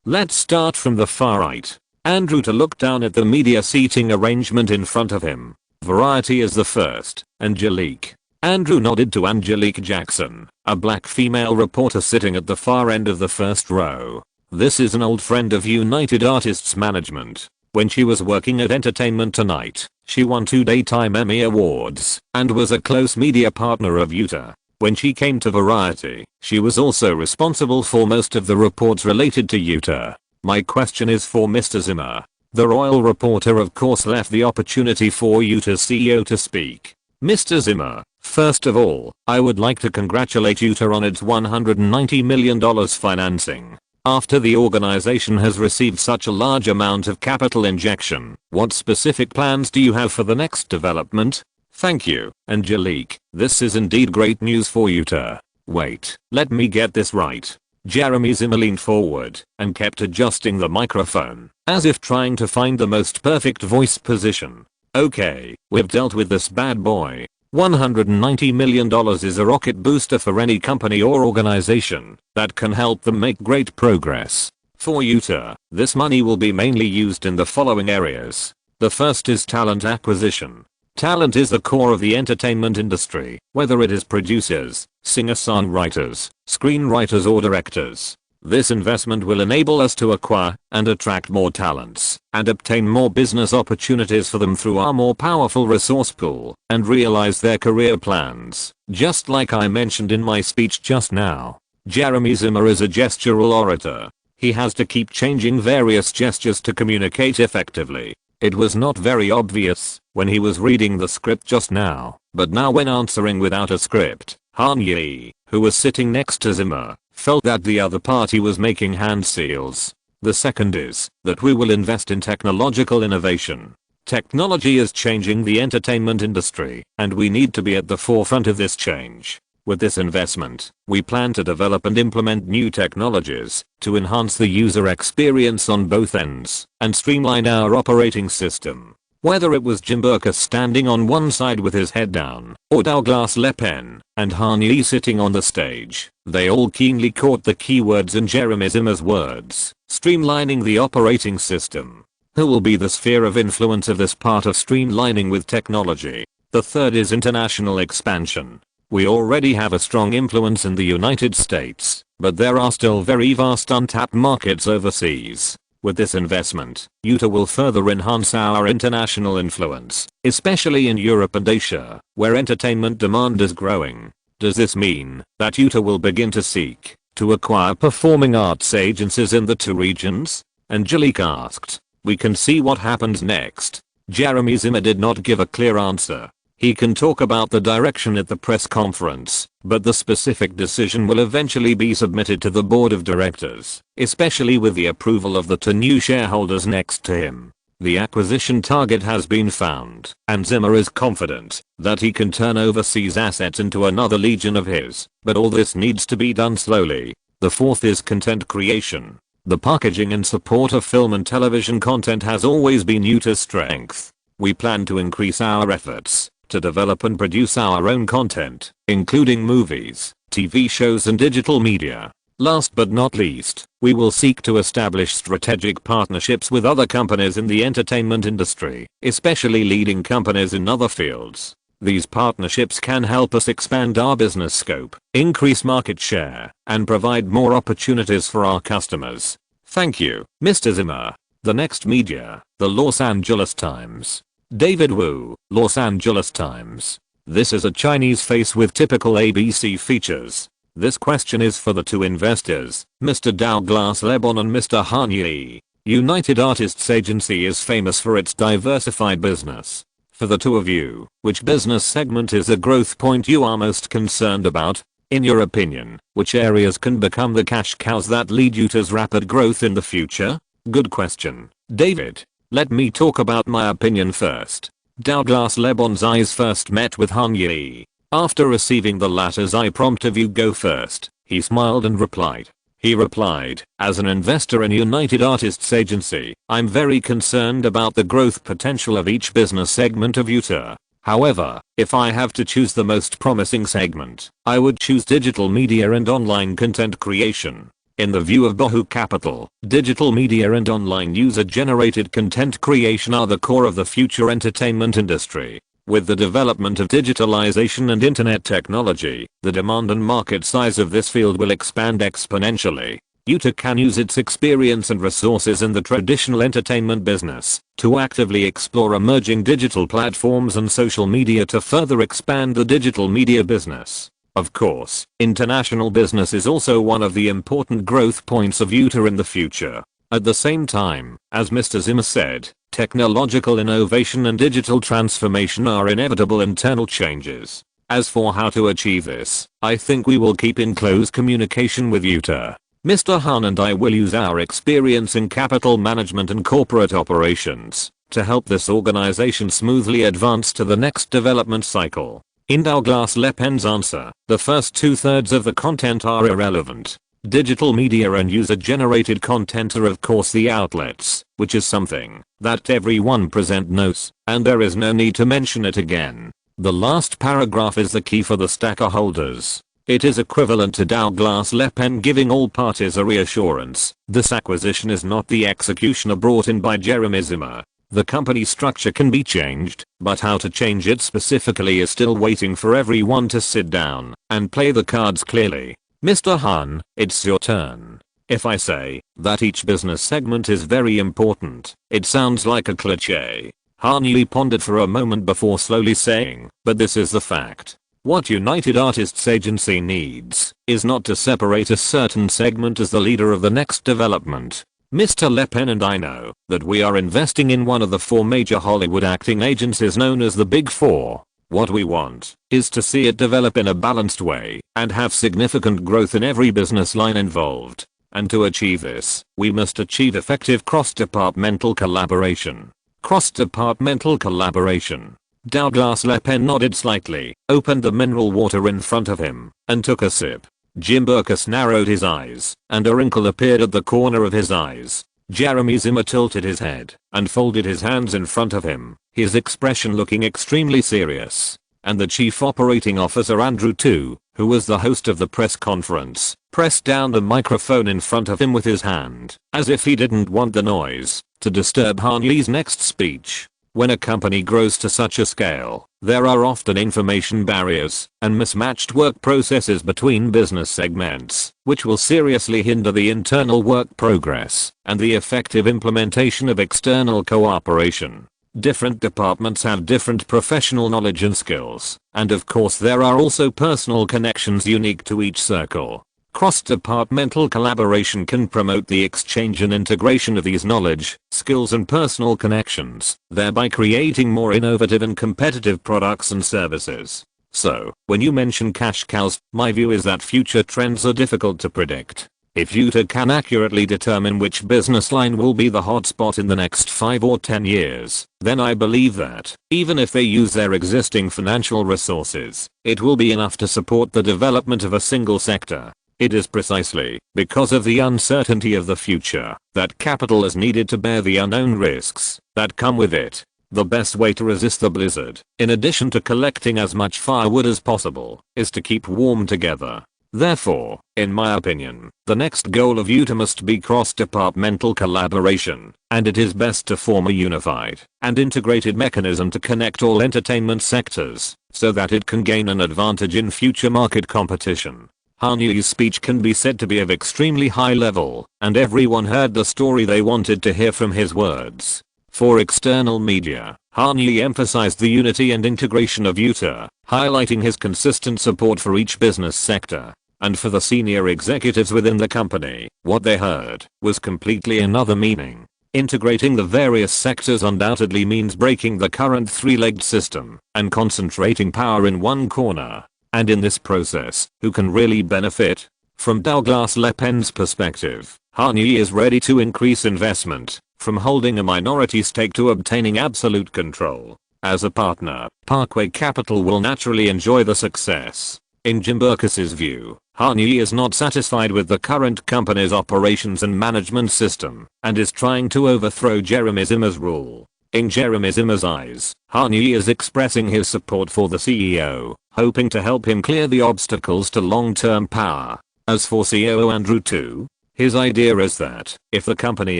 Let's start from the far right. Andrew to look down at the media seating arrangement in front of him. Variety is the first. Angelique. Andrew nodded to Angelique Jackson, a black female reporter sitting at the far end of the first row. This is an old friend of United Artists Management. When she was working at Entertainment Tonight, she won 2 Daytime Emmy Awards and was a close media partner of Yuta. When she came to Variety, she was also responsible for most of the reports related to Yuta. My question is for Mr. Zimmer. The royal reporter of course left the opportunity for Yuta's CEO to speak. Mr. Zimmer, first of all, I would like to congratulate Yuta on its $190 million financing. After the organization has received such a large amount of capital injection, what specific plans do you have for the next development? Thank you, Angelique. This is indeed great news for Yuta. Wait, let me get this right. Jeremy Zimmer leaned forward and kept adjusting the microphone, as if trying to find the most perfect voice position. Okay, we've dealt with this bad boy. $190 million is a rocket booster for any company or organization that can help them make great progress. For Yuta, this money will be mainly used in the following areas. The first is talent acquisition. Talent is the core of the entertainment industry, whether it is producers, singer-songwriters, screenwriters or directors. This investment will enable us to acquire and attract more talents and obtain more business opportunities for them through our more powerful resource pool and realize their career plans. Just like I mentioned in my speech just now, Jeremy Zimmer is a gestural orator. He has to keep changing various gestures to communicate effectively. It was not very obvious when he was reading the script just now, but now when answering without a script, Han Yi, who was sitting next to Zimmer, felt that the other party was making hand seals. The second is that we will invest in technological innovation. Technology is changing the entertainment industry, and we need to be at the forefront of this change. With this investment, we plan to develop and implement new technologies to enhance the user experience on both ends and streamline our operating system. Whether it was Jim Burkus standing on one side with his head down, or Douglas Le Pen and Han Yi sitting on the stage, they all keenly caught the keywords in Jeremy Zimmer's words: streamlining the operating system. Who will be the sphere of influence of this part of streamlining with technology? The third is international expansion. We already have a strong influence in the United States, but there are still very vast untapped markets overseas. With this investment, Yuta will further enhance our international influence, especially in Europe and Asia, where entertainment demand is growing. Does this mean that Yuta will begin to seek to acquire performing arts agencies in the two regions? Angelique asked. We can see what happens next. Jeremy Zimmer did not give a clear answer. He can talk about the direction at the press conference, but the specific decision will eventually be submitted to the board of directors, especially with the approval of the two new shareholders next to him. The acquisition target has been found, and Zimmer is confident that he can turn overseas assets into another legion of his, but all this needs to be done slowly. The fourth is content creation. The packaging and support of film and television content has always been Utah's strength. We plan to increase our efforts to develop and produce our own content, including movies, TV shows and digital media. Last but not least, we will seek to establish strategic partnerships with other companies in the entertainment industry, especially leading companies in other fields. These partnerships can help us expand our business scope, increase market share, and provide more opportunities for our customers. Thank you, Mr. Zimmer. The next media, the Los Angeles Times. David Wu, Los Angeles Times. This is a Chinese face with typical ABC features. This question is for the two investors, Mr. Douglas Lebon and Mr. Han Yi. United Artists Agency is famous for its diversified business. For the two of you, which business segment is a growth point you are most concerned about? In your opinion, which areas can become the cash cows that lead you to rapid growth in the future? Good question, David. Let me talk about my opinion first. Douglas Lebon's eyes first met with Han Yi. After receiving the latter's eye prompt of "you go first," he smiled and replied. He replied, "As an investor in United Artists Agency, I'm very concerned about the growth potential of each business segment of Utah. However, if I have to choose the most promising segment, I would choose digital media and online content creation. In the view of Bohu Capital, digital media and online user-generated content creation are the core of the future entertainment industry. With the development of digitalization and internet technology, the demand and market size of this field will expand exponentially. Utah can use its experience and resources in the traditional entertainment business to actively explore emerging digital platforms and social media to further expand the digital media business. Of course, international business is also one of the important growth points of Utah in the future. At the same time, as Mr. Zimmer said, technological innovation and digital transformation are inevitable internal changes. As for how to achieve this, I think we will keep in close communication with Utah. Mr. Han and I will use our experience in capital management and corporate operations to help this organization smoothly advance to the next development cycle. In Douglas Lepen's answer, the first 2/3 of the content are irrelevant. Digital media and user-generated content are of course the outlets, which is something that everyone present knows, and there is no need to mention it again. The last paragraph is the key for the stakeholders. It is equivalent to Douglas Lepen giving all parties a reassurance. This acquisition is not the executioner brought in by Jeremy Zimmer. The company structure can be changed, but how to change it specifically is still waiting for everyone to sit down and play the cards clearly. Mr. Han, it's your turn. If I say that each business segment is very important, it sounds like a cliché. Han Yi pondered for a moment before slowly saying, but this is the fact. What United Artists Agency needs is not to separate a certain segment as the leader of the next development. Mr. Lepen and I know that we are investing in one of the 4 major Hollywood acting agencies known as the Big Four. What we want is to see it develop in a balanced way and have significant growth in every business line involved. And to achieve this, we must achieve effective cross-departmental collaboration. Cross-departmental collaboration. Douglas Lepen nodded slightly, opened the mineral water in front of him, and took a sip. Jim Burkus narrowed his eyes, and a wrinkle appeared at the corner of his eyes. Jeremy Zimmer tilted his head and folded his hands in front of him, his expression looking extremely serious. And the chief operating officer Andrew Tu, who was the host of the press conference, pressed down the microphone in front of him with his hand, as if he didn't want the noise to disturb Han Yi's next speech. When a company grows to such a scale, there are often information barriers and mismatched work processes between business segments, which will seriously hinder the internal work progress and the effective implementation of external cooperation. Different departments have different professional knowledge and skills, and of course there are also personal connections unique to each circle. Cross-departmental collaboration can promote the exchange and integration of these knowledge, skills and personal connections, thereby creating more innovative and competitive products and services. So, when you mention cash cows, my view is that future trends are difficult to predict. If Yuta can accurately determine which business line will be the hotspot in the next 5 or 10 years, then I believe that, even if they use their existing financial resources, it will be enough to support the development of a single sector. It is precisely because of the uncertainty of the future that capital is needed to bear the unknown risks that come with it. The best way to resist the blizzard, in addition to collecting as much firewood as possible, is to keep warm together. Therefore, in my opinion, the next goal of Yuta must be cross-departmental collaboration, and it is best to form a unified and integrated mechanism to connect all entertainment sectors, so that it can gain an advantage in future market competition. Han Yi's speech can be said to be of extremely high level, and everyone heard the story they wanted to hear from his words. For external media, Han Yi emphasized the unity and integration of Yuta, highlighting his consistent support for each business sector. And for the senior executives within the company, what they heard was completely another meaning. Integrating the various sectors undoubtedly means breaking the current three-legged system and concentrating power in one corner. And in this process, who can really benefit? From Douglas Le Pen's perspective, Han Yi is ready to increase investment, from holding a minority stake to obtaining absolute control. As a partner, Parkway Capital will naturally enjoy the success. In Jim Berkus's view, Han Yi is not satisfied with the current company's operations and management system, and is trying to overthrow Jeremy Zimmer's rule. In Jeremy Zimmer's eyes, Han Yi is expressing his support for the CEO, hoping to help him clear the obstacles to long-term power. As for COO Andrew Tu, his idea is that, if the company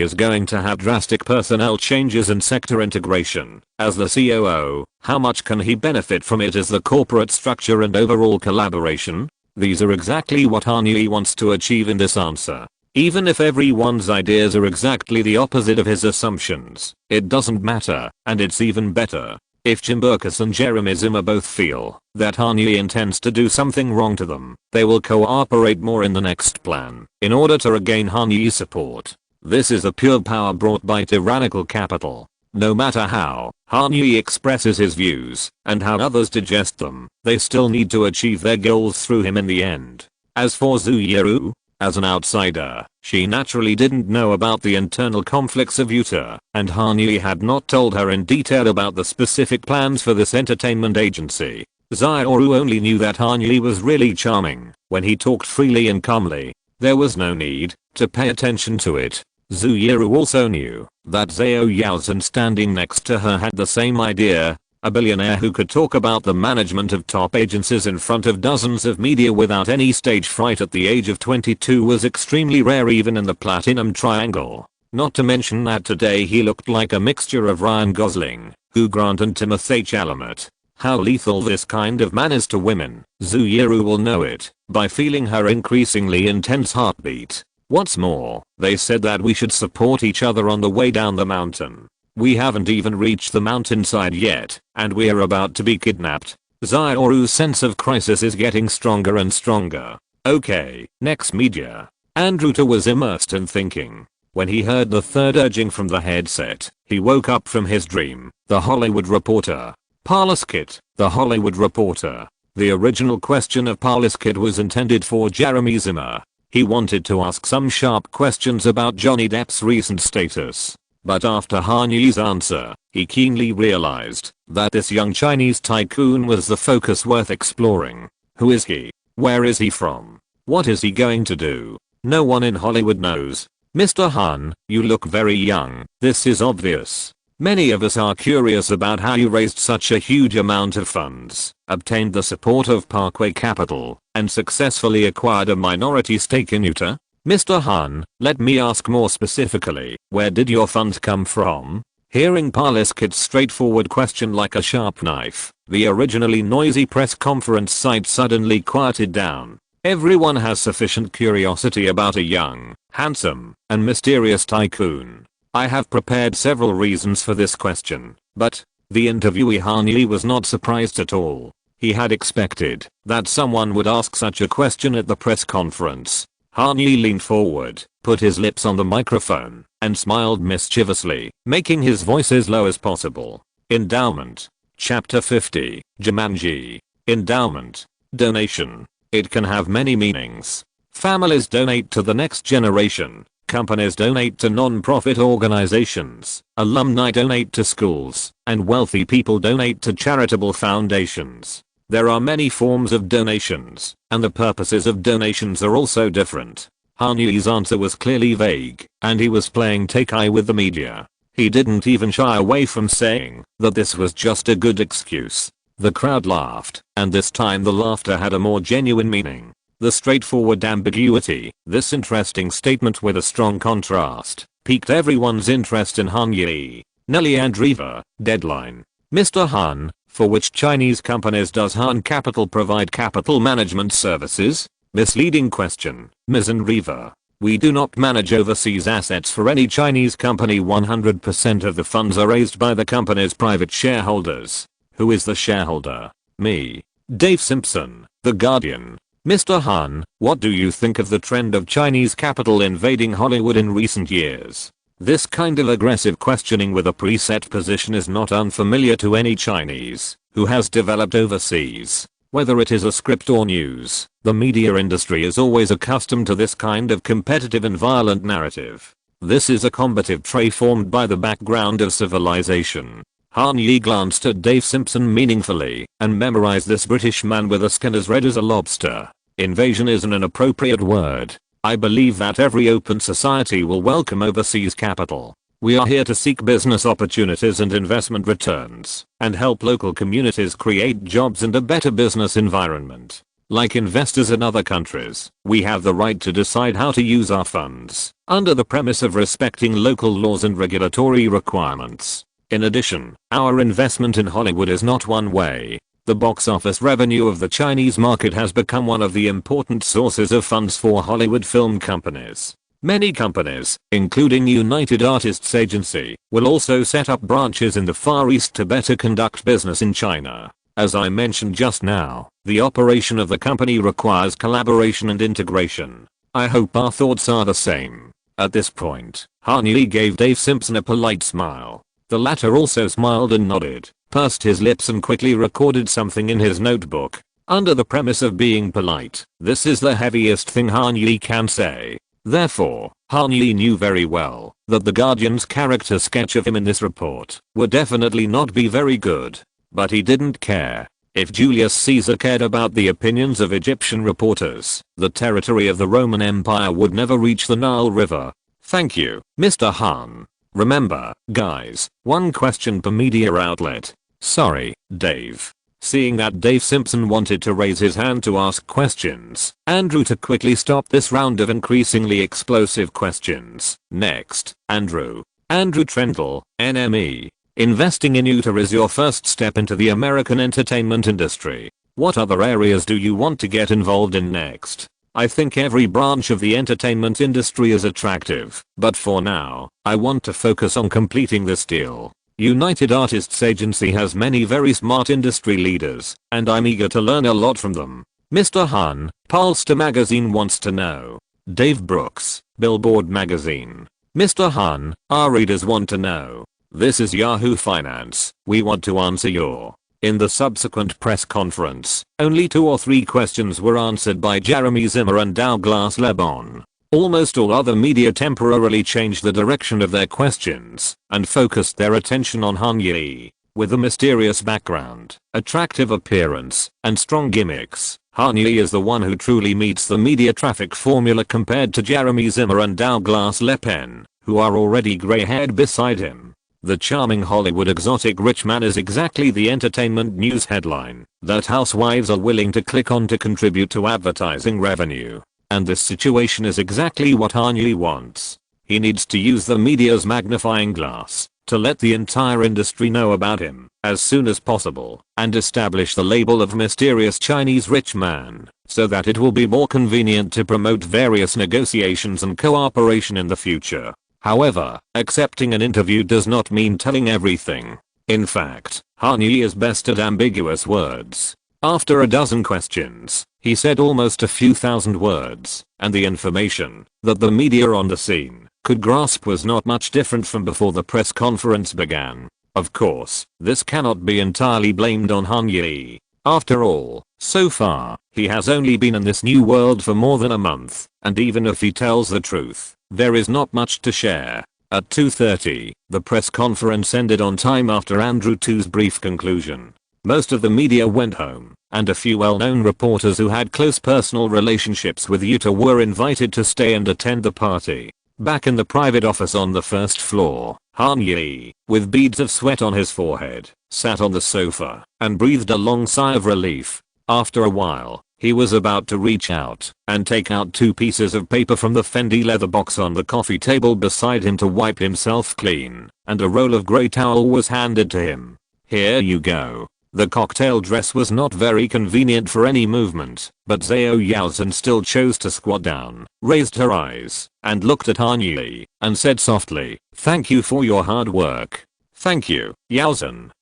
is going to have drastic personnel changes and sector integration, as the COO, how much can he benefit from it as the corporate structure and overall collaboration? These are exactly what Han Yi wants to achieve in this answer. Even if everyone's ideas are exactly the opposite of his assumptions, it doesn't matter, and it's even better. If Jim Berkus and Jeremy Zimmer both feel that Han Yi intends to do something wrong to them, they will cooperate more in the next plan, in order to regain Han Yi's support. This is a pure power brought by tyrannical capital. No matter how Han Yi expresses his views, and how others digest them, they still need to achieve their goals through him in the end. As for Zhu Yiru, as an outsider, she naturally didn't know about the internal conflicts of Yuta, and Han Yi had not told her in detail about the specific plans for this entertainment agency. Zioru only knew that Han Yi was really charming when he talked freely and calmly. There was no need to pay attention to it. Zhu Yiru also knew that Zhao Yaozhen standing next to her had the same idea. A billionaire who could talk about the management of top agencies in front of dozens of media without any stage fright at the age of 22 was extremely rare even in the Platinum Triangle. Not to mention that today he looked like a mixture of Ryan Gosling, Hugh Grant and Timothée Chalamet. How lethal this kind of man is to women, Zhu Yiru will know it by feeling her increasingly intense heartbeat. What's more, they said that we should support each other on the way down the mountain. We haven't even reached the mountainside yet, and we're about to be kidnapped. Zioru's sense of crisis is getting stronger and stronger. Okay, next media. Andrew Tu was immersed in thinking. When he heard the third urging from the headset, he woke up from his dream. The Hollywood Reporter. Parliskit, the Hollywood Reporter. The original question of Parliskit was intended for Jeremy Zimmer. He wanted to ask some sharp questions about Johnny Depp's recent status. But after Han Yi's answer, he keenly realized that this young Chinese tycoon was the focus worth exploring. Who is he? Where is he from? What is he going to do? No one in Hollywood knows. Mr. Han, you look very young. This is obvious. Many of us are curious about how you raised such a huge amount of funds, obtained the support of Parkway Capital, and successfully acquired a minority stake in Yuta. Mr. Han, let me ask more specifically, where did your funds come from? Hearing Parliskit's straightforward question like a sharp knife, the originally noisy press conference site suddenly quieted down. Everyone has sufficient curiosity about a young, handsome, and mysterious tycoon. I have prepared several reasons for this question, but the interviewee Han Yi was not surprised at all. He had expected that someone would ask such a question at the press conference. Han Yi leaned forward, put his lips on the microphone, and smiled mischievously, making his voice as low as possible. Endowment. Chapter 50. Jumanji. Endowment. Donation. It can have many meanings. Families donate to the next generation. Companies donate to non-profit organizations, alumni donate to schools, and wealthy people donate to charitable foundations. There are many forms of donations, and the purposes of donations are also different. Han Yi's answer was clearly vague, and he was playing take-eye with the media. He didn't even shy away from saying that this was just a good excuse. The crowd laughed, and this time the laughter had a more genuine meaning. The straightforward ambiguity, this interesting statement with a strong contrast, piqued everyone's interest in Han Yi. Nelly Andreeva, Deadline. Mr. Han, for which Chinese companies does Han Capital provide capital management services? Misleading question, Ms. Andreeva. We do not manage overseas assets for any Chinese company. 100% of the funds are raised by the company's private shareholders. Who is the shareholder? Me. Dave Simpson, The Guardian. Mr. Han, what do you think of the trend of Chinese capital invading Hollywood in recent years? This kind of aggressive questioning with a preset position is not unfamiliar to any Chinese who has developed overseas. Whether it is a script or news, the media industry is always accustomed to this kind of competitive and violent narrative. This is a combative trait formed by the background of civilization. Han Yi glanced at Dave Simpson meaningfully and memorized this British man with a skin as red as a lobster. Invasion isn't an appropriate word. I believe that every open society will welcome overseas capital. We are here to seek business opportunities and investment returns and help local communities create jobs and a better business environment. Like investors in other countries, we have the right to decide how to use our funds under the premise of respecting local laws and regulatory requirements. In addition, our investment in Hollywood is not one way. The box office revenue of the Chinese market has become one of the important sources of funds for Hollywood film companies. Many companies, including United Artists Agency, will also set up branches in the Far East to better conduct business in China. As I mentioned just now, the operation of the company requires collaboration and integration. I hope our thoughts are the same. At this point, Han Yi gave Dave Simpson a polite smile. The latter also smiled and nodded, pursed his lips and quickly recorded something in his notebook. Under the premise of being polite, this is the heaviest thing Han Yi can say. Therefore, Han Yi knew very well that the Guardian's character sketch of him in this report would definitely not be very good. But he didn't care. If Julius Caesar cared about the opinions of Egyptian reporters, the territory of the Roman Empire would never reach the Nile River. Thank you, Mr. Han. Remember, guys, one question per media outlet. Sorry, Dave. Seeing that Dave Simpson wanted to raise his hand to ask questions, Andrew to quickly stop this round of increasingly explosive questions. Next, Andrew. Andrew Trendle, NME. Investing in Utah is your first step into the American entertainment industry. What other areas do you want to get involved in next? I think every branch of the entertainment industry is attractive, but for now, I want to focus on completing this deal. United Artists Agency has many very smart industry leaders, and I'm eager to learn a lot from them. Mr. Han, Polster Magazine wants to know. Dave Brooks, Billboard Magazine. Mr. Han, our readers want to know. This is Yahoo Finance, we want to answer your. In the subsequent press conference, only 2 or 3 questions were answered by Jeremy Zimmer and Douglas Lebon. Almost all other media temporarily changed the direction of their questions and focused their attention on Han Yi. With a mysterious background, attractive appearance, and strong gimmicks, Han Yi is the one who truly meets the media traffic formula compared to Jeremy Zimmer and Douglas Lebon, who are already gray-haired beside him. The charming Hollywood exotic rich man is exactly the entertainment news headline that housewives are willing to click on to contribute to advertising revenue. And this situation is exactly what Han Yi wants. He needs to use the media's magnifying glass to let the entire industry know about him as soon as possible and establish the label of mysterious Chinese rich man so that it will be more convenient to promote various negotiations and cooperation in the future. However, accepting an interview does not mean telling everything. In fact, Han Yi is best at ambiguous words. After a dozen questions, he said almost a few thousand words, and the information that the media on the scene could grasp was not much different from before the press conference began. Of course, this cannot be entirely blamed on Han Yi. After all, so far, he has only been in this new world for more than a month, and even if he tells the truth, there is not much to share. At 2:30, the press conference ended on time after Andrew Tu's brief conclusion. Most of the media went home, and a few well-known reporters who had close personal relationships with Yuta were invited to stay and attend the party. Back in the private office on the first floor, Han Yi, with beads of sweat on his forehead, sat on the sofa and breathed a long sigh of relief. After a while, he was about to reach out and take out 2 pieces of paper from the Fendi leather box on the coffee table beside him to wipe himself clean, and a roll of grey towel was handed to him. Here you go. The cocktail dress was not very convenient for any movement, but Zhao Yaozhen still chose to squat down, raised her eyes, and looked at Han Yi, and said softly, "Thank you for your hard work." "Thank you, Yaozhen."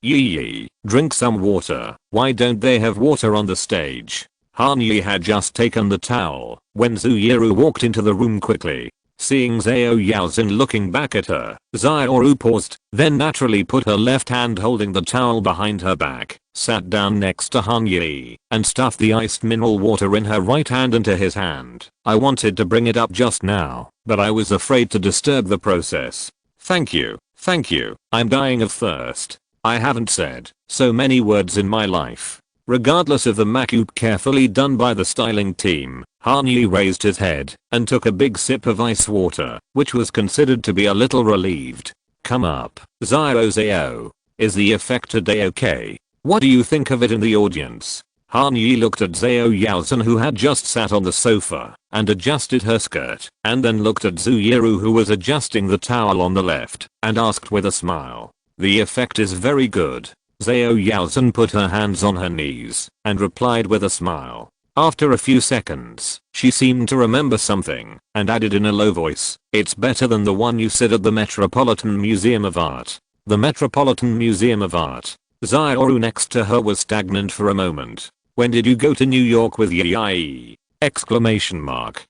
Yi, drink some water. Why don't they have water on the stage?" Han Yi had just taken the towel when Zhu Yiru walked into the room quickly. Seeing Zhao Yaozhen looking back at her, Zhao paused, then naturally put her left hand holding the towel behind her back, sat down next to Han Yi, and stuffed the iced mineral water in her right hand into his hand. "I wanted to bring it up just now, but I was afraid to disturb the process." Thank you. I'm dying of thirst. I haven't said so many words in my life." Regardless of the makeup carefully done by the styling team, Han Yi raised his head and took a big sip of ice water, which was considered to be a little relieved. "Come up, Zhao. Is the effect today okay? What do you think of it in the audience?" Han Yi looked at Zhao Yaozhen, who had just sat on the sofa and adjusted her skirt, and then looked at Zhu Yiru, who was adjusting the towel on the left, and asked with a smile. "The effect is very good." Zhao Yaozhen put her hands on her knees and replied with a smile. After a few seconds, she seemed to remember something and added in a low voice, "It's better than the one you said at the Metropolitan Museum of Art." The Metropolitan Museum of Art. Zhao next to her was stagnant for a moment. "When did you go to New York with Yi? Exclamation mark.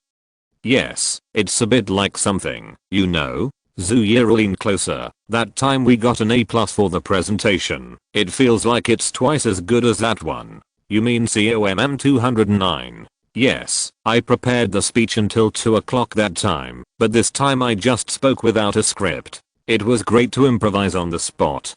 "Yes, it's a bit like something, you know." Zhu Yiru leaned closer. "That time we got an A+ for the presentation. It feels like it's twice as good as that one." "You mean COMM 209? "Yes, I prepared the speech until 2 o'clock that time, but this time I just spoke without a script. It was great to improvise on the spot."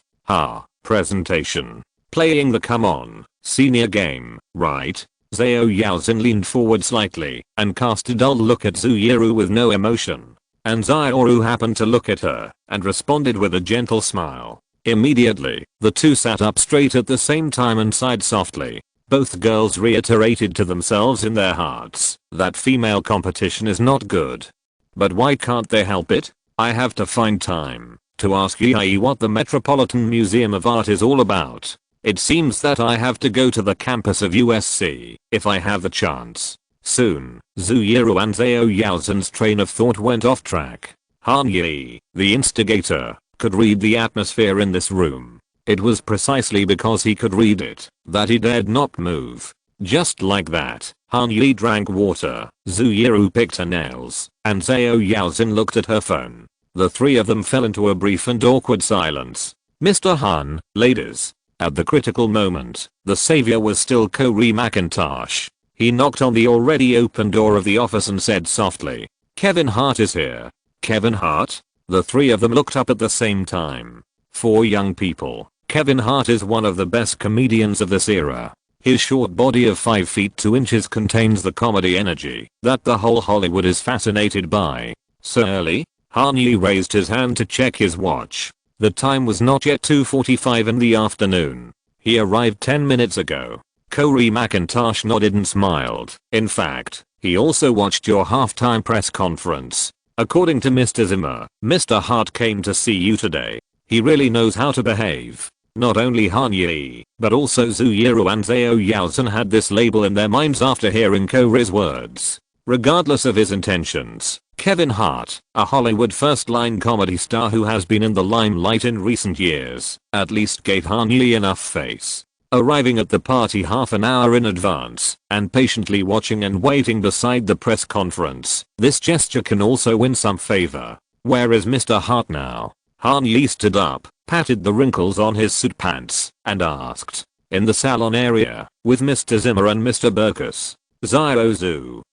Presentation. Playing the come on, senior game, right? Zhao Yaozhen leaned forward slightly and cast a dull look at Zhu Yiru with no emotion. And Zhao happened to look at her and responded with a gentle smile. Immediately, the two sat up straight at the same time and sighed softly. Both girls reiterated to themselves in their hearts that female competition is not good. But why can't they help it? I have to find time to ask Yi what the Metropolitan Museum of Art is all about. It seems that I have to go to the campus of USC if I have the chance. Soon, Zhu Yiru and Zhao Yaozhen's train of thought went off track. Han Yi, the instigator, could read the atmosphere in this room. It was precisely because he could read it that he dared not move. Just like that, Han Yi drank water, Zhu Yiru picked her nails, and Zhao Yaozhen looked at her phone. The three of them fell into a brief and awkward silence. "Mr. Han, ladies." At the critical moment, the savior was still Corey McIntosh. He knocked on the already open door of the office and said softly, "Kevin Hart is here." Kevin Hart? The three of them looked up at the same time. For young people, Kevin Hart is one of the best comedians of this era. His short body of 5 feet 2 inches contains the comedy energy that the whole Hollywood is fascinated by. So early? Han Yi raised his hand to check his watch. The time was not yet 2:45 in the afternoon. He arrived 10 minutes ago. Corey McIntosh nodded and smiled. "In fact, he also watched your halftime press conference. According to Mr. Zimmer, Mr. Hart came to see you today. He really knows how to behave." Not only Han Yi, but also Zhu Yiru and Zhao Yaozhen had this label in their minds after hearing Corey's words. Regardless of his intentions, Kevin Hart, a Hollywood first-line comedy star who has been in the limelight in recent years, at least gave Han Yi enough face. Arriving at the party half an hour in advance and patiently watching and waiting beside the press conference, this gesture can also win some favor. Where is Mr. Hart now? Han Yi stood up, patted the wrinkles on his suit pants, and asked. in the salon area, with Mr. Zimmer and Mr. Burkus. Zio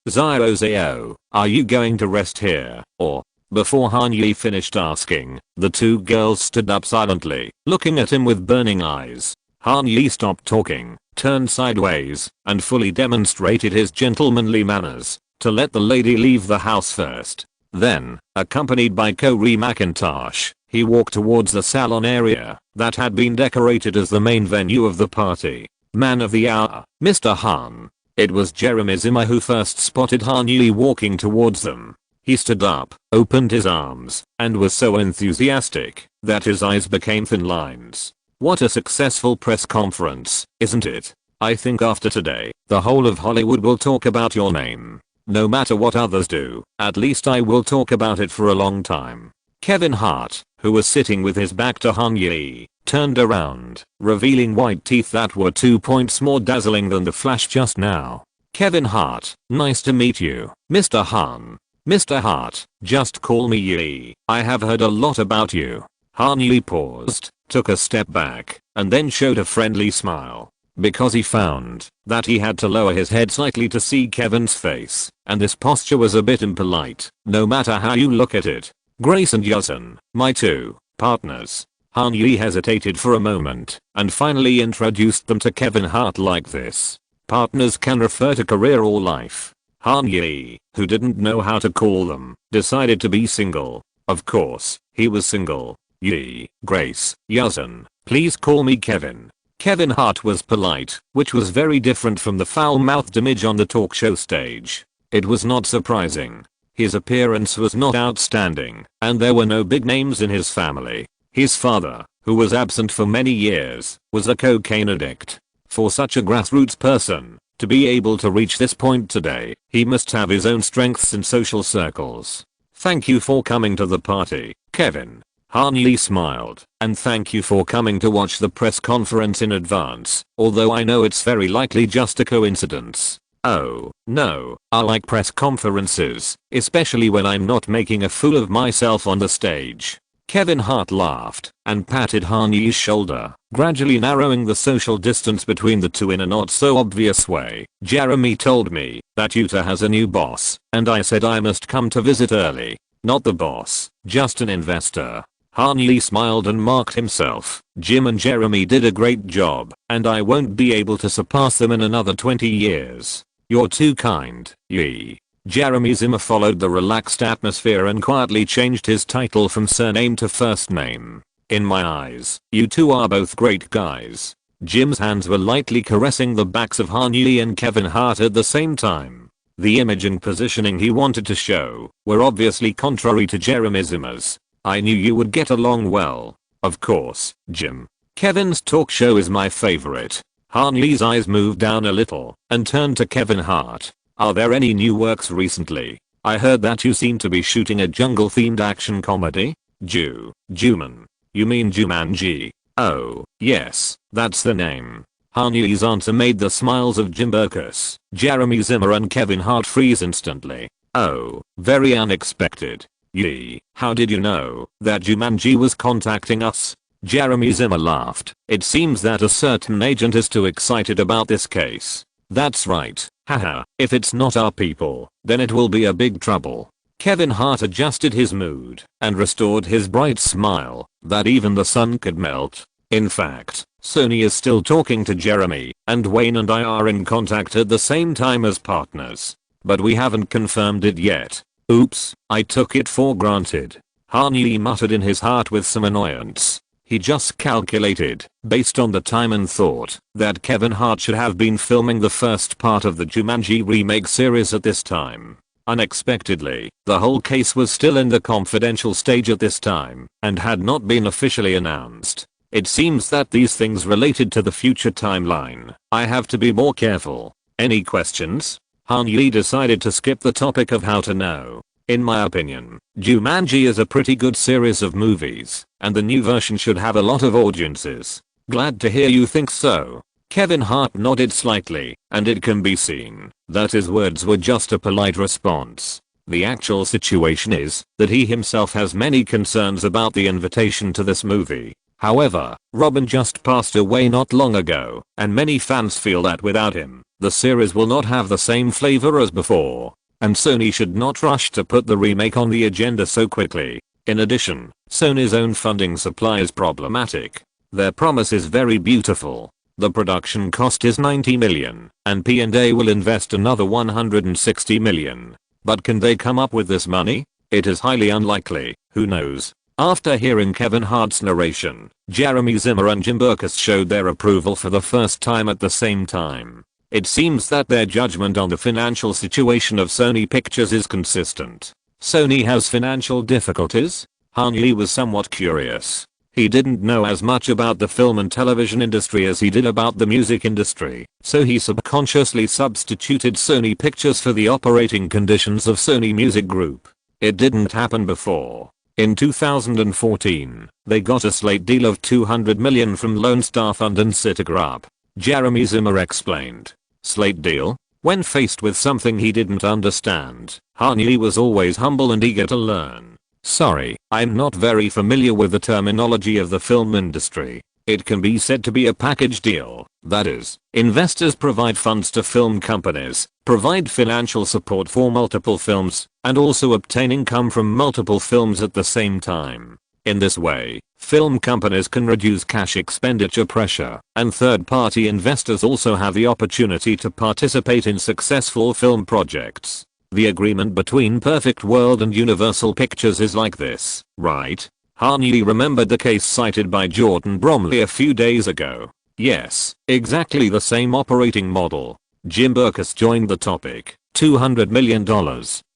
Zao, are you going to rest here, or? Before Han Yi finished asking, the two girls stood up silently, looking at him with burning eyes. Han Yi stopped talking, turned sideways, and fully demonstrated his gentlemanly manners, to let the lady leave the house first. Then, accompanied by Corey McIntosh, he walked towards the salon area that had been decorated as the main venue of the party. Man of the hour, Mr. Han. It was Jeremy Zimmer who first spotted Han Yi walking towards them. He stood up, opened his arms, and was so enthusiastic that his eyes became thin lines. What a successful press conference, isn't it? I think after today, the whole of Hollywood will talk about your name. No matter what others do, at least I will talk about it for a long time. Kevin Hart, who was sitting with his back to Han Yi, turned around, revealing white teeth that were 2 points more dazzling than the Flash just now. Kevin Hart, nice to meet you, Mr. Han. Mr. Hart, just call me Yi. I have heard a lot about you. Han Yi paused, took a step back, and then showed a friendly smile. Because he found that he had to lower his head slightly to see Kevin's face, and this posture was a bit impolite, no matter how you look at it. Grace and Yusen, my two partners. Han Yi hesitated for a moment, and finally introduced them to Kevin Hart like this. Partners can refer to career or life. Han Yi, who didn't know how to call them, decided to be single. Of course, he was single. Yi, Grace, Yusen, please call me Kevin. Kevin Hart was polite, which was very different from the foul-mouthed image on the talk show stage. It was not surprising. His appearance was not outstanding, and there were no big names in his family. His father, who was absent for many years, was a cocaine addict. For such a grassroots person to be able to reach this point today, he must have his own strengths in social circles. Thank you for coming to the party, Kevin. Han Yi smiled, and thank you for coming to watch the press conference in advance, although I know it's very likely just a coincidence. Oh, no, I like press conferences, especially when I'm not making a fool of myself on the stage. Kevin Hart laughed and patted Han Yi's shoulder, gradually narrowing the social distance between the two in a not so obvious way. Jeremy told me that Utah has a new boss, and I said I must come to visit early. Not the boss, just an investor. Han Yi smiled and marked himself. Jim and Jeremy did a great job, and I won't be able to surpass them in another 20 years. You're too kind, Yi. Jeremy Zimmer followed the relaxed atmosphere and quietly changed his title from surname to first name. In my eyes, you two are both great guys. Jim's hands were lightly caressing the backs of Han Yi and Kevin Hart at the same time. The image and positioning he wanted to show were obviously contrary to Jeremy Zimmer's. I knew you would get along well. Of course, Jim. Kevin's talk show is my favorite. Han Yi's eyes moved down a little and turned to Kevin Hart. Are there any new works recently? I heard that you seem to be shooting a jungle-themed action comedy? Juman. You mean Jumanji? Oh, yes, that's the name. Han Yi's answer made the smiles of Jim Burkus, Jeremy Zimmer and Kevin Hart freeze instantly. Oh, very unexpected. Yi, how did you know that Jumanji was contacting us? Jeremy Zimmer laughed. It seems that a certain agent is too excited about this case. That's right. Haha, if it's not our people, then it will be a big trouble. Kevin Hart adjusted his mood and restored his bright smile that even the sun could melt. In fact, Sony is still talking to Jeremy, and Wayne and I are in contact at the same time as partners. But we haven't confirmed it yet. Oops, I took it for granted. Han Yi muttered in his heart with some annoyance. He just calculated, based on the time and thought, that Kevin Hart should have been filming the first part of the Jumanji remake series at this time. Unexpectedly, the whole case was still in the confidential stage at this time, and had not been officially announced. It seems that these things related to the future timeline. I have to be more careful. Any questions? Han Yi decided to skip the topic of how to know. In my opinion, Jumanji is a pretty good series of movies, and the new version should have a lot of audiences. Glad to hear you think so. Kevin Hart nodded slightly, and it can be seen that his words were just a polite response. The actual situation is that he himself has many concerns about the invitation to this movie. However, Robin just passed away not long ago, and many fans feel that without him, the series will not have the same flavor as before. And Sony should not rush to put the remake on the agenda so quickly. In addition, Sony's own funding supply is problematic. Their promise is very beautiful. The production cost is $90 million, and P&A will invest another $160 million. But can they come up with this money? It is highly unlikely. Who knows? After hearing Kevin Hart's narration, Jeremy Zimmer and Jim Berkus showed their approval for the first time at the same time. It seems that their judgment on the financial situation of Sony Pictures is consistent. Sony has financial difficulties? Han Yi was somewhat curious. He didn't know as much about the film and television industry as he did about the music industry, so he subconsciously substituted Sony Pictures for the operating conditions of Sony Music Group. It didn't happen before. In 2014, they got a slate deal of $200 million from Lone Star Fund and Citigroup. Jeremy Zimmer explained. Slate deal? When faced with something he didn't understand, Han Yi was always humble and eager to learn. Sorry, I'm not very familiar with the terminology of the film industry. It can be said to be a package deal. That is, investors provide funds to film companies, provide financial support for multiple films, and also obtain income from multiple films at the same time. In this way, film companies can reduce cash expenditure pressure, and third-party investors also have the opportunity to participate in successful film projects. The agreement between Perfect World and Universal Pictures is like this, right? Han Yi remembered the case cited by Jordan Bromley a few days ago. Yes, exactly the same operating model. Jim Berkus joined the topic. $200 million,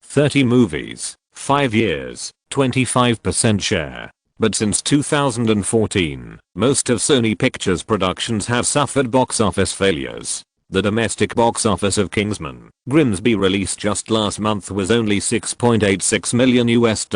30 movies, 5 years, 25% share. But since 2014, most of Sony Pictures productions have suffered box office failures. The domestic box office of Kingsman, Grimsby, released just last month, was only $6.86 million US.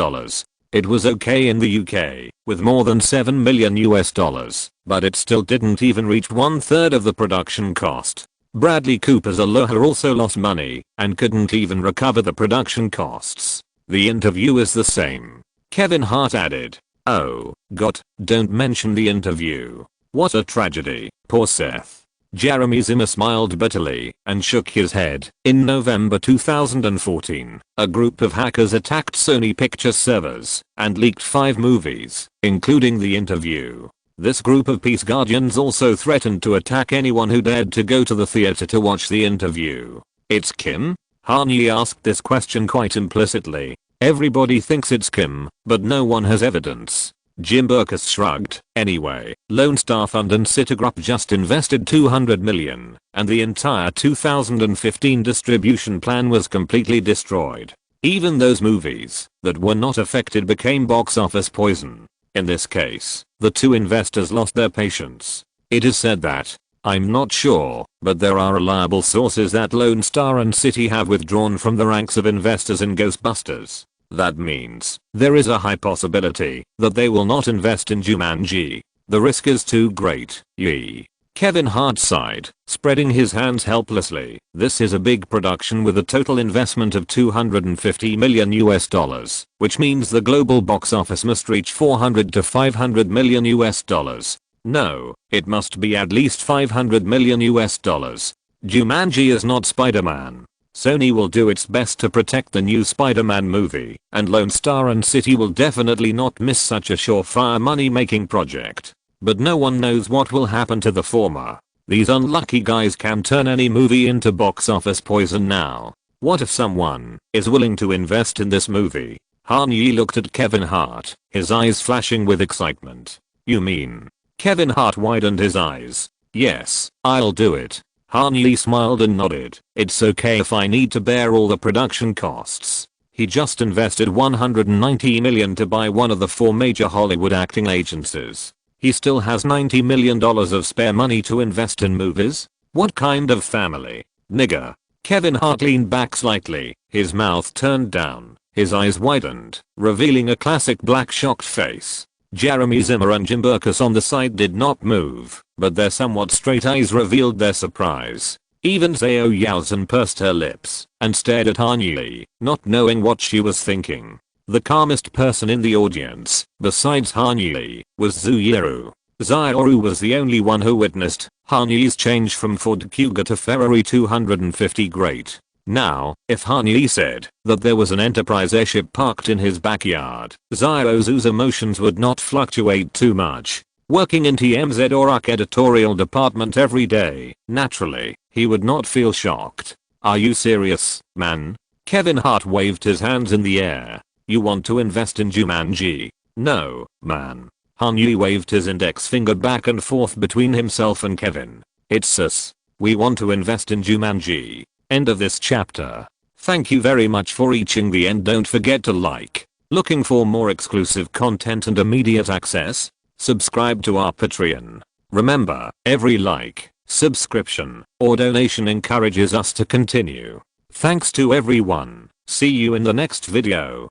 It was okay in the UK, with more than $7 million US, but it still didn't even reach 1/3 of the production cost. Bradley Cooper's Aloha also lost money, and couldn't even recover the production costs. The interview is the same. Kevin Hart added, "Oh, God, don't mention the interview. What a tragedy, poor Seth." Jeremy Zimmer smiled bitterly and shook his head. In November 2014, a group of hackers attacked Sony Pictures servers and leaked 5 movies, including the interview. This group of peace guardians also threatened to attack anyone who dared to go to the theater to watch the interview. It's Kim? Han Yi asked this question quite implicitly. Everybody thinks it's Kim, but no one has evidence. Jim Berkus shrugged. Anyway, Lone Star Fund and Citigroup just invested $200 million, and the entire 2015 distribution plan was completely destroyed. Even those movies that were not affected became box office poison. In this case, the two investors lost their patience. It is said that, I'm not sure, but there are reliable sources that Lone Star and Citi have withdrawn from the ranks of investors in Ghostbusters. That means, there is a high possibility that they will not invest in Jumanji. The risk is too great. Yee. Kevin Hart sighed, spreading his hands helplessly. This is a big production with a total investment of $250 million US, which means the global box office must reach $400 to $500 million US. No, it must be at least $500 million US. Jumanji is not Spider-Man. Sony will do its best to protect the new Spider-Man movie, and Lone Star and Citi will definitely not miss such a surefire money-making project. But no one knows what will happen to the former. These unlucky guys can turn any movie into box office poison now. What if someone is willing to invest in this movie? Han Yi looked at Kevin Hart, his eyes flashing with excitement. You mean? Kevin Hart widened his eyes. Yes, I'll do it. Han Yi smiled and nodded. It's okay if I need to bear all the production costs. He just invested $190 million to buy one of the 4 major Hollywood acting agencies. He still has $90 million of spare money to invest in movies? What kind of family? Nigger. Kevin Hart leaned back slightly, his mouth turned down, his eyes widened, revealing a classic black shocked face. Jeremy Zimmer and Jim Berkus on the side did not move, but their somewhat straight eyes revealed their surprise. Even Zhao Yaozhen pursed her lips and stared at Han Yi, not knowing what she was thinking. The calmest person in the audience, besides Hanyi, was Zuyuru. Zuyuru was the only one who witnessed Hanyi's change from Ford Kuga to Ferrari 250. Great. Now, if Hanyi said that there was an Enterprise airship parked in his backyard, Zuyuru's emotions would not fluctuate too much. Working in TMZ or UC editorial department every day, naturally, he would not feel shocked. Are you serious, man? Kevin Hart waved his hands in the air. You want to invest in Jumanji? No, man. Hanyi waved his index finger back and forth between himself and Kevin. It's sus. We want to invest in Jumanji. End of this chapter. Thank you very much for reaching the end. Don't forget to like. Looking for more exclusive content and immediate access? Subscribe to our Patreon. Remember, every like, subscription, or donation encourages us to continue. Thanks to everyone. See you in the next video.